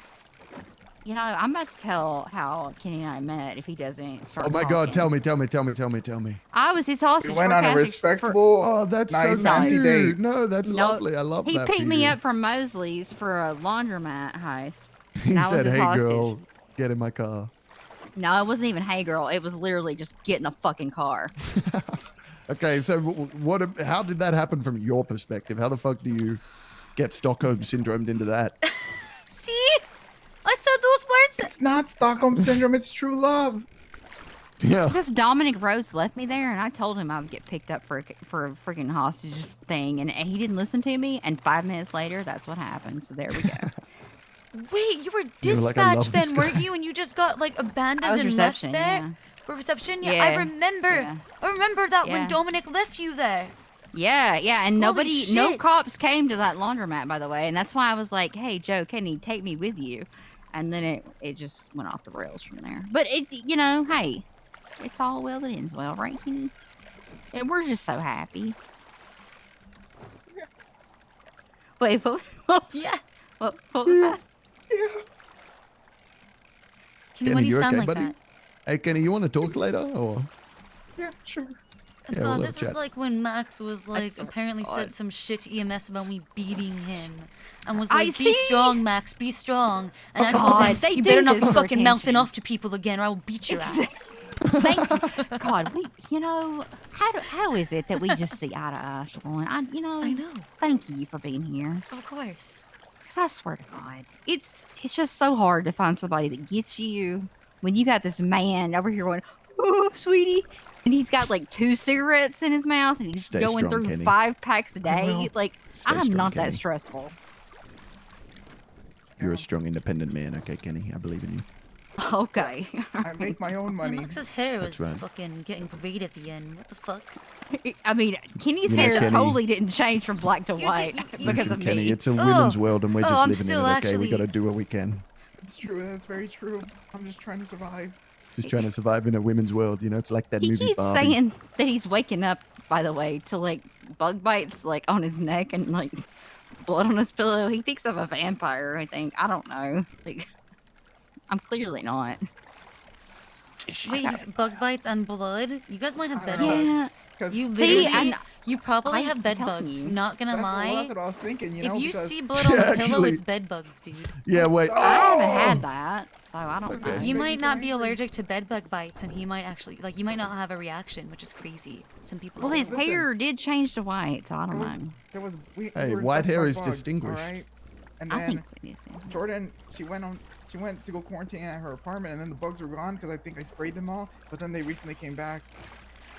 You know, I'm about to tell how Kenny and I met if he doesn't start. Oh my God! talking. Tell me. I was his hostage. We went for on a passage respectable, Oh, that's nice, so fancy cute. date. No, that's No, lovely. I love He that. picked for me you. up from Mosley's for a laundromat heist. He and I was said, his "Hey, hostage. girl, get in my car." No, it wasn't even hey girl. It was literally just get in the fucking car. Okay, so what? How did that happen from your perspective? How the fuck do you get Stockholm syndromed into that? See? I said those words. It's not Stockholm syndrome. It's true love. Yeah. Because Dominic Rhodes left me there, and I told him I would get picked up for a freaking hostage thing, and he didn't listen to me. And 5 minutes later, that's what happened. So there we go. Wait, you were You were like, "I love dispatched this then, guy." weren't you? And you just got like abandoned I was and reception, left there yeah. for reception. Yeah, Yeah, I remember. yeah. I remember that when Yeah. Dominic left you there. Yeah, and Holy nobody, no shit. cops came to that laundromat, by the way, and that's why I was like, "Hey, Joe, can you take me with you?" And then it just went off the rails from there. But you know, hey, it's all well that ends well, right, Kenny? And we're just so happy. Wait, Yeah. what was that? Kenny, why do you you sound okay, like buddy? that? Hey, Kenny, you want to talk later, or? Yeah, sure. Yeah, God, we'll have this a is chat. like when Max was like swear to apparently said God. some shit to EMS about me beating him, and was I like, "Be see. strong, Max, be strong." And I told God, him, they "You do better not be this for fucking mouthing attention. off to people again, or I will beat your ass." Thank you. God, you know, how is it that we just see eye to eye, Siobhan? I know. Thank you for being here. Of course. Because I swear to God, it's just so hard to find somebody that gets you when you got this man over here going, "Oh, sweetie, And he's got like 2 cigarettes in his mouth, and he's Stay going strong, through Kenny. 5 packs a day. will. Like, Stay I'm strong, not Kenny. that stressful. You're a strong, independent man, okay, Kenny? I believe in you. Okay. I make my own money. Max's hair That's was right. fucking getting great at the end. What the fuck? I mean, Kenny's You know, hair Kenny- totally didn't change from black to You white did- because Listen, of Kenny, me. it's a women's Oh. world and we're Oh, just I'm living in it, still okay? We actually- gotta do what we can. It's true. That's very true. I'm just trying to survive. Just trying to survive in a women's world, you know? It's like that He movie keeps Barbie. saying that he's waking up, by the way, to like bug bites like on his neck and like blood on his pillow. He thinks I'm a vampire, I think. I don't know. Like, I'm clearly not. Wait, bug bites and blood? You guys might have bed Yeah. bugs. 'Cause- You See, literally, and you probably I have bed tell bugs. you. Not gonna Well, lie. that's what I was thinking, you know? If you because- see blood on the Yeah, pillow, actually. it's bed bugs, dude. Yeah, wait. I haven't Oh! had that, so I don't know. Okay. You But might he's not be angry. allergic to bed bug bites, and he might actually, like, you might not have a reaction, which is crazy. Some people. Well, do. his hair did change to white, so I don't know. There was we Hey, were white infested hair by is bugs, distinguished. All right? And I then think so, yes, yeah. Jordan, she went to go quarantine at her apartment, and then the bugs were gone because I think I sprayed them all. But then they recently came back.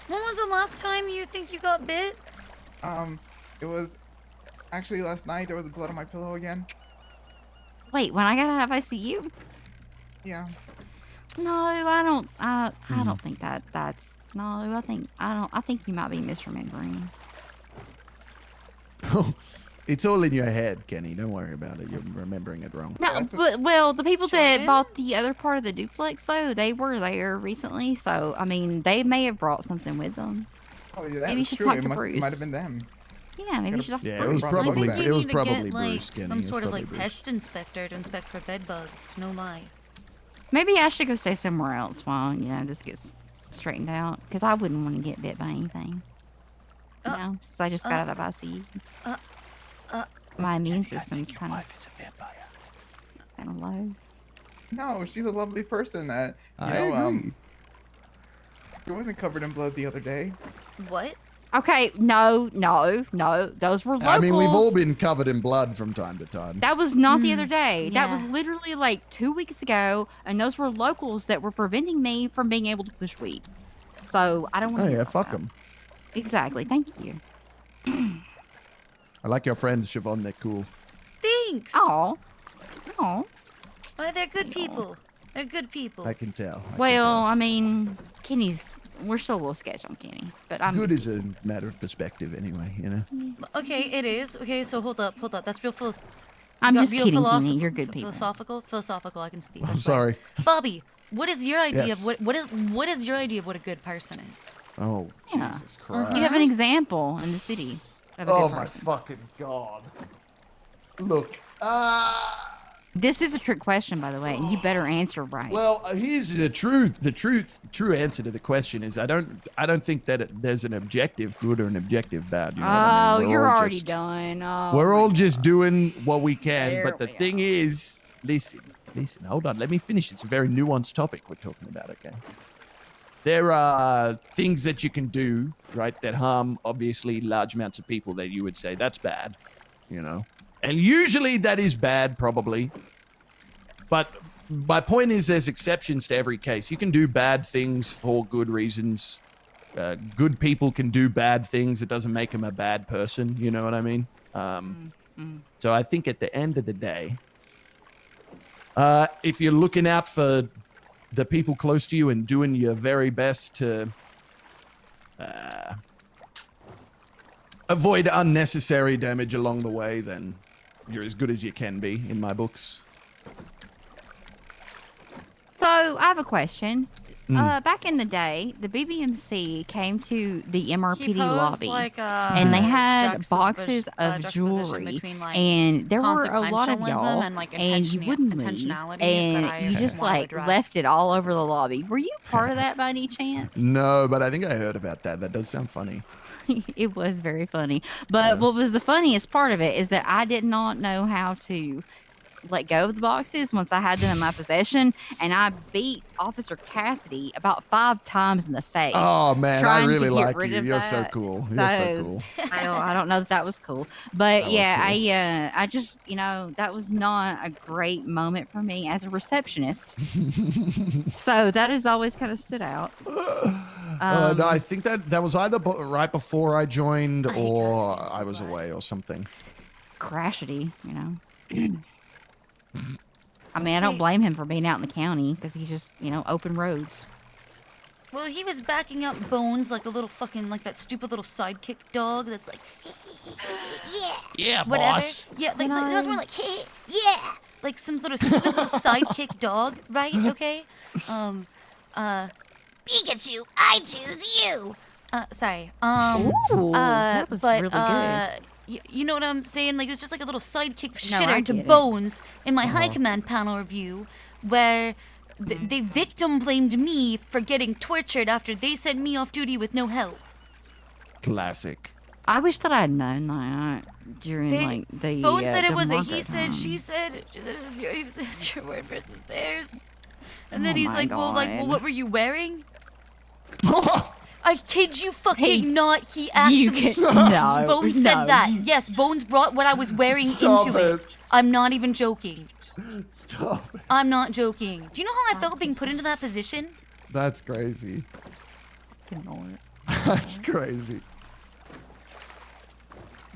When was the last time you think you got bit? It was actually last night. There was blood on my pillow again. Wait, when I got out of ICU? Yeah. No, I don't. I Hmm. don't think that's. No, I think you might be misremembering. It's all in your head, Kenny. Don't worry about it. You're remembering it wrong. No, well, the people that bought the other part of the duplex, though, they were there recently. So, I mean, they may have brought something with them. Oh, yeah, Maybe that you was should true. talk It to might Bruce. have been them. Yeah, maybe you should talk to Yeah, it was Bruce. probably I think it you was need to probably get, Bruce, like, Kenny. some It was sort of probably like Bruce. pest inspector to inspect for bed bugs. No lie. Maybe I should go stay somewhere else while this gets straightened out, because I wouldn't want to get bit by anything. You know, since I just got out of ICU. My immune system's kind of low. No, she's a lovely person. That I agree. she wasn't covered in blood the other day. What? Okay, no. Those were locals. I mean, we've all been covered in blood from time to time. That was not the other day. That was Yeah. literally like 2 weeks ago, and those were locals that were preventing me from being able to push weed. So I don't want Oh to. yeah, fuck them. Exactly. Thank you. I like your friends, Siobhan. They're cool. Thanks. Oh. Oh, they're good people. They're good people. I can tell. Well, I mean, we're still a little sketch on Kenny, but I'm Good is a matter of perspective, anyway. You know. Okay, it is. Okay, so hold up. That's real I'm got just real kidding, Kenny. You're good people. Philosophical. I can speak. I'm That's fine. sorry. Bobby, what is your idea Yes. of what is your idea of what a good person is? Oh Yeah. Jesus Christ! You have an example in the city. Of a Oh good my person. fucking god! Look. This is a trick question, by the way, and you better answer right. Well, here's the truth. The true answer to the question is I don't think that there's an objective good or an objective bad. You know what I mean? We're You're all already just- done. Oh, We're my all just doing what we can. There But the we thing is, listen, hold on. Let me finish. It's a very nuanced topic we're talking about, okay? There are things that you can do, right, that harm, obviously, large amounts of people that you would say, that's bad, you know? And usually that is bad, probably. But my point is there's exceptions to every case. You can do bad things for good reasons. Good people can do bad things. It doesn't make them a bad person. You know what I mean? So I think at the end of the day, if you're looking out for the people close to you and doing your very best to avoid unnecessary damage along the way, then you're as good as you can be in my books. So I have a question. Mm. Back in the day, the BBMC came to the MRPD He posed, lobby, like, and they had juxtaposition- boxes of juxtaposition jewelry, between, like, and there were a lot of consequentialism y'all, and, like, and you wouldn't leave, intentionality that I and you just wanna like address. left it all over the lobby. Were you part of that by any chance? No, but I think I heard about that. That does sound funny. It was very funny. But what was the funniest part of it is that I did not know how to let go of the boxes once I had them in my possession, and I beat Officer Cassidy about 5 times in the face. Oh man, I trying to really get like rid you. of You're so that. cool. You're so cool. I don't know that was cool, but That was yeah, I just that was not a great moment for me as a receptionist. So that has always kind of stood out. No, I think that was either right before I joined or I was so away or something. Crashity, you know. I mean, I don't blame him for being out in the county because he's just, you know, open roads. Well, he was backing up Bones like a little fucking, like that stupid little sidekick dog that's like, yeah. Yeah, whatever. boss. Yeah, like that was more like, yeah. Like some little stupid little sidekick dog, right? Okay? Pikachu, I choose you. Sorry. Ooh, that was really good. You know what I'm saying? Like, it was just like a little sidekick No, I shitter to get it. Bones in my high command panel review where they victim blamed me for getting tortured after they sent me off duty with no help. Classic. I wish that I had known that during, like, the Bones said it was a DeMarco he said, time. she said it was your word versus theirs. And Oh then he's my like, well, God. what were you wearing? I kid you fucking not. He actually. No, Bones said no, that. you- Yes, Bones brought what I was wearing Stop into it. it. I'm not even joking. Stop it. I'm not joking. Do you know how I felt being put into that position? That's crazy. That's crazy.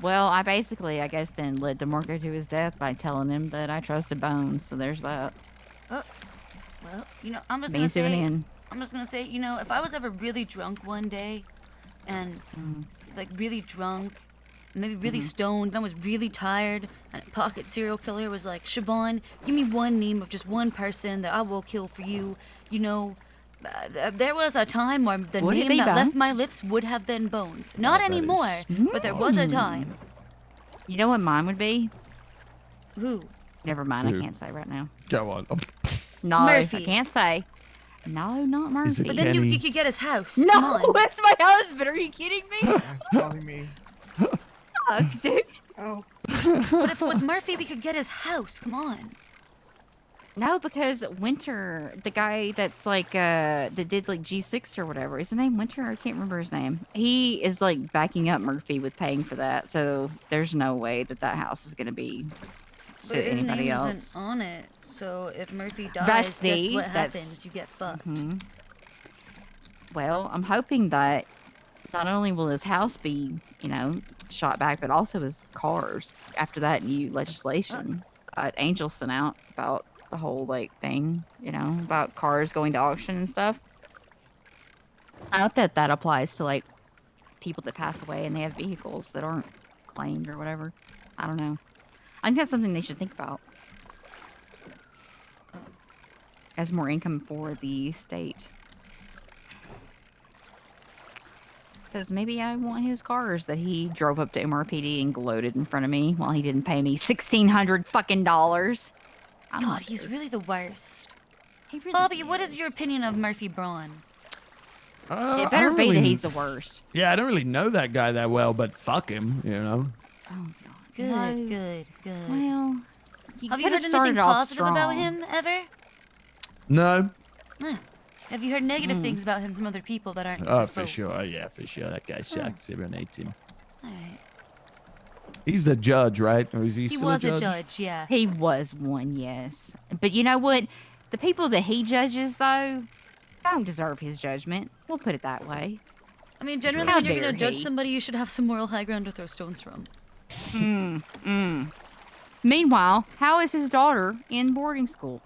Well, I guess, then led DeMarco to his death by telling him that I trusted Bones. So there's that. Oh, well, you know, I'm just Means gonna doing say. in. I'm just gonna say, you know, if I was ever really drunk one day, and like really drunk, maybe really stoned, and I was really tired, and a pocket serial killer was like, Siobhan, give me one name of just one person that I will kill for you. You know, there was a time where the Would it name be that left Bones? my lips would have been Bones. Not that is- anymore, but there was a time. You know what mine would be? Who? Never mind, Who? I can't say right now. Go on. No, Murphy. I can't say. No, not Murphy. Is it But then Kenny? you could get his house. Come No, on. that's my husband. Are you kidding me? Calling me. Fuck, dude. Oh. But if it was Murphy, we could get his house. Come on. No, because Winter, the guy that's like that did like G6 or whatever, is his name Winter? I can't remember his name. He is like backing up Murphy with paying for that, so there's no way that house is gonna be But to his anybody name else. isn't on it, so if Murphy dies, That's guess the- what that's- happens? You get fucked. Mhm. Well, I'm hoping that not only will his house be, you know, shot back, but also his cars after that new legislation that Angel sent out about the whole like thing, you know, about cars going to auction and stuff. I hope that applies to like people that pass away and they have vehicles that aren't claimed or whatever. I don't know. I think that's something they should think about as more income for the state. Because maybe I want his cars that he drove up to MRPD and gloated in front of me while he didn't pay me $1,600 fucking dollars. God, he's really the worst. He really Bobby, what is your opinion of Murphy Braun? It I better don't be that really- he's the worst. Yeah, I don't really know that guy that well, but fuck him, you know. Oh god. Good, No. good, good. Well, Have you could've heard anything started off positive about strong. him ever? No. Have you heard negative things about him from other people that aren't? Oh, his for folk? sure. Yeah, for sure. That guy sucks. Everyone hates him. All right. He's the judge, right? Or is he He still was a a judge? judge, yeah. He was one, yes. But you know what? The people that he judges, though, don't deserve his judgment. We'll put it that way. I mean, generally, How when you're dare gonna judge he. somebody, you should have some moral high ground to throw stones from. Meanwhile, how is his daughter in boarding school?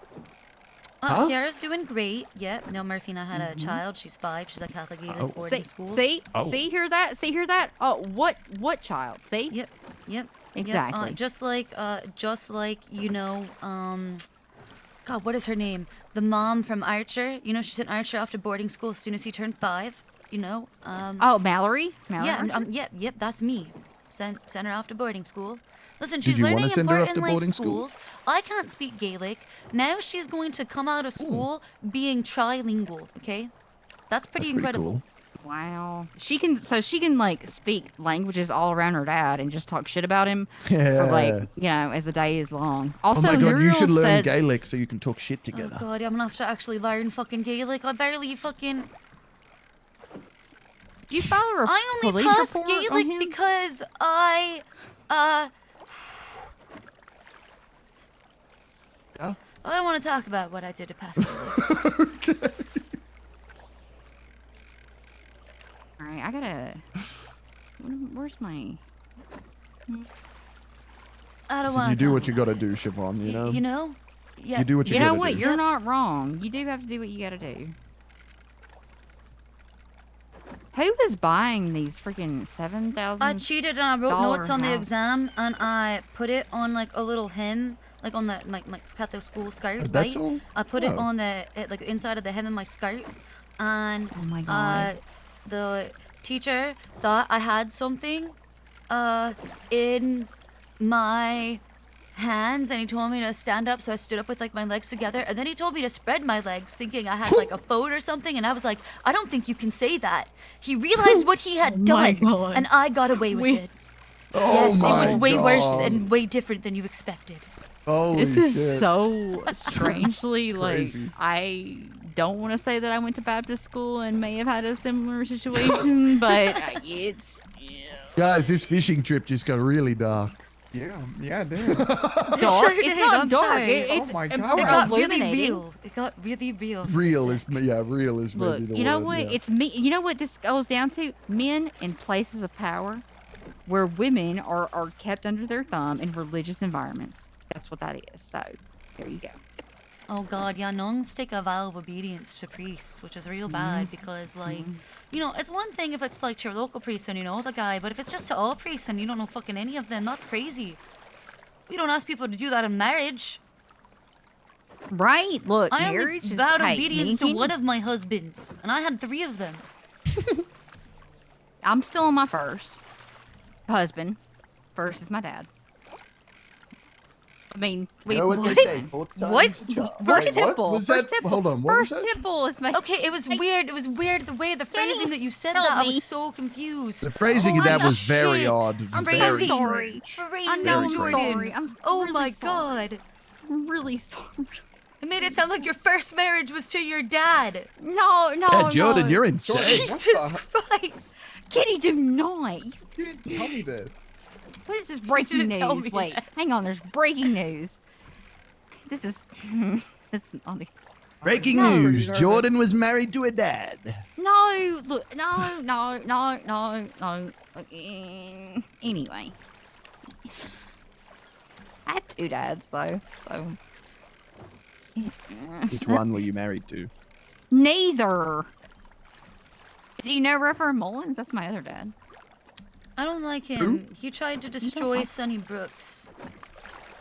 Huh? Kiara's doing great. Yep. No, Murphy and I had a child. She's 5. She's at Catholic aided Oh. boarding school. See, Oh. hear that? See, hear that? Oh, what child? See? Yep. Yep. Exactly. Yep. Just like you know, God, what is her name? The mom from Archer. You know, she sent Archer off to boarding school as soon as he turned 5. You know. Oh, Mallory? Yeah. Archer? Yep. That's me. Sent her off to boarding school. Listen, Did she's you wanna learning send her off important to life boarding school? schools. I can't speak Gaelic. Now she's going to come out of school being trilingual. Okay, that's pretty That's incredible. cool. Wow. She can like speak languages all around her dad and just talk shit about him Yeah. for like, you know, as the day is long. Oh Also, my god, you Muriel should learn said, Gaelic so you can talk shit Oh together. God, I'm gonna have to actually learn fucking Gaelic. I barely fucking. do you follow a I only police pass report on Gaelic him? because I Yeah? I don't want to talk about what I did to pass Gaelic. right, I gotta. Where's my? I don't So want you to. do what you gotta do, Siobhan, you know? You know? Yeah. You do what you, You know gotta what? do. You're not wrong. You do have to do what you gotta do. Who was buying these freaking 7,000? I cheated and I wrote notes on the exam and I put it on like a little hem, like on the my Catholic school skirt, right? That's all? I put it Oh. on the like inside of the hem of my skirt, and Oh my God. the teacher thought I had something in my hands, and he told me to stand up, so I stood up with like my legs together, and then he told me to spread my legs, thinking I had like a phone or something, and I was like, I don't think you can say that. He realized what he had my done, God. and I got away with it. Oh Yes, it was my way worse God. and way different than you expected. Holy This is shit. so strangely like Crazy. I don't want to say that I went to Baptist school and may have had a similar situation, but it's Guys, this fishing trip just got really dark. Yeah, it did. dark. Sure It's did, not I'm dark. sorry. It's Oh my more God. It got really illuminating. real. It got really real. Real is maybe Look, the you know word, what? yeah. It's me. You know what this goes down to? Men in places of power, where women are kept under their thumb in religious environments. That's what that is. So, there you go. Oh God, yeah, nuns take a vow of obedience to priests, which is real bad because, like, you know, it's one thing if it's like to your local priest and you know the guy, but if it's just to all priests and you don't know fucking any of them, that's crazy. We don't ask people to do that in marriage. Right? Look, I only marriage is vowed hey, obedience me to and one Kenny- of my husbands, and I had 3 of them. I'm still on my first husband. First is my dad. I mean, wait, You know what they say, fourth time's What? a charm. First Wait, temple. what was First that? temple. Hold on, what was First that? temple is my. Okay, it was weird. It was weird the way the phrasing that you said help that. I me. was so confused. The phrasing of that was very odd. I'm very so sorry. strange. Phrasing, I know, I'm Jordan. sorry. I'm Oh really my sorry. God. I'm really sorry. It made it sound like your first marriage was to your dad. No, no, Yeah, Jordan, no. you're insane. Jesus Christ. Kitty, do not. You didn't tell me this. What is this breaking didn't tell news? me Wait, this. hang on. There's breaking news. This is. This is not. Breaking No. news: Jordan was married to a dad. No, look, no. Anyway, I have 2 dads though, so. Which one were you married to? Neither. Do you know Reverend Mullins? That's my other dad. I don't like him. He tried to destroy Sonny Brooks.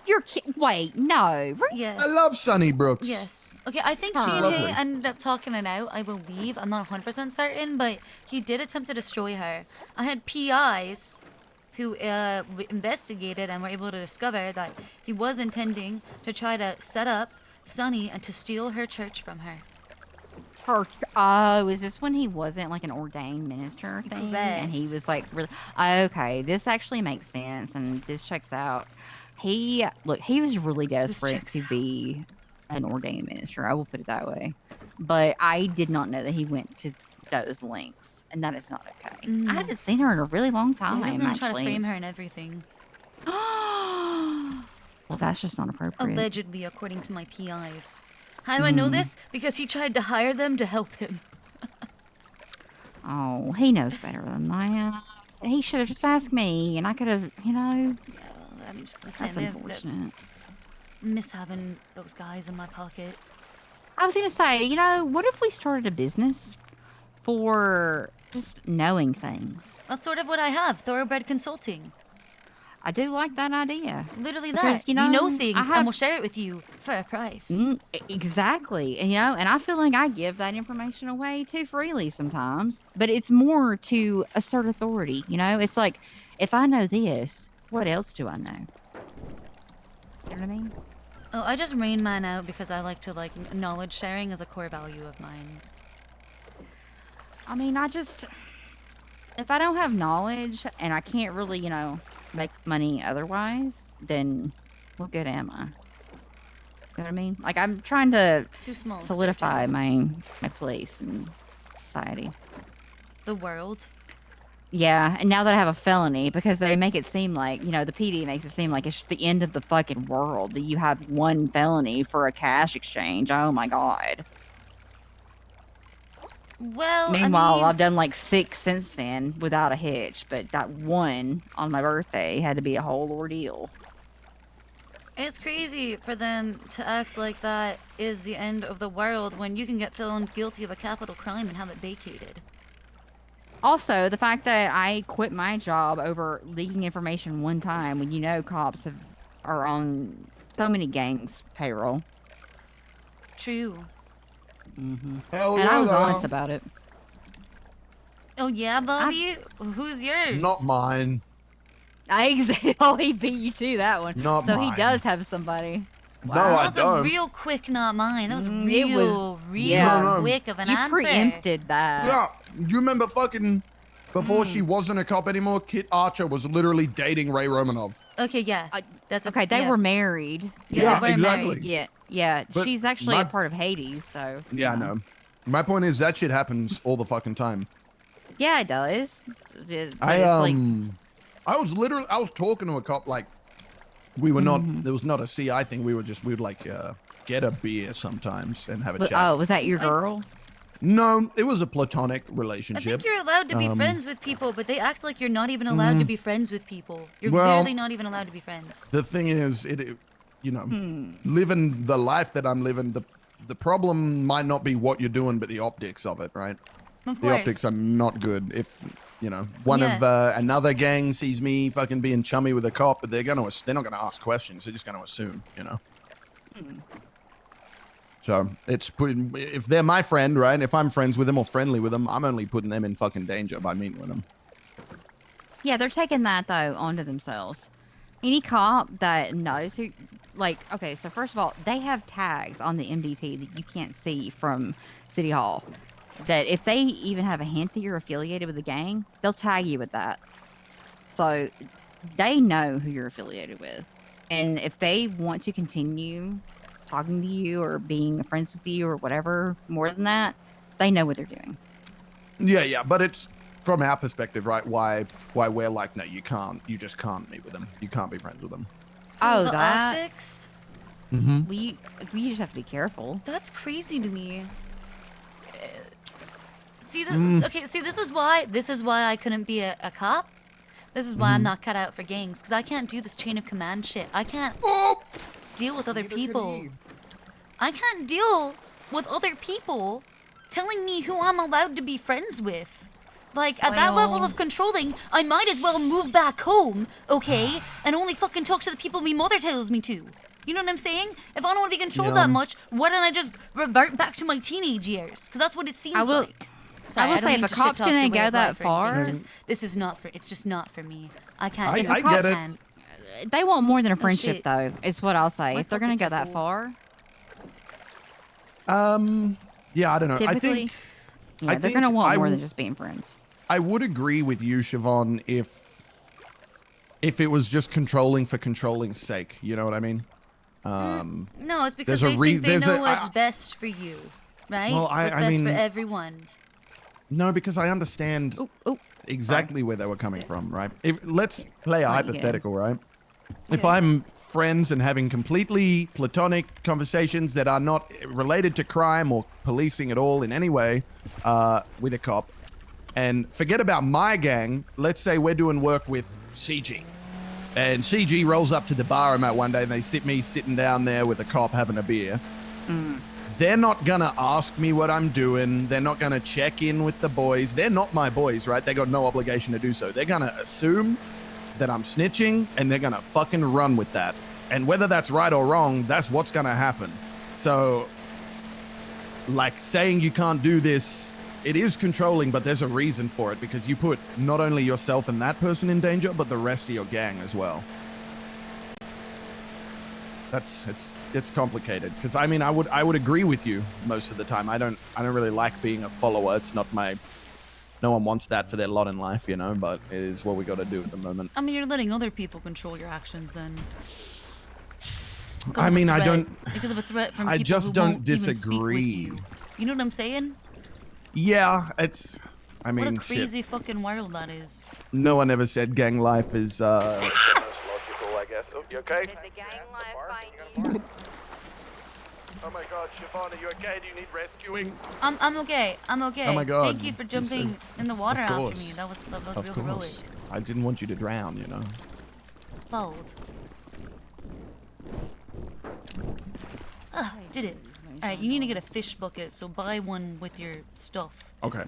You're wait, no. Yes. I love Sonny Brooks. Yes. Okay, I think Oh. she and he Lovely. ended up talking it out, I believe. I'm not 100% certain, but he did attempt to destroy her. I had PIs who investigated and were able to discover that he was intending to try to set up Sonny and to steal her church from her. Oh, is this when he wasn't like an ordained minister thing? And he Correct. was like, really, okay, this actually makes sense and this checks out. He was really desperate checks to be an ordained minister. I will put it that way. But I did not know that he went to those lengths, and that is not okay. I haven't seen her in a really long Yeah, time. he was gonna try to actually. frame her and everything. Well, that's just not appropriate. Allegedly, according to my PIs. How do I know this? Because he tried to hire them to help him. Oh, he knows better than that. He should have just asked me, and I could have, I mean, just I'm That's saying, unfortunate. miss having those guys in my pocket. I was gonna say, what if we started a business for just knowing things? That's sort of what I have, Thoroughbred Consulting. I do like that idea. It's literally Because, that. We know I things have- and we'll share it with you for a price. Exactly. And I feel like I give that information away too freely sometimes, but it's more to assert authority. It's like, if I know this, what else do I know? You know what I mean? Oh, I just Rain Man out because I like to, knowledge sharing is a core value of mine. I mean, if I don't have knowledge and I can't really, make money otherwise, then what good am I? You know what I mean? Like, I'm trying to Too small. solidify my place in society. The world. Yeah, and now that I have a felony, because they make it seem like, the PD makes it seem like it's just the end of the fucking world that you have one felony for a cash exchange. Oh my god. Well, Meanwhile, I mean, I've done like 6 since then without a hitch, but that one on my birthday had to be a whole ordeal. it's crazy for them to act like that is the end of the world when you can get found guilty of a capital crime and have it vacated. Also, the fact that I quit my job over leaking information one time when you know cops are on so many gangs' payroll. True. Hell And yeah, I was they honest are. about it. Oh yeah, Bobby? Who's yours? Not mine. He beat you to that one. Not so he mine. does have somebody. No, Wow. I That was a don't. real quick not mine. That was It real, was- real yeah. No, no. quick of an You answer. preempted that. Yeah, you remember fucking before she wasn't a cop anymore, Kit Archer was literally dating Ray Romanov. Okay, yeah. That's Okay, they yeah. were married. Yeah, they were exactly. married. Yeah. But She's actually my- a part of Hades, so. Yeah, I know. My point is that shit happens all the fucking time. Yeah, it does. But it's I like, was talking to a cop like we were not there was not a CI thing, we would like get a beer sometimes and have a chat. oh, was that your girl? No, it was a platonic I relationship. think you're allowed to be friends with people, but they act like you're not even allowed to be friends with people. You're literally not even allowed to be friends. The thing is, living the life that I'm living, the problem might not be what you're doing, but the optics of it, right? Of The course. optics are not good. If one of another gang sees me fucking being chummy with a cop, but they're not gonna ask questions. They're just gonna assume, So if they're my friend, right? If I'm friends with them or friendly with them, I'm only putting them in fucking danger by meeting with them. Yeah, they're taking that, though, onto themselves. Any cop that knows who, okay, so first of all, they have tags on the MDT that you can't see from City Hall. That if they even have a hint that you're affiliated with a gang, they'll tag you with that. So they know who you're affiliated with. And if they want to continue talking to you or being friends with you or whatever more than that, they know what they're doing. Yeah, but it's from our perspective, right? Why we're like, no, you just can't meet with them. You can't be friends with them. Oh, the that? optics? Mm-hmm. We just have to be careful. That's crazy to me. Okay, see, this is why I couldn't be a cop. This is why I'm not cut out for gangs, because I can't do this chain of command shit. I can't deal with other people. I can't deal with other people telling me who I'm allowed to be friends with. Like, at that level of controlling, I might as well move back home, okay, and only fucking talk to the people my mother tells me to. You know what I'm saying? If I don't want to be controlled that much, why don't I just revert back to my teenage years? Because that's what it seems like. Sorry, I will don't say, mean if a to shit cop's talk gonna your way go of that life or anything. far, It's just not for me. I can't. I If a get cop it. can- They want more than a Oh, friendship, shit. though, is what I'll say. My If they're going to pockets go are that full. far, Yeah, I don't know. typically, I they're going to think want I more w- than just being friends. I would agree with you, Siobhan, if it was just controlling for controlling's sake. You know what I mean? No, it's because there's a they think they there's know a- what's best for you, right? Well, what's I best for mean- everyone. No, because I understand exactly where they were coming from, right? Let's play a Right, hypothetical, right? If I'm friends and having completely platonic conversations that are not related to crime or policing at all in any way with a cop, and forget about my gang, let's say we're doing work with CG. And CG rolls up to the bar I'm at one day and they me sitting down there with a cop having a beer. They're not gonna ask me what I'm doing. They're not gonna check in with the boys. They're not my boys, right? They got no obligation to do so. They're gonna assume that I'm snitching and they're gonna fucking run with that. And whether that's right or wrong, that's what's gonna happen. So, like saying you can't do this, it is controlling, but there's a reason for it because you put not only yourself and that person in danger, but the rest of your gang as well. It's complicated because I mean I would agree with you most of the time. I don't really like being a follower. It's not no one wants that for their lot in life, but it is what we got to do at the moment. I mean, you're letting other people control your actions then. I mean, I don't. Because of a threat from I people just who don't won't even speak with disagree. you know what I'm saying? Yeah, it's. I mean, what a shit. crazy fucking world that is. No one ever said gang life is. Most logical, I guess. Oh, you okay? Did the gang life find you? Oh my god, Siobhan, are you okay? Do you need rescuing? I'm okay. I'm okay. Oh my god. Thank you for jumping in the water Of after course. me. That was Of real course. heroic. I didn't want you to drown, you know. Bold. Did it. Alright, you need to get a fish bucket, so buy one with your stuff. Okay.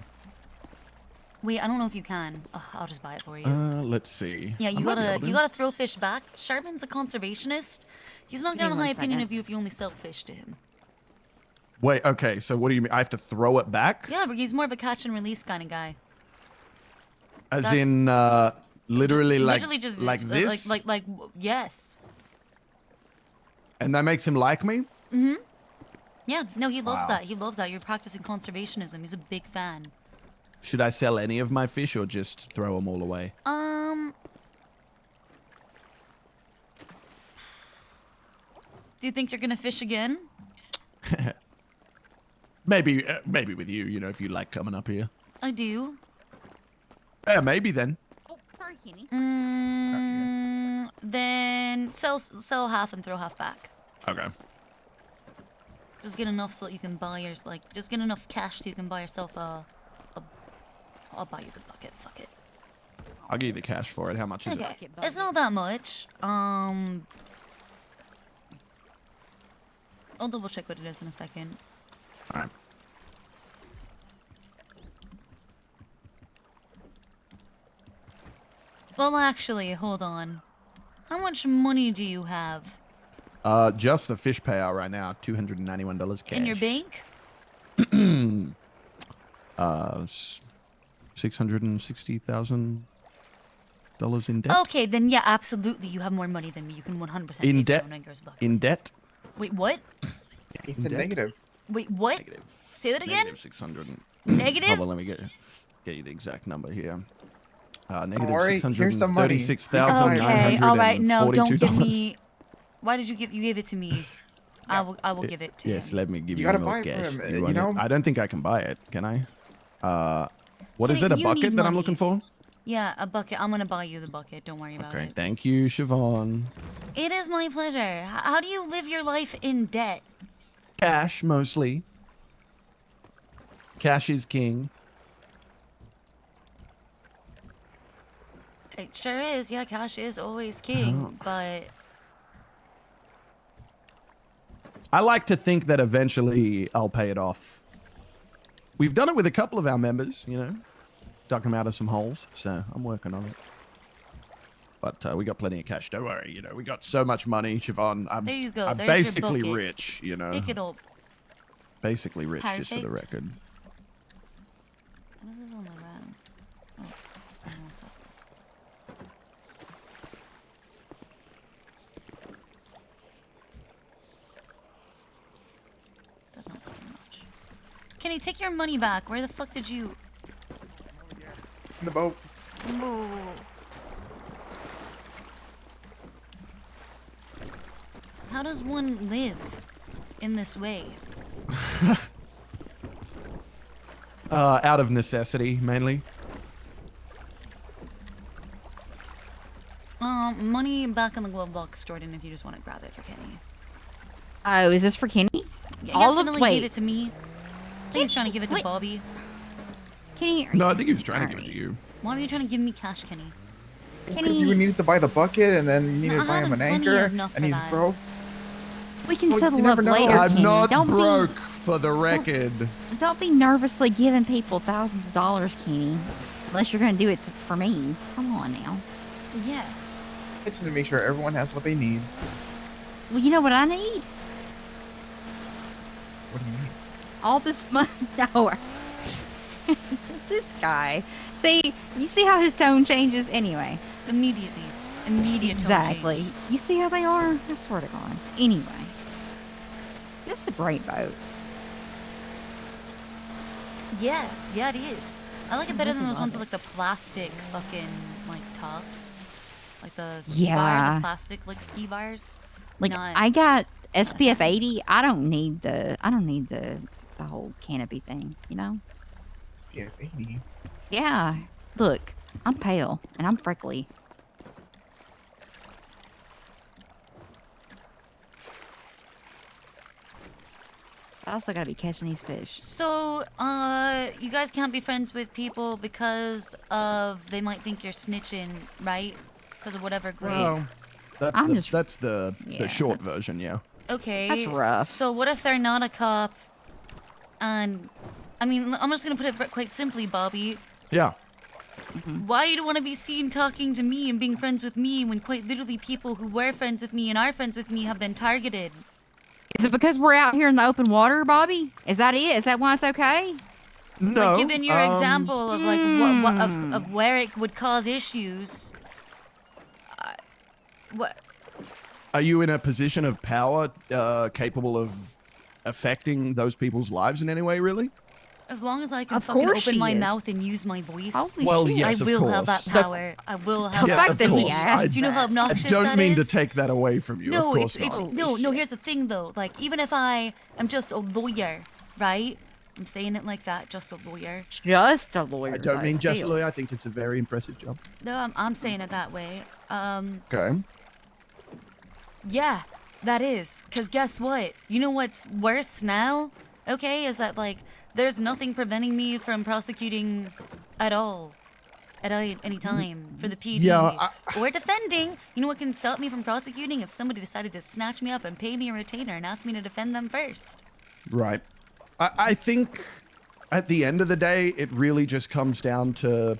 Wait, I don't know if you can. Ugh, I'll just buy it for you. Let's see. Yeah, I you might be able gotta to. you gotta throw fish back. Sharpen's a conservationist. He's not Give me gonna have a high 1 opinion second. of you if you only sell fish to him. Wait, okay, so what do you mean? I have to throw it back? Yeah, but he's more of a catch and release kind of guy. As That's- in, literally Literally just like this? yes. And that makes him like me? Mm-hmm. Yeah, no, he loves Wow. that. He loves that. You're practicing conservationism. He's a big fan. Should I sell any of my fish or just throw them all away? Do you think you're gonna fish again? Maybe with you, you know, if you like coming up here. I do. Yeah, maybe then. Oh, sorry, Kenny. Then sell half and throw half back. Okay. Just get enough so that you can buy just get enough cash so you can buy yourself a I'll buy you the bucket. Fuck it. I'll give you the cash for it. How much is Okay. it? It's not that much. I'll double check what it is in a second. Alright. Well, actually, hold on. How much money do you have Just the fish payout right now, $291 cash. in your bank? $660,000 in debt. Okay, then yeah, absolutely. You have more money than me. You can 100% pay In for debt. your own Anger's bucket. In debt. Wait, what? He said debt. negative. Wait, what? Negative. Say that again? Negative 600. Negative? Hold on, let me get you the exact number here. Negative worry, here's some money. Okay, all right. No, don't give $636,942. me. Why did you give it to me? I will give it to Yes, him. let me give You you, gotta more buy it cash. for him, You you want it? know? I don't think I can buy it. Can I? What is Kenny, it? A you bucket need that I'm money. looking for? Yeah, a bucket. I'm gonna buy you the bucket. Don't worry about Okay, it. thank you, Siobhan. It is my pleasure. How do you live your life in debt? Cash, mostly. Cash is king. It sure is. Yeah, cash is always king, Oh. but I like to think that eventually I'll pay it off. We've done it with a couple of our members, you know, dug them out of some holes, so I'm working on it. But we got plenty of cash. Don't worry, you know, we got so much money, Siobhan. there you go. I'm There's your basically bucket. rich, you know. Pick it up. Basically rich, just for the Perfect. record. What is this on the ground? Oh, I know what's up this. That's not very much. Kenny, take your money back. Where the fuck did you? In the boat. How does one live in this way? Out of necessity, mainly. Money back in the glove box, Jordan, if you just want to grab it for Kenny. Oh, is this for Kenny? Yeah, he All of accidentally wait. gave it to me. I think he's trying to give it to Bobby. Kenny, No, I think he was trying to give it to you. Why were you trying to give me cash, Kenny? Because you needed to buy the bucket, and then you needed No, to buy I him have an plenty anchor, enough and for he's that. broke. we can Well, you settle up never know. later, I'm Kenny. not Don't broke, for the record. Don't be nervously giving people thousands of dollars, Kenny. Unless you're gonna do it for me. Come on now. Yeah. I just need to make sure everyone has what they need. Well, you know what I need? What do you need? All this money. No. This guy. See, you see how his tone changes anyway. Immediately. Immediate tone Exactly. change. You see how they are? I swear to God. Anyway. This is a great boat. Yeah, yeah, it is. I like it better than those ones with like the plastic fucking like tops, like the ski bar, Yeah. the plastic like ski bars. Like Not- I got SPF 80. I don't need the whole canopy thing, you know? SPF 80. Yeah. Look, I'm pale and I'm freckly. I also gotta be catching these fish. So, you guys can't be friends with people because of they might think you're snitching, right? Because of whatever grade. Well, that's the short version, yeah. Okay. That's rough. So what if they're not a cop? And, I mean, I'm just gonna put it quite simply, Bobby. Yeah. Why you don't want to be seen talking to me and being friends with me when quite literally people who were friends with me and are friends with me have been targeted? Is it because we're out here in the open water, Bobby? Is that it? Is that why it's okay? No. Like, given your example of like of where it would cause issues. What? Are you in a position of power capable of affecting those people's lives in any way, really? As long as I can Of fucking course open she my is. mouth and use my voice, Holy Well, shit. yes, I of will have that course. power. I will have The that fact that he power. asked Do you know how obnoxious I don't that mean to is? take that away from you. No, of course it's not. no. Here's the thing, though. Like, even if I am just a lawyer, right? I'm saying it like that, just a lawyer. Just a lawyer. I don't though, mean just a still. lawyer. I think it's a very impressive job. No, I'm saying it that way. Okay. Yeah, that is. Cause guess what? You know what's worse now? Okay, is that like there's nothing preventing me from prosecuting at all, at any time for the PD Yeah, or defending. You know what can stop me from prosecuting if somebody decided to snatch me up and pay me a retainer and ask me to defend them first. Right. I think at the end of the day, it really just comes down to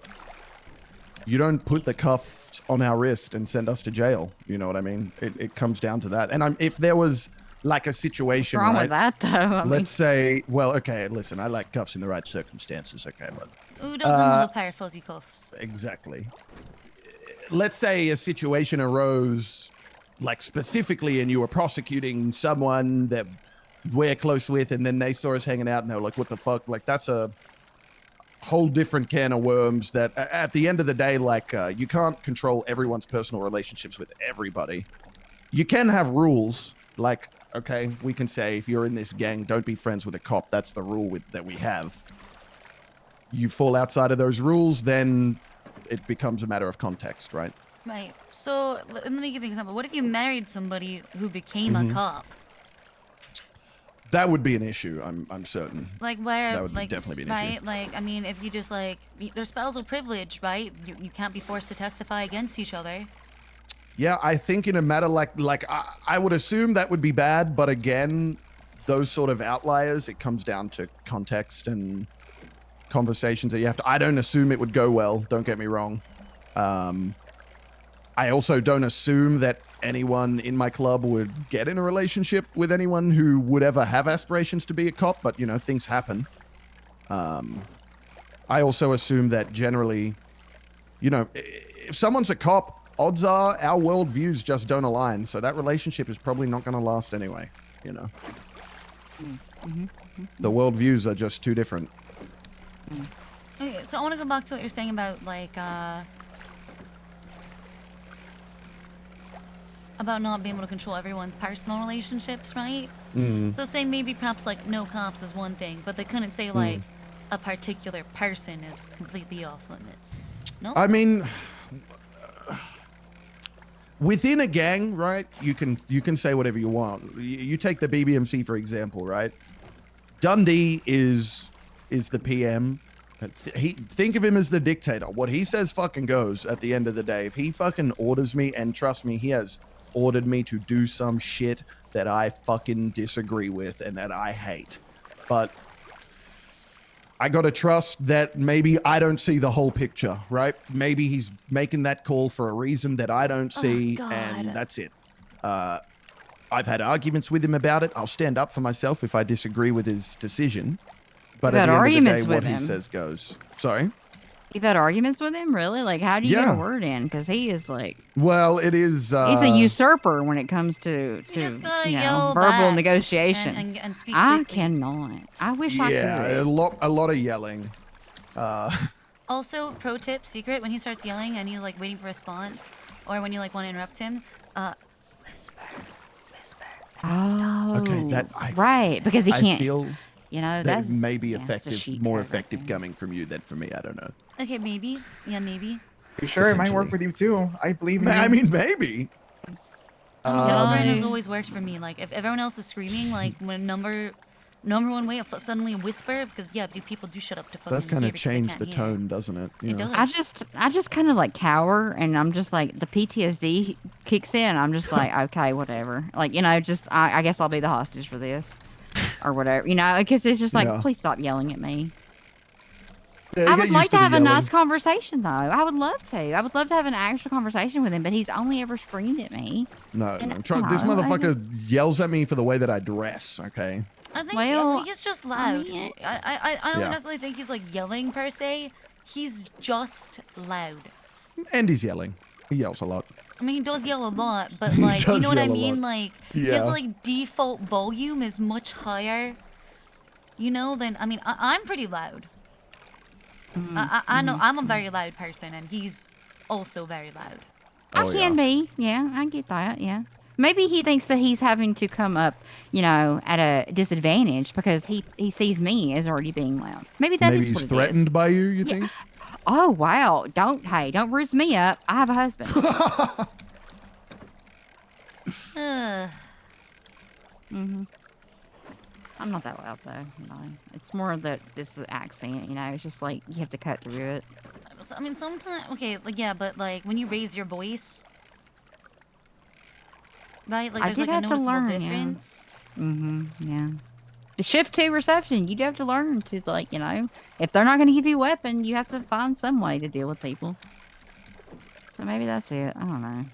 you don't put the cuffs on our wrist and send us to jail. You know what I mean? It comes down to that. And if there was like a situation, What's wrong right? with that, though? I mean, Let's say, well, okay, listen, I like cuffs in the right circumstances, okay, but Who doesn't love a pair of fuzzy cuffs? exactly. Let's say a situation arose, like specifically, and you were prosecuting someone that we're close with, and then they saw us hanging out, and they were like, "What the fuck?" Like that's a whole different can of worms. That at the end of the day, like you can't control everyone's personal relationships with everybody. You can have rules, like okay, we can say if you're in this gang, don't be friends with a cop. That's the rule that we have. You fall outside of those rules, then it becomes a matter of context, right? Right. So let me give you an example. What if you married somebody who became a cop? That would be an issue. I'm certain. Like where, That would like, definitely be an right? issue. Like, I mean, if you just like, there's spousal privilege, right? You can't be forced to testify against each other. Yeah, I think in a matter like I would assume that would be bad, but again, those sort of outliers, it comes down to context and conversations that you have to. I don't assume it would go well. Don't get me wrong. I also don't assume that anyone in my club would get in a relationship with anyone who would ever have aspirations to be a cop, but you know, things happen. I also assume that generally, you know, if someone's a cop, odds are our worldviews just don't align, so that relationship is probably not going to last anyway, you know. The worldviews are just too different. Okay, so I want to go back to what you're saying about like about not being able to control everyone's personal relationships, right? So say maybe perhaps like no cops is one thing, but they couldn't say like a particular person is completely off limits. No? I mean, within a gang, right? You can say whatever you want. You take the BBMC for example, right? Dundee is the PM. Think of him as the dictator. What he says fucking goes at the end of the day. If he fucking orders me, and trust me, he has ordered me to do some shit that I fucking disagree with and that I hate. But I gotta trust that maybe I don't see the whole picture, right? Maybe he's making that call for a reason that I don't see, and that's it. I've had arguments with him about it. I'll stand up for myself if I disagree with his decision. But at the end of the day, what he says goes. Sorry? You've had arguments with him? Really? Like, how do you get Yeah. a word in? Because he is like... Well, it is... he's a usurper when it comes to you know, verbal negotiation. And speak I quickly. cannot. I wish I could. Yeah, a lot of yelling. Also, pro tip, secret, when he starts yelling and you're like waiting for a response, or when you like want to interrupt him, whisper. Oh, Okay, right, because he I can't... feel You know, that that's may be yeah, it's a effective, sheet more code right effective there. coming from you than from me. I don't know. Okay, maybe. Yeah, maybe. You sure it might work with you too? I believe in you. I mean, maybe. Whispering has always worked for me. Like, if everyone else is screaming, like, when a number Number one way, suddenly a whisper, because yeah, people do shut up to fucking Does kind hear of because they change can't the hear. tone, doesn't it? It does. I just kind of like cower, and I'm just like the PTSD kicks in. I'm just like, okay, whatever. Like, you know, just I guess I'll be the hostage for this, or whatever. You know, because it's just like, Yeah. please stop yelling at me. Yeah, I you would get like used to the have a nice yelling. conversation though. I would love to. I would love to have an actual conversation with him, but he's only ever screamed at me. No, And, no. you This know, I motherfucker just- yells at me for the way that I dress, okay? I think Well, he's just loud. I don't Yeah. necessarily think he's like yelling per se. He's just loud. And he's yelling. He yells a lot. I mean, he does yell a lot, but He like, you does know what I yell a mean? lot. Like, Yeah. his like default volume is much higher. You know, than I mean, I'm pretty loud. I know I'm a very loud person, and he's also very loud. I can be. Yeah, I get that. Yeah. Maybe he thinks that he's having to come up, you know, at a disadvantage because he sees me as already being loud. Maybe that Maybe is what he's it threatened is. by you, you think? Oh wow! Don't bruise me up. I have a husband. I'm not that loud though. You know, it's more that it's the accent. You know, it's just like you have to cut through it. I mean, sometimes okay, like yeah, but like when you raise your voice, right? Like I there's did like a have to noticeable learn. difference. Yeah. The shift 2 reception, you do have to learn to like, you know, if they're not going to give you a weapon, you have to find some way to deal with people. So maybe that's it. I don't know.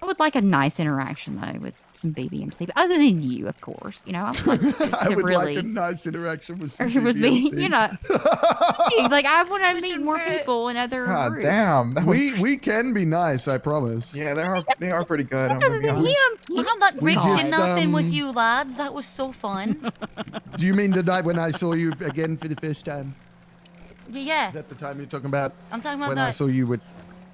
I would like a nice interaction though with some BBMC, but other than you, of course. You know, I would like to, I would really, like a nice interaction with some with me. BBMC. You know, see, like I want to meet more people in other God groups. damn. That was we can be nice, I promise. Yeah, they are pretty good. I'm gonna be honest. I had that great just, kidnapping with you lads. That was so fun. Do you mean the night when I saw you again for the first time? Yeah. Is that the time you're talking about? I'm talking about when that. I saw you with...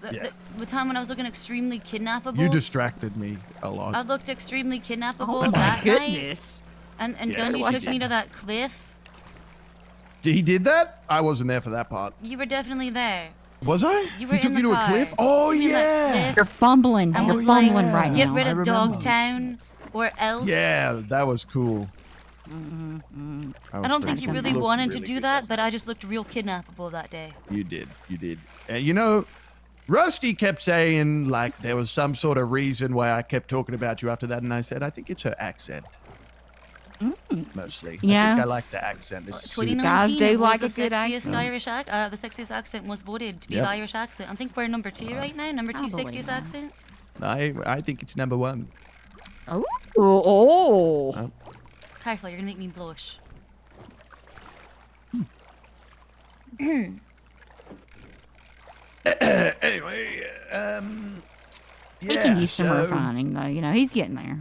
The time when I was looking extremely kidnappable. You distracted me a lot. I looked extremely kidnappable Oh my that goodness. night. And Yes, Gundy I took me did. to that cliff. He did that? I wasn't there for that part. You were definitely there. Was I? You were He took in you the to car. a cliff? Oh, Took me to that yeah. cliff You're fumbling. and You're was fumbling like, right get now. rid I of remember. Dogtown or else. Yeah, that was cool. I don't think you really wanted to do that, but I just looked real kidnappable that day. You did. You did. And you know, Rusty kept saying like there was some sort of reason why I kept talking about you after that, and I said I think it's her accent. Mostly. Yeah. I think I like the accent. It's soothing. 2019 Guys do it was like the a good sexiest accent. Irish the sexiest accent was voted to be Yep. the Irish accent. I think we're number 2 right now. Number 2 I believe sexiest that. accent. I think it's number 1. Oh. Oh. Careful, you're gonna make me blush. Anyway, He can yeah, use some so- refining though. You know, he's getting there.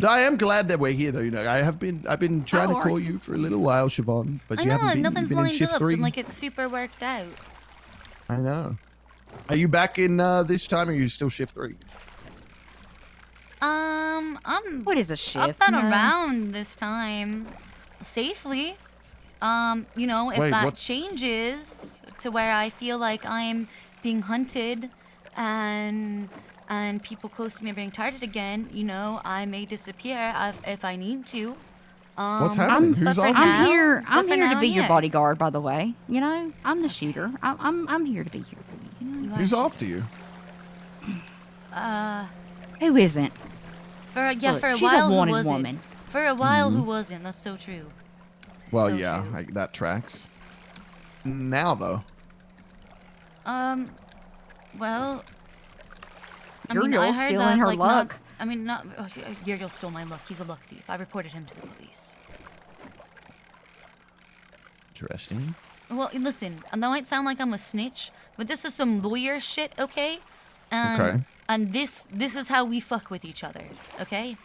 I am glad that we're here, though. You know, I've been trying to How are call you for a little while, Siobhan, but I you know, haven't been. nothing's You've been in lined shift up, 3. and like it's super worked out. I know. Are you back in this time, or are you still shift 3? I'm. What is a shift? I've been No. around this time safely. You know, if Wait, that what's- changes to where I feel like I'm being hunted and people close to me are being targeted again, you know, I may disappear if I need to. What's happening? Who's but for on now- I'm here. but I'm for here to now, be your yeah. bodyguard. By the way, you know, I'm the shooter. I'm here to be here for you. You know? Who's after you? Who isn't? For a Look, while she's a who wanted wasn't. woman. For a while who wasn't. That's so true. Well, So yeah, true. that tracks. Now, though. Well, I Uriel's mean, I heard stealing that, her like, luck. not. Oh, Uriel stole my luck. He's a luck thief. I reported him to the police. Interesting. Well, listen, and that might sound like I'm a snitch, but this is some lawyer shit, okay? Okay. And this is how we fuck with each other, okay?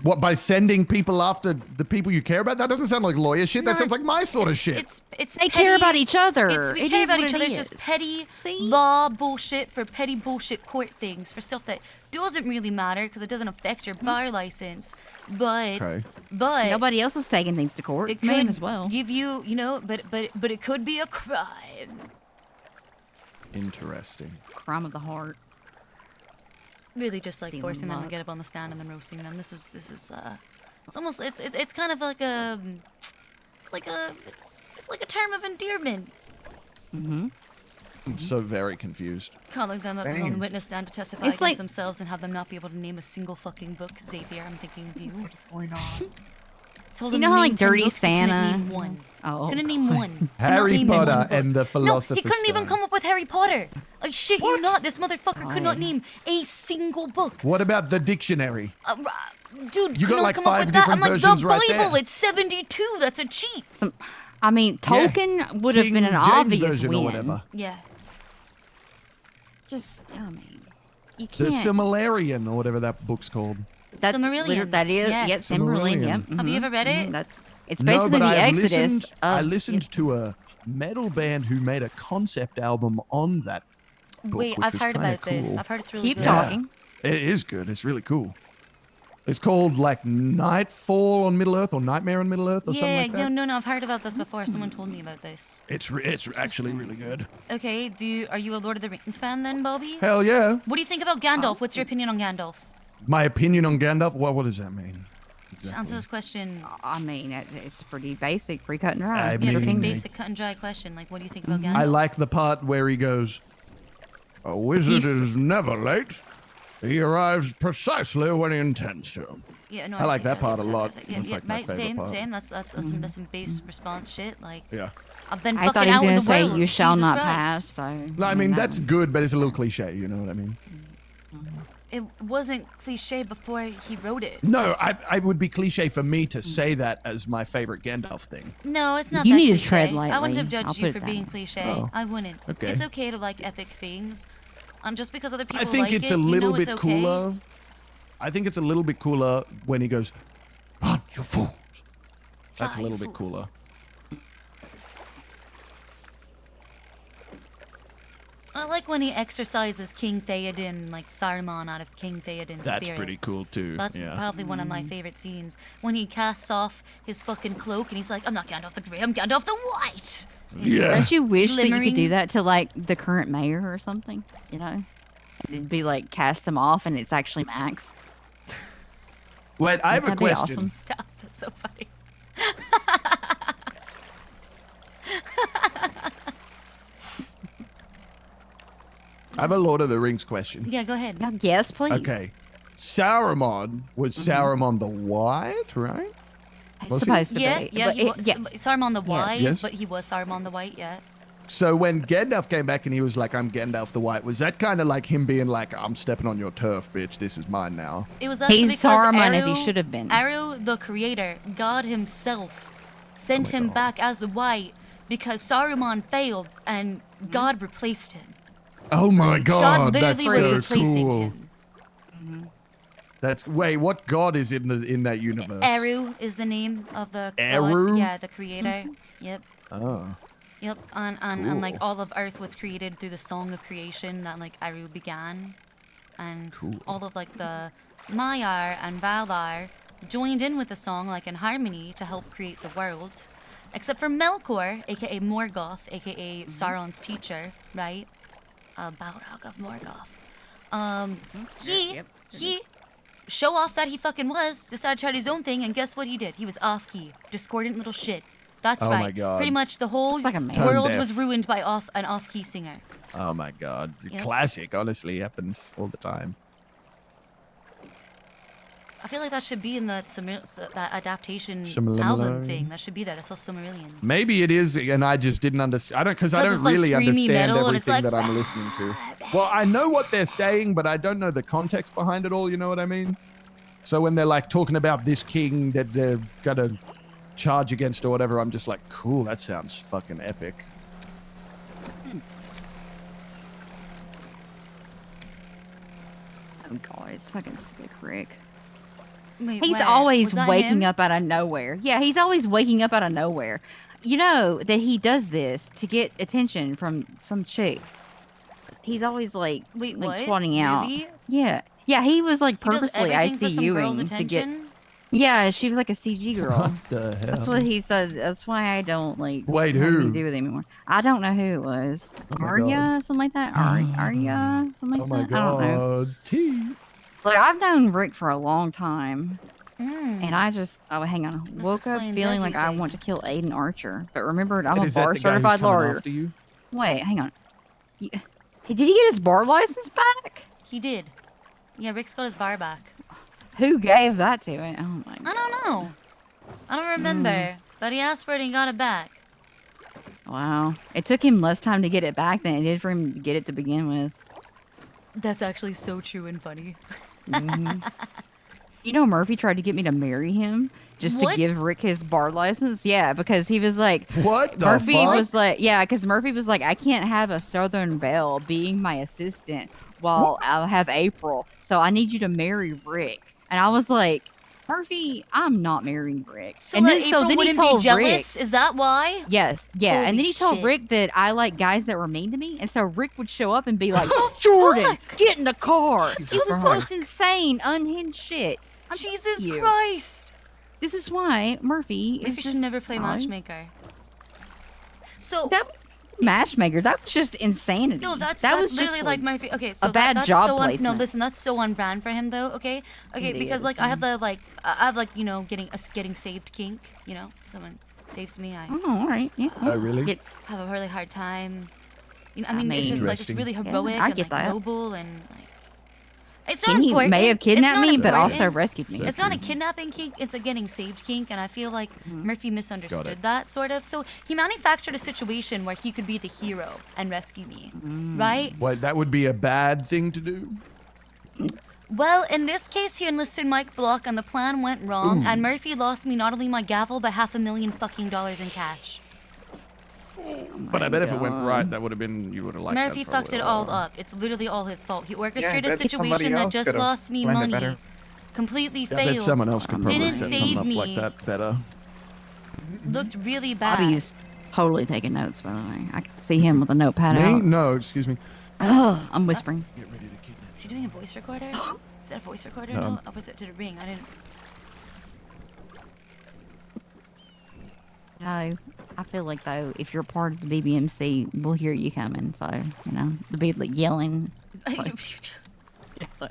What, by sending people after the people you care about? That doesn't sound like lawyer shit. That No, sounds like my sort of shit. It's They care about each other. We It care is about what each it other. It's just is. petty See? law bullshit for petty bullshit court things for stuff that doesn't really matter because it doesn't affect your bar license. But Okay. Nobody else is taking things to court. it It's them could as well. give you, you know, but it could be a crime. Interesting. Crime of the heart. really just like Stealing forcing them to luck. get up on the stand and then roasting them. This is it's almost it's kind of like a it's like a term of endearment. Mm-hmm. I'm so very confused. Calling them up on the Same. witness stand to testify It's against like- themselves and have them not be able to name a single fucking book. Xavier, I'm thinking of you. What is going on? Told You him know to how name like 10 Dirty books, he couldn't Santa? name one. Oh, Couldn't name one. Could not Harry name one Potter book. and the No, Philosopher's he couldn't even Stone. come up with Harry Potter. I shit you not, this motherfucker could not Fine. name a single book. What about the dictionary? Dude, You could got not like come up 5 with that. I'm different like, versions the right Bible, there. it's 72. That's a cheat. I mean, Tolkien would have King been an James obvious version win. or whatever. Yeah. Just, I mean, you The can't. Silmarillion or whatever that book's called. That's Silmarillion. that is, Yes. yep, Silmarillion, yep. Silmarillion. Have you mhm, ever read mhm, it? that- it's No, basically but the I've Exodus. listened, of, I listened to a metal band who made a concept album on that book, Wait, which I've was heard kinda about this. cool. I've heard it's really Keep good. talking. It is good. It's really cool. It's called like Nightfall on Middle Earth or Nightmare on Middle Earth or something Yeah, like that. no, I've heard about this before. Someone told me about this. It's actually really good. Okay, are you a Lord of the Rings fan then, Bobby? Hell yeah. What do you think about Gandalf? What's your opinion on Gandalf? My opinion on Gandalf. What does that mean? Just answer this question. I mean, it's pretty basic, pretty cut and dry. I Yeah, pretty mean- basic, cut and dry question. Like, what do you think about Gandalf? I like the part where he goes, "A wizard is never late. He arrives precisely when he intends to." Yeah, no, I like that yeah, part a yeah, lot. Yeah, That's yeah, like my right, favorite same, part. same. That's some base response shit. Like, Yeah. I've been I fucking thought he was out in gonna the say, world. "You shall Jesus not Christ." pass." So, No, I mean that that's one. good, but it's a little cliche. You know what I mean? It wasn't cliche before he wrote it. No, I would be cliche for me to say that as my favorite Gandalf thing. No, it's not You that need to cliche. tread I wouldn't have lightly. I'll judged put you it for that being way. cliche. Oh, I wouldn't. okay. It's okay to like epic things. Just because other people I think like it's it, a little you know bit it's okay. cooler. I think it's a little bit cooler when he goes, "Run, you fools." That's a Fly, little you bit fools. cooler. I like when he exercises King Theoden, like Saruman out of King Theoden's That's spirit. pretty cool too. That's yeah. probably one of my favorite scenes. When he casts off his fucking cloak and he's like, I'm not Gandalf the Grey, I'm Gandalf the White. He's Yeah. Don't you wish that you could do glimmering. that to like the current mayor or something? You know, and it'd be like cast him off, and it's actually Max. Wait, I have a That'd be question. awesome. Stop, that's so funny. I have a Lord of the Rings question. Yeah, go ahead. Yes, please. Okay. Saruman was Mm-hmm. Saruman the White, right? It's Was he? supposed to Yeah, be. yeah, but he it- was yeah. Saruman the Wise, Yes. but he was Saruman the White, yeah. So when Gandalf came back and he was like, "I'm Gandalf the White," was that kind of like him being like, "I'm stepping on your turf, bitch. This is mine now"? It was actually He's because Saruman as he Arrow- should have been. Arrow, the creator, God himself, sent him God. back as a white because Saruman failed and God replaced him. Oh my God God, literally that's was so replacing cool. him. That's wait, what God is in that universe? Eru is the name of the Eru? God. Yeah, the creator. Yep. Oh, Yep. And like Cool. all of Earth was created through the song of creation that like Eru began. And Cool. all of like the Maiar and Valar joined in with the song like in harmony to help create the world. Except for Melkor, aka Morgoth, aka Sauron's teacher, right? Balrog of Morgoth. He show off that he fucking was, decided to try his own thing, and guess what he did? He was off key. Discordant little shit. That's Oh right. my God. Pretty much the whole Just like a man. world Tone was deaf. ruined by an off key singer. oh my God, Yep. classic. Honestly, happens all the time. I feel like that should be in that that adaptation Silmarillion. album thing. That should be there. That's all Silmarillion. Maybe it is, and I just didn't understand. I don't because I Because don't it's like really screamy understand metal and it's everything like, that I'm listening to. Well, I know what they're saying, but I don't know the context behind it all. You know what I mean? So when they're like talking about this king that they've got to charge against or whatever, I'm just like, cool. That sounds fucking epic. Oh God, it's fucking slick, Rick. Wait, He's where? always Was that waking him? up out of nowhere. Yeah, he's always waking up out of nowhere. You know that he does this to get attention from some chick. He's always like, Wait, like what? twatting out. Really? Yeah, yeah. He was like He does purposely everything for some girl's ICUing to get. attention? Yeah, she was like a CG girl. What the hell? That's what he said. That's why I don't like. Wait, have anything who? to do with him anymore. I don't know who it was. Oh my Arya, something like that. Arya, something Oh like my that. I don't know. God, T. Like, I've known Rick for a long time. Mm. And I just, oh, hang on. This Woke up explains feeling like I everything. want to kill Aiden Archer. But remembered I'm But a is that bar the guy who's certified coming lawyer. after you? Wait, hang on. Did he get his bar license back? He did. Yeah, Rick's got his bar back. Who gave that to him? Oh my god. I don't know. I don't remember. But he asked for it and got it back. Wow. It took him less time to get it back than it did for him to get it to begin with. That's actually so true and funny. You know, Murphy tried to get me to marry him just What? to give Rick his bar license. Yeah, because he was like, What the Murphy fuck? was like, yeah, because Murphy was like, I can't have a Southern Belle being my assistant while I'll have April. So I need you to marry Rick. And I was like, Murphy, I'm not marrying Rick. So and that then, April then he wouldn't told be jealous? Is that why? Yes, yeah. Holy And then he told shit. Rick that I like guys that were mean to me. And so Rick would show up and be like, Jordan, get in the car. It was the most insane, unhinged shit. Jesus you. Christ. This is why Murphy is Murphy just should never play no. matchmaker. So That was matchmaker. That was just insanity. no, that's that was literally just like Murphy. Okay, so a bad that's job so placement. no, listen, that's so on brand for him though. Okay, It because is, like I have the like I have like getting saved kink. You know, someone saves me, I Oh, all right. Yeah. Oh, really? Get- have a really hard time. You know, I I mean, it's mean- just like it's really Interesting. heroic Yeah, I and get like that. noble and like. It's not Kenny important. may have It's kidnapped not me, but also important. rescued me. It's not a kidnapping kink, it's a getting saved kink, and I feel like Murphy misunderstood that, sort of. So he manufactured a situation where he could be the hero and rescue me, right? Well, that would be a bad thing to do. Well, in this case, he enlisted Mike Block, and the plan went wrong, and Murphy lost me not only my gavel, but $500,000 fucking in cash. But I bet if it went right, that would have been, you would have liked that. Murphy for a fucked it little all while. up. It's literally all his fault. He Yeah, I orchestrated a bet somebody situation that else just could've lost me planned it money. better. Completely Yeah, I bet failed. someone else could probably Didn't set save something up me. like that better. Looked really bad. Bobby's totally taking notes, by the way. I can see him with a notepad Me? out. No, excuse me. Ugh, I'm whispering. Get ready to kidnap. Is he doing a voice recorder? Is that a voice recorder? No. No. Or was it? Did it ring? I didn't. No, I feel like though, if you're part of the BBMC, we'll hear you coming. So they'll be like yelling. So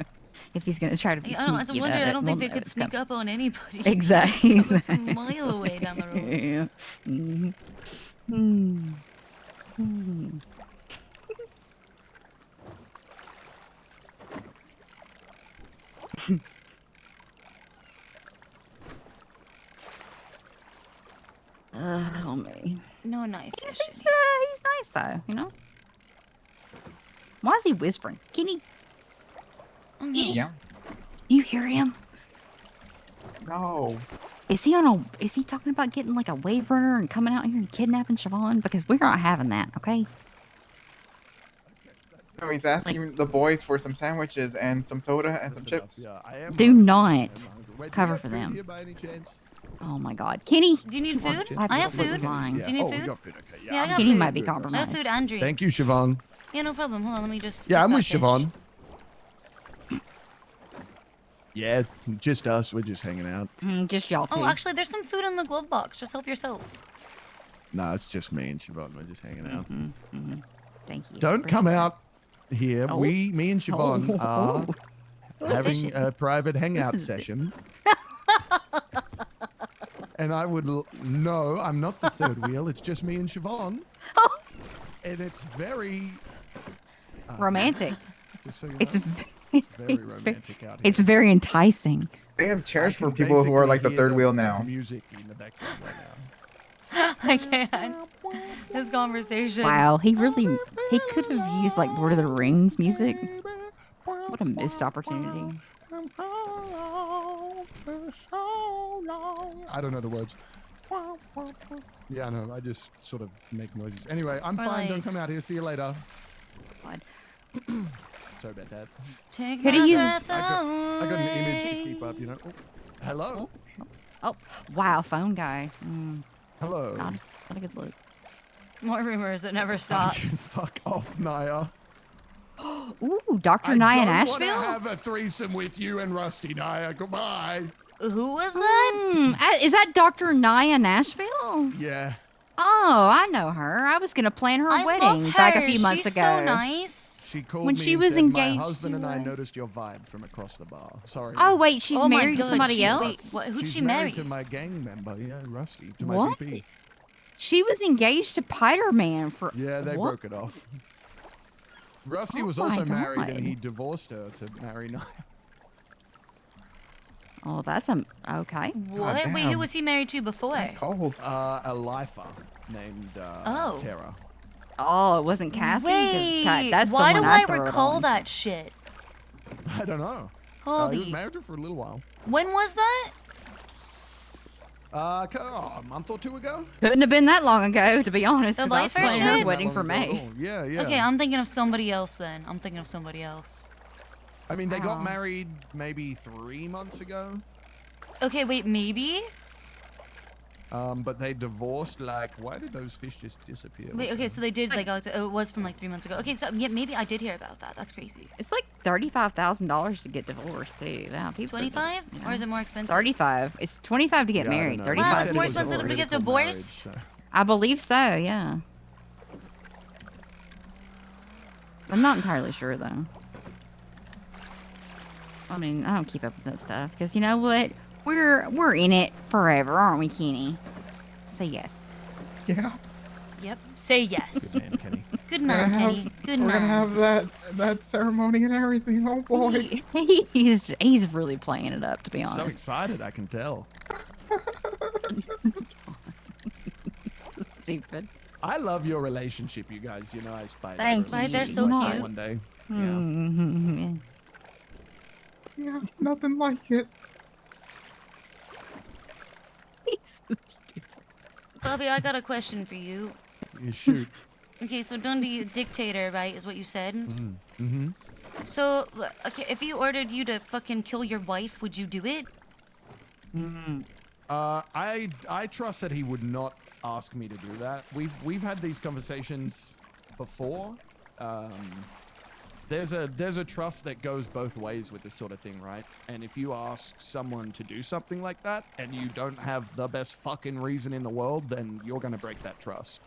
if he's gonna try to be I don't. I sneaky wonder. about I it, don't we'll think they know could it's sneak coming. up on anybody. Exactly. From a mile away down the road. Yeah. Mhm. Hmm. Hmm. Oh me. No knife. He's nice though, you know. Why is he whispering? Kenny, Yeah. you hear him? No. Is he on a? Is he talking about getting like a wave runner and coming out here and kidnapping Siobhan? Because we're not having that, okay? No, he's asking the boys for some sandwiches and some soda and some chips. Yeah, I am Do hungry. not I am hungry. Wait, do cover you have for food them. here by any chance? Oh my God, Kenny. Do you need Come on, food? Jen. I have Flip food. line. Yeah. Do you need Oh, we food? got food. Okay. Yeah, I I'm got Kenny food. might be good. compromised. I have food and drinks. Thank you, Siobhan. Yeah, no problem. Hold on, let me just. Yeah, flip I'm that with bitch. Siobhan. Yeah, just us. We're just hanging out. Just y'all two. Oh, actually, there's some food in the glove box. Just help yourself. No, it's just me and Siobhan. We're just hanging out. Thank you. Don't come out here. Oh. Me and Siobhan are having fishing. a private hangout This is a- session. And I would no, I'm not the third wheel. It's just me and Siobhan. And it's very Romantic. just so you It's know, very, very romantic out here. it's very enticing. They have chairs I for can people who are basically like the hear third wheel now. Music in the background right now. I can't. This conversation. Wow, he could have used like Lord of the Rings music. What a missed opportunity. I don't know the words. Yeah, I know. I just sort of make noises. Anyway, I'm Or fine. Don't like- come out here. See you later. God. Sorry about that. Take Could my he use- breath I got an image to away. keep up, you know. Oh, hello. Oh, wow, phone guy. Hello. Not a good look. More rumors. It never You stops. fuck off, Naya. Ooh, Dr. I Nye in don't want Asheville? to have a threesome with you and Rusty, Naya. Goodbye. Who was that? Is that Dr. Nye in Asheville? Yeah. Oh, I know her. I was gonna plan her I wedding love back a her. few months She's ago. so nice. She called When me she and was said, engaged my husband to, and I noticed your vibe from across the bar. Sorry. Oh wait, she's Oh my married to God, somebody she- else. wait, what- who'd She's she married marry? to my gang member, yeah, Rusty, to my What? VP. She was engaged to Spider Man for. Yeah, they what? broke it off. Rusty Oh was my also married, and God. he divorced her to marry Niall. Oh, that's okay. What? Wait, who was he married to before? That's cold. A lifer named Oh. Tara. Oh, it wasn't Cassie. 'Cause Wait, that's why do someone I I'd throw it recall on. that shit? I don't know. He Holy. was married to her for a little while. When was that? A month or two ago. Couldn't have been that long ago, to be honest. The 'Cause I was lifer planning shit? her wedding for May. Yeah, yeah. Okay, I'm thinking of somebody else then. I'm thinking of somebody else. I mean, they got Oh. married maybe 3 months ago. Okay, wait, maybe? But they divorced. Like, why did those fish just disappear? Wait, okay, so they did, like, it was from, like, 3 months ago. Okay, so, yeah, maybe I did hear about that. That's crazy. It's like $35,000 to get divorced too. Wow, people are just, 25? Or is it more expensive? 35. It's 25 to get Yeah, I don't married. know. 35. Wow, it's He more said it was expensive to get critical marriage, divorced? so- I believe so. Yeah. I'm not entirely sure though. I mean, I don't keep up with that stuff because you know what? We're in it forever, aren't we, Kenny? Say yes. Yeah. Yep, say yes. Good man, Kenny. Good We're man, gonna Kenny. have- Good We're man. gonna have that ceremony and everything. Oh boy. He's really playing it up, to be So honest. excited, I can tell. So stupid. I love your relationship, you guys. You know, I aspire. Thank Right, they're you. so No. cute. One day. Mm-hmm. Yeah, nothing like it. He's so stupid. Bobby, I got a question for you. You shoot. Okay, so Dundee dictator, right, is what you said? Mm-hmm. So, okay, if he ordered you to fucking kill your wife, would you do it? I trust that he would not ask me to do that. We've had these conversations before. There's a trust that goes both ways with this sort of thing, right? And if you ask someone to do something like that and you don't have the best fucking reason in the world, then you're gonna break that trust.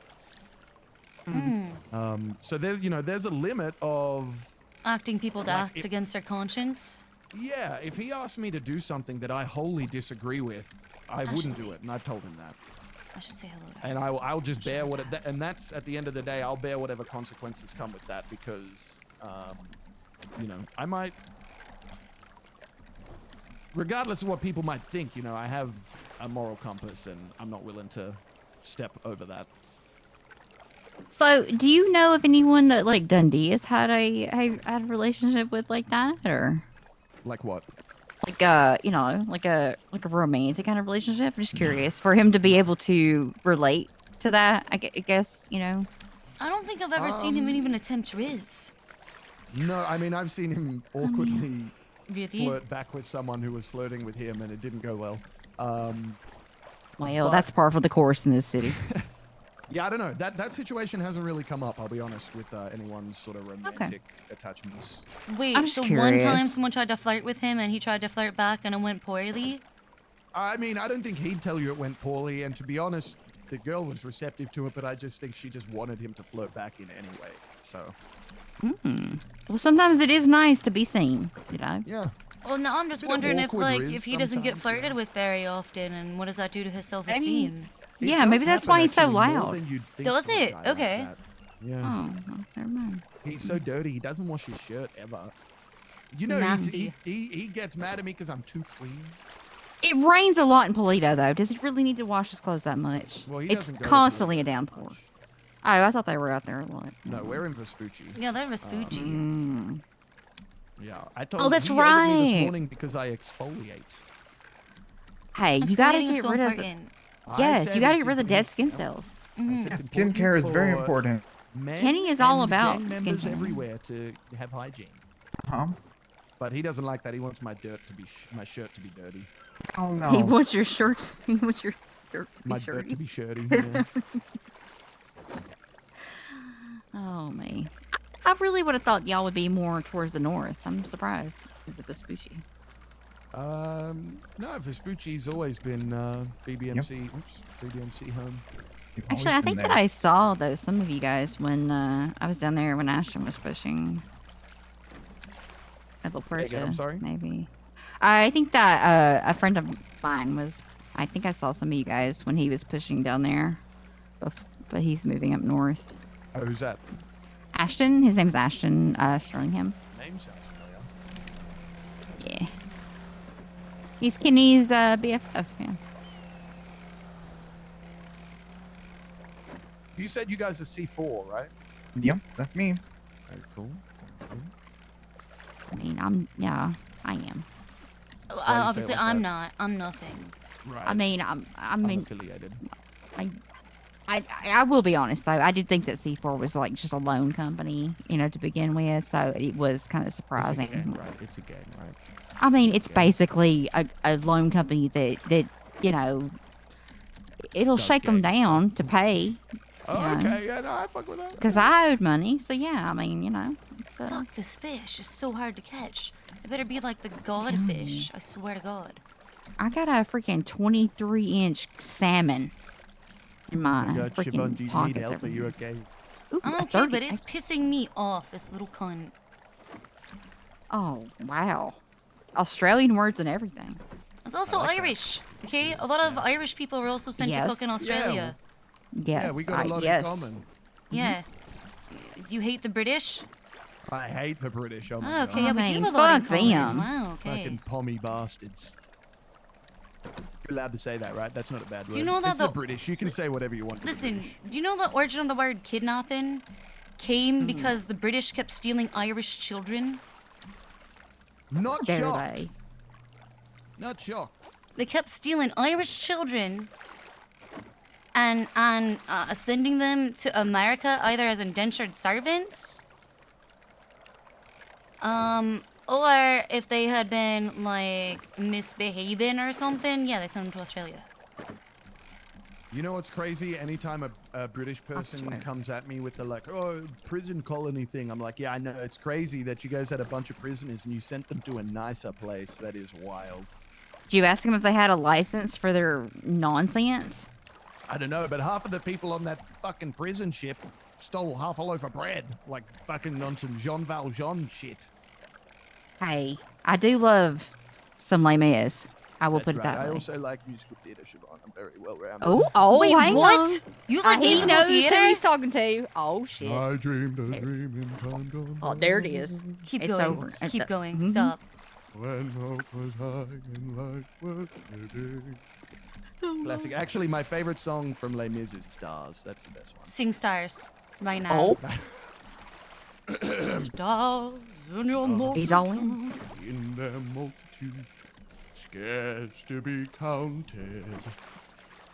So there's a limit of Acting people to Like, act against their conscience? yeah. If he asked me to do something that I wholly disagree with, I wouldn't do it, and I've told him that. I should say hello to her. And I'll just bear what and that's at the end of the day, I'll bear whatever consequences come with that because, I might, regardless of what people might think, I have a moral compass and I'm not willing to step over that. So, do you know of anyone that like Dundee has had had a relationship with like that, or Like what? like like a romantic kind of relationship? I'm just curious for him to be able to relate to that. I guess I don't think I've ever seen him even attempt Riz. No, I mean, I've seen him awkwardly Really? flirt back with someone who was flirting with him and it didn't go well. well, that's par for the course in this city. Yeah, I don't know. That situation hasn't really come up, I'll be honest, with anyone's sort of romantic attachments. Wait, I'm just so one time curious. someone tried to flirt with him and he tried to flirt back and it went poorly? I mean, I don't think he'd tell you it went poorly, and to be honest, the girl was receptive to it, but I just think she just wanted him to flirt back in any way, so. Well, sometimes it is nice to be seen, Yeah. Well, now I'm just Bit of wonder if, awkward like, Riz if he doesn't get sometimes, flirted with very often, and what does that do to his self-esteem? It Yeah, does maybe that's happen, why he's so actually, more loud. than you'd think Does from a it? guy like Okay. that. Yeah. Oh, well, never mind. He's so dirty, he doesn't wash his shirt ever. You know, Nasty. he gets mad at me because I'm too clean. It rains a lot in Polito, though. Does he really need to wash his clothes that much? Well, he It's doesn't go to constantly a Toledo downpour. much. Oh, I thought they were out there a lot. No, we're in Vespucci. Yeah, they're Vespucci. Yeah, I told Oh, him that's he yelled at me this right. morning because I exfoliate. Hey, you gotta Exfoliating is get so rid of the... important. I Yes, said you gotta it's get rid of the important- dead skin cells. Mhm. I said it's Skincare is very for important. men Kenny is all and about gang members skincare. everywhere to have hygiene. Huh? But he doesn't like that. He wants my shirt to be dirty. Oh no. He wants your shirts. He wants your shirt to be My shirty. dirt to be shirty. Yeah. Oh, me. I really would have thought y'all would be more towards the north. I'm surprised with the Vespucci. No, Vespucci's always been BBMC. Oops, BBMC home. Actually, I think that I saw some of you guys when I was down there when Ashton was pushing. At La Puerta, I'm sorry? maybe. I think that a friend of mine was. I think I saw some of you guys when he was pushing down there, but he's moving up north. Oh, who's that? Ashton. His name's Ashton Sterlingham. Name sounds familiar. Yeah. He's Kenny's BFF. Yeah. You said you guys are C4, right? Yep, that's me. Very cool. I mean, I am. Obviously, I'm not. I'm nothing. Right. I mean, I'm affiliated. I will be honest though. I did think that C4 was like just a loan company, to begin with. So it was kind of surprising. It's a game, right? It's a game, right? I mean, it's basically a loan company that it'll shake them down to pay. Oh, okay, yeah, no, I fuck with that. Because I owed money, so yeah, I mean, it's Fuck, this fish is so hard to catch. It better be like the god fish. I swear to God. I got a freaking 23-inch salmon in my freaking Do you need pockets. help? Are you okay? Ooh, I'm a okay, 30. but it's pissing me off, this little cunt. Oh, wow. Australian words and everything. It's also Irish, okay? A lot of Irish people were also sent to cook in Australia. Yes, Yeah, we got a lot in common. Yeah. Do you hate the British? I hate the British. Oh, my Oh, okay, God. yeah, we do have a lot in fuck common. them. Wow, okay. Fucking pommy bastards. You're allowed to say that, right? That's not a bad word. Do you know that it's the British. You can say whatever you want. to the Listen, British. do you know the origin of the word kidnapping came because the British kept stealing Irish children? Not Dare shocked. they? Not shocked. They kept stealing Irish children and sending them to America either as indentured servants, or if they had been like misbehaving or something, yeah, they sent them to Australia. You know what's crazy? Anytime a British person comes at me with the prison colony thing, I'm like, yeah, I know. It's crazy that you guys had a bunch of prisoners and you sent them to a nicer place. That is wild. Did you ask them if they had a license for their nonsense? I don't know, but half of the people on that fucking prison ship stole half a loaf of bread. Like fucking on some Jean Valjean shit. Hey, I do love some Les Mis. I will That's put it right. that I way. also like musical theater, Siobhan. I'm very well rounded. Oh, wait, hang what? on. You like He musical knows theater? who he's talking to. Oh shit. I dreamed a dream in time gone Oh, there it is. Keep It's going. over. Keep going. Mhm. Stop. When hope was high and life was living. Classic. Actually, my favorite song from Les Mis is Stars. That's the best one. Sing Stars right now. Stars in your multitude. He's all in. In their multitude, scarce to be counted,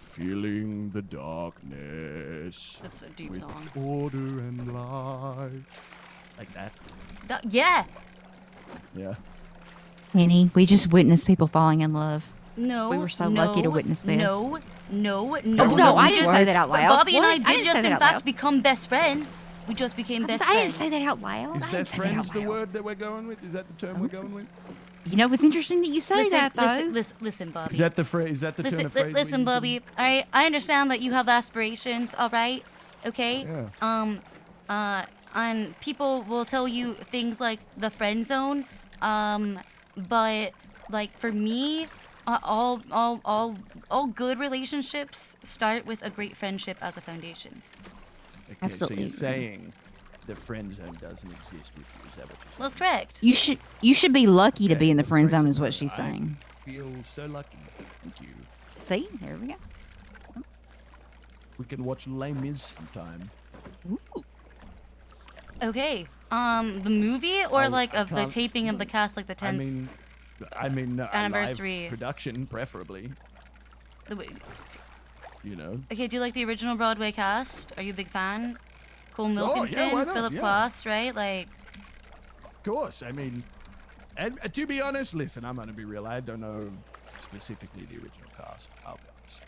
feeling the darkness. That's a deep with song. Order and light. Like that. Yeah. Yeah. Kenny, we just witnessed people falling in love. No. We were so lucky to witness this. No. no, I didn't say that out loud. Bobby and I What? did didn't just say that in out fact loud. become best friends. We just became best I friends. didn't say that out loud. Is I didn't best say that friends out the loud. word that we're going with? Is that the term we're going with? You know, it's interesting that you say Listen, that, though. listen, Bobby. Is that the phrase? Is that the turn of phrase? Listen, Bobby. All right, I understand that you have aspirations. All right, okay. Yeah. And people will tell you things like the friend zone. But like for me, all good relationships start with a great friendship as a foundation. Okay, Absolutely. So you're saying the friend zone doesn't exist with you? Is that what you're saying? That's correct. You should be lucky to be in the that's friend great zone, to is what know. she's I saying. feel so lucky. Thank you. See, there we go. We can watch Les Mis sometime. Okay. The movie or I like of the can't- taping of the cast, like the 10th. I mean, Anniversary. live production, preferably. You know. Okay, do you like the original Broadway cast? Are you a big fan? Cole Oh, yeah, Wilkinson, why not? Philip Yeah. Glass, right? Like, Of course. I mean, and to be honest, listen, I'm gonna be real. I don't know specifically the original cast. I'll be honest.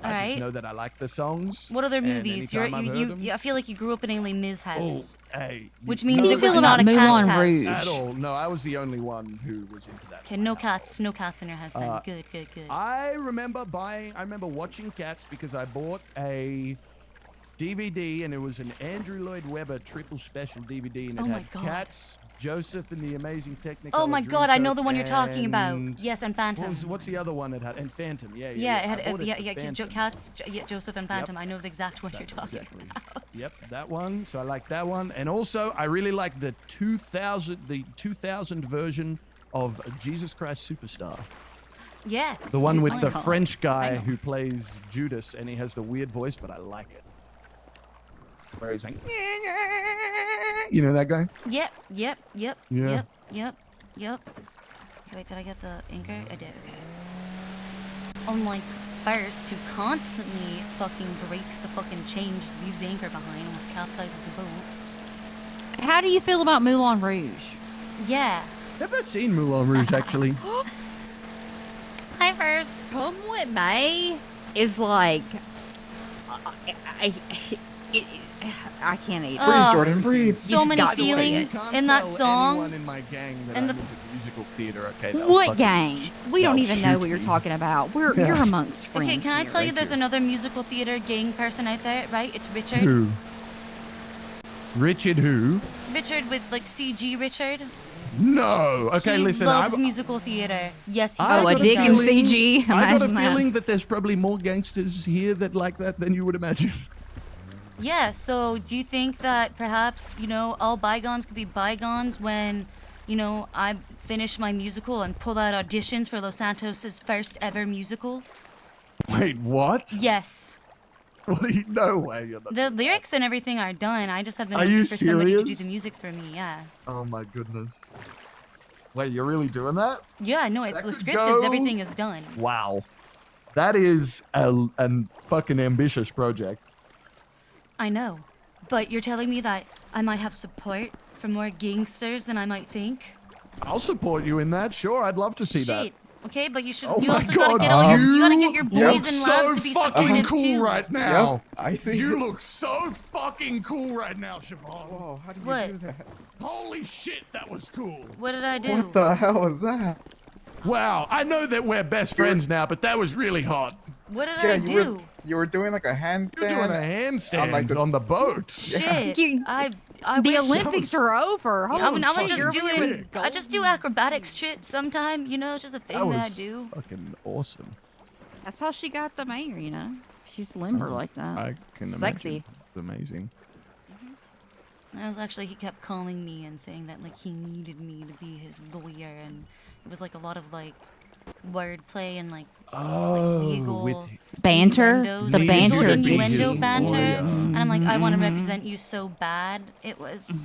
I Alright. just know that I like the songs. What other and movies? anytime I've heard them- I feel like you grew up in a Miz house. Oh, hey. Which you- means no, it was feel not a about cat's Moulin house. Rouge? At all. No, I was the only one who was into that. Okay, no cats in your house then. Good. I remember watching Cats because I bought a DVD and it was an Andrew Lloyd Webber triple special DVD and it Oh my had God. Cats, Joseph and the Amazing Technicolor Oh my God, I know the one you're Dreamcoat, talking about. and- Yes, and Phantom. What's the other one it had? And Phantom, yeah. Yeah, it I had bought it for Phantom. Cats, Joseph and Phantom. I know the exact one you're talking about. Yep, that one. So I like that one, and also I really like the 2000 version of Jesus Christ Superstar. Yeah. The one with Oh the my God. French guy who plays Judas, and he has the weird voice, but I like it. Where he's like, you know that guy? Yep. Yeah. Wait, did I get the anchor? I did, okay. Unlike First, who constantly fucking breaks the fucking chain, just leaves the anchor behind, almost capsizes the boat. How do you feel about Moulin Rouge? Yeah. Never seen Moulin Rouge, actually. Hi, First. Come What May is like, I can't even. Breathe, Jordan, breathe. So many By the way, you feelings can't in that tell song. anyone in my gang that and I'm the- into musical theater, okay? They'll What fucking gang? We don't they'll even know shoot what you're me. talking about. You're amongst friends. Okay, can I here. tell you there's another musical theater gang person out there, right? It's Richard. Who? Richard who? Richard with like CG Richard. No. Okay, he listen. loves musical theater. Yes, he I Oh, a got dick in feeling- CG. I got a Imagine that. feeling that there's probably more gangsters here that like that than you would imagine. Yeah, so do you think that perhaps, all bygones could be bygones when, I finish my musical and pull out auditions for Los Santos' first ever musical? Wait, what? Yes. What are you? No way. You're not. The lyrics and everything are done. I just have been Are looking you for somebody to do serious? the music for me, yeah. Oh my goodness. Wait, you're really doing that? Yeah, no, it's That the could script is go- everything is done. Wow. That is a fucking ambitious project. I know. But you're telling me that I might have support from more gangsters than I might think? I'll support you in that. Sure, I'd love to see that. Shit. Okay, but you should. Oh you my also God, gotta get all your. You gotta you get your look boys and labs so to be fucking supportive cool too. right now. Yep, I see. You look so fucking cool right now, Siobhan. Whoa, how do you What? do that? Holy shit, that was cool. What did I do? What the hell was that? Wow, I know that we're best friends now, but that was really hot. What did Yeah, I do? you were doing like a handstand. You're doing a handstand on, like, on the boat. Shit. You- I The wish- Olympics are over. I Holy was shit, just you're doing. really I just do acrobatics shit sometime. It's just a thing That that I was do. fucking awesome. That's how she got the mayor. She's limber like that. I can Sexy. imagine. It's amazing. I was actually, he kept calling me and saying that like he needed me to be his lawyer, and it was like a lot of like wordplay and like legal Banter? innuendos, The like, banter. legal Needed to be innuendo his banter, lawyer. and I'm like, I want to Mhm. represent you so bad. It was,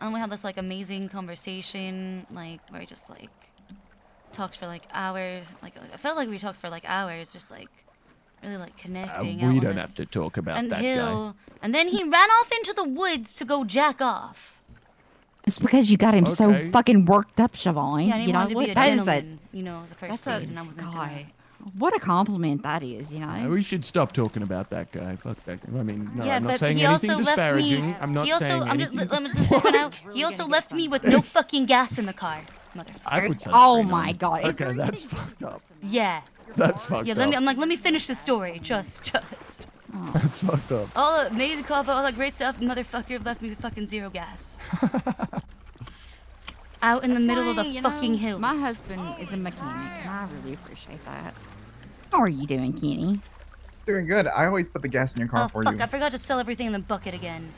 and we had this like amazing conversation, like where we just like talked for like hours. Like I felt like we talked for like hours, just like really like connecting. out We on don't this- have to talk about and that guy. And then he ran off into the woods to go jack off. It's because you got him so Okay. fucking worked up, Siobhan. Yeah, and he you know wanted to be what? a That is gentleman, as a first that's date, and I wasn't God, gonna. what a compliment that is, We should stop talking about that guy. Fuck that guy. I mean, no, Yeah, I'm not but saying he anything also left me. disparaging. I'm not he also, saying I'm just, anything. let me just say this one out. He also left me with no fucking gas in the car, motherfucker. I put sunscreen Oh on. my God. Is Okay, that's fucked up. Yeah. That's fucked Yeah, up. I'm like, let me finish the story. Just. That's fucked up. All the amazing coffee, all that great stuff, motherfucker left me with fucking zero gas. Out in the middle of the fucking hills. My husband is a mechanic, and I really appreciate that. How are you doing, Kenny? Doing good. I always put the gas in your car Oh for fuck! you. I forgot to sell everything in the bucket again.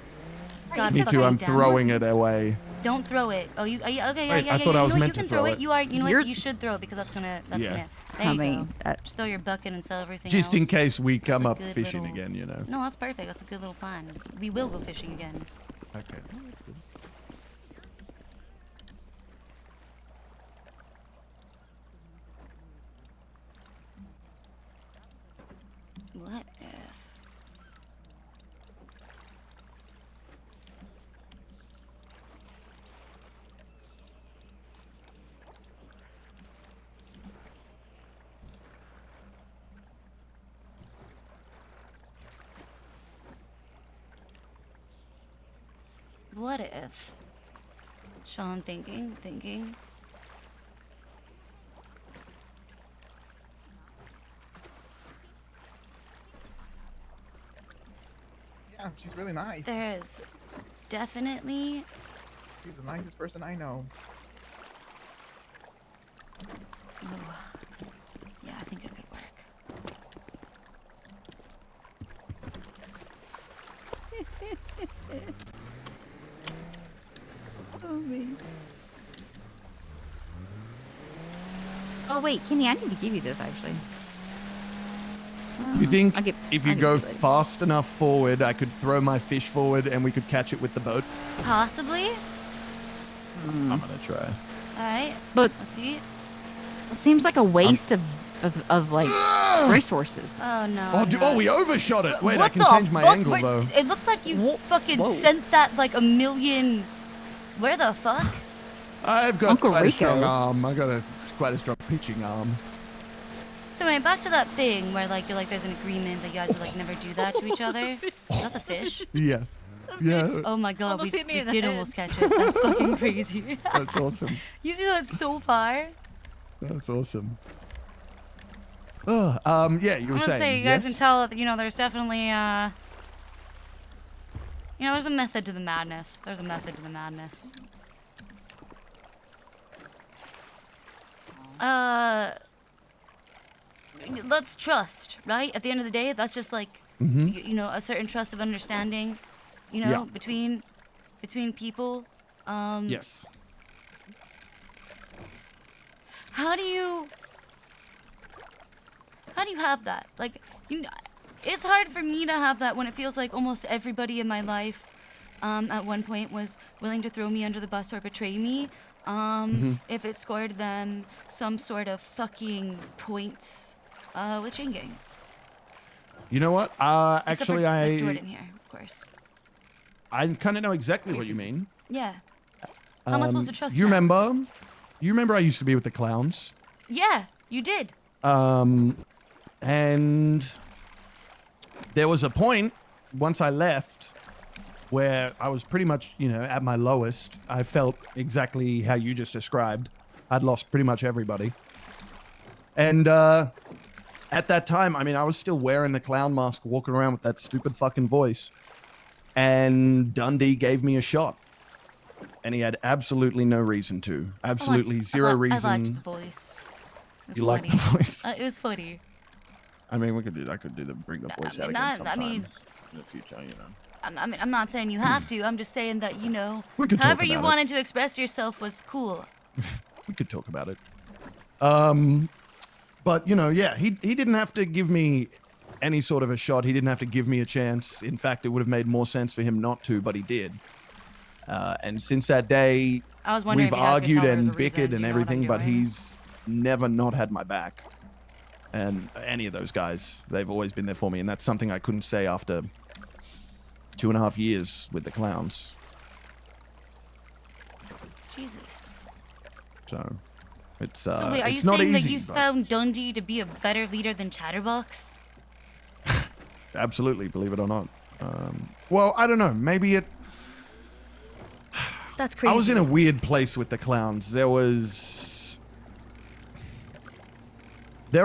God Me fucking too. I'm damn throwing it away. Don't throw it. Oh, you okay? Yeah, Wait, yeah, I yeah. thought yeah. I was You know what? meant You to can throw throw it. it. You are. You know You're- what? You should throw it because that's gonna. Yeah. There I you mean, go. Just throw your bucket and sell everything Just in else. case we That's come a up good fishing little- again, you know. No, that's perfect. That's a good little plan. We will go fishing again. Okay. What if? What if? Sean thinking. Yeah, she's really nice. There's definitely... She's the nicest person I know. Oh, yeah, I think it could work. Oh, man. Oh, wait, Kenny, I need to give you this, actually. You think I'll if you go fast enough forward, I could throw my fish forward and we could catch it with the boat? Possibly? I'm gonna try. Alright, but let's see. It seems like a waste of like resources. Oh no. Oh, no. we overshot it. Wait, What I can the change my fuck? angle though. It looks like you fucking sent that like a million. Where the fuck? I've got Uncle quite a Rico. strong arm. I got quite a strong pitching arm. So anyway, back to that thing where like you're like there's an agreement that you guys would like never do that to each other. Is that the fish? Yeah. Yeah. Oh my god, Almost we hit me in the did head. almost catch it. That's fucking crazy. That's awesome. You threw that so far. That's awesome. Oh, yeah, you were I'm gonna saying. say you guys can tell that there's definitely there's a method to the madness. There's a method to the madness. Let's trust, right? At the end of the day, that's just like a certain trust of understanding, Yeah. between people. Yes. How do you have that? Like, it's hard for me to have that when it feels like almost everybody in my life at one point was willing to throw me under the bus or betray me if it scored them some sort of fucking points with chain gang. You know what? Except Actually, for, like, Jordan here, of course. I kind of know exactly what you mean. Yeah. How am I supposed to trust you now? remember? You remember I used to be with the clowns? Yeah, you did. And there was a point once I left where I was pretty much, at my lowest. I felt exactly how you just described. I'd lost pretty much everybody. And at that time, I mean, I was still wearing the clown mask, walking around with that stupid fucking voice. And Dundee gave me a shot. And he had absolutely no reason to. Absolutely zero reason. I liked the voice. It was You liked funny. the voice? It was funny. I mean, I could bring the voice out again sometime in the future, I'm not saying you have to. I'm just saying that, We could talk however you about it. wanted to express yourself was cool. We could talk about it. But, yeah, he didn't have to give me any sort of a shot. He didn't have to give me a chance. In fact, it would have made more sense for him not to, but he did. And since that day, I was wondering we've if you guys could argued tell there was and a reason. bickered Do and you know what I'm everything, but doing? he's never not had my back. And any of those guys, they've always been there for me. And that's something I couldn't say after 2.5 years with the clowns. Jesus. So it's So wait, are you it's not saying easy, that you but found Dundee to be a better leader than Chatterbox? absolutely, believe it or not. Well, I don't know. Maybe it. That's crazy. I was in a weird place with the clowns. There were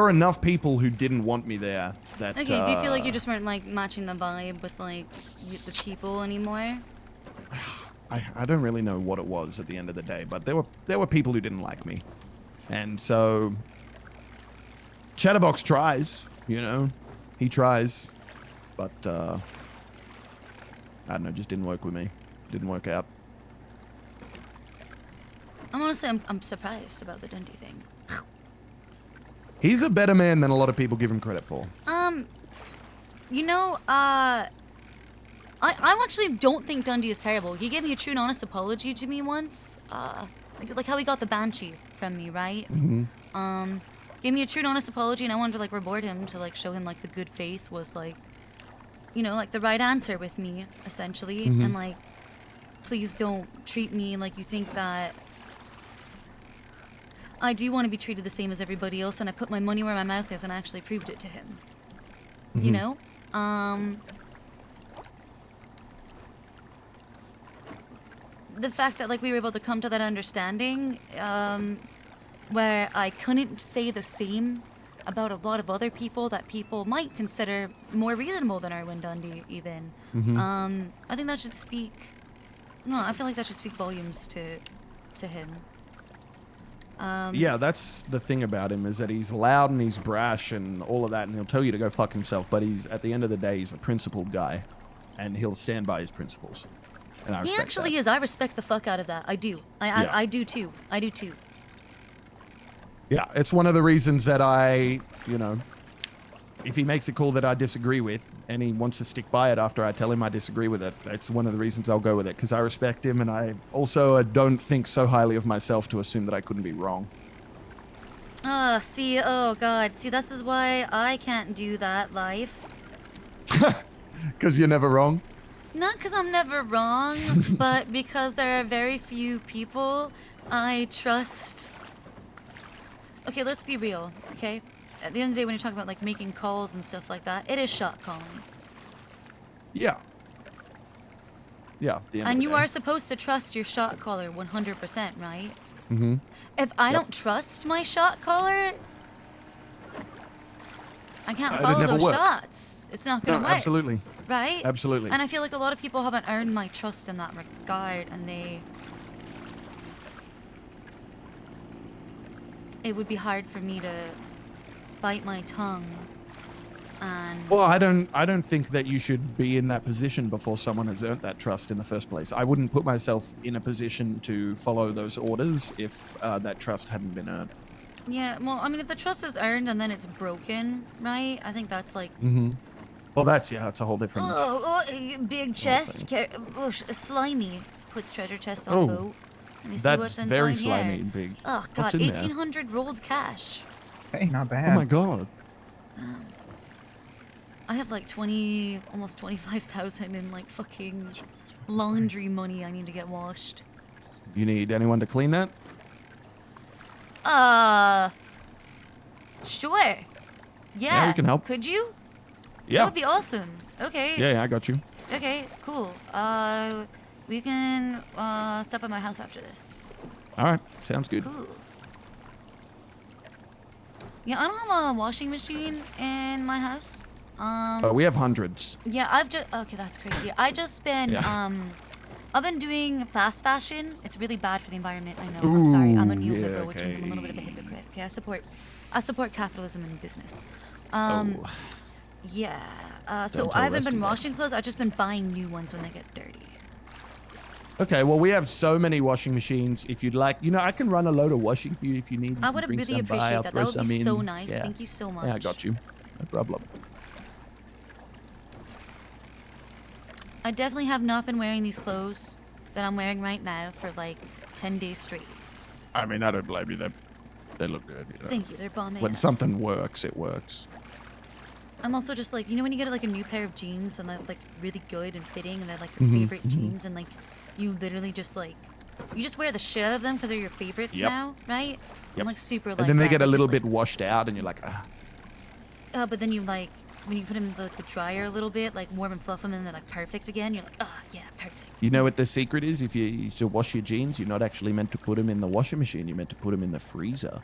enough people who didn't want me there that. Okay, do you feel like you just weren't like matching the vibe with like the people anymore? I don't really know what it was at the end of the day, but there were people who didn't like me, and so Chatterbox tries, he tries, but I don't know, just didn't work with me, didn't work out. I'm honestly, I'm surprised about the Dundee thing. He's a better man than a lot of people give him credit for. I actually don't think Dundee is terrible. He gave me a true and honest apology to me once. Like how he got the Banshee from me, right? Mm-hmm. Gave me a true and honest apology, and I wanted to like reward him to like show him like the good faith was like, like the right answer with me, essentially. Mhm. And like, please don't treat me like you think that I do want to be treated the same as everybody else, and I put my money where my mouth is, and I actually proved it to him. You know? the fact that like we were able to come to that understanding, where I couldn't say the same about a lot of other people that people might consider more reasonable than Erwin Dundee even. I think that should speak. No, I feel like that should speak volumes to him. Yeah, that's the thing about him, is that he's loud and he's brash and all of that, and he'll tell you to go fuck himself, but he's, at the end of the day, he's a principled guy, and he'll stand by his principles. And I He respect actually that. is. I respect the fuck out of that. I do. I do too. I do too. Yeah, it's one of the reasons that I, you know, if he makes a call that I disagree with and he wants to stick by it after I tell him I disagree with it, it's one of the reasons I'll go with it, because I respect him, and I also don't think so highly of myself to assume that I couldn't be wrong. See, oh god. See, this is why I can't do that life. Because you're never wrong? Not because I'm never wrong, but because there are very few people I trust. Okay, let's be real, okay? At the end of the day, when you're talking about like making calls and stuff like that, it is shot calling. Yeah. Yeah. At the end And of you the day. are supposed to trust your shot caller 100%, right? Mm-hmm. If I don't trust my shot caller, I can't It'd follow never those work. shots. It's not gonna No, work. absolutely. Right? Absolutely. And I feel like a lot of people haven't earned my trust in that regard, and it would be hard for me to bite my tongue and Well, I don't think that you should be in that position before someone has earned that trust in the first place. I wouldn't put myself in a position to follow those orders if that trust hadn't been earned. yeah, well, I mean, if the trust is earned and then it's broken, right? I think that's like Mm-hmm. Well, that's a whole different. big chest, slimy puts treasure chest on Oh, boat. Let me see that's what's inside very here. slimy and big. Oh god, What's in there? 1,800 rolled cash. Hey, not bad. Oh my god. I have like almost 25,000 in like fucking laundry money I need to get washed. You need anyone to clean that? Sure. Yeah, we can help. Could you? Yeah. That would be awesome. Okay. Yeah, I got you. Okay, cool. We can step at my house after this. All right, sounds good. Cool. Yeah, I don't have a washing machine in my house. We have hundreds. Yeah, okay, that's crazy. I just been I've been doing fast fashion. It's really bad for the environment. I know. I'm sorry. I'm a neoliberal, which means I'm a little bit of a hypocrite. Okay, I support capitalism and business. Yeah. So Don't tell I haven't Rusty been that. washing clothes. I've just been buying new ones when they get dirty. Okay, well, we have so many washing machines. If you'd like, I can run a load of washing for you if you need. I You would can bring really some by, appreciate I'll that. throw That would be some so in. nice. Yeah. Thank you so much. Yeah, I got you. No problem. I definitely have not been wearing these clothes that I'm wearing right now for like 10 days straight. I mean, I don't blame you. They look good. Thank you. They're bomb When AF. something works, it works. I'm also just like, when you get like a new pair of jeans and they're like really good and fitting and they're like Mm-hmm, your favorite jeans and like you literally just like, you just wear the shit out of them because they're your favorites Yep. now, right? Yep. I'm like super like And then they that. get a They little just, bit washed out, and you're like, but then you like, when you put them in the dryer a little bit, like warm and fluff them and they're like perfect again, you're like, yeah, perfect. You know what the secret is? If you to wash your jeans, you're not actually meant to put them in the washing machine. You're meant to put them in the freezer.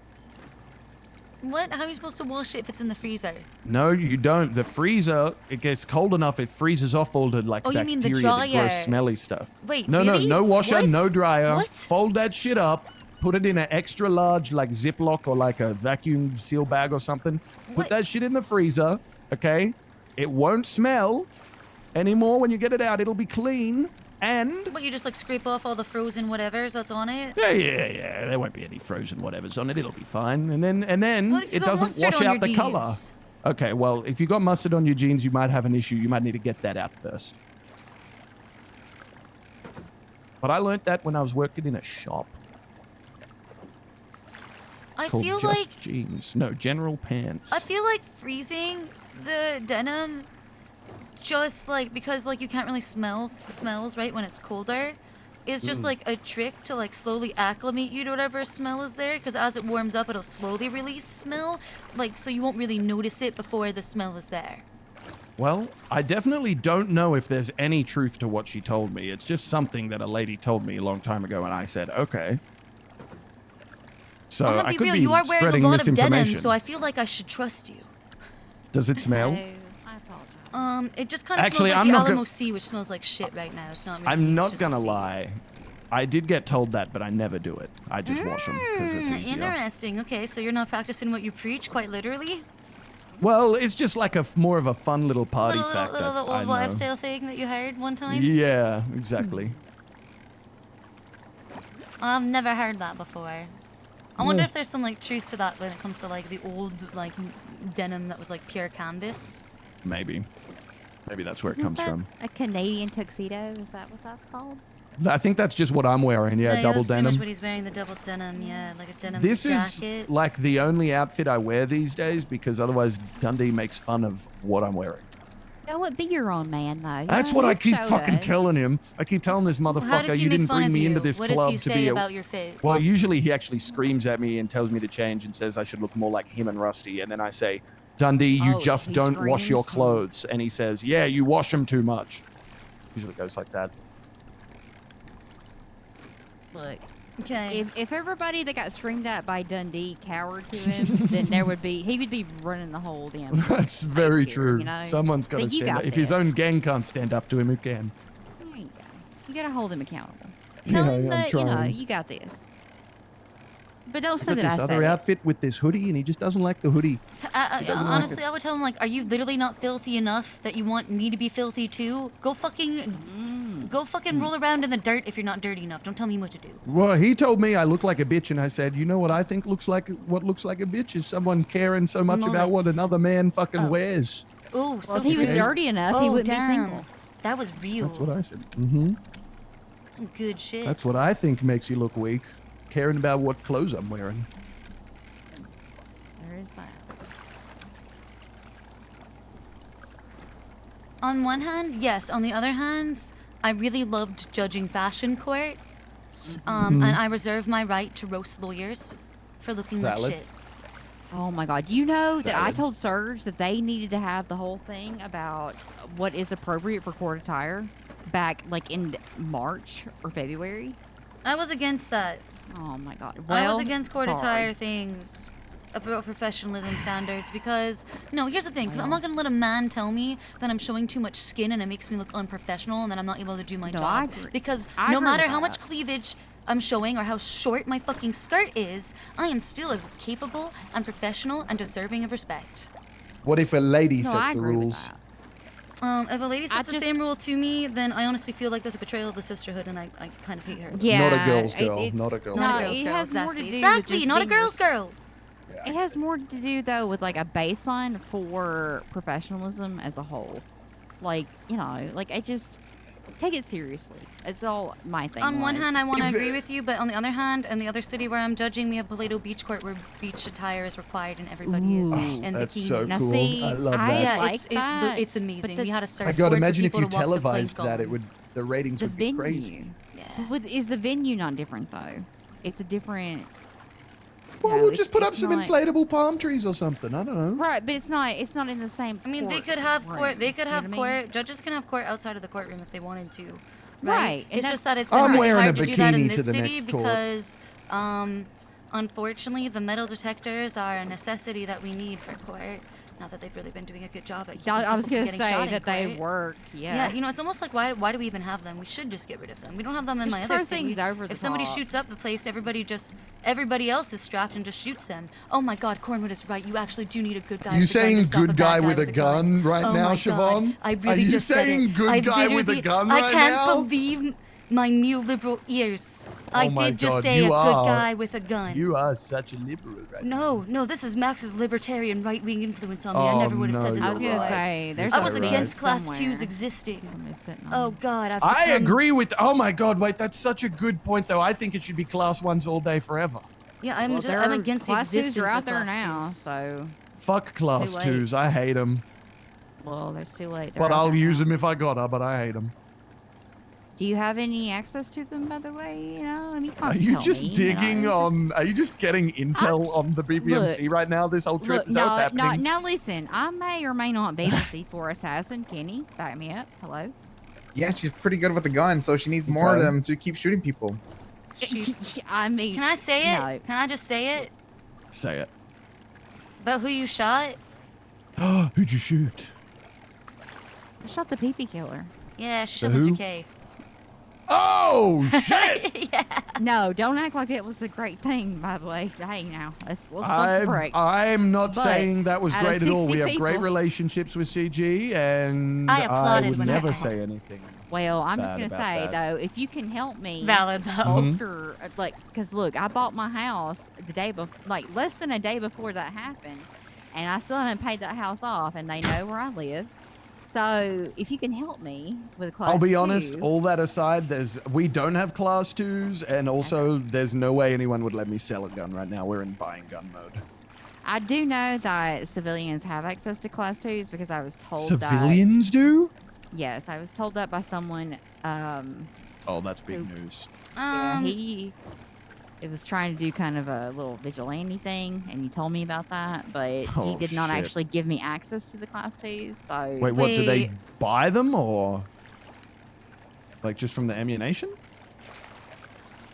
What? How are you supposed to wash it if it's in the freezer? No, you don't. The freezer, it gets cold enough, it freezes off all the like Oh, you bacteria, mean the the dryer. gross, smelly stuff. Wait, no, really? no washer, What? no dryer. What? Fold that shit up, put it in an extra large like Ziploc or like a vacuum seal bag or something. Put What? that shit in the freezer, okay? It won't smell anymore when you get it out. It'll be clean. And What, you just like scrape off all the frozen whatevers that's on it? yeah. There won't be any frozen whatevers on it. It'll be fine. And then What if you it got doesn't mustard wash on out your the color. jeans? Okay, well, if you got mustard on your jeans, you might have an issue. You might need to get that out first. But I learned that when I was working in a shop I called feel Just like Jeans. No, General Pants. I feel like freezing the denim just like because like you can't really smell the smells right when it's colder is just like a trick to like slowly acclimate you to whatever smell is there because as it warms up it'll slowly release smell like so you won't really notice it before the smell is there. Well, I definitely don't know if there's any truth to what she told me. It's just something that a lady told me a long time ago, and I said, okay. So I'm gonna I be could real. be You are wearing a spreading lot of denim, misinformation. so I feel like I should trust you. Does it smell? It just kind of Actually, smells like I'm the not Alamo gonna- Sea, which smells like shit right now. It's not really. I'm it's not just a gonna sea. lie. I did get told that, but I never do it. I just wash them because it's easier. Interesting. Okay, so you're not practicing what you preach, quite literally. Well, it's just like more of a fun little party Little fact. old I wives' know. tale thing that you heard one time. Yeah, exactly. I've never heard that before. I wonder Yeah. if there's some like truth to that when it comes to like the old like denim that was like pure canvas. Maybe. Maybe that's where it Isn't comes that from. a Canadian tuxedo? Is that what that's called? I think that's just what I'm wearing. Yeah, double that's pretty denim. much what he's wearing, the double denim. Yeah, like a denim This jacket. is like the only outfit I wear these days because otherwise Dundee makes fun of what I'm wearing. No, what be your own man though? That's You what know, I you've keep showed fucking us. telling him. I keep telling this How motherfucker, does he you make didn't fun bring of me you? into this What club does he to say be a... about your fits? Well, usually he actually screams at me and tells me to change and says I should look more like him and Rusty. And then I say, Dundee, you Oh, just he don't wash your screams? clothes. And he says, yeah, you wash them too much. Usually goes like that. Look. Okay. If everybody that got screamed at by Dundee cowered to him, then he would be running the whole damn. That's very here, true. you know? Someone's got So to you stand got up. If his this. own gang can't stand up to him, who can? There you go. You gotta hold him accountable. Yeah, Tell him I'm that you know trying. you got this. But don't He's say got that I this said other it. outfit with this hoodie, and he just doesn't like the hoodie. He doesn't like Honestly, it. I would tell him like, are you literally not filthy enough that you want me to be filthy too? Go fucking roll around in the dirt if you're not dirty enough. Don't tell me what to do. Well, he told me I look like a bitch, and I said, you know what I think looks like a bitch is someone caring so much about what Mullets. another man fucking wears. Oh, so if he was true. dirty enough, he Oh, wouldn't damn. be single. That was real. That's what I said. Mm-hmm. Some good shit. That's what I think makes you look weak, caring about what clothes I'm wearing. There is that. On one hand, yes. On the other hand, I really loved judging fashion court. And I reserve my right to roast lawyers for looking Valid. like shit. Oh my God! You know that I Valid. told Serge that they needed to have the whole thing about what is appropriate for court attire back like in March or February. I was against that. Oh my God! I was Well, against court sorry. attire things about professionalism standards because no, here's the thing, because I'm not gonna let a man tell me that I'm showing too much skin and it makes me look unprofessional and that I'm not able to do my No, job. I agree. Because I no agree matter with how that. much cleavage I'm showing or how short my fucking skirt is, I am still as capable and professional and deserving of respect. What if a lady No, I sets the agree with rules? that. If a lady I says the just- same rule to me, then I honestly feel like that's a betrayal of the sisterhood and I kind of hate her. Yeah, Not a girl's girl, it's- not a girl's Not No, a girl's it girl, has more to exactly. do with Exactly, just not a being girl's girl. It has more to do though with like a baseline for professionalism as a whole. Like, you know, like I just take it seriously. It's all my thing. On one was. hand, I want to If agree it- with you, but on the other hand, in the other city where I'm judging, we have Paleto Beach Court where beach attire is required and everybody is Ooh. in That's bikini. so Now cool. see, I love I that. Yeah, like it's that, it's amazing. but We had a I surfboard gotta for imagine if people you to walk the televised plank that, it on. would the ratings the would be venue. crazy. Yeah. Is the venue not different though? It's a different. Well, no, we'll it's- just put up it's some not- inflatable palm trees or something. I don't know. Right, but it's not in the same. I mean, they court could have room, court. They could you know have what I mean? court. Judges can have court outside of the courtroom if they wanted to. Right. Right, and It's that's- just that it's been I'm really wearing a hard to do that in bikini this to the city next court. because, unfortunately, the metal detectors are a necessity that we need for court. Not that they've really been doing a good job at keeping I was people gonna from getting shot say in that they court. work. Yeah. Yeah, you know, it's almost like why do we even have them? We should just get rid of them. We don't have them in Just my throw other city. things over the If somebody top. shoots up the place, everybody else is strapped and just shoots them. Oh my God, Cornwood is right. You actually do need a good guy. You with a gun saying to stop good a bad guy with a gun right oh now, my Siobhan? God. I Are really you just said saying it. good I guy with a literally- gun I right can't now? believe my neoliberal ears. I Oh my did just God, say you a good are. guy with a gun. You are such a liberal right now. No, this is Max's libertarian right-wing influence on me. I Oh, never would have no, said this I was before. gonna say there's. I You're was so right. against class somewhere. twos existing. Somebody's sitting on Oh it. God, I've I become- agree with. Oh my God! Wait, that's such a good point, though. I think it should be class ones all day forever. Yeah, Well, I'm against the class twos existence are out of there class now, twos. so Fuck class Too late. twos. I hate them. well, there's too late. But I'll use them if I gotta. But I hate them. Do you have any access to them, by the way? You know, I mean, Are you just digging on? Are you just getting intel on the BBMC right now? This whole trip is how it's happening. Now listen, I may or may not be the C4 assassin. Kenny, back me up. Hello. Yeah, she's pretty good with the gun, so she needs more of them to keep shooting people. I mean, can I say it? no. Can I just say it? Say it. About who you shot? Who'd you shoot? I shot the pee-pee killer. Yeah, she shot The who? Mr. K. Oh shit! Yeah. No, don't act like it was a great thing. By the way, hey, now let's pump the brakes. I'm not But saying that was out of great at all. 60 We have great people- relationships with CG, and I applauded would when it never happened. say anything. Well, I'm just bad gonna about say that. though, if you can help me, Valid, though. bolster, like, cause look, I bought my house the day before, like less than a day before that happened, and I still haven't paid that house off, and they know where I live. So if you can help me with a class I'll be honest, 2, all that aside, we don't have class 2s, and also there's no way anyone would let me sell a gun right now. We're in buying gun mode. I do know that civilians have access to class 2s because I was told Civilians do? Yes, I was told that by someone. Oh, that's big news. Yeah, it was trying to do kind of a little vigilante thing, and he told me about that, but he Oh, did not shit. actually give me access to the class 2s. So Wait, what, do they buy them, or like just from the ammunition?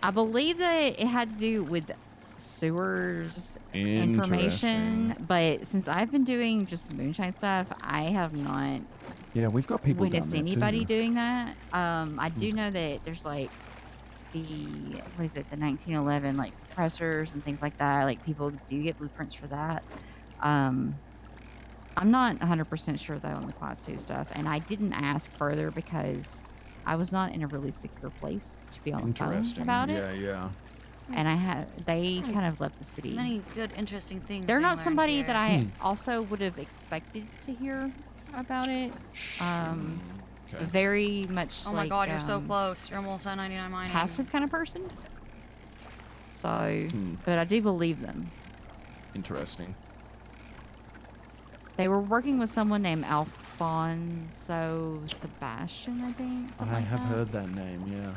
I believe that it had to do with sewers information, but since I've been doing just moonshine stuff, I have not Yeah, we've got people down witnessed there anybody too. doing that. I do know that there's like the 1911 like suppressors and things like that. Like people do get blueprints for that. I'm not 100% sure though on the class 2 stuff, and I didn't ask further because I was not in a really secure place to be on the phone Interesting. about Yeah, it. yeah. And they kind of left the city. Many good, interesting things. They're being not learned somebody here. that I also would have expected to hear about it. Very much Oh my like, god, you're so close. You're almost at 99 mining. passive kind of person. So, but I do believe them. Interesting. They were working with someone named Alfonso Sebastian, I think. something I like have that. heard that name, yeah.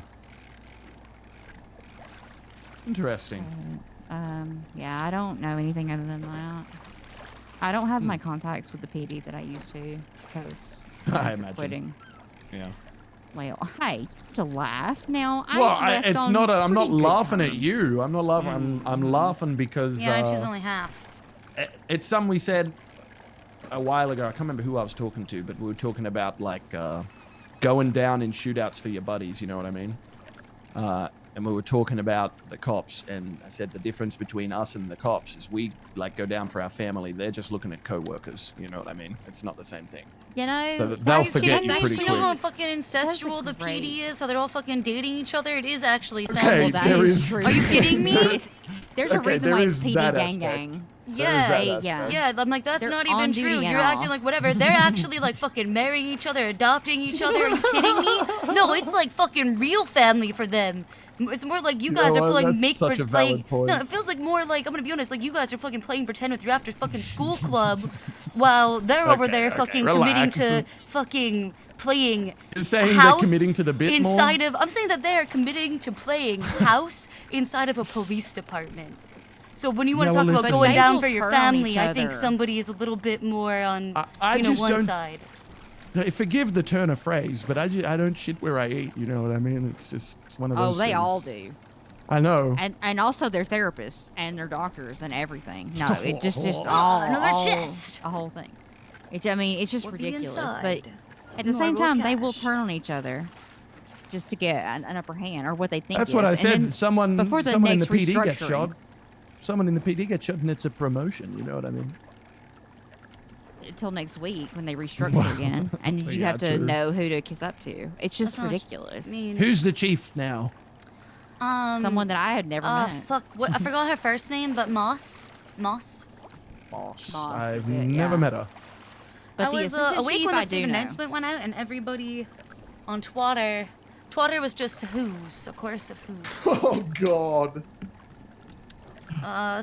Interesting. Yeah, I don't know anything other than that. I don't have my contacts with the PD that I used to because I imagine. quitting. Yeah. Well, hey, to laugh now. It's not. I'm not laughing at you. I'm not laughing. I'm laughing because. Yeah, and she's only half. It's something we said a while ago. I can't remember who I was talking to, but we were talking about like going down in shootouts for your buddies. You know what I mean? And we were talking about the cops, and I said the difference between us and the cops is we like go down for our family. They're just looking at co-workers. You know what I mean? It's not the same thing. You know, So they'll forget you pretty You know how quick. fucking incestual the PD is? How they're all fucking dating each other? It is actually Okay, family. there is. Are you kidding me? There's a Okay, reason there why is it's PD that gang aspect. gang. Yeah, I'm like, that's They're not on even duty true. and You're all. acting like whatever. They're actually like fucking marrying each other, adopting each other. Are you kidding me? No, it's like fucking real family for them. It's more like you guys are what? like That's such a valid point. No, it feels like more like, I'm gonna be honest, like you guys are fucking playing pretend with your after fucking school club while they're over there fucking committing relax. to fucking playing You're saying house they're committing to the bit more? inside of I'm saying that they're committing to playing house inside of a police department. So when you want to Yeah, talk well, about listen. going They down will for your turn on family, each I think other. somebody is a little bit more on I you know, just one don't- side. Forgive the turn of phrase, but I don't shit where I eat. You know what I mean? It's one of those. Oh, they things. all do. I know. And also they're therapists and they're doctors and everything. No, it just all Another all- chest. a whole thing. I just What be ridiculous. inside? But at the More same gold time, they will cash. turn on each other just to get an upper hand or what they think. That's what I is. And said. then Someone in before the the next PD gets restructuring- shot. Someone in the PD gets shot, and it's a promotion. You know what I mean? until next week when they restructure again, and you Yeah, have to true. know who to kiss up to. It's just That's not- ridiculous. I mean, Who's the chief now? Someone that I had never met. Fuck, what? I forgot her first name, but Moss. Boss. Moss I've is it, never yeah. met her. But I the was assistant awake chief, when I the state do know. announcement went out, and everybody on Twitter was just who's, of course, of who's. Oh God.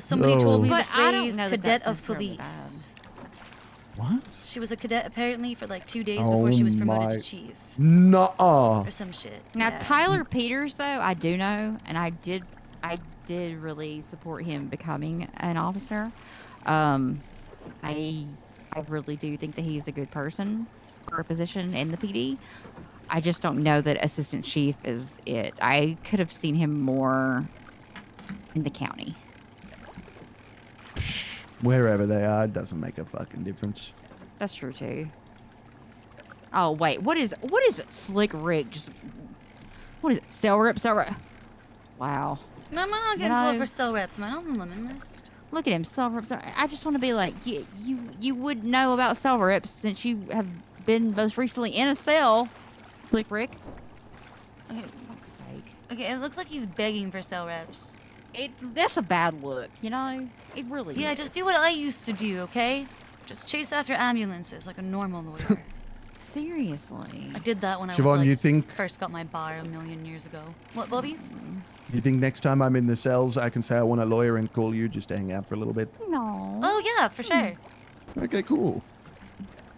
Somebody told me But the I don't phrase know that cadet that's of necessarily police. What? She was a cadet apparently for like 2 days before she was promoted to chief. Nuh-uh. Or some shit. Now yeah. Tyler Peters, though, I do know, and I did really support him becoming an officer. I really do think that he's a good person for a position in the PD. I just don't know that assistant chief is it. I could have seen him more in the county. Wherever they are, it doesn't make a fucking difference. That's true too. Oh wait, what is Slick Rick? Just what is it? Cell rep. Wow. No, I'm not getting called for cell reps, man. I'm on the lemon list. Look at him, cell reps. I just want to be like you would know about cell reps since you have been most recently in a cell. Slick Rick. Okay, for fuck's sake. Okay, it looks like he's begging for cell reps. That's a bad look, you know? It really is. Yeah, just do what I used to do, okay? Just chase after ambulances like a normal lawyer. Seriously. I did that when I Siobhan, was like, you think- first got my bar a million years ago. What, Bobby? You think next time I'm in the cells, I can say I want a lawyer and call you just to hang out for a little bit? No. Oh yeah, for sure. Okay, cool.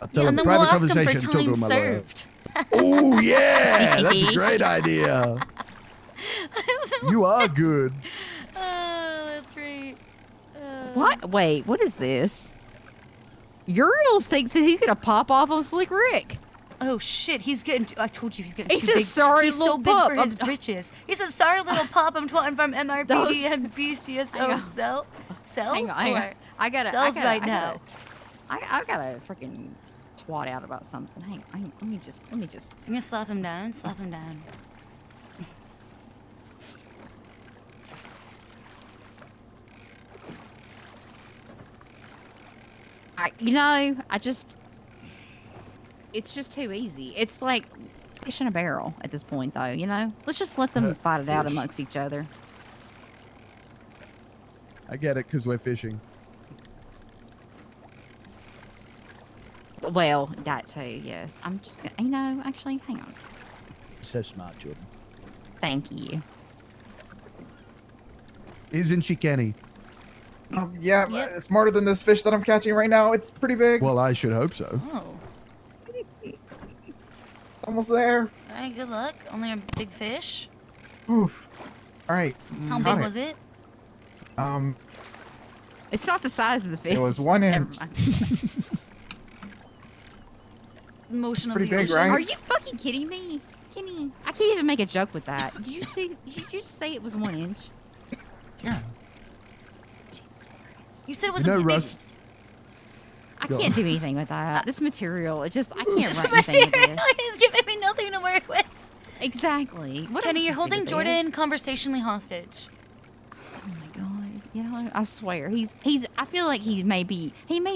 I'll tell Yeah, him and then private we'll ask him for conversation. Talk to time my lawyer. served. Oh yeah, that's a great idea. You are good. Oh, that's great. What? Wait, what is this? Uriel thinks he's gonna pop off on Slick Rick. Oh shit, he's getting. I told you he's getting He's too a big. sorry He's so little big pup. for his britches. He's a sorry little pup. I'm twatting from MRPD Those- and BCSO cells. Hang on. I gotta cells right now. I gotta freaking twat out about something. Hang on. Let me just. I'm gonna slap him down. Slap him down. It's just too easy. It's like fish in a barrel at this point, though, you know? Let's just let them fight it out Fish. amongst each other. I get it, because we're fishing. Well, that too, yes. I'm just gonna, actually, hang on. So smart, Jordan. Thank you. Isn't she, Kenny? Yeah, smarter than this fish that I'm catching right now. It's pretty big. Well, I should hope so. Oh. Almost there. All right, good luck. Only a big fish. Oof. All right. How got big was it? It's not the size of the fish. It was 1 Never inch. mind. Motion of Pretty the big, ocean. right? Are you fucking kidding me? Kenny, I can't even make a joke with that. Did you just say it was 1 inch? Yeah. You said it was You a know, big. Russ, I Go. can't do anything with that. This material, I can't This write anything with material this. is giving me nothing to work with. Exactly. What Kenny, else you're is holding with Jordan this? conversationally hostage. Oh my god. You know, I swear. He's I feel like he may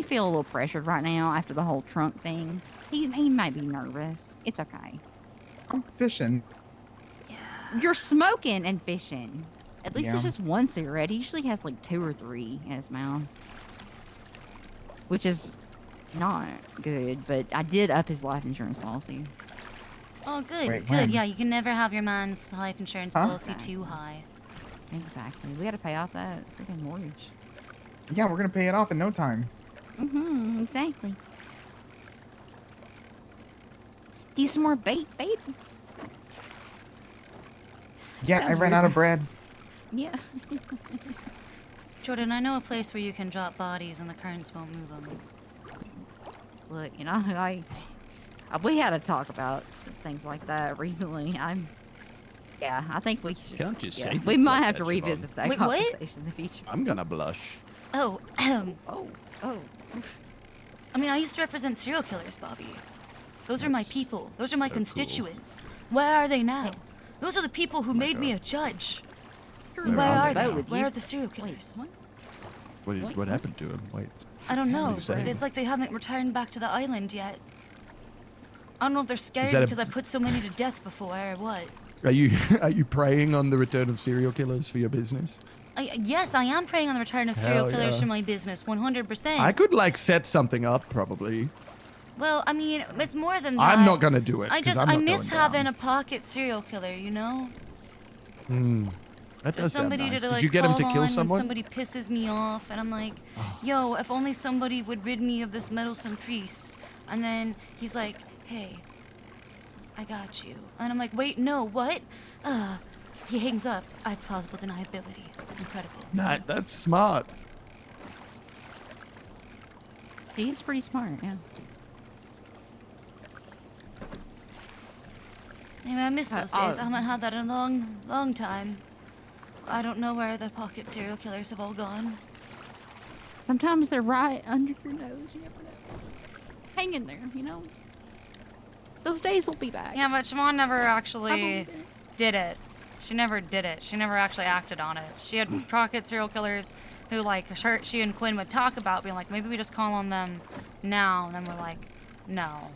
feel a little pressured right now after the whole trunk thing. He might be nervous. It's okay. I'm fishing. You're smoking and fishing. At least Yeah. it's just one cigarette. He usually has like 2 or 3 in his mouth. Which is not good, but I did up his life insurance policy. Oh, good, Wait, good. when? Yeah, you can never have your man's life insurance Huh? policy too high. Exactly. We gotta pay off that freaking mortgage. Yeah, we're gonna pay it off in no time. Mm-hmm, exactly. Do you some more bait, babe? Yeah, Sounds I ran rude. out of bread. Yeah. Jordan, I know a place where you can drop bodies and the currents won't move them. Look, you know, we had a talk about things like that recently. I think we should. Can't you say we things might like have that, to revisit Siobhan? that Wait, what? conversation in the future. I'm gonna blush. Oh, Oh. I mean, I used to represent serial killers, Bobby. Those are my people. Those are my so constituents. Where are they now? Those are the people who made me a judge. Where Where are are they they? now? Where are the serial killers? What happened to him? Wait. I don't What are know. you saying? It's like they haven't returned back to the island yet. I don't know if they're scared that a- because I put so many to death before or what. Are you preying on the return of serial killers for your business? Yes, I am preying on the return of serial Hell killers yeah. for my business, 100%. I could like set something up probably. Well, I mean, it's more than that. I'm not gonna do it. I 'cause just, I'm I not miss going having down. a pocket serial killer, you know? That Just does sound somebody nice. to Did like you get him call to kill on someone? when somebody pisses me off, and I'm like, yo, if only somebody would rid me of this meddlesome priest. And then he's like, hey, I got you. And I'm like, wait, no, what? He hangs up. I have plausible deniability. Incredible. Nah, that's smart. He is pretty smart, yeah. Anyway, I miss those days. I haven't had that in a long, long time. I don't know where the pocket serial killers have all gone. Sometimes they're right under your nose. You never know. Hang in there, you know? Those days will be back. Yeah, but Siobhan never actually did it. She never did it. She never actually acted on it. She had pocket serial killers who, like, she and Quinn would talk about, being like, maybe we just call on them now. And then we're like, no,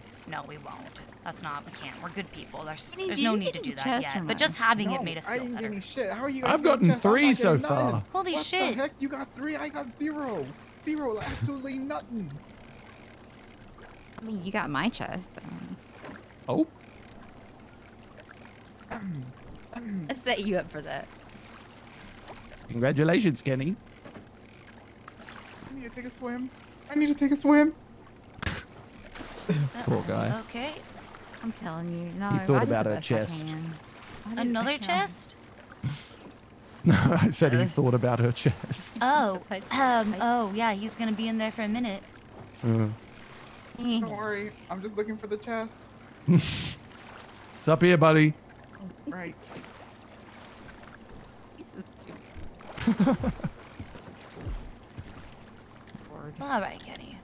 we won't. That's not, we can't. We're good people. There's no need to do that yet. But just having it made us I feel didn't better. get any shit. How are you guys I've getting gotten chest? I'm 3 not so getting nothing. far. Holy what shit. the heck? You got 3, I got 0. 0, absolutely nothing. I mean, you got my chest. So. Oh. I set you up for that. Congratulations, Kenny. I need to take a swim. I need to take a swim. Poor guy. Okay. I'm telling you, no. He thought I did about the her best I chest. can. Another chest? No, I said he thought about her chest. Oh, oh, yeah, he's gonna be in there for a minute. Don't worry. I'm just looking for the chest. It's up here, buddy. Right. All right, Kenny.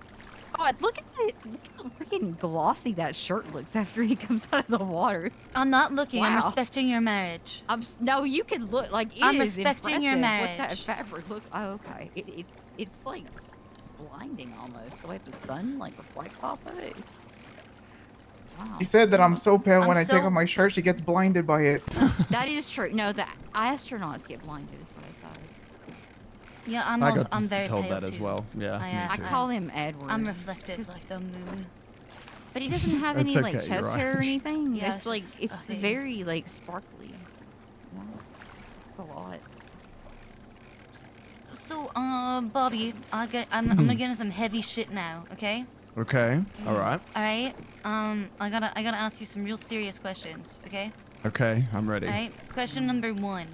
God, look at it. Look how freaking glossy that shirt looks after he comes out of the water. I'm not looking. I'm Wow. respecting your marriage. No, you can look like it I'm is respecting your impressive what that marriage. fabric looks. Oh, okay. It's like blinding almost the way the sun like reflects off of it. It's wow. She said that I'm so pale when I'm I take so- off my shirt, she gets blinded by it. That is true. No, the astronauts get blinded. Is what I saw. Yeah, I I'm very told pale that too. as well. Yeah. me I too. call him Edward. I'm reflective like the moon. But he doesn't have any That's like okay, chest you're hair or right. anything. Yeah, It's it's like just it's a thing. very like sparkly. No, it's a lot. So, Bobby, I'm gonna get into some heavy shit now, okay? Okay. All right. All right. I gotta ask you some real serious questions, okay? Okay. I'm ready. All right. Question number 1.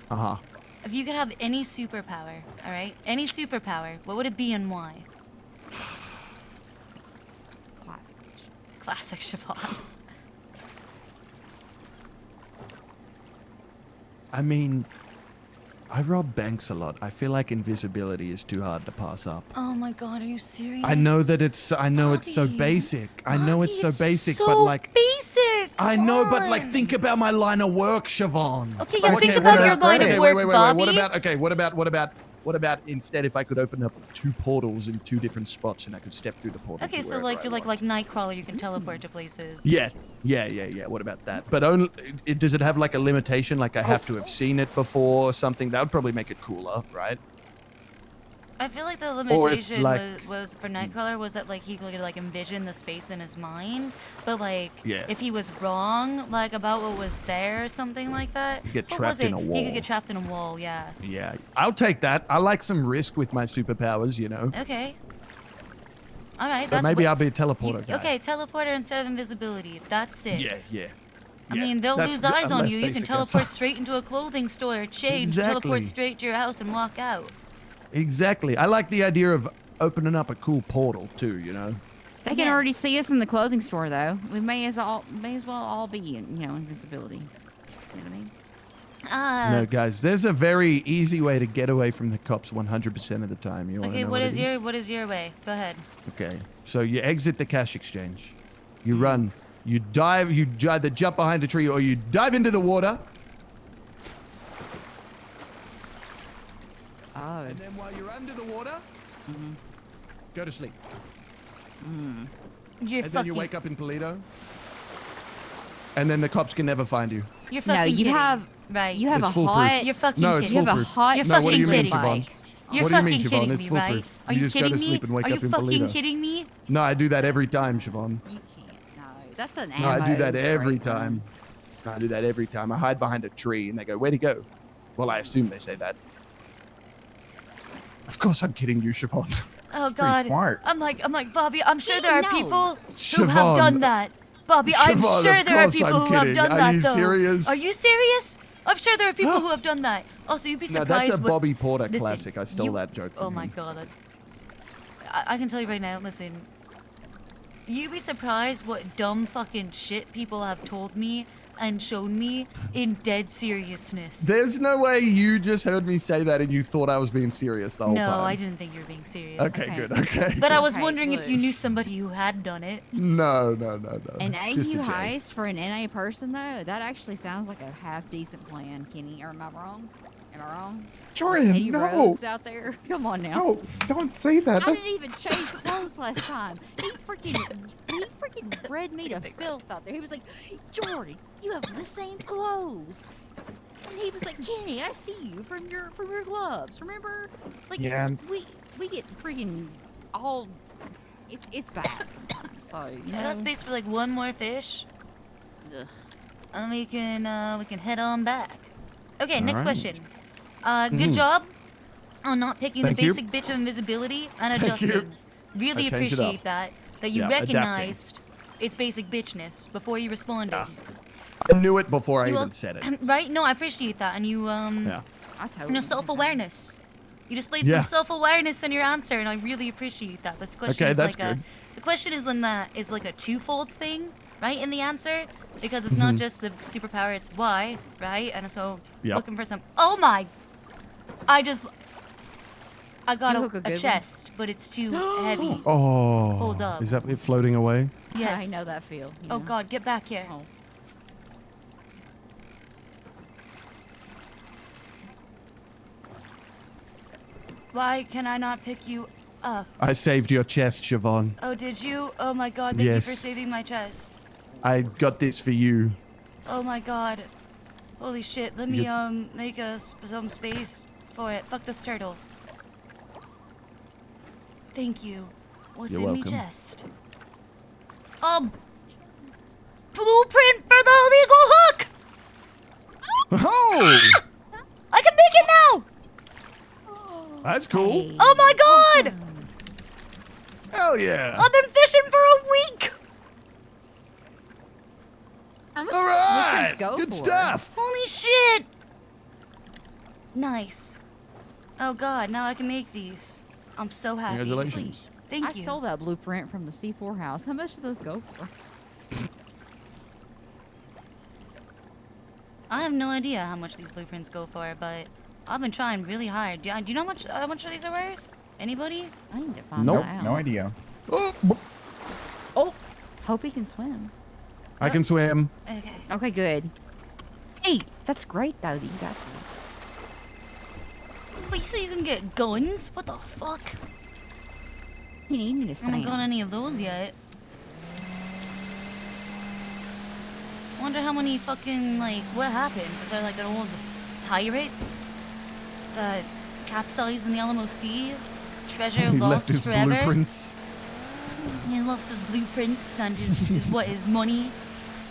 Uh huh. If you could have any superpower, all right, any superpower, what would it be and why? Classic. Classic Siobhan. I mean, I rob banks a lot. I feel like invisibility is too hard to pass up. Oh my God, are you serious? I know that it's. I know it's so Bobby. basic. I know it's so basic, so but like. basic. I know, but like, think about my line of work, Siobhan. Okay, yeah, think about your line of work, Bobby. What about instead if I could open up 2 portals in 2 different spots and I could step through the portal? Okay, to so wherever like I you're want? like Nightcrawler, you can teleport to places. Yeah. What about that? But only does it have like a limitation? Like I have Oh. to have seen it before or something? That would probably make it cooler, right? I feel like the Or it's limitation like- was for Nightcrawler was that like he could like envision the space in his mind, but like Yeah. if he was wrong like about what was there or something like that, Get what trapped was in it? a He wall. could get trapped in a wall. Yeah. Yeah, I'll take that. I like some risk with my superpowers, you know. Okay. All right. But That's maybe what- I'll be a teleporter guy. Okay, teleporter instead of invisibility. That's sick. Yeah. I mean, they'll That's lose the- eyes on less you. You can basic answer. teleport straight into a clothing store, change, teleport Exactly. straight to your house, and walk out. Exactly. I like the idea of opening up a cool portal too, you know. They can already see us in the clothing store, though. We may as well all be in, invisibility. You know what I mean? No, guys, there's a very easy way to get away from the cops 100% of the time. You want to Okay, know what it is your way? Go ahead. Okay, so you exit the cash exchange. You run. You dive. You either jump behind a tree or you dive into the water. Oh. And then while you're under the water, go to sleep. You're and then fucking. you wake up in Polito. And then the cops can never find you. You're fucking No, you kidding. have Right. You have It's a foolproof. hot. You're fucking No, it's kidding. You have a foolproof. hot. You're No, what do you fucking mean, kidding. Siobhan? You're What do you fucking mean, kidding Siobhan? me, It's right? foolproof. Are You you just go to kidding me? sleep and wake Are you up in fucking Polito. kidding me? No, I do that every time, Siobhan. You can't. No, that's an No, I do ammo that every right there. time. No, I do that every time. I hide behind a tree and they go, "Where'd he go?" Well, I assume they say that. Of course I'm kidding you, Siobhan. Oh pretty God. smart. I'm like Bobby, I'm sure there are No. people who Siobhan. have done that. Bobby, I'm Siobhan, sure of there are course people I'm who have kidding. done Are that you though. serious? Are you serious? I'm sure there are people who have done that. Also, you'd be No, surprised. that's a what- Bobby Porter Listen, classic. I stole that joke from Oh my him. God, that's. I can tell you right now. Listen, you'd be surprised what dumb fucking shit people have told me and shown me in dead seriousness. There's no way you just heard me say that and you thought I was being serious the whole No, time. I didn't think you were being serious. Okay, good. Okay. But I was Okay, wondering if look. you knew somebody who had done it. No. An Just a AU joke. heist for an NA person, though, that actually sounds like a half-decent plan, Kenny. Or am I wrong? Am I wrong? Jordan, Any no. rogues out there? Come on now. No, don't say that. I That- didn't even change clothes last time. He freaking bred me to filth out there. He was like, Jordan, you have the same clothes. And he was like, Kenny, I see you from your gloves. Remember? Like, Yeah. we get freaking all. It's bad sometimes. So you know. I got space for like one more fish, Ugh. and we can head on back. Okay, All next right. question. Good job on not picking Thank the you. basic bitch of invisibility and Thank you. adjusting. Really I changed it up. appreciate that you Yeah, recognized its basic bitchness before you responded. I knew it before I You even al- said it. Right? No, I appreciate that, and you Yeah. I totally. self-awareness. You displayed Yeah. some self-awareness in your answer, and I really appreciate that. This question Okay, is that's like good. the question is like a twofold thing, right? In the answer, because it's not just the superpower, it's why, right? And so Yep. looking for some. Oh my! I got You hook a good a one? chest, but it's too heavy. Oh. Hold up. Is that it floating away? Yes. I know that feel. you Oh know? God, get back here. Oh. Why can I not pick you up? I saved your chest, Siobhan. Oh, did you? Oh my God! Thank you for Yes. saving my chest. I got this for you. Oh my God! Holy shit! Let me make some space for it. Fuck this turtle. Thank you. What's You're in me welcome. chest? Blueprint for the illegal hook. Oh! I can make it now. That's cool. Hey. Oh my God! Hell yeah. I've been fishing for a week. How much All right. blueprints go Good for? stuff. Holy shit! Nice. Oh God! Now I can make these. I'm so happy. Congratulations. Thank I you. stole that blueprint from the C4 house. How much do those go for? I have no idea how much these blueprints go for, but I've been trying really hard. Do you know how much these are worth? Anybody? I need to find Nope, that out. no idea. Oh, hope he can swim. I can swim. Okay. Okay, good. Hey, that's great though that you got that. But you say you can get guns? What the fuck? You need me to I swim. haven't got any of those yet. Wonder how many fucking, like, what happened? Was there like an old pirate that capsized in the Alamo Sea? Treasure He lost left his forever? blueprints. He lost his blueprints and his money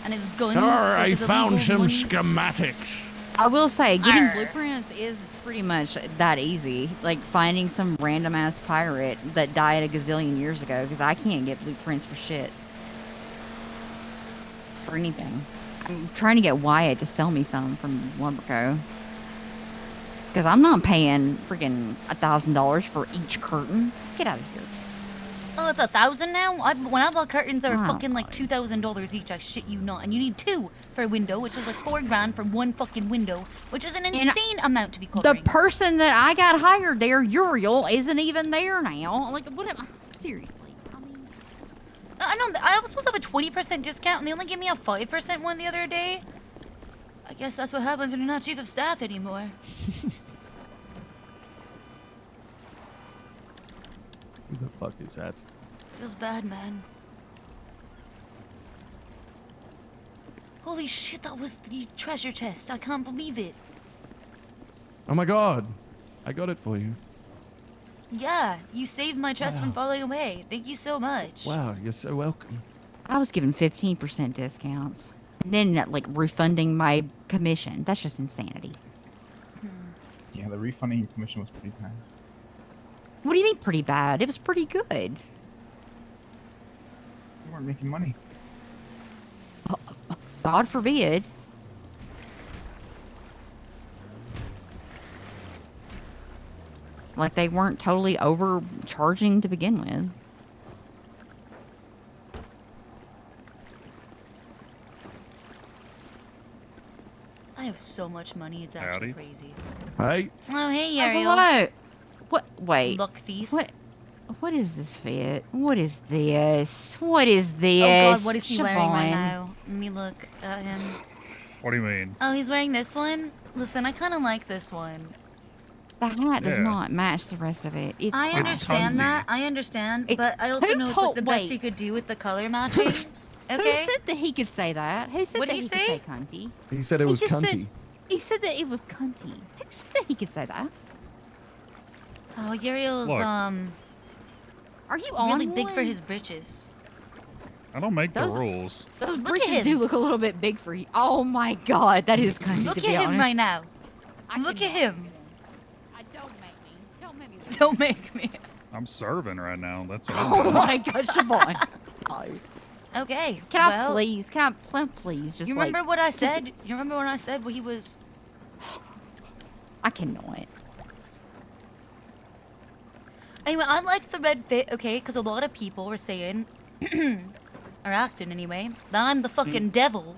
and his guns. I like his found illegal some ones. schematics. I will say, getting Arr. blueprints is pretty much that easy. Like finding some random ass pirate that died a gazillion years ago, because I can't get blueprints for shit. For anything. I'm trying to get Wyatt to sell me some from Lumberco. Because I'm not paying freaking $1,000 for each curtain. Get out of here. Oh, it's 1,000 now? When I bought curtains, they were Oh, fucking like $2,000 each. I shit you not. And you need two for a window, which was like $4,000 for one fucking window, which is an insane amount to be The covering. person that I got hired there, Uriel, isn't even there now. Like, what am I? Seriously. I mean, I know. I was supposed to have a 20% discount, and they only gave me a 5% one the other day. I guess that's what happens when you're not chief of staff anymore. Who the fuck is that? Feels bad, man. Holy shit, that was the treasure chest. I can't believe it. Oh my god. I got it for you. Yeah, you saved my chest from Wow. falling away. Thank you so much. Wow, you're so welcome. I was given 15% discounts. Then, like, refunding my commission. That's just insanity. Yeah, the refunding commission was pretty bad. What do you mean pretty bad? It was pretty good. You weren't making money. God forbid. Like they weren't totally overcharging to begin with. I have so much money, it's actually crazy. Hey. Oh, hey, Oh, Ariel. hello. What? Wait. Luck thief. What is this fit? What is this? What is this? Oh god, what is he wearing right Siobhan? now? Let me look at him. What do you mean? Oh, he's wearing this one? Listen, I kind of like this one. The hat does Yeah. not match the rest of it. It's I crap. understand that. I understand. It- but I also who know it's like told- the best wait. he could do with the color matching. Who Okay? said that he could say that? Who said What'd that he he could say? say cunty? He said it He was just said- cunty. He said that it was cunty. Who said that he could say that? Oh, Uriel's, Look. Are you on really big for one? his britches. I don't make Those- the rules. Those Look at britches him. do look a little bit big for you. Oh my god, that is cunty. Look to at be him honest. right now. I Look at cannot. him. Don't make me. Don't make me. Don't make me. I'm serving right now. That's all. Oh my god, Siobhan. Okay. Can I well, please? Please just You like. remember what I said? You remember when I said he was... I cannot. Anyway, I like the red fit, okay? Because a lot of people were saying, or acting anyway, that I'm the fucking devil.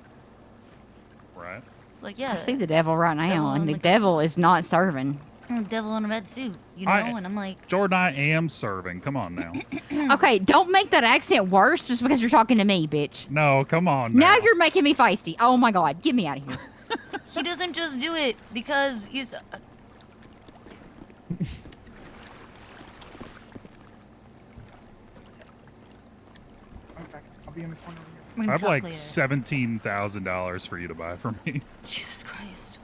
Right. It's like, yeah. I see the devil right now, Devil and in the the- devil is not serving. I'm a devil in a red suit, you know? I- And I'm like, Jordan, I am serving. Come on now. Okay, don't make that accent worse just because you're talking to me, bitch. No, come on now. Now you're making me feisty. Oh my god, get me out of here. he doesn't just do it because he's... I'll be in this corner over here. We're I gonna have talk like later. $17,000 for you to buy from me. Jesus Christ.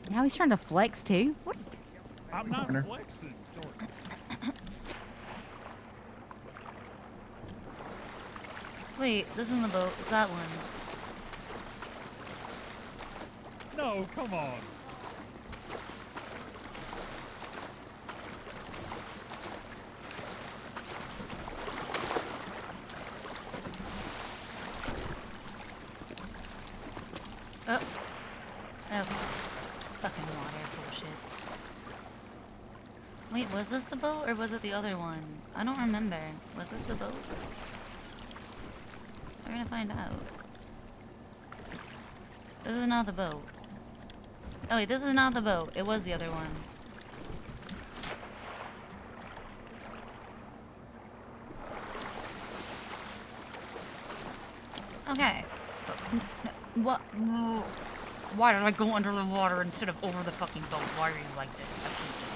Now he's trying to flex too. What's I'm not Corner. flexing, Jordan. Wait, this isn't the boat. It's that one. No, come on. Oh. Okay. Fucking water bullshit. Wait, was this the boat or was it the other one? I don't remember. Was this the boat? We're gonna find out. This is not the boat. Oh wait, this is not the boat. It was the other one. Okay. What? Why did I go under the water instead of over the fucking boat? Why are you like this? I hate you.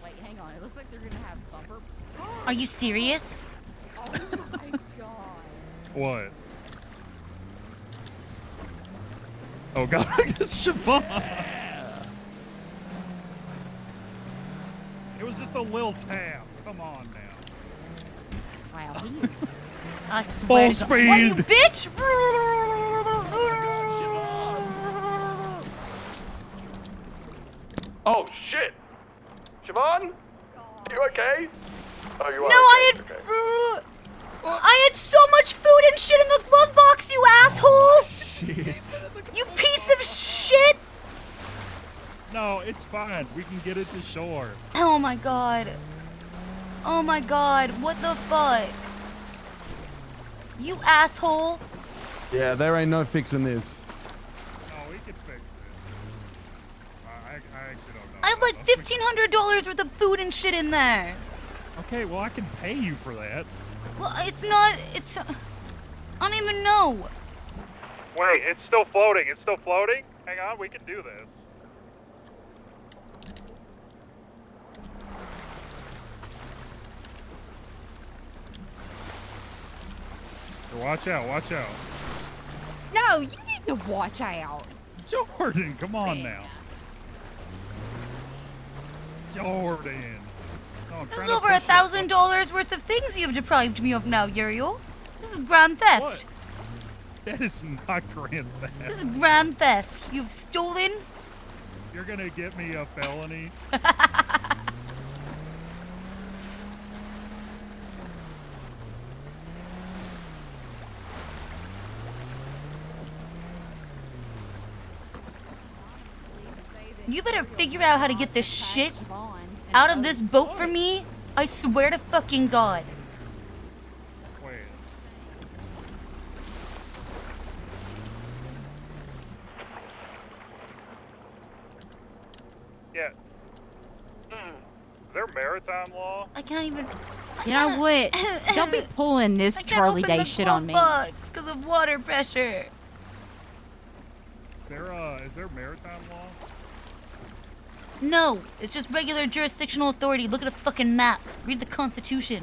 Wait, hang on. It looks like they're gonna have bumper. Are you serious? Oh my god. What? Oh god, it's Siobhan. It was just a little tap. Come on now. Wow, he's I swear. Full to God- What, you speed. bitch! Oh shit! Siobhan? You okay? Oh, you are. No, I okay, had. okay. I had so much food and shit in the glove box, you asshole! Shit. You piece of shit! No, it's fine. We can get it to shore. Oh my god. Oh my god, what the fuck? You asshole! Yeah, there ain't no fixing this. No, we can fix it. I actually don't know. I have like $1,500 worth of food and shit in there. Okay, well I can pay you for that. Well, it's not. It's. I don't even know. Wait, it's still floating. It's still floating? Hang on, we can do this. Watch out, watch out. No, you need to watch out. Jordan, come on now. Jordan. No, I'm This trying is to over push it. $1,000 worth of things you've deprived me of now, Uriel. This is grand theft. What? That is not grand theft. This is grand theft. You've stolen. You're gonna get me a felony. You better figure out how to get this shit out of this boat for me. I swear to fucking God. Wait. Yeah. Is there maritime law? I can't even. You know what? Don't be pulling this I can't Charlie open Day the shit on me. box because of water pressure. Is there maritime law? No, it's just regular jurisdictional authority. Look at a fucking map. Read the Constitution.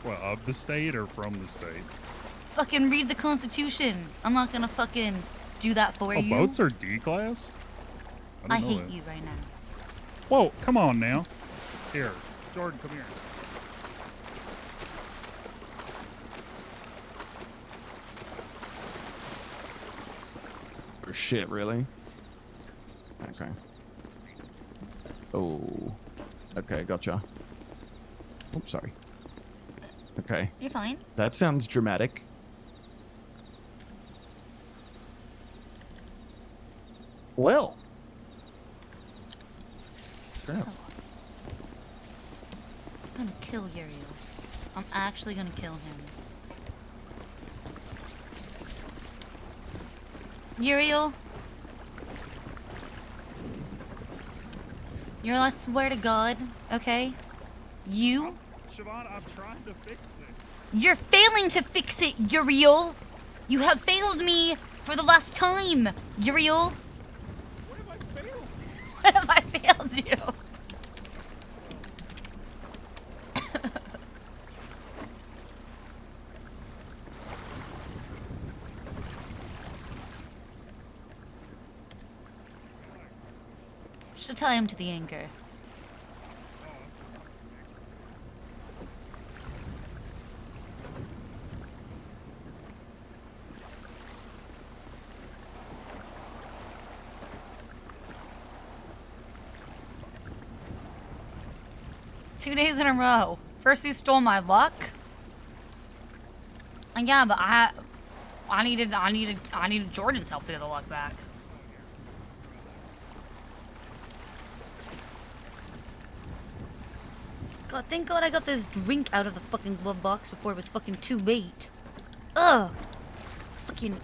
Well, of the state or from the state? Fucking read the Constitution. I'm not gonna fucking do that for Oh, you. boats are D-class? I didn't know hate that. you right now. Whoa, come on now. Here, Jordan, come here. Oh, shit, really? Okay. Oh. Okay, gotcha. Oops, sorry. Okay. You're fine. That sounds dramatic. Well. Crap. I'm gonna kill Uriel. I'm actually gonna kill him. Uriel? Uriel, I swear to God, okay? You? Siobhan, I'm trying to fix this. You're failing to fix it, Uriel! You have failed me for the last time, Uriel! What have I failed? What have I failed you? Should tie him to the anchor. Two days in a row. First he stole my luck. And yeah, but I needed Jordan's help to get the luck back. God, thank God I got this drink out of the fucking glove box before it was fucking too late. Ugh. Fucking.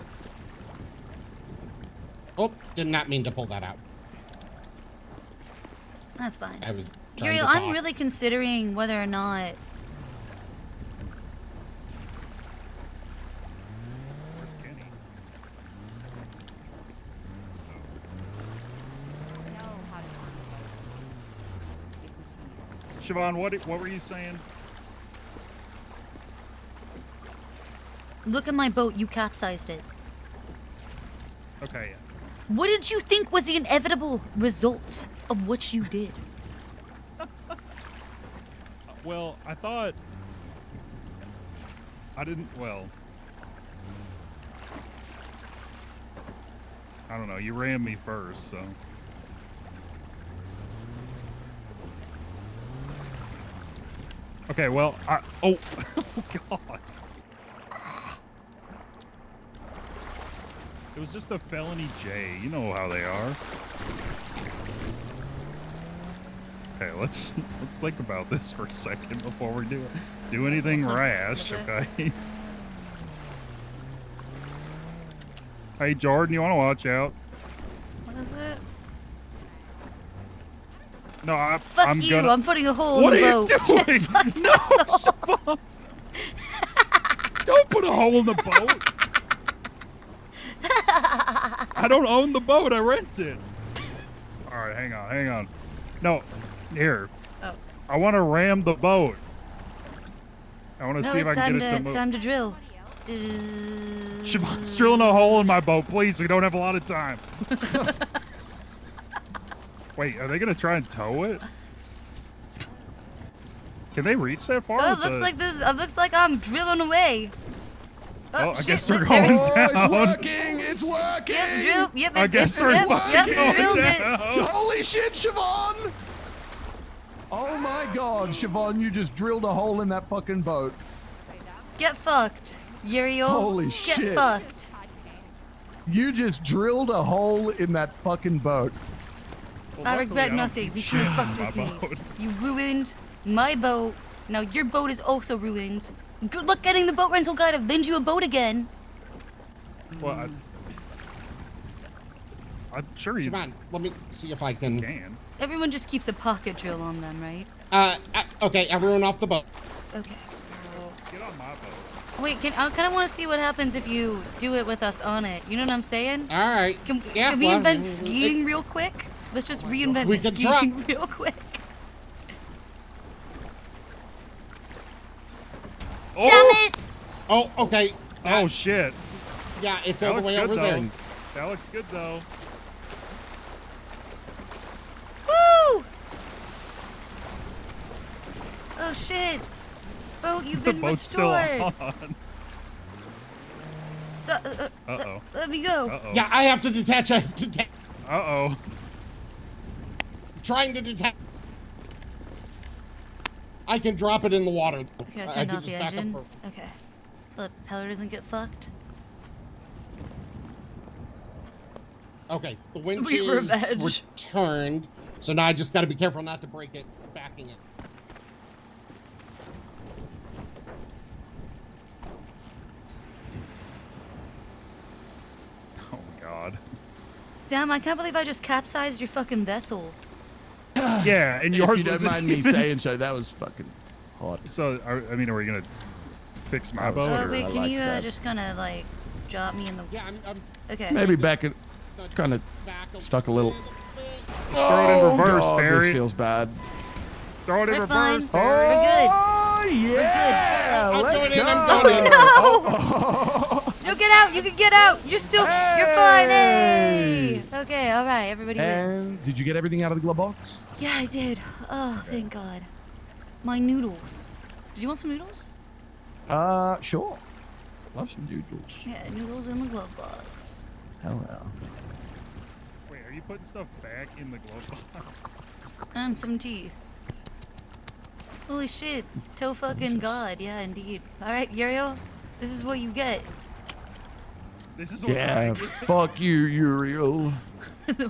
Oh, did not mean to pull that out. That's fine. I was trying Uriel, to I'm talk. really considering whether or not. Where's Kenny? Siobhan, what were you saying? Look at my boat, you capsized it. Okay. What did you think was the inevitable result of what you did? Well, I thought... I didn't... Well... I don't know. You ran me first, so... Okay, well, oh, oh, God. It was just a felony J. You know how they are. Okay, let's think about this for a second before we do anything rash, okay? Hey, Jordan, you want to watch out? What is it? No, Fuck I'm you, gonna... I'm putting a hole What in the are boat. you doing? No, Siobhan. Don't put a hole in the boat. I don't own the boat. I rent it. All right, hang on. No, here. Oh. I want to ram the boat. I want to No, see if I it's can time get it to to it's move. time to drill. Siobhan's drilling a hole in my boat. Please, we don't have a lot of time. Wait, are they gonna try and tow it? Can they reach that far? Oh, it looks like this. It looks like I'm drilling away. Oh, I shit, guess we're look, going there down. It's working! It's working! Yep, drill. Yep, I guess we're yep, drilled it. Holy shit, Siobhan! Oh my god, Siobhan, you just drilled a hole in that fucking boat. Get fucked, Uriel. Holy Get shit. fucked. You just drilled a hole in that fucking boat. I regret nothing. You should have fucked with me. You ruined my boat. Now your boat is also ruined. Good luck getting the boat rental guy to lend you a boat again. Well, I'm sure you Siobhan, let me see if I can. Everyone just keeps a pocket drill on them, right? Okay, everyone off the boat. Okay. Get on my boat. Wait, I kind of want to see what happens if you do it with us on it. You know what I'm saying? All right. Can Yeah, we well, invent skiing real quick? Let's just reinvent we could skiing real quick. Oh! Damn it! Oh, okay. Oh shit. Yeah, it's That all the looks way good, over there. though. That looks good though. Woo! Oh shit! Boat, you've The been boat's still restored. on. So, Uh-oh. let me go. Uh-oh. Yeah, I have to detach. I have to detach. Uh-oh. Trying to detach. I can drop it in the water. Okay, I can turned off just the back up engine. for- Okay. So the propeller doesn't get fucked. Okay, the Sweet winch is revenge. returned, so now I just got to be careful not to break it, backing it. Oh god. Damn, I can't believe I just capsized your fucking vessel. Yeah, and yours If you don't was- mind me saying so, that was fucking hot. So, are we gonna fix my boat? Oh, or- wait, I can liked you that. just kind of like drop me in the... Yeah, I'm Okay. Maybe back it, kind of stuck a little. Throw it in reverse, God, Barry. this feels bad. Throw it in We're reverse. fine. We're good. Oh yeah, I'm let's going in, go. I'm going in. No, get out! You can get out! You're still... You're fine! Hey! Okay, alright, everybody wins. And did you get everything out of the glove box? Yeah, I did. Oh, thank God. My noodles. Did you want some noodles? Sure. Love some noodles. Yeah, noodles in the glove box. Hell yeah. Wait, are you putting stuff back in the glove box? And some tea. Holy shit. Toe fucking God. Yeah, indeed. Alright, Uriel. This is what you get. This is what Yeah, fuck you, Uriel. This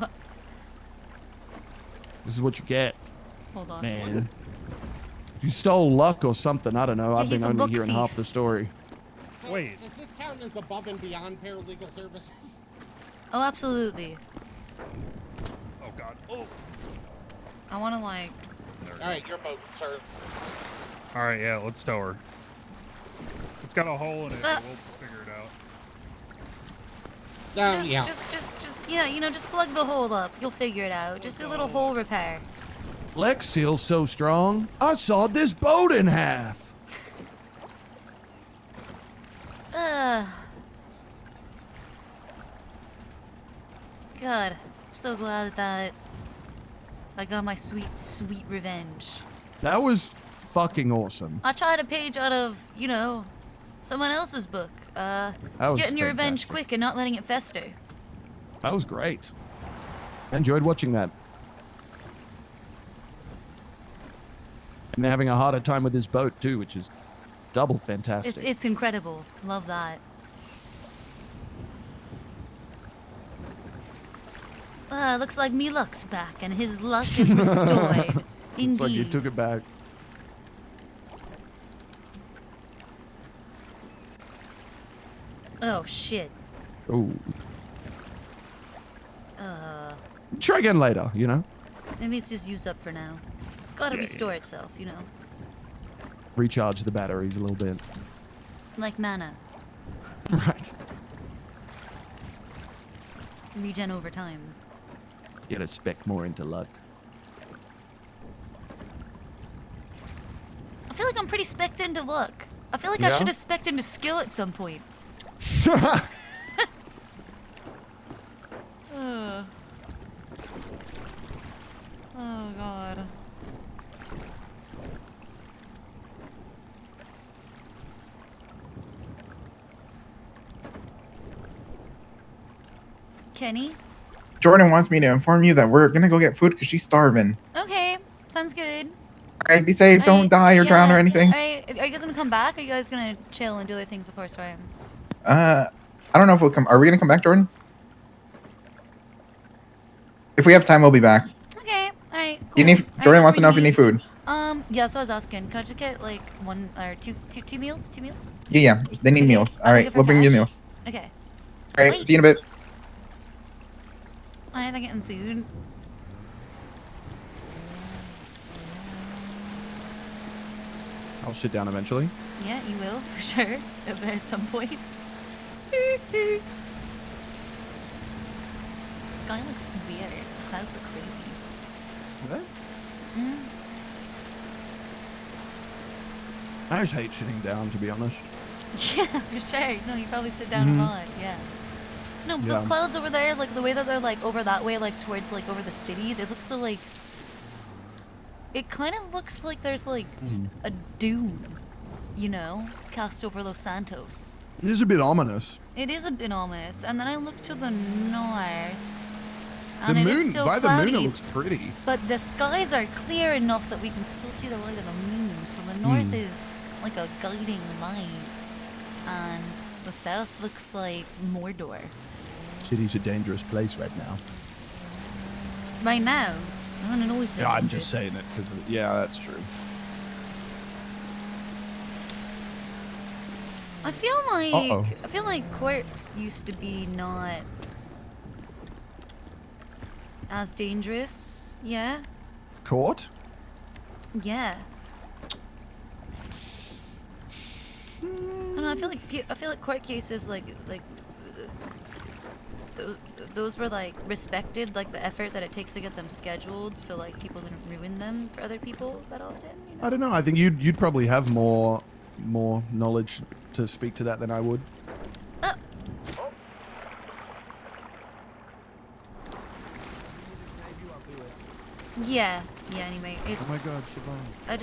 is what you get, Hold on. man. You stole luck or something. I don't know. I've he's been a only luck hearing thief. half the story. So, Wait. does this count as above and beyond paralegal services? Oh, absolutely. Oh god. Oh. I want to, like... All right, your boat, sir. All right, yeah, let's tow her. It's got a hole in it. But we'll figure it out. Yeah. Just, yeah, you know, just plug the hole up. You'll figure it out. Just do a little hole repair. Flex Seal's so strong, I sawed this boat in half. God, I'm so glad that I got my sweet, sweet revenge. That was fucking awesome. I tried a page out of, you know, someone else's book. Just was getting your revenge fantastic. quick and not letting it fester. That was great. I enjoyed watching that. And having a harder time with his boat too, which is double fantastic. It's incredible. Love that. Looks like me luck's back and his luck is restored. Indeed. It's like you took it back. Oh shit. Oh. Try again later, you know? Maybe it's just used up for now. It's gotta restore itself, you know. Recharge the batteries a little bit. Like mana. Right. Regen over time. You gotta spec more into luck. I feel like I'm pretty specced into luck. I feel like I Yeah? should have specced into skill at some point. Ugh. Oh god. Kenny? Jordan wants me to inform you that we're gonna go get food because she's starving. Okay, sounds good. All right, be safe. Don't die or drown or anything. Alright, are you guys gonna come back? Or are you guys gonna chill and do other things before storm? I don't know if we'll come. Are we gonna come back, Jordan? If we have time, we'll be back. Okay, alright, cool. You need. Jordan wants to know if you need food. Yeah, so I was asking, can I just get like one or two meals? 2 meals? Yeah, they need meals. All right, we'll bring you meals. Okay. All right, see you in a bit. Alright, they're getting food. I'll sit down eventually. Yeah, you will, for sure. At some point. Sky looks weird. The clouds look crazy. What? Mm. I just hate sitting down, to be honest. Yeah, for sure. No, you probably sit down Mhm. a lot, yeah. No, but those Yeah. clouds over there, like the way that they're like over that way, like towards like over the city, they look so like... It kind of looks like there's like a doom, you know, cast over Los Santos. It is a bit ominous. It is a bit ominous. And then I look to the north, The and it is moon, still by cloudy. the moon, it looks pretty. But the skies are clear enough that we can still see the light of the moon. So the north is like a guiding light, and the south looks like Mordor. City's a dangerous place right now. Right now, and it always been. Yeah, I'm dangerous. just saying it because, yeah, that's true. I feel like Uh-oh. I feel like court used to be not as dangerous. Yeah. Court? Yeah. I don't know. I feel like court cases those were like respected, like the effort that it takes to get them scheduled, so like people didn't ruin them for other people that often. You know? I don't know. I think you'd probably have more knowledge to speak to that than I would. Yeah. Anyway, it's. Oh my God, Siobhan. I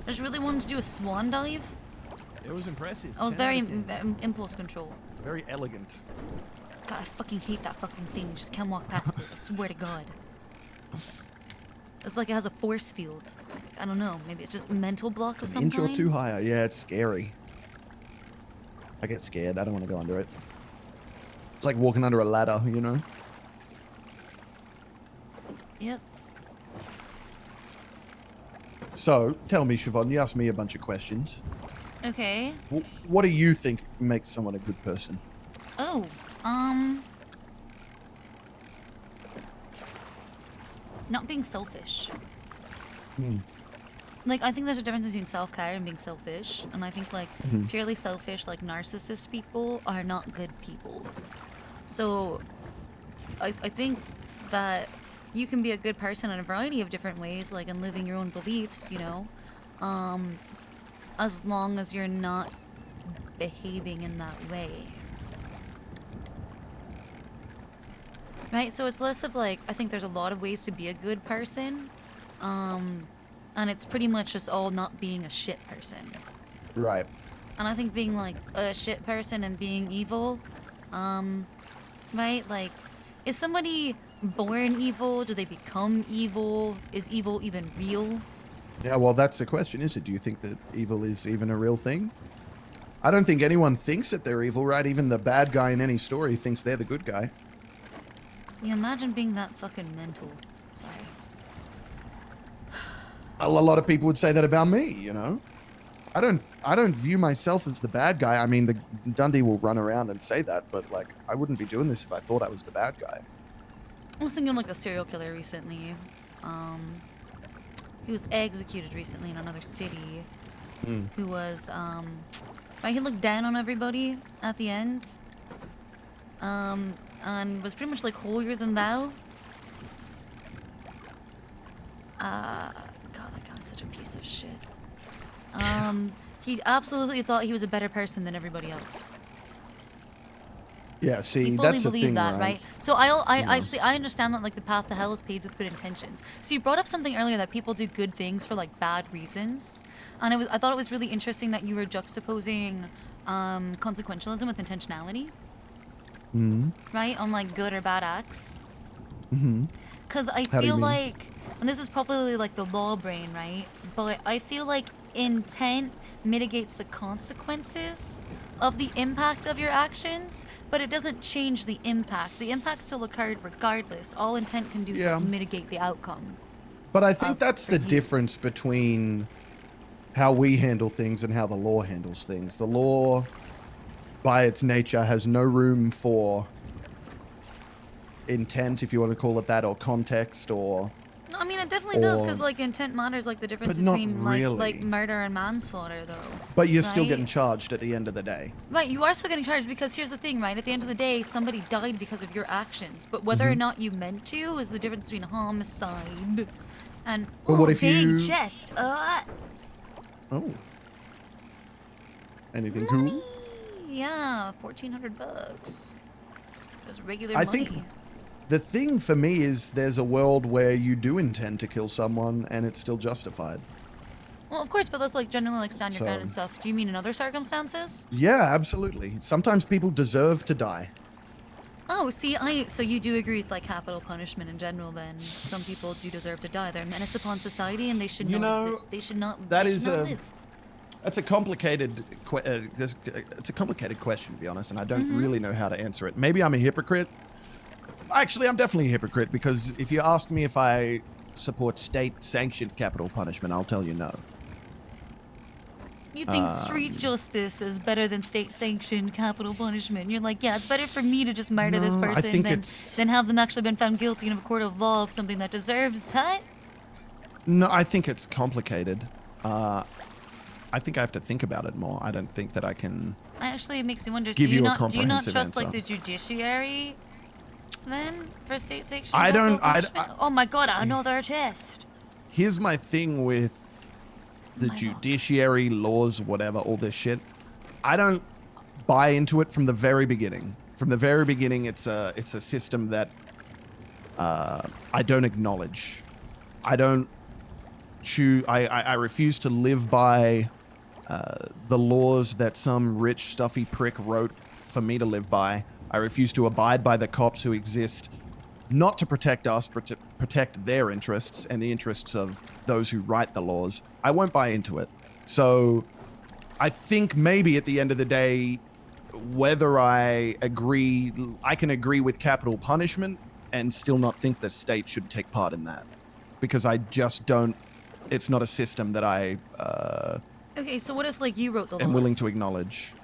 just really wanted to do a swan dive. It was impressive. I was 10 very out of 10. impulse control. Very elegant. God, I fucking hate that fucking thing. Just can't walk past it. I swear to God. It's like it has a force field. Like, I don't know. Maybe it's just a mental block of An some inch or kind. two higher. Yeah, it's scary. I get scared. I don't want to go under it. It's like walking under a ladder, you know? Yep. So, tell me, Siobhan, you asked me a bunch of questions. Okay. What do you think makes someone a good person? Oh, not being selfish. Like, I think there's a difference between self-care and being selfish. And I think, like, purely selfish, like, narcissist people are not good people. So, I think that you can be a good person in a variety of different ways, like, in living your own beliefs, you know? As long as you're not behaving in that way. Right? So it's less of, like, I think there's a lot of ways to be a good person. And it's pretty much just all not being a shit person. Right. And I think being like a shit person and being evil, right? Like, is somebody born evil? Do they become evil? Is evil even real? Yeah, well, that's the question, is it? Do you think that evil is even a real thing? I don't think anyone thinks that they're evil, right? Even the bad guy in any story thinks they're the good guy. Yeah, imagine being that fucking mental. Sorry. A lot of people would say that about me, you know? I don't view myself as the bad guy. I mean, the Dundee will run around and say that, but like, I wouldn't be doing this if I thought I was the bad guy. I was thinking of like a serial killer recently. He was executed recently in another city. Who was, right, he looked down on everybody at the end. And was pretty much like holier than thou. God, that guy was such a piece of shit. He absolutely thought he was a better person than everybody else. Yeah, He see, fully that's the believed thing, that, right? So Yeah. see, I understand that like the path to hell is paved with good intentions. So you brought up something earlier that people do good things for like bad reasons, and I thought it was really interesting that you were juxtaposing consequentialism with intentionality, Hmm. right? On like good or bad acts. Hmm. Because I How do you feel mean? like, and this is probably like the law brain, right? But I feel like intent mitigates the consequences of the impact of your actions, but it doesn't change the impact. The impact still occurred regardless. All intent can do is Yeah. like mitigate the outcome. But I think that's for the you. difference between how we handle things and how the law handles things. The law, by its nature, has no room for intent, if you want to call it that, or context, or No, I mean it definitely does, or because like intent matters, like the difference but not between like really. murder and manslaughter, though. But you're still right? getting charged at the end of the day. Right, you are still getting charged because here's the thing, right? At the end of the day, somebody died because of your actions. But whether or Mhm. not you meant to is the difference between homicide and But what ooh, if big you- chest. Oh. Anything cool? Yeah, $1,400. Just regular I money. think the thing for me is there's a world where you do intend to kill someone and it's still justified. Well, of course, but let's like generally like stand your ground and So- stuff. Do you mean in other circumstances? Yeah, absolutely. Sometimes people deserve to die. Oh, see, so you do agree with like capital punishment in general? Then some people do deserve to die. They're a menace upon society, and they should You not. know, They should not. that they is should not a- live. That's a complicated. It's a complicated question, to be honest, and I don't Mhm. really know how to answer it. Maybe I'm a hypocrite. Actually, I'm definitely a hypocrite because if you ask me if I support state-sanctioned capital punishment, I'll tell you no. You think street justice is better than state-sanctioned capital punishment? You're like, yeah, it's better for me to just murder this No, I person think than it's- have them actually been found guilty in a court of law of something that deserves that. No, I think it's complicated. I think I have to think about it more. I don't think that I can. Actually, it makes me wonder. Give do you you a not comprehensive trust like answer. the judiciary then for state-sanctioned I capital don't- punishment? Oh my god, another chest. Here's my thing with the judiciary, laws, whatever, all this shit. I don't buy into it from the very beginning. From the very beginning, it's a system that I don't acknowledge. I don't choose. I refuse to live by the laws that some rich, stuffy prick wrote for me to live by. I refuse to abide by the cops who exist not to protect us, but to protect their interests and the interests of those who write the laws. I won't buy into it. So I think maybe at the end of the day, whether I can agree with capital punishment and still not think the state should take part in that. Because I just don't, it's not a system that I Okay, so what if like you wrote the laws? am willing to acknowledge.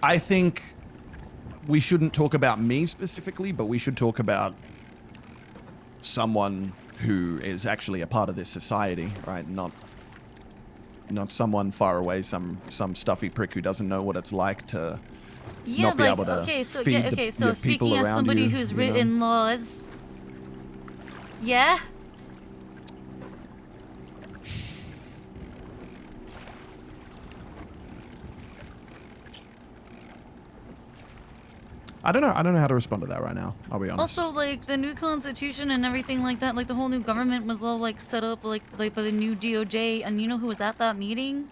I think we shouldn't talk about me specifically, but we should talk about someone who is actually a part of this society, right? Not someone far away, some stuffy prick who doesn't know what it's like to Yeah, not be like able to okay, so feed yeah, the- okay, so your people speaking as around somebody you, who's you know? written laws, yeah. I don't know how to respond to that right now. I'll be honest. Also, like the new constitution and everything like that, like the whole new government was all like set up like by the new DOJ, and you know who was at that meeting?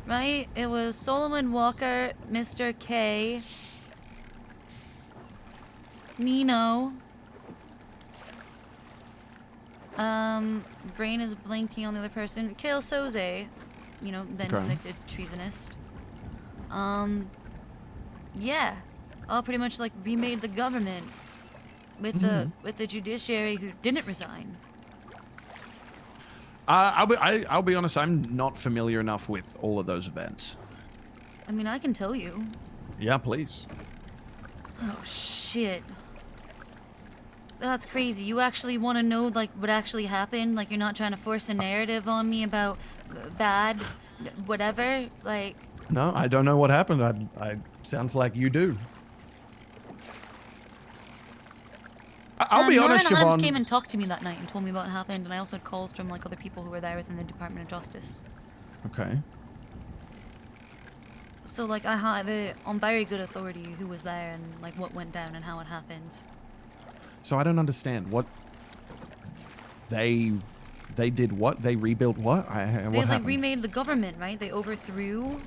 Right? It was Solomon Walker, Mr. K, Nino. Brain is blinking on the other person. Kale Soze, you know, then Okay. convicted treasonist. Yeah, all pretty much like remade the government with the judiciary who didn't resign. I'll be honest. I'm not familiar enough with all of those events. I mean, I can tell you. Yeah, please. Oh shit. That's crazy. You actually want to know like what actually happened? Like you're not trying to force a narrative on me about bad whatever? Like No, I don't know what happened. I sounds like you do. I'll be honest, Norman Adams Siobhan. came and talked to me that night and told me what happened, and I also had calls from like other people who were there within the Department of Justice. Okay. So like I have it on very good authority who was there and like what went down and how it happened. So I don't understand what they did. What they rebuilt? What? They what like happened? remade the government, right? They overthrew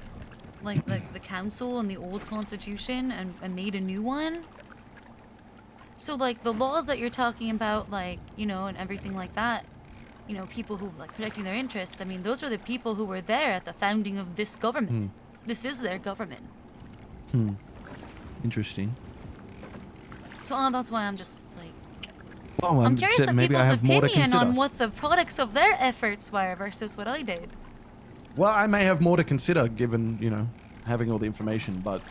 like the council and the old constitution and made a new one. So like the laws that you're talking about, like, you know, and everything like that, you know, people who like protecting their interests, I mean, those are the people who were there at the founding of this government. This is their government. Interesting. So that's why I'm just like, Well, I'm curious of maybe I people's have more to opinion consider. on what the products of their efforts were versus what I did. Well, I may have more to consider given, you know, having all the information, but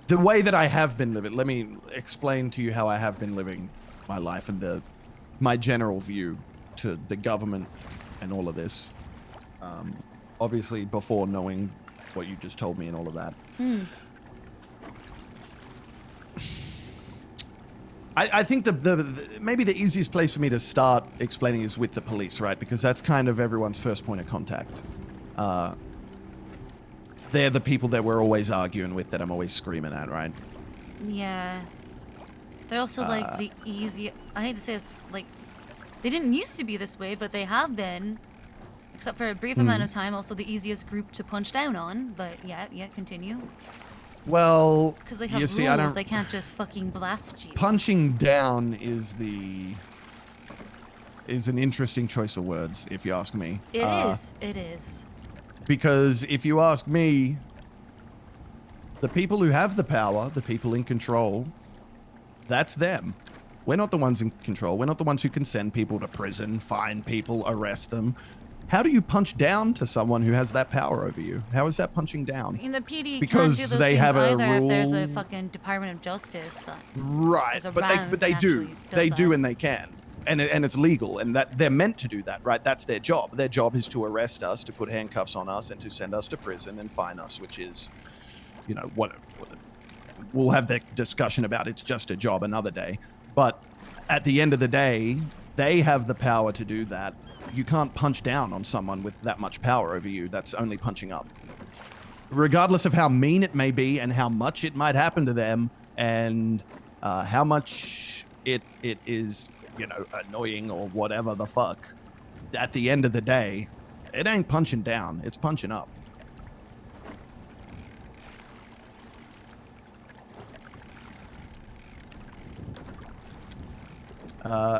the way that I have been living, let me explain to you how I have been living my life and my general view to the government and all of this. Obviously, before knowing what you just told me and all of that. I think maybe the easiest place for me to start explaining is with the police, right? Because that's kind of everyone's first point of contact. They're the people that we're always arguing with, that I'm always screaming at, right? Yeah. They're also like the easy. I hate to say this, like they didn't used to be this way, but they have been, except for a brief amount of time. Also, the easiest group to punch down on. But yeah, continue. Well, because they have you rules, see, I don't. They can't just fucking blast you. Punching down is an interesting choice of words, if you ask me. It is. It is. Because if you ask me, the people who have the power, the people in control, that's them. We're not the ones in control. We're not the ones who can send people to prison, fine people, arrest them. How do you punch down to someone who has that power over you? How is that punching down? I mean, the PD Because can't do those they things have a either rule. if there's a fucking Department of Justice. Right, but they do. They do and they can. And it's legal, and that they're meant to do that, right? That's their job. Their job is to arrest us, to put handcuffs on us, and to send us to prison and fine us, which is, you know, what we'll have that discussion about. It's just a job another day. But at the end of the day, they have the power to do that. You can't punch down on someone with that much power over you. That's only punching up. Regardless of how mean it may be and how much it might happen to them and how much it is, you know, annoying or whatever the fuck, at the end of the day, it ain't punching down. It's punching up.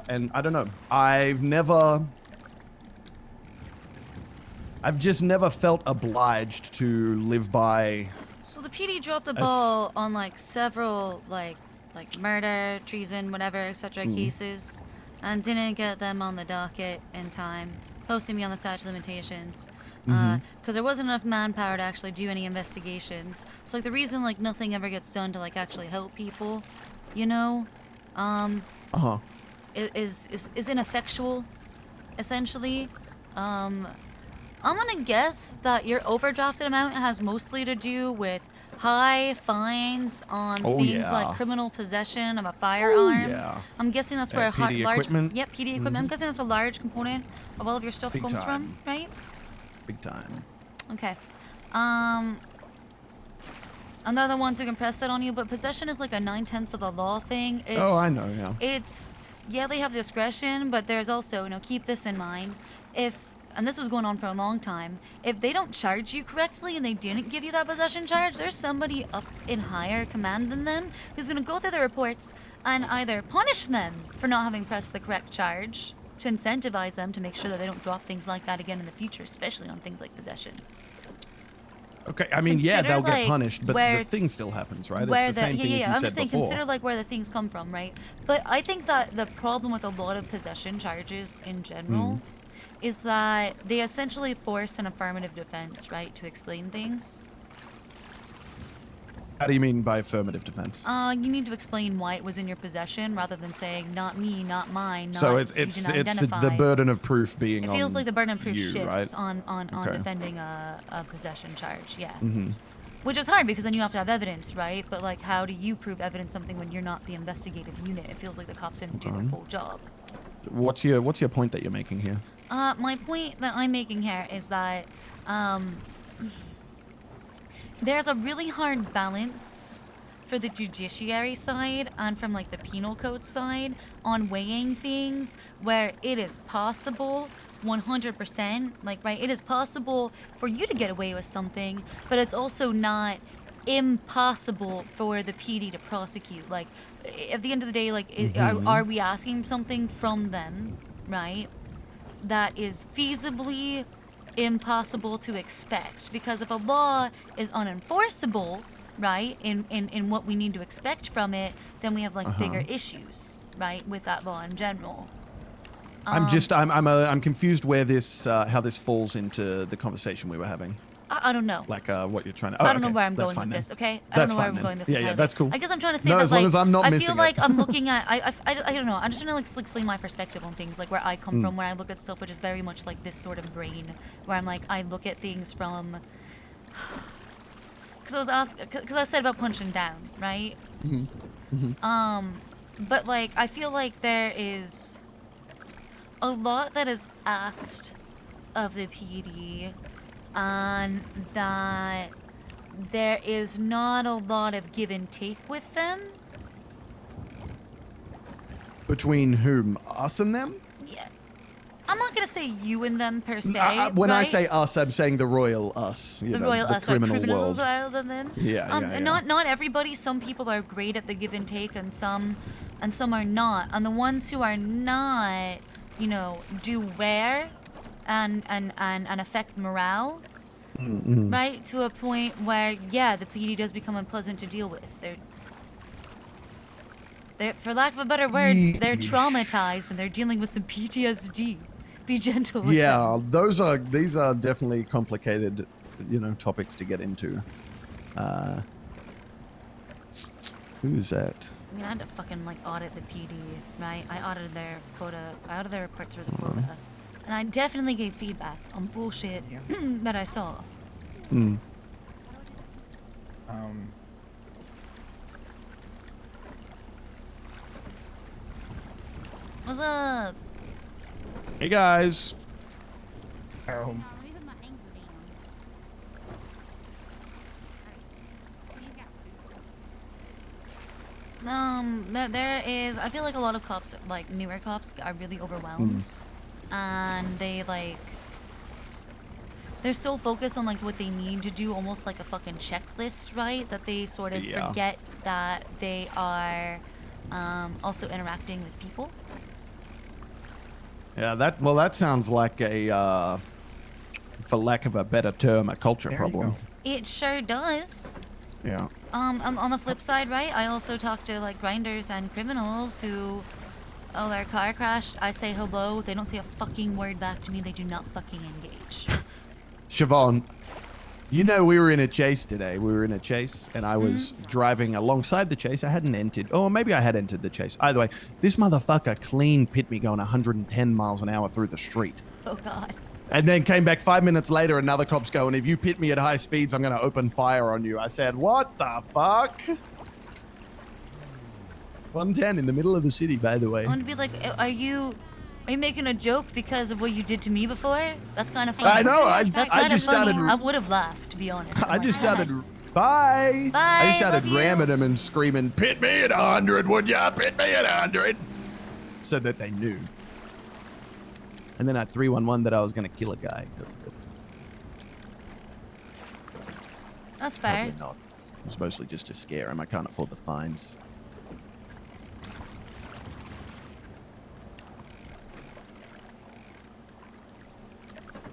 And I don't know. I've just never felt obliged to live by. So the PD dropped the ball on like several like murder, treason, whatever, etc. cases, and didn't get them on the docket in time, posting me on the statute of limitations, because there wasn't enough manpower to actually do any investigations. So like the reason like nothing ever gets done to like actually help people, you know, is ineffectual, essentially. I'm gonna guess that your overdrafted amount has mostly to do with high fines on things like criminal possession of a firearm. I'm guessing that's where PD large equipment. PD equipment. I'm guessing that's a large component of all of your stuff Big comes time. from, right? Big time. Okay. I'm not the one to impress that on you, but possession is like a 9/10 of the law thing. It's, I know, yeah. Yeah, they have discretion, but there's also, you know, keep this in mind. And this was going on for a long time, if they don't charge you correctly and they didn't give you that possession charge, there's somebody up in higher command than them who's going to go through the reports and either punish them for not having pressed the correct charge to incentivize them to make sure that they don't drop things like that again in the future, especially on things like possession. Okay, I mean, Consider, they'll like, get punished, but the thing still happens, right? It's the same thing as you I'm said just saying, before. consider like where the things come from, right? But I think that the problem with a lot of possession charges in general is that they essentially force an affirmative defense, right, to explain things. How do you mean by affirmative defense? You need to explain why it was in your possession rather than saying not me, not mine. Not, So it's the burden of proof being on It feels like the burden of proof you, shifts right? on defending a possession charge. Yeah. Which is hard because then you have to have evidence, right? But like, how do you prove evidence something when you're not the investigative unit? It feels like the cops didn't do their full job. What's your point that you're making here? My point that I'm making here is that there's a really hard balance for the judiciary side and from like the penal code side on weighing things where it is possible 100%, like, right, it is possible for you to get away with something, but it's also not impossible for the PD to prosecute. Like, at the end of the day, like, are we asking something from them, right, that is feasibly impossible to expect? Because if a law is unenforceable, right, in what we need to expect from it, then we have like bigger issues, right, with that law in general. I'm confused where this how this falls into the conversation we were having. I don't know. Like what you're trying to. I don't know where I'm going with this. Okay, I don't know where I'm going with this. Yeah, that's cool. I guess I'm trying to say no, that as long like as I'm not I missing feel like it. I'm looking at I don't know. I'm just trying to like explain my perspective on things, like where I come from when I look at stuff, which is very much like this sort of brain, where I'm like I look at things from. Because I said about punching down, right? But like I feel like there is a lot that is asked of the PD, and that there is not a lot of give and take with them. Between whom? Us and them? Yeah. I'm not gonna say you and them per se. When I right? say us, I'm saying the royal us. The royal us, right? Criminals rather than them. Yeah, Not everybody. Some people are great at the give and take, and some are not. And the ones who are not, you know, do wear and affect morale, right? To a point where, yeah, the PD does become unpleasant to deal with. They're for lack of a better words, they're traumatized and they're dealing with some PTSD. Be gentle with them. These are definitely complicated, you know, topics to get into. Who is that? I mean, I had to fucking like audit the PD, right? I audited their quota. I audited their reports for the quota, and I definitely gave feedback on bullshit that I saw. What's up? Hey guys. There is. I feel like a lot of cops, like newer cops, are really overwhelmed, and they're so focused on like what they need to do, almost like a fucking checklist, right? That they sort of forget that they are also interacting with people. Yeah, that sounds like a, for lack of a better term, a culture problem. It sure does. Yeah. On the flip side, right? I also talk to like grinders and criminals who, oh, their car crashed. I say hello. They don't say a fucking word back to me. They do not fucking engage. Siobhan, you know we were in a chase today. We were in a chase, and I was driving alongside the chase. I hadn't entered, or maybe I had entered the chase. Either way, this motherfucker clean pit me going 110 miles an hour through the street. Oh God. And then came back 5 minutes later, another cop's going, if you pit me at high speeds, I'm going to open fire on you. I said, what the fuck? 110 in the middle of the city, by the way. I want to be like, are you making a joke because of what you did to me before? That's kind of funny. I know. That's I kind just of funny. started. I would have laughed, to be honest. I just started. Bye. Bye. I just started love you. ramming him and screaming, "Pit me at 100, would ya? Pit me at 100," so that they knew. And then I 311 that I was going to kill a guy because of it. That's fair. Probably not. It was mostly just to scare him. I can't afford the fines.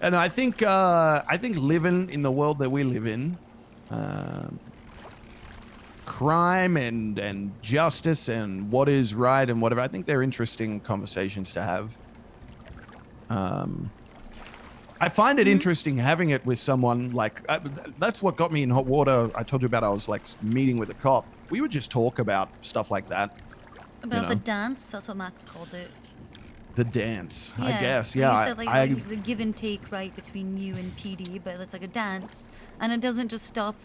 And I think living in the world that we live in, crime and justice and what is right and whatever, I think they're interesting conversations to have. I find it interesting having it with someone like, that's what got me in hot water. I told you about, I was like meeting with a cop. We would just talk about stuff like that. About the dance, that's what Max called it. The dance, Yeah. I guess. You Yeah. said like the give and take, right, between you and PD, but it's like a dance, and it doesn't just stop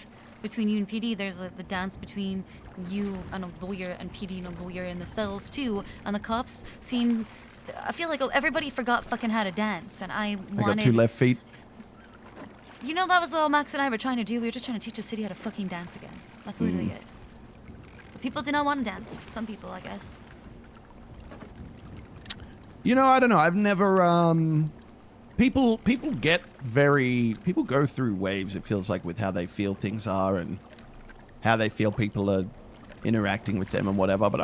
between you and PD. There's the dance between you and a lawyer and PD and a lawyer in the cells too. And the cops seem, I feel like everybody forgot fucking how to dance. And I wanted. got 2 left feet. You know, that was all Max and I were trying to do. We were just trying to teach the city how to fucking dance again. That's literally it. But people do not want to dance. Some people, I guess. You know, I don't know. I've never, people go through waves, it feels like, with how they feel things are and how they feel people are interacting with them and whatever, but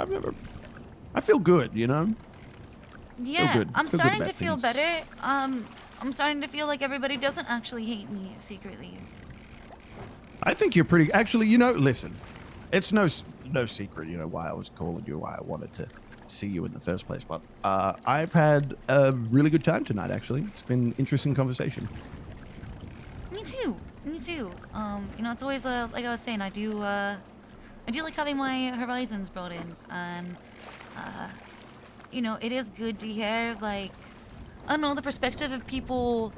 I feel good, you know? Yeah, feel good. I'm Feel good starting about to feel things. better. I'm starting to feel like everybody doesn't actually hate me secretly. I think you're pretty, actually, you know, listen, it's no secret, you know, why I was calling you, why I wanted to see you in the first place, but I've had a really good time tonight, actually. It's been an interesting conversation. Me too. You know, it's always like I was saying, I do like having my horizons broadened, and you know, it is good to hear, like, I don't know, the perspective of people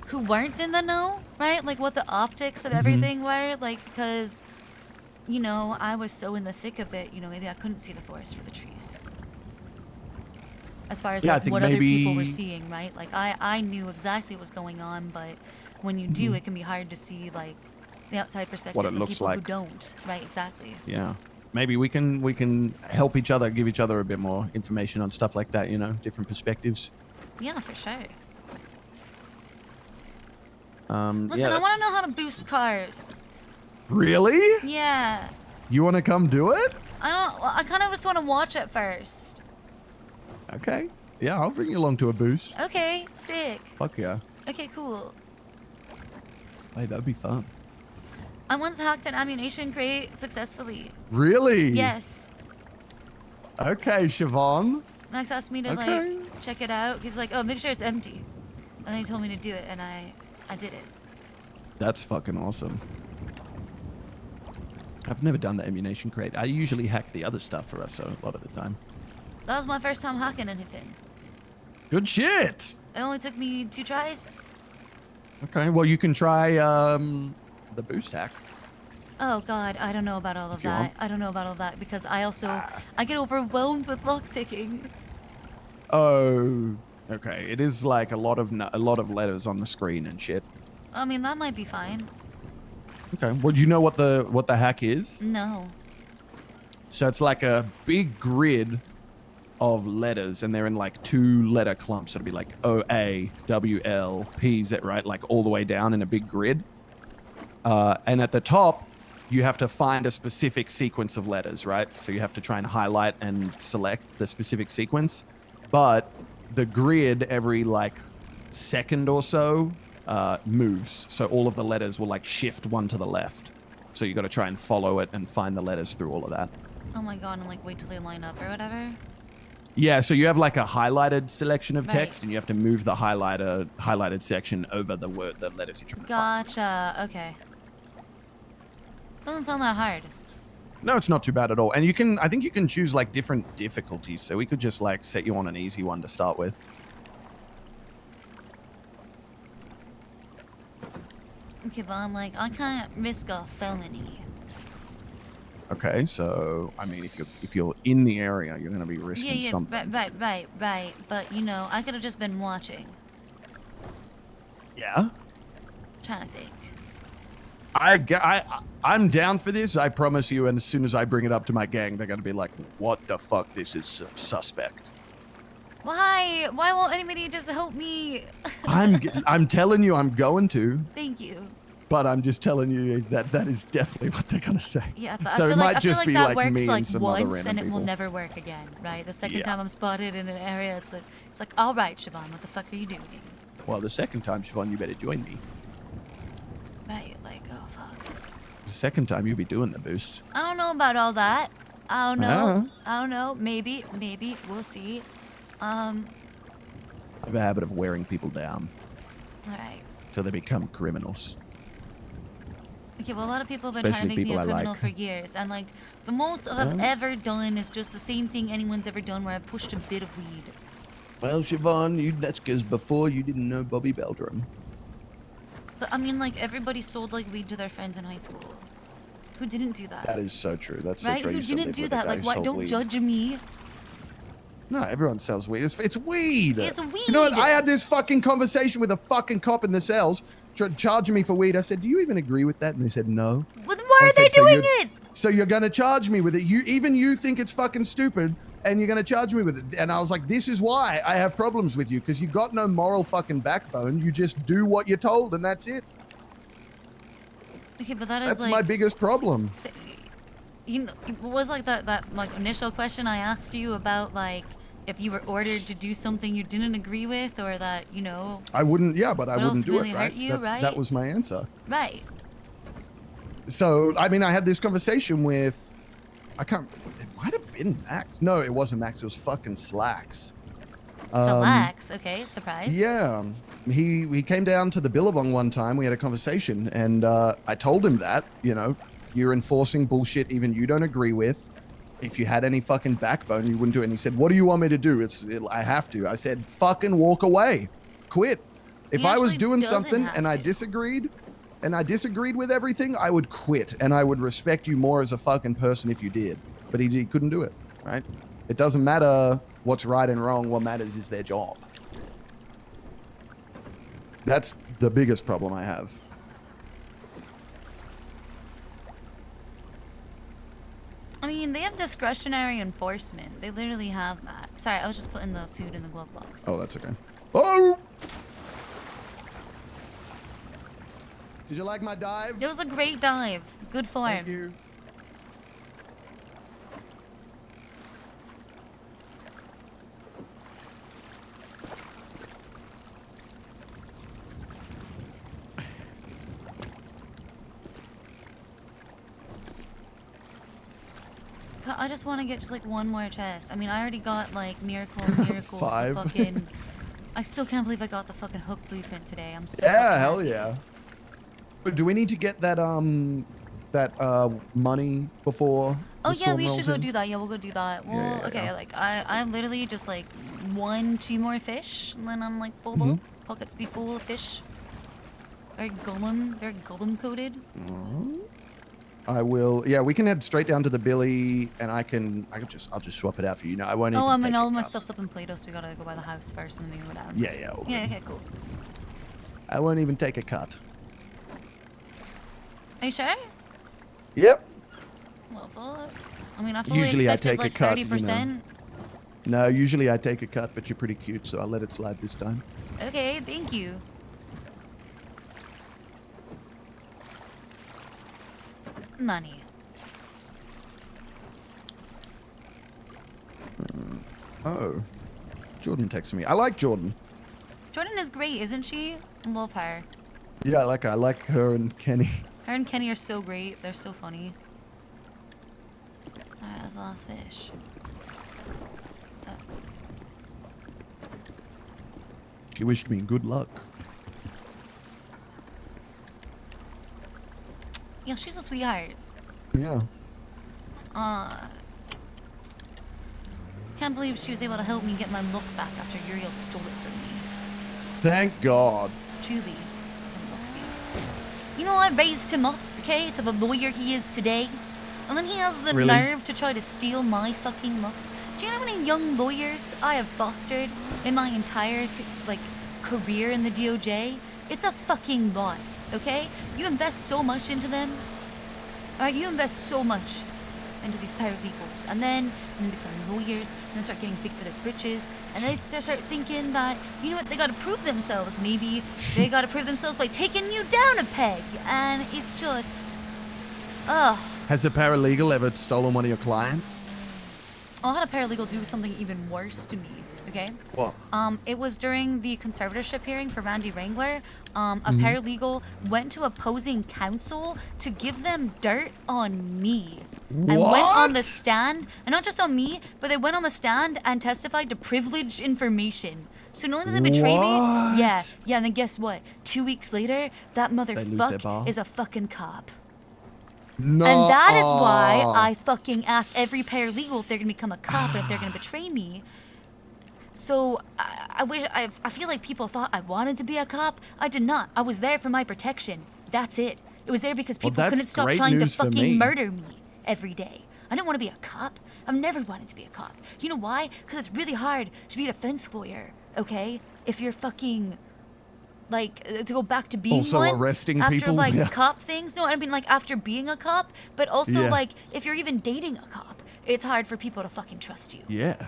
who weren't in the know, right? Like what the optics of everything were, like, because, you know, I was so in the thick of it, you know, maybe I couldn't see the forest for the trees. As far as like what other people were seeing, right? Like I knew exactly what was going on, but when you do, it can be hard to see like the outside perspective of people who don't. Right, exactly. Yeah. Maybe we can help each other, give each other a bit more information on stuff like that, you know, different perspectives. Yeah, for sure. Listen, I want to know how to boost cars. Really? Yeah. You want to come do it? I kind of just want to watch it first. Okay. Yeah, I'll bring you along to a boost. Okay, sick. Fuck yeah. Okay, cool. Hey, that'd be fun. I once hacked an ammunition crate successfully. Really? Yes. Okay, Siobhan. Max asked me to like check it out. He's like, "Oh, make sure it's empty," and then he told me to do it, and I did it. That's fucking awesome. I've never done the ammunition crate. I usually hack the other stuff for us, so a lot of the time. That was my first time hacking anything. Good shit. It only took me 2 tries. Okay, well you can try the boost hack. Oh God, I don't know about all of that. I don't know about all that because I also I get overwhelmed with lockpicking. Oh, okay. It is like a lot of letters on the screen and shit. I mean, that might be fine. Okay. Well, do you know what the hack is? No. So it's like a big grid of letters, and they're in like 2-letter clumps. So it'd be like O-A, W-L, P-Z, right? Like all the way down in a big grid. And at the top, you have to find a specific sequence of letters, right? So you have to try and highlight and select the specific sequence. But the grid every like second or so moves. So all of the letters will like shift one to the left. So you got to try and follow it and find the letters through all of that. Oh my God, and like wait till they line up or whatever. Yeah, so you have like a highlighted selection of text, and you have to move the highlighted section over the letters you're trying to find. Gotcha. Okay. Doesn't sound that hard. No, it's not too bad at all. And I think you can choose like different difficulties. So we could just like set you on an easy one to start with. Okay, but I'm like, I can't risk a felony. Okay, so I mean, if you're in the area, you're gonna be risking something. Right. But you know, I could have just been watching. Yeah. Trying to think. I'm down for this. I promise you. And as soon as I bring it up to my gang, they're gonna be like, "What the fuck? This is suspect." Why? Why won't anybody just help me? I'm telling you, I'm going to. Thank you. But I'm just telling you that is definitely what they're gonna say. Yeah, but so I feel it might like, just I feel be like that like works me like and some other once, random and it people. will never work again, right? The second Yeah. time I'm spotted in an area, it's like, all right, Siobhan, what the fuck are you doing? Well, the second time, Siobhan, you better join me. Right, like, oh fuck. The second time, you'll be doing the boost. I don't know about all that. I don't know. Uh-huh. I don't know. Maybe. We'll see. I have a habit of wearing people down. All right. Till they become criminals. Okay, well, a lot of people have been trying to make me a criminal for years, and like, the most I've ever done is just the same thing anyone's ever done, where I've pushed a bit of weed. Well, Siobhan, that's because before you didn't know Bobby Beldrum. But I mean, like, everybody sold, like, weed to their friends in high school. Who didn't do that? That is so true. That's so right? true. I Who used to didn't live do with a that? guy Like, who what? sold Don't weed. judge me. No, everyone sells weed. It's weed. It's weed. You know what? I had this fucking conversation with a fucking cop in the cells charging me for weed. I said, "Do you even agree with that?" And they said, "No." Why are they "So doing you're- it? So you're gonna charge me with it? You think it's fucking stupid, and you're gonna charge me with it?" And I was like, "This is why I have problems with you, because you got no moral fucking backbone. You just do what you're told, and that's it." Okay, but that is That's like... my biggest problem. You know, what was like that like initial question I asked you about, like, if you were ordered to do something you didn't agree with, or that, you know... I wouldn't, yeah, but I what wouldn't else do really it, hurt right? you, right? That was my answer. Right. So, I mean, I had this conversation with, it might have been Max. No, it wasn't Max. It was fucking Slacks. Slacks, okay, surprise. Yeah. He came down to the Billabong one time. We had a conversation, and I told him that, you know, you're enforcing bullshit even you don't agree with. If you had any fucking backbone, you wouldn't do it. And he said, "What do you want me to do?" I have to. I said, "Fucking walk away. Quit." If I was doing something and I disagreed with everything, I would quit, and I would respect you more as a fucking person if you did. But he couldn't do it, right? It doesn't matter what's right and wrong. What matters is their job. That's the biggest problem I have. I mean, they have discretionary enforcement. They literally have that. Sorry, I was just putting the food in the glove box. Oh, that's okay. Oh! Did you like my dive? It was a great dive. Good form. Thank you. I just want to get just like one more chest. I mean, I already got like miracles, 5. fucking... I still can't believe I got the fucking hook blueprint today. I'm so Yeah, hell yeah. But do we need to get that money before? Oh the yeah, storm we should rolls go in? do that. Yeah, we'll go do that. Well, Yeah, okay, yeah. like I'm literally just like 1-2 more fish, and then I'm like full Mhm. pockets be full of fish. Very golem coated. I will. Yeah, we can head straight down to the Billy, and I'll just swap it out for you. No, I won't. Oh, I even mean, take all a my cut. stuff's up in Play-Doh, so we gotta go by the house first, and then we go down. Yeah, yeah. all Yeah, good. okay, cool. I won't even take a cut. Are you sure? Yep. Well, fuck. I mean, I fully Usually I expected take a like cut, you know. 30%. No, usually I take a cut, but you're pretty cute, so I'll let it slide this time. Okay, thank you. Money. Oh, Jordan texted me. I like Jordan. Jordan is great, isn't she? I love her. Yeah, I like her and Kenny. Her and Kenny are so great. They're so funny. Alright, that's the last fish. She wished me good luck. Yeah, she's a sweetheart. Yeah. Can't believe she was able to help me get my look back after Uriel stole it from me. Thank God. Truly. You know, I raised him up, okay, to the lawyer he is today. And then he has the Really? nerve to try to steal my fucking look. Do you know how many young lawyers I have fostered in my entire, like, career in the DOJ? It's a fucking lot, okay? You invest so much into them. Alright, you invest so much into these paralegals, and then they become lawyers, and they start getting big for their britches, and they start thinking that, you know what, they gotta prove themselves. Maybe they gotta prove themselves by taking you down a peg, and it's just, ugh. Has a paralegal ever stolen one of your clients? I had a paralegal do something even worse to me, okay? What? It was during the conservatorship hearing for Randy Wrangler. A paralegal went to opposing counsel to give them dirt on me. And went on the stand, and not just on me, but they went on the stand and testified to privileged information. So not only did they betray me, yeah, and then guess what? 2 weeks later, that lose their bar? motherfucker is a fucking cop. No. And that is why I fucking ask every paralegal if they're gonna become a cop and if they're gonna betray me. So I feel like people thought I wanted to be a cop. I did not. I was there for my protection. That's it. It was there because people couldn't stop trying to fucking murder me every day. I didn't want to be a cop. I've never wanted to be a cop. You know why? Because it's really hard to be a defense lawyer, okay? If you're fucking, like, to go back to being also one arresting after, people? like, Yeah. cop things. No, I mean, like, after being a cop, but also, Yeah. like, if you're even dating a cop, it's hard for people to fucking trust you. Yeah.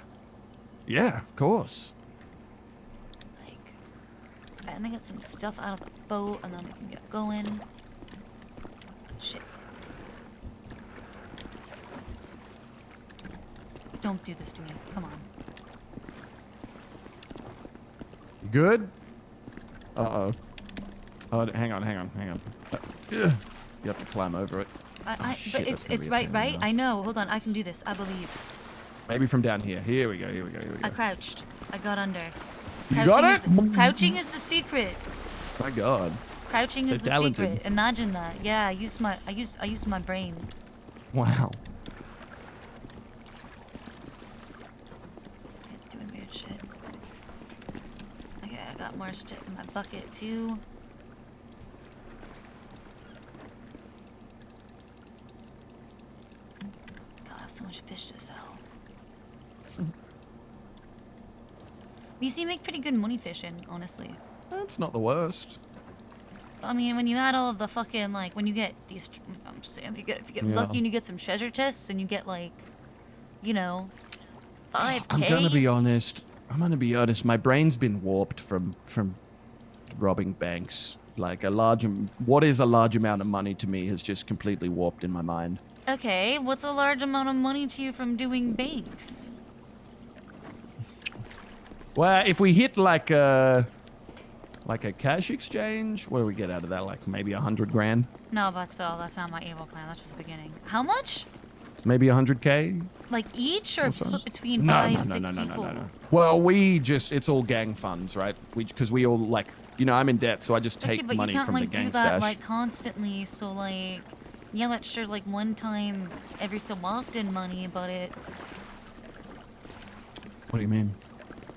Yeah, of course. Like, alright, let me get some stuff out of the boat, and then we can get going. Shit. Don't do this to me. Come on. You good? Uh-oh. Oh, hang on. You have to climb over it. But Shit, that's gonna it's be a right, pain in the right? I ass. know. Hold on. I can do this. I believe. Maybe from down here. Here we go. I crouched. I got under. You got it? Crouching is the secret. My God. Crouching So is the talented. secret. Imagine that. Yeah, I used my brain. Wow. It's doing weird shit. Okay, I got more shit in my bucket too. God, I have so much fish to sell. BC make pretty good money fishing, honestly. That's not the worst. I mean, when you add all of the fucking, like, when you get these, I'm just saying, if you get Yeah. lucky and you get some treasure chests and you get, like, you know, 5K. I'm gonna be honest. My brain's been warped from robbing banks. Like what is a large amount of money to me has just completely warped in my mind. Okay, what's a large amount of money to you from doing banks? Well, if we hit like a cash exchange, what do we get out of that? Like maybe 100 grand? No, but Spell, that's not my evil plan. That's just the beginning. How much? Maybe 100K? Like each, or Also? split between five, six people? No. Well, it's all gang funds, right? Because we all like, I'm in debt, so I just take Okay, but money you can't from the like gang do that stash. like constantly. So like, yeah, that's sure like one time every so often money, but it's. What do you mean?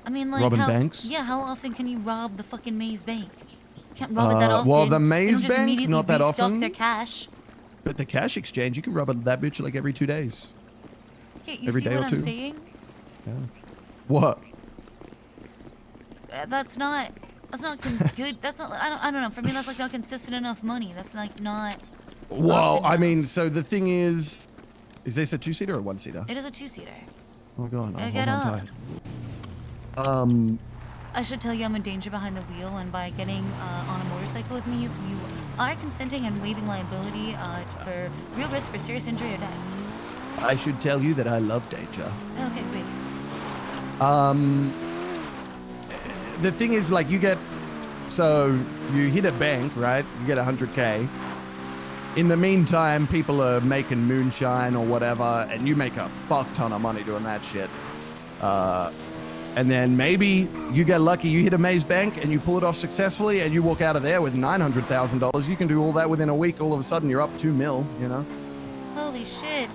I mean, like Robbing how, banks? Yeah, how often can you rob the fucking Maze Bank? You can't rob it that often. Well, the They Maze don't just Bank, immediately not that restock often. their cash. But the cash exchange, you can rob that bitch like every 2 days. Okay, you Every see day what or I'm two. saying? Yeah. What? That's not good. That's not. I don't know. For me, that's like not consistent enough money. That's like not. Well, I mean, so the thing is this a 2-seater or a 1-seater? It is a 2-seater. Oh my God, I'll Get hold on up. tight. I should tell you I'm in danger behind the wheel, and by getting on a motorcycle with me, you are consenting and waiving liability for real risk for serious injury or death. I should tell you that I love danger. Okay, great. The thing is, like, you hit a bank, right? You get 100K. In the meantime, people are making moonshine or whatever, and you make a fuck ton of money doing that shit. And then maybe you get lucky, you hit a Maze Bank and you pull it off successfully, and you walk out of there with $900,000. You can do all that within a week. All of a sudden, you're up 2 mil, Holy shit.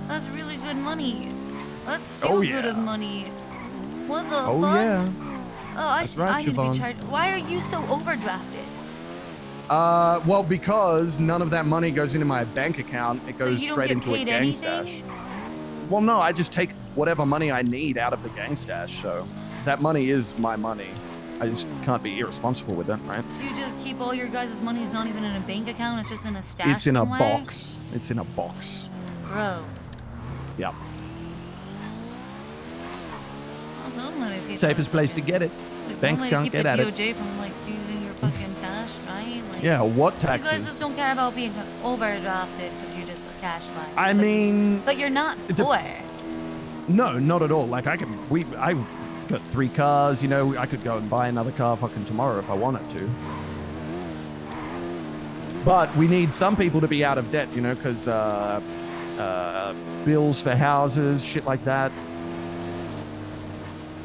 That's really good money. That's too Oh, good yeah. of money. What the Oh, fuck? yeah. Oh, I That's right, need to be Siobhan. charged. Why are you so overdrafted? Well, because none of that money goes into my bank account. It So goes you don't straight get into a paid gang anything? stash. Well, no, I just take whatever money I need out of the gang stash. So that money is my money. I just can't be irresponsible with it, right? So you just keep all your guys' money is not even in a bank account, it's just in a stash It's in somewhere? a box. It's in a box. Bro. Yep. Oh, somebody's keep Safest place to get it. Like, Banks don't can't keep get the at it. DOJ from like seizing your fucking cash, right? Like, Yeah, what so you guys taxes? just don't care about being overdrafted because you're just a cash line. I mean, But you're not it de- poor. No, not at all. Like I've got 3 cars. I could go and buy another car fucking tomorrow if I wanted to. But we need some people to be out of debt, because bills for houses, shit like that.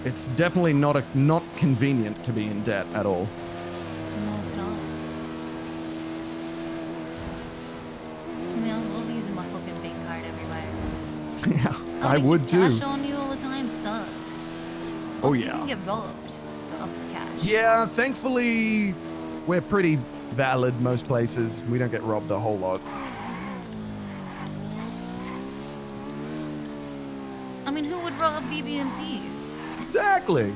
It's definitely not convenient to be in debt at all. No, it's not. I mean, I love using my fucking bank card everywhere. Yeah, I Having would too. Cash on you all the time sucks. Oh Oh, you yeah. can get robbed of cash. Yeah, thankfully, we're pretty valid most places. We don't get robbed a whole lot. I mean, who would rob BBMC? Exactly.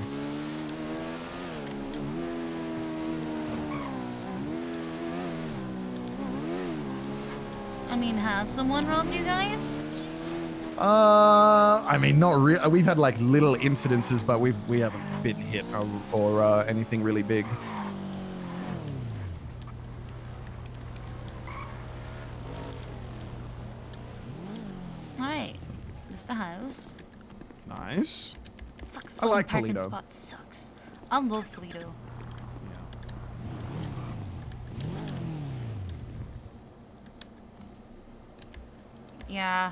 I mean, has someone robbed you guys? I mean, not really. We've had like little incidences, but we haven't been hit or anything really big. All right, this is the house. Nice. Fuck, the I like parking Polito. spot sucks. I love Polito. Yeah.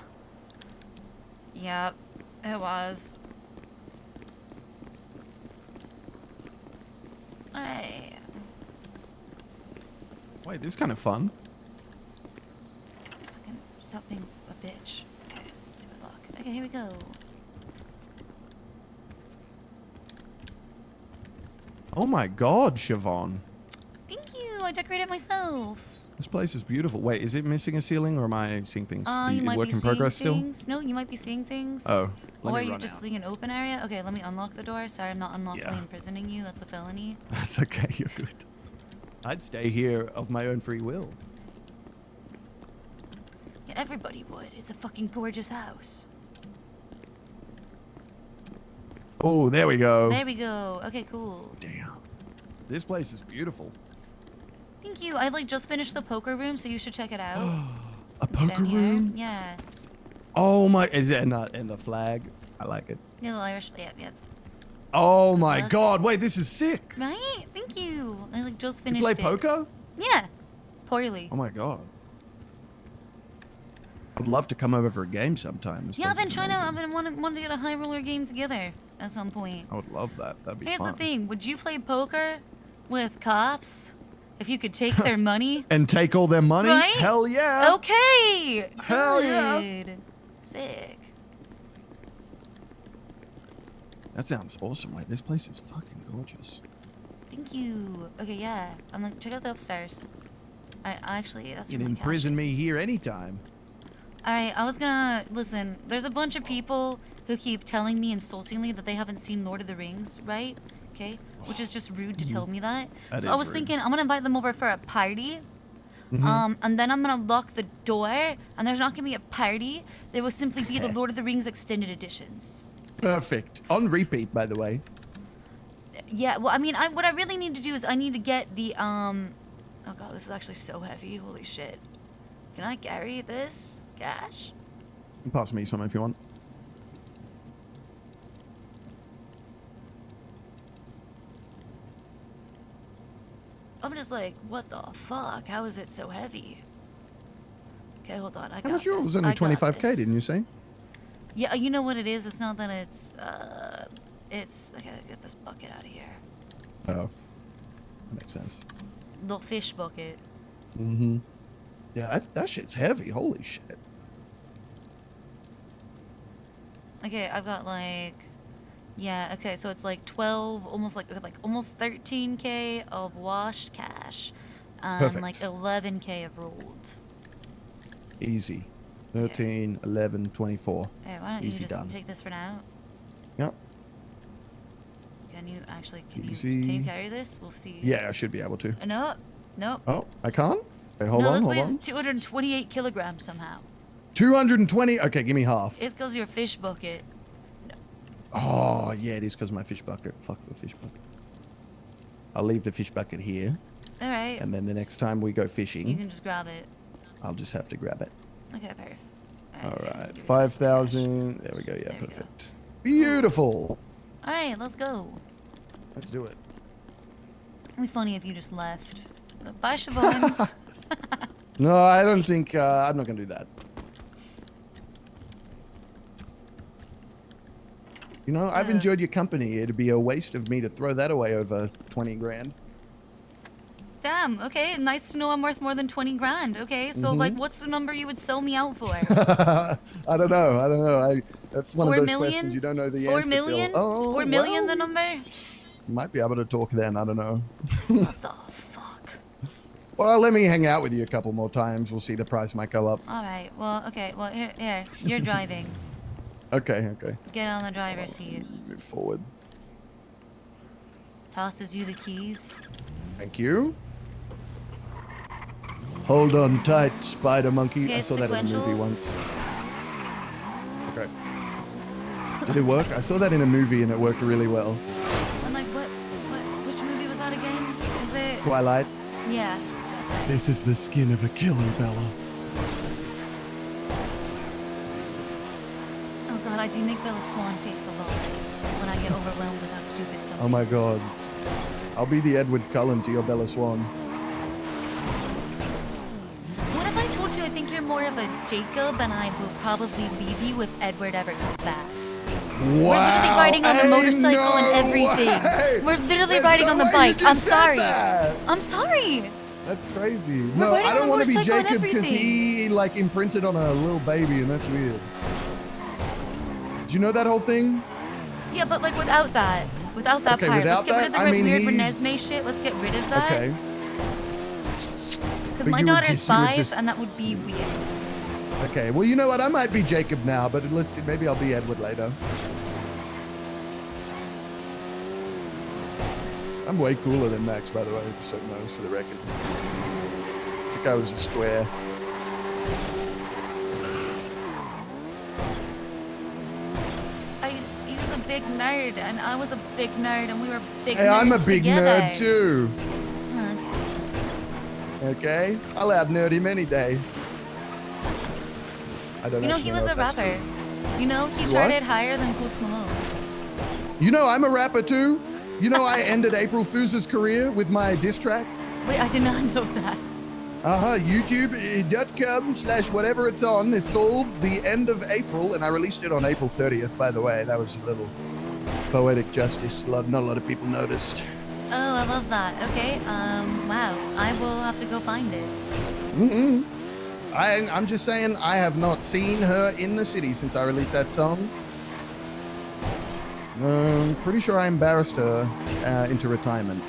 Yep, it was. Alright. Wait, this is kind of fun. Fucking stop being a bitch. Okay, stupid lock. Okay, here we go. Oh my God, Siobhan. Thank you, I decorated myself. This place is beautiful. Wait, is it missing a ceiling or am I seeing things? You might work be in seeing progress things. still? No, you might be seeing things. Oh, let or me you're run just out. seeing an open area. Okay, let me unlock the door. Sorry, I'm not unlawfully Yeah. imprisoning you. That's a felony. That's okay, you're good. I'd stay here of my own free will. Yeah, everybody would. It's a fucking gorgeous house. Oh, there we go. There we go. Okay, cool. Damn. This place is beautiful. Thank you. I like just finished the poker room, so you should check it out. A It's poker down here. room? Yeah. Oh my, is it in the flag? I like it. Little Irish. Yep, yep. Oh my Look. God, wait, this is sick. Right? Thank you. I like just You finished play it. poker? Yeah. Poorly. Oh my God. I'd love to come over for a game sometime. This Yeah, I've place been is trying to. amazing. I've been wanting to get a high roller game together at some point. I would love that. That'd be Here's fun. the thing. Would you play poker with cops if you could take their money? And take all their money? Right? Hell yeah. Okay. Hell yeah. Good. Sick. That sounds awesome. Wait, this place is fucking gorgeous. Thank you. Okay, yeah. I'm like, check out the upstairs. I actually, that's You where can my couch imprison me is. here anytime. All right, I was gonna listen. There's a bunch of people who keep telling me insultingly that they haven't seen Lord of the Rings, right? Okay, which is just rude to tell me that. That So I is was rude. thinking I'm gonna invite them over for a party. Mhm. And then I'm gonna lock the door, and there's not gonna be a party. There will simply be the Lord of the Rings extended editions. Perfect. On repeat, by the way. Yeah, well, I mean, what I really need to do is I need to get the Oh god, this is actually so heavy. Holy shit. Can I carry this cash? Pass me some if you want. I'm just like, what the fuck? How is it so heavy? Okay, hold on. I How got much yours? this. Was only I got 25k, this. didn't you say? Yeah, you know what it is? It's not that it's I gotta get this bucket out of here. Oh. That makes sense. Little fish bucket. Mm-hmm. Yeah, that shit's heavy. Holy shit. Okay, I've got like, yeah, okay, so it's like 12, almost 13k of washed cash, and Perfect. like 11k of rolled. Easy. 13, 11, 24. Hey, why don't Easy you just done. take this for now? Yep. Can you actually, can Easy. you carry this? We'll see. Yeah, I should be able to. No, no. Oh, I can't? Okay, hold No, on, this hold weighs on. 228 kilograms somehow. 220? Okay, give me half. It's because your fish bucket. Oh, yeah, it is because of my fish bucket. Fuck the fish bucket. I'll leave the fish bucket here. All right. And then the next time we go You fishing, can just grab it. I'll just have to grab it. Okay, perfect. All right, 5,000. There we go. Yeah, perfect. Beautiful. All right, let's go. Let's do it. It'd be funny if you just left. Bye, Siobhan. No, I don't think, I'm not going to do that. You know, I've enjoyed your company. It'd be a waste of me to throw that away over 20 grand. Damn, okay, nice to know I'm worth more than 20 grand. Okay, so Mhm. like, what's the number you would sell me out for? I don't know. That's one 4 of those million? questions you don't know the 4 answer million? till. Oh, Is 4 million well, the number? might be able to talk then. I don't know. What the fuck? Well, let me hang out with you a couple more times. We'll see. The price might go up. All right. Well, okay. Well, here. You're driving. Okay. Get on the driver's seat. Move forward. Tosses you the keys. Thank you. Hold on tight, spider monkey. Okay, I saw that in a movie sequential. once. Okay. Did it work? I saw that in a movie and it worked really well. I'm like, which movie was that again? Is it? Twilight. Yeah, that's right. This is the skin of a killer, Bella. Oh god, I do make Bella Swan face a lot when I get overwhelmed with how stupid something Oh my is. god. I'll be the Edward Cullen to your Bella Swan. What if I told you I think you're more of a Jacob and I will probably leave you if Edward ever comes back? Wow. We're literally riding on the motorcycle and everything. way. We're literally There's riding no on the way you bike. just I'm said sorry. that. I'm sorry. That's crazy. We're No, riding I on don't a want to be motorcycle and Jacob because everything. he like imprinted on a little baby and that's weird. Do you know that whole thing? Yeah, but like without that. Without that Okay, part. without Let's get rid of the that, I mean, weird he- Renesmee shit. Let's get rid of that. Okay. Because But my you would daughter's just- you would 5 just- and that would be weird. Okay, well, you know what? I might be Jacob now, but let's see. Maybe I'll be Edward later. I'm way cooler than Max, by the way, so knows for the record. I think I was a square. He was a big nerd and I was a big nerd and we were big Hey, nerds I'm a big together. nerd too. Huh. Okay, I'll out nerd him any day. I don't You know, actually he was know a if that's rapper. true. You know, he What? charted higher than Post Malone. You know, I'm a rapper too. You know, I ended April Fooz's career with my diss track. Wait, I did not know that. YouTube.com/whatever it's on. It's called The End of April, and I released it on April 30th, by the way. That was a little poetic justice. Not a lot of people noticed. Oh, I love that. Okay, wow. I will have to go find it. Mm-mm. I'm just saying, I have not seen her in the city since I released that song. Pretty sure I embarrassed her into retirement.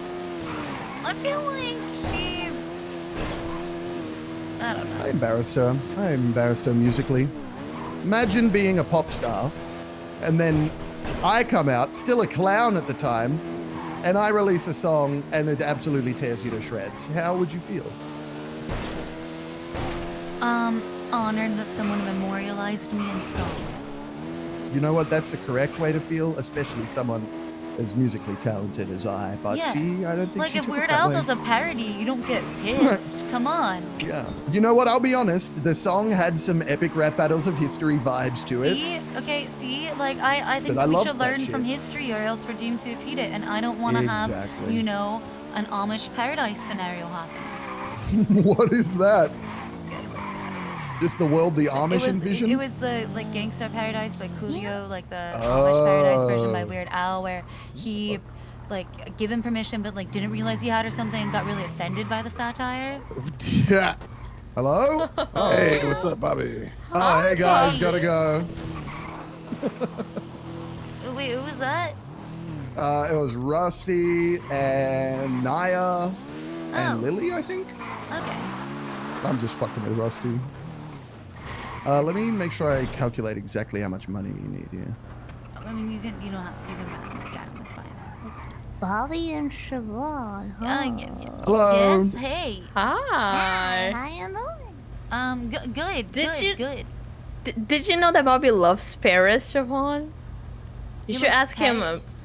I feel like she... I don't know. I embarrassed her. I embarrassed her musically. Imagine being a pop star, and then I come out, still a clown at the time, and I release a song, and it absolutely tears you to shreds. How would you feel? Honored that someone memorialized me in song. You know what? That's the correct way to feel, especially someone as musically talented as I. But Yeah. I don't think Like she if took it Weird that Al way. does a parody, you don't get pissed. Come on. Yeah. You know what? I'll be honest. The song had some epic rap battles of history vibes to it. See? Okay, see? Like, I think But I we love should that learn from shit. history or else we're doomed to repeat it. And I don't want to have, Exactly. you know, an Amish paradise scenario happen. What is that? Just the world the Amish envision? It was the, like, Gangsta Paradise by Coolio, like the Amish Paradise version by Oh. Weird Al, where he, like, given permission but, like, didn't realize he had or something and got really offended by the satire. Yeah. Hello? Oh. Hey, what's up, Bobby? Oh, hey guys, gotta go. Oh, wait, who was that? It was Rusty and Naya Oh. and Lily, I think. Okay. I'm just fucking with Rusty. Let me make sure I calculate exactly how much money you need here. I mean, you don't have to, you can round it down, it's fine. Bobby and Siobhan, huh? Hello. Yes, hey. Hi. How you doing? Good, good. Did you know that Bobby loves Paris, Siobhan? You He should loves ask him. Paris?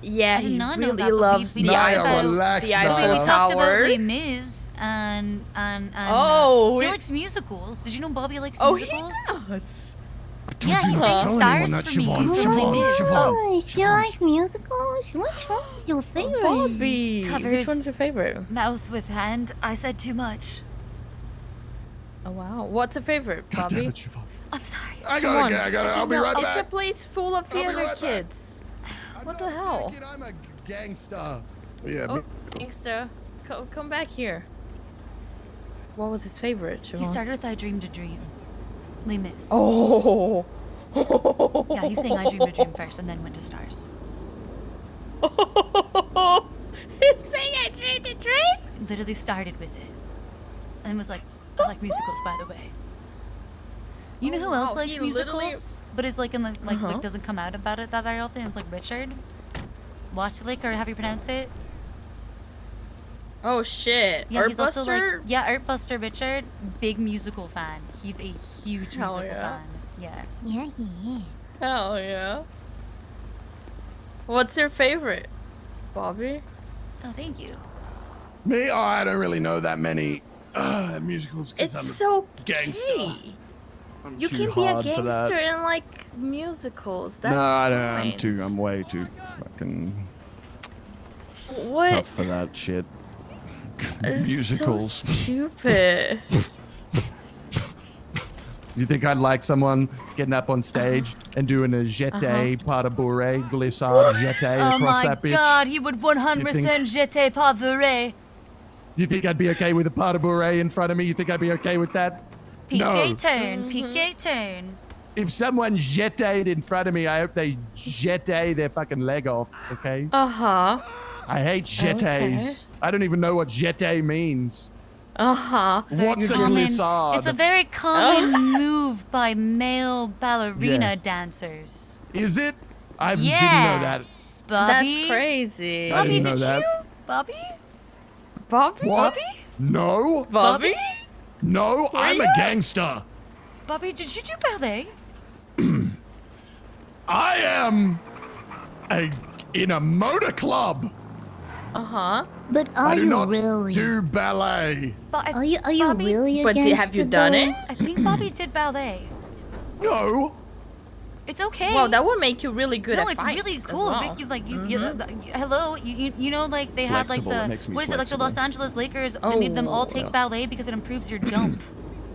Yeah, I did he not know really that, but loves we the talked Eiffel, about- relax the now. Eiffel We talked about Tower. Les Mis and Oh, he we- likes musicals. Did you know Bobby likes Oh, he musicals? does. Yeah, he sings Tell stars anyone that, for me. Siobhan, in Les Siobhan, Mis. Siobhan. Oh, you like musicals? Which one is your favorite? Bobby, which Covers one's your favorite? Mouth with hand. I said too much. Oh wow, what's a favorite, God damn Bobby? it, Siobhan. I'm sorry. I Come on. gotta go. I'll be right It's a back. place full of I'll be theater right back. kids. What the hell? Kid, I'm a gangster. Yeah, Oh, gangster, come back here. What was his favorite, Siobhan? He started with I Dreamed a Dream. Les Mis. Oh, Yeah, he's saying I dreamed a dream first and then went to stars. He's saying I dreamed a dream? Literally started with it. And was like, I like musicals, by the way. You know who else likes musicals, but is like in the like doesn't come out about it that very often? Is like Richard. Watchlick, or have you pronounced it? Oh shit! Yeah, he's Artbuster? also like Artbuster Richard, big musical fan. He's a huge Hell musical yeah. fan. Yeah. Yeah. Hell yeah. What's your favorite, Bobby? Oh, thank you. Me? Oh, I don't really know that many musicals because I'm so a gangster. I'm You too can be a hard for that. gangster in like musicals. That's no, I don't. fine. I'm way too fucking What? tough for that shit. It's Musicals. So stupid. You think I'd like someone getting up on stage and doing a jeté, pas de bourrée, glissade, jeté Oh across my that bitch? god, he would 100% jeter pas vrai. You think I'd be okay with a pas de bourrée in front of me? You think I'd be okay with that? PK turn, PK turn. If someone jeted in front of me, I hope they jete their fucking leg off, okay? Uh-huh. I hate jetés. I don't even know what jeté means. Uh-huh. What's a Common- glissade? It's a very common move by male ballerina Yeah. dancers. Is it? I Yeah. didn't know that. Bobby? That's crazy. I Bobby, didn't know did that. you? Bobby? Bobby? What? Bobby? No. Bobby? No, Were I'm you? a gangster. Bobby, did you do ballet? I am in a motor club. Uh-huh. But I are do you not really? do ballet. But Are you Bobby? really a But gangster? have you done it? I think Bobby did ballet. No. It's okay. Well, that would make you really good no, at it's fights really as cool. well. Make you like hello, you know like they had like Flexible, it the makes me what is it like the Los Angeles Lakers? They made them all take yeah. ballet because it improves your jump.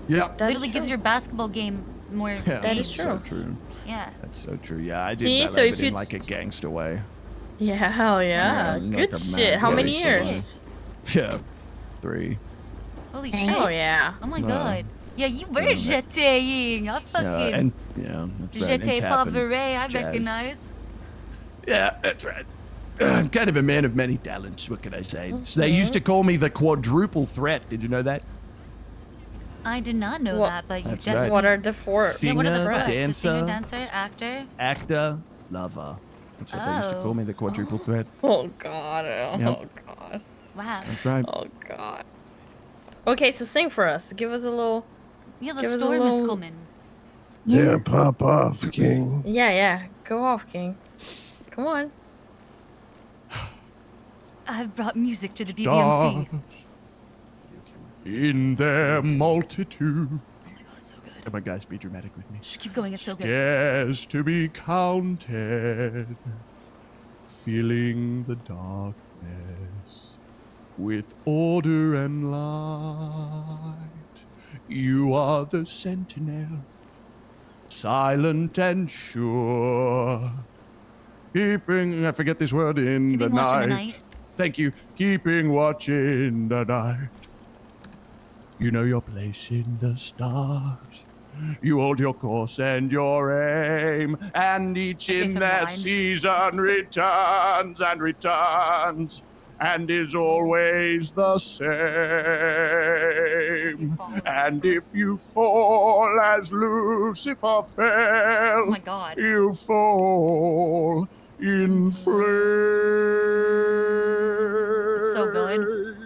Yeah. That Literally is gives true. your basketball game more. Yeah, That aim. is that's so true. true. Yeah. That's so true. Yeah, I did See, ballet, so if but you- in like a gangster way. Yeah, hell yeah. Yeah, Good like a shit. mad How many gangster. years? Yeah, 3. Holy Hey. shit. Oh yeah. Oh my No. god. Yeah, you were Yeah. jetéing. I fucking Yeah, and yeah, that's right. jeté and pas tap and vrai. I jazz. recognize. Yeah, that's right. I'm kind of a man of many talents. What can I say? They used to call me the quadruple threat. Did you know that? I did not know What- that, but you That's definitely. right. What are the four? Yeah, what are the Singer, threats? So dancer, singer, dancer, actor. actor, lover. That's what they used to Oh. call me, the quadruple threat. Oh god. Oh Yep. god. Wow. That's right. Oh god. Okay, so sing for us. Give us a little. Yeah, the Give us a storm is little- coming. Yeah. pop off, King. Yeah. Go off, King. Come on. I've brought music to the BBMC. Stars in their multitude. Oh my god, it's so good. Come on, guys, be dramatic with me. Just keep going, it's so good. Scarce to be counted, filling the darkness with order and light. You are the sentinel, silent and sure, keeping, I forget this word, in Keeping the watch in night. the night. Thank you. Keeping watch in the night. You know your place in the stars. You hold your course and your aim, and each I gave in him that mine. season returns and returns, and is always the same. And if you fall as Lucifer fell, Oh my god. you fall in flames. It's so good.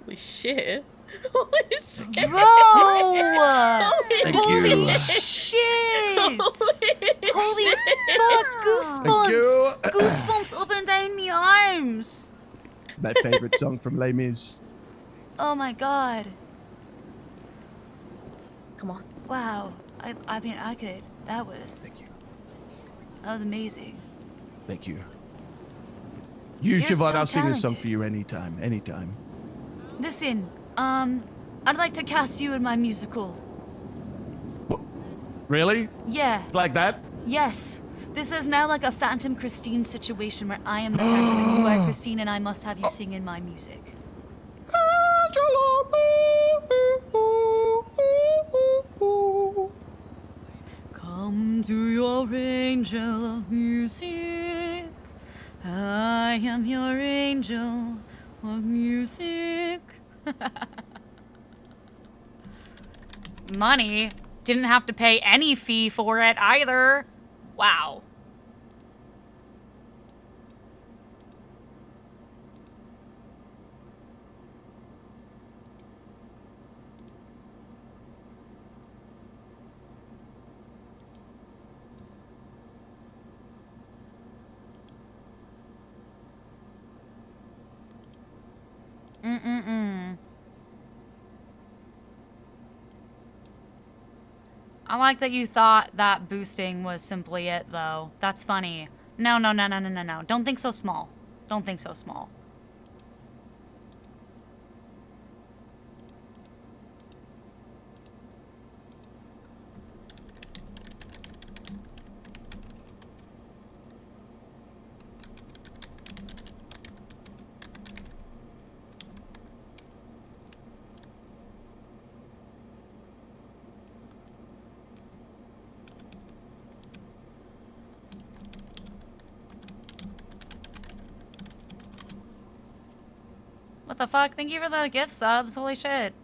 Holy shit. Holy shit. Bro! Thank Holy you. shit! Holy shit. fuck! Thank you. Goosebumps! Goosebumps up and down my arms! My favorite song from Les Mis. Oh my god. Come on. Wow. I mean, I could. That was. Thank you. That was amazing. Thank you. You, You're Siobhan, so I'll sing this song talented. for you anytime. Anytime. Listen, I'd like to cast you in my musical. Really? Yeah. Like that? Yes. This is now like a Phantom Christine situation where I am the Phantom and you are Christine and I must have you sing in my music. angel of music. I am your angel of music. Money. Didn't have to pay any fee for it either. Wow. Mm-mm-mm. I like that you thought that boosting was simply it, though. That's funny. No, no, no, no, no, no, no. Don't think so small. Don't think so small. What the fuck? Thank you for the gift subs. Holy shit.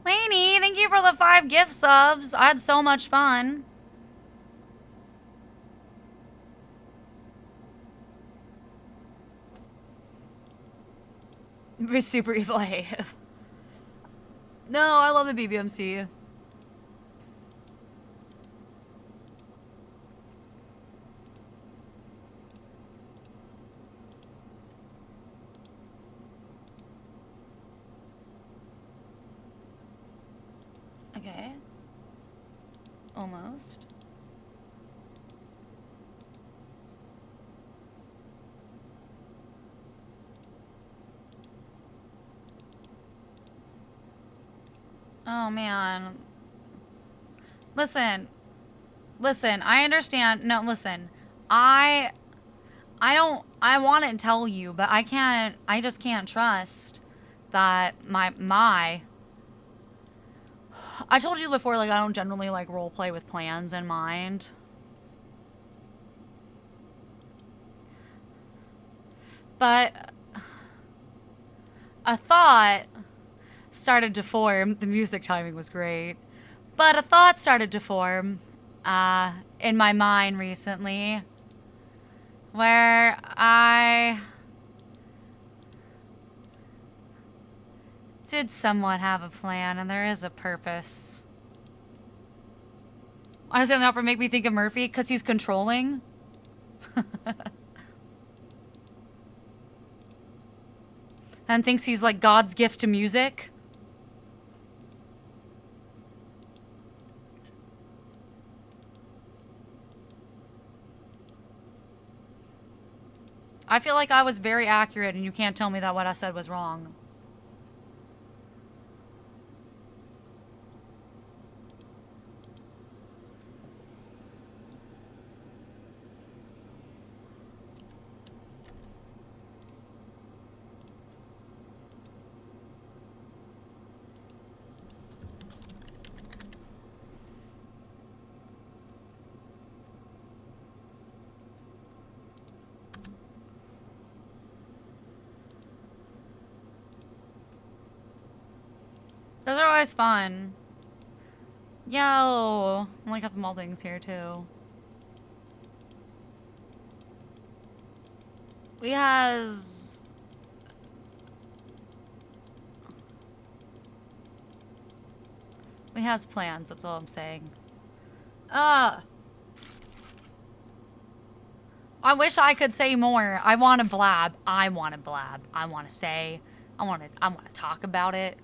Lainey, thank you for the 5 gift subs. I had so much fun. Be super evil AF. No, I love the BBMC. Okay. Almost. Oh, man. Listen. Listen, I understand. No, listen. I want to tell you, but I just can't trust that I told you before, like, I don't generally, like, role play with plans in mind. But a thought started to form. The music timing was great. But a thought started to form in my mind recently where I did somewhat have a plan, and there is a purpose. Honestly, that would make me think of Murphy because he's controlling. And thinks he's like God's gift to music. I feel like I was very accurate, and you can't tell me that what I said was wrong. Those are always fun. Yo, I like have moldings here too. We has plans, that's all I'm saying. I wish I could say more. I want to blab. I want to blab. I want to say. I want to talk about it.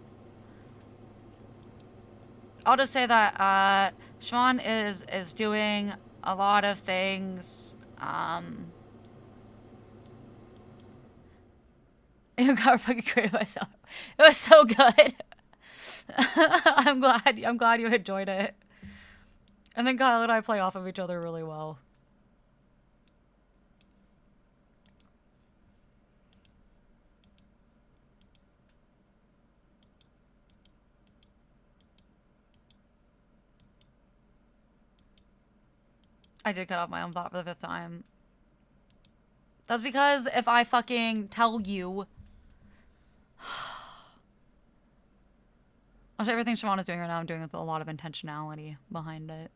I'll just say that Siobhan is doing a lot of things. I got fucking creative myself. It was so good. I'm glad you enjoyed it. And then Kyle and I play off of each other really well. I did cut off my own thought for the 5th time. That's because if I fucking tell you... Actually, everything Siobhan is doing right now, I'm doing with a lot of intentionality behind it.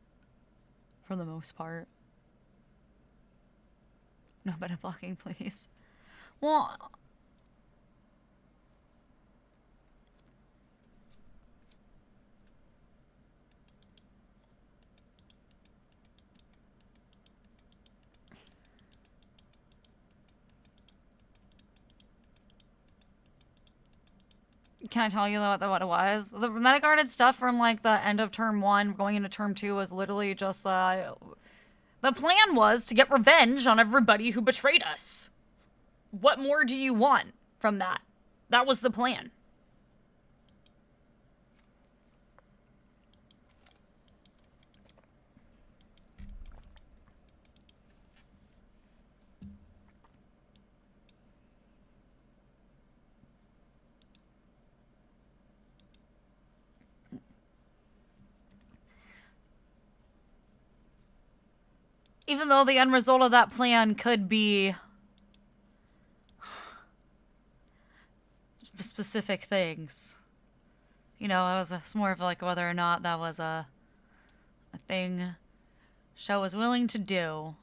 For the most part. No better blocking, please. Well... Can I tell you what it was? The meta-guarded stuff from like the end of term 1 going into term 2 was literally just the plan was to get revenge on everybody who betrayed us. What more do you want from that? That was the plan. Even though the end result of that plan could be specific things. You know, it's more of like whether or not that was a thing Sho was willing to do.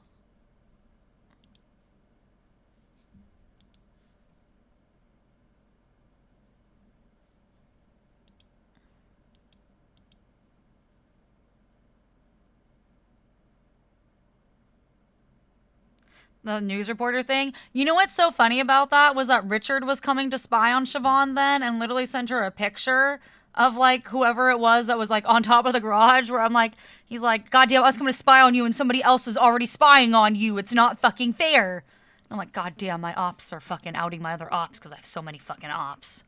The news reporter thing. You know what's so funny about that was that Richard was coming to spy on Siobhan then and literally sent her a picture of like whoever it was that was like on top of the garage where I'm like, he's like, goddamn, I was coming to spy on you and somebody else is already spying on you. It's not fucking fair. I'm like, goddamn, my ops are fucking outing my other ops because I have so many fucking ops.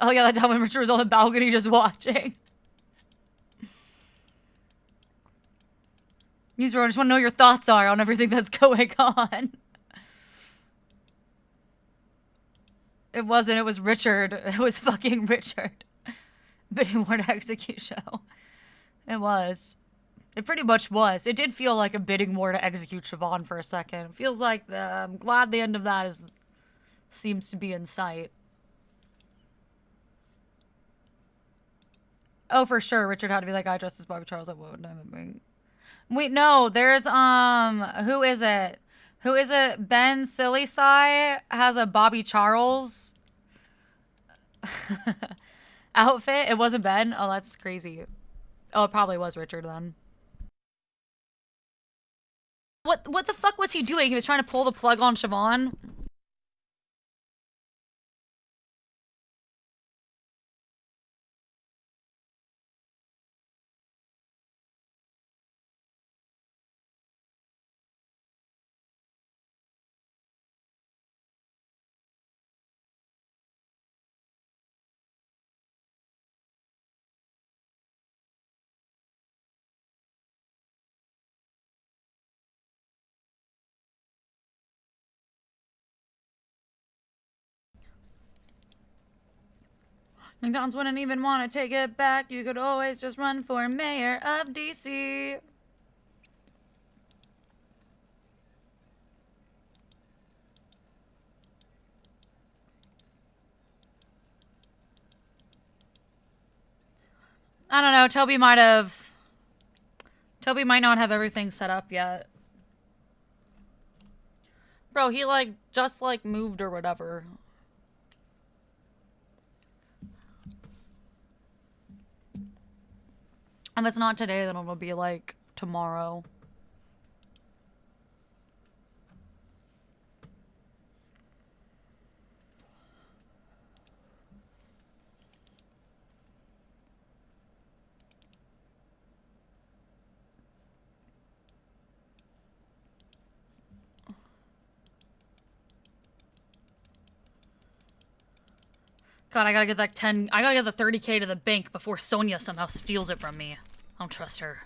Oh yeah, that time when Richard was on the balcony just watching. Newsroom, I just want to know your thoughts are on everything that's going on. It wasn't, it was Richard. It was fucking Richard. Bidding war to execute show. It was. It pretty much was. It did feel like a bidding war to execute Siobhan for a second. It feels like I'm glad the end of that seems to be in sight. Oh, for sure. Richard had to be like, I dressed as Bobby Charles. Like, what would I mean? Wait, no, there's, who is it? Who is it? Ben Sillisai has a Bobby Charles outfit. It wasn't Ben? Oh, that's crazy. Oh, it probably was Richard then. What the fuck was he doing? He was trying to pull the plug on Siobhan? McDonald's wouldn't even want to take it back. You could always just run for mayor of DC. I don't know. Toby might not have everything set up yet. Bro, he like just like moved or whatever. If it's not today, then it'll be like tomorrow. God, I gotta get that I gotta get the 30K to the bank before Sonia somehow steals it from me. I don't trust her.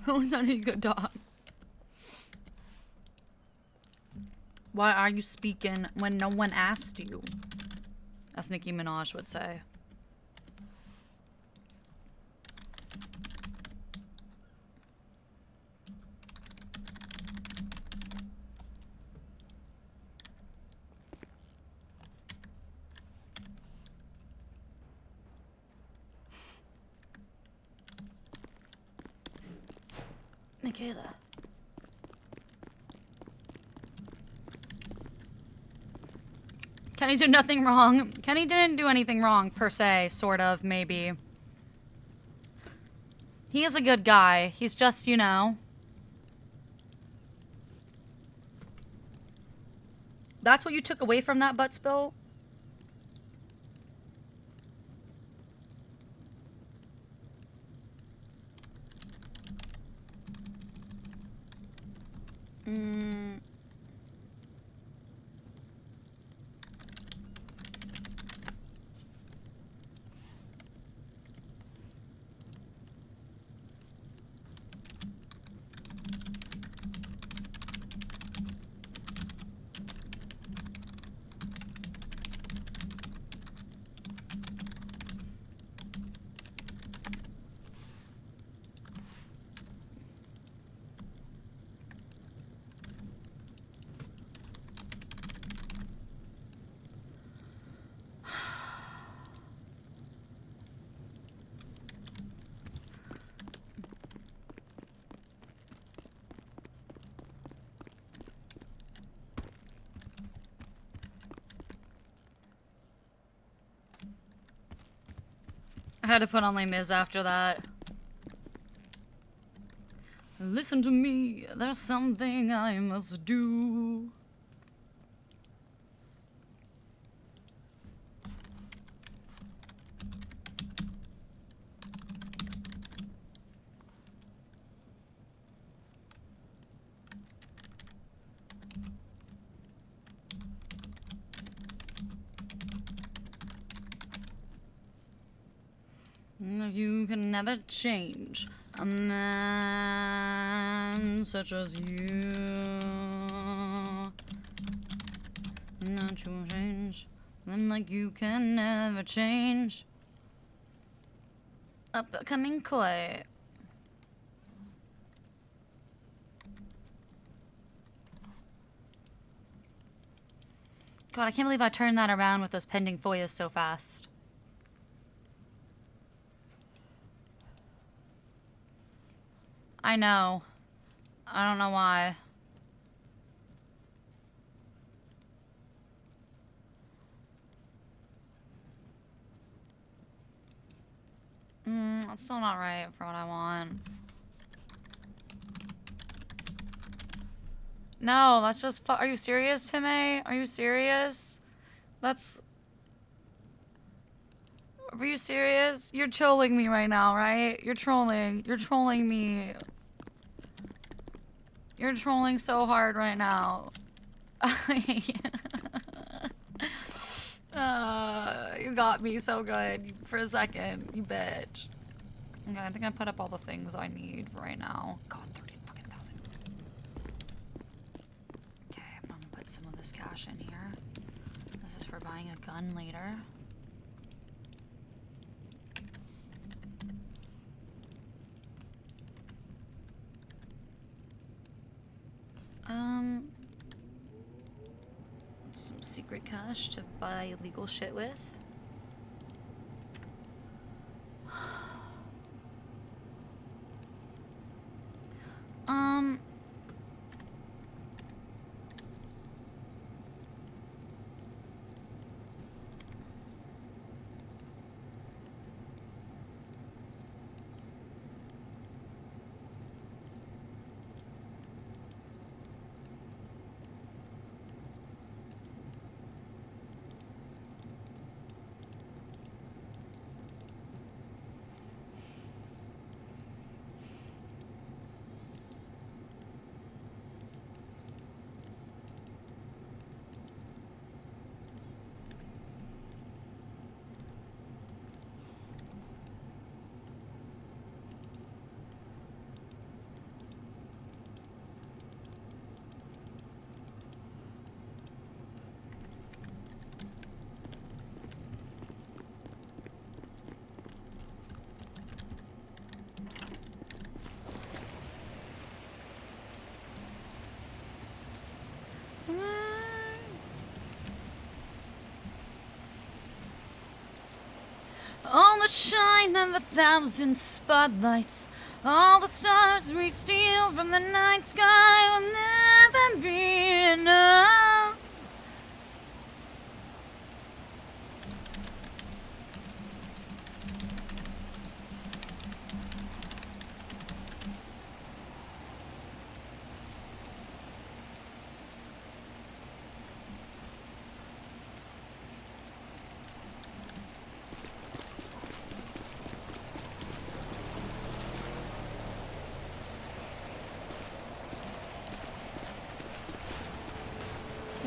Who's any good dog? Why are you speaking when no one asked you? As Nicki Minaj would say. Michaela. Kenny did nothing wrong. Kenny didn't do anything wrong, per se, sort of, maybe. He is a good guy. He's just, you know. That's what you took away from that butt spill? Mm. I had to put on Les Mis after that. Listen to me, there's something I must do. You can never change a man such as you. Not to change them like you can never change. Upcoming court. God, I can't believe I turned that around with those pending FOIAs so fast. I know. I don't know why. That's still not right for what I want. No, that's just are you serious, Timmy? Are you serious? That's... Are you serious? You're trolling me right now, right? You're trolling. You're trolling me. You're trolling so hard right now. You got me so good for a second, you bitch. Okay, I think I put up all the things I need for right now. God, 30,000. Okay, I'm gonna put some of this cash in here. This is for buying a gun later. Some secret cash to buy illegal shit with. All the shine of 1,000 spotlights, all the stars we steal from the night sky will never be enough.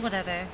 Whatever.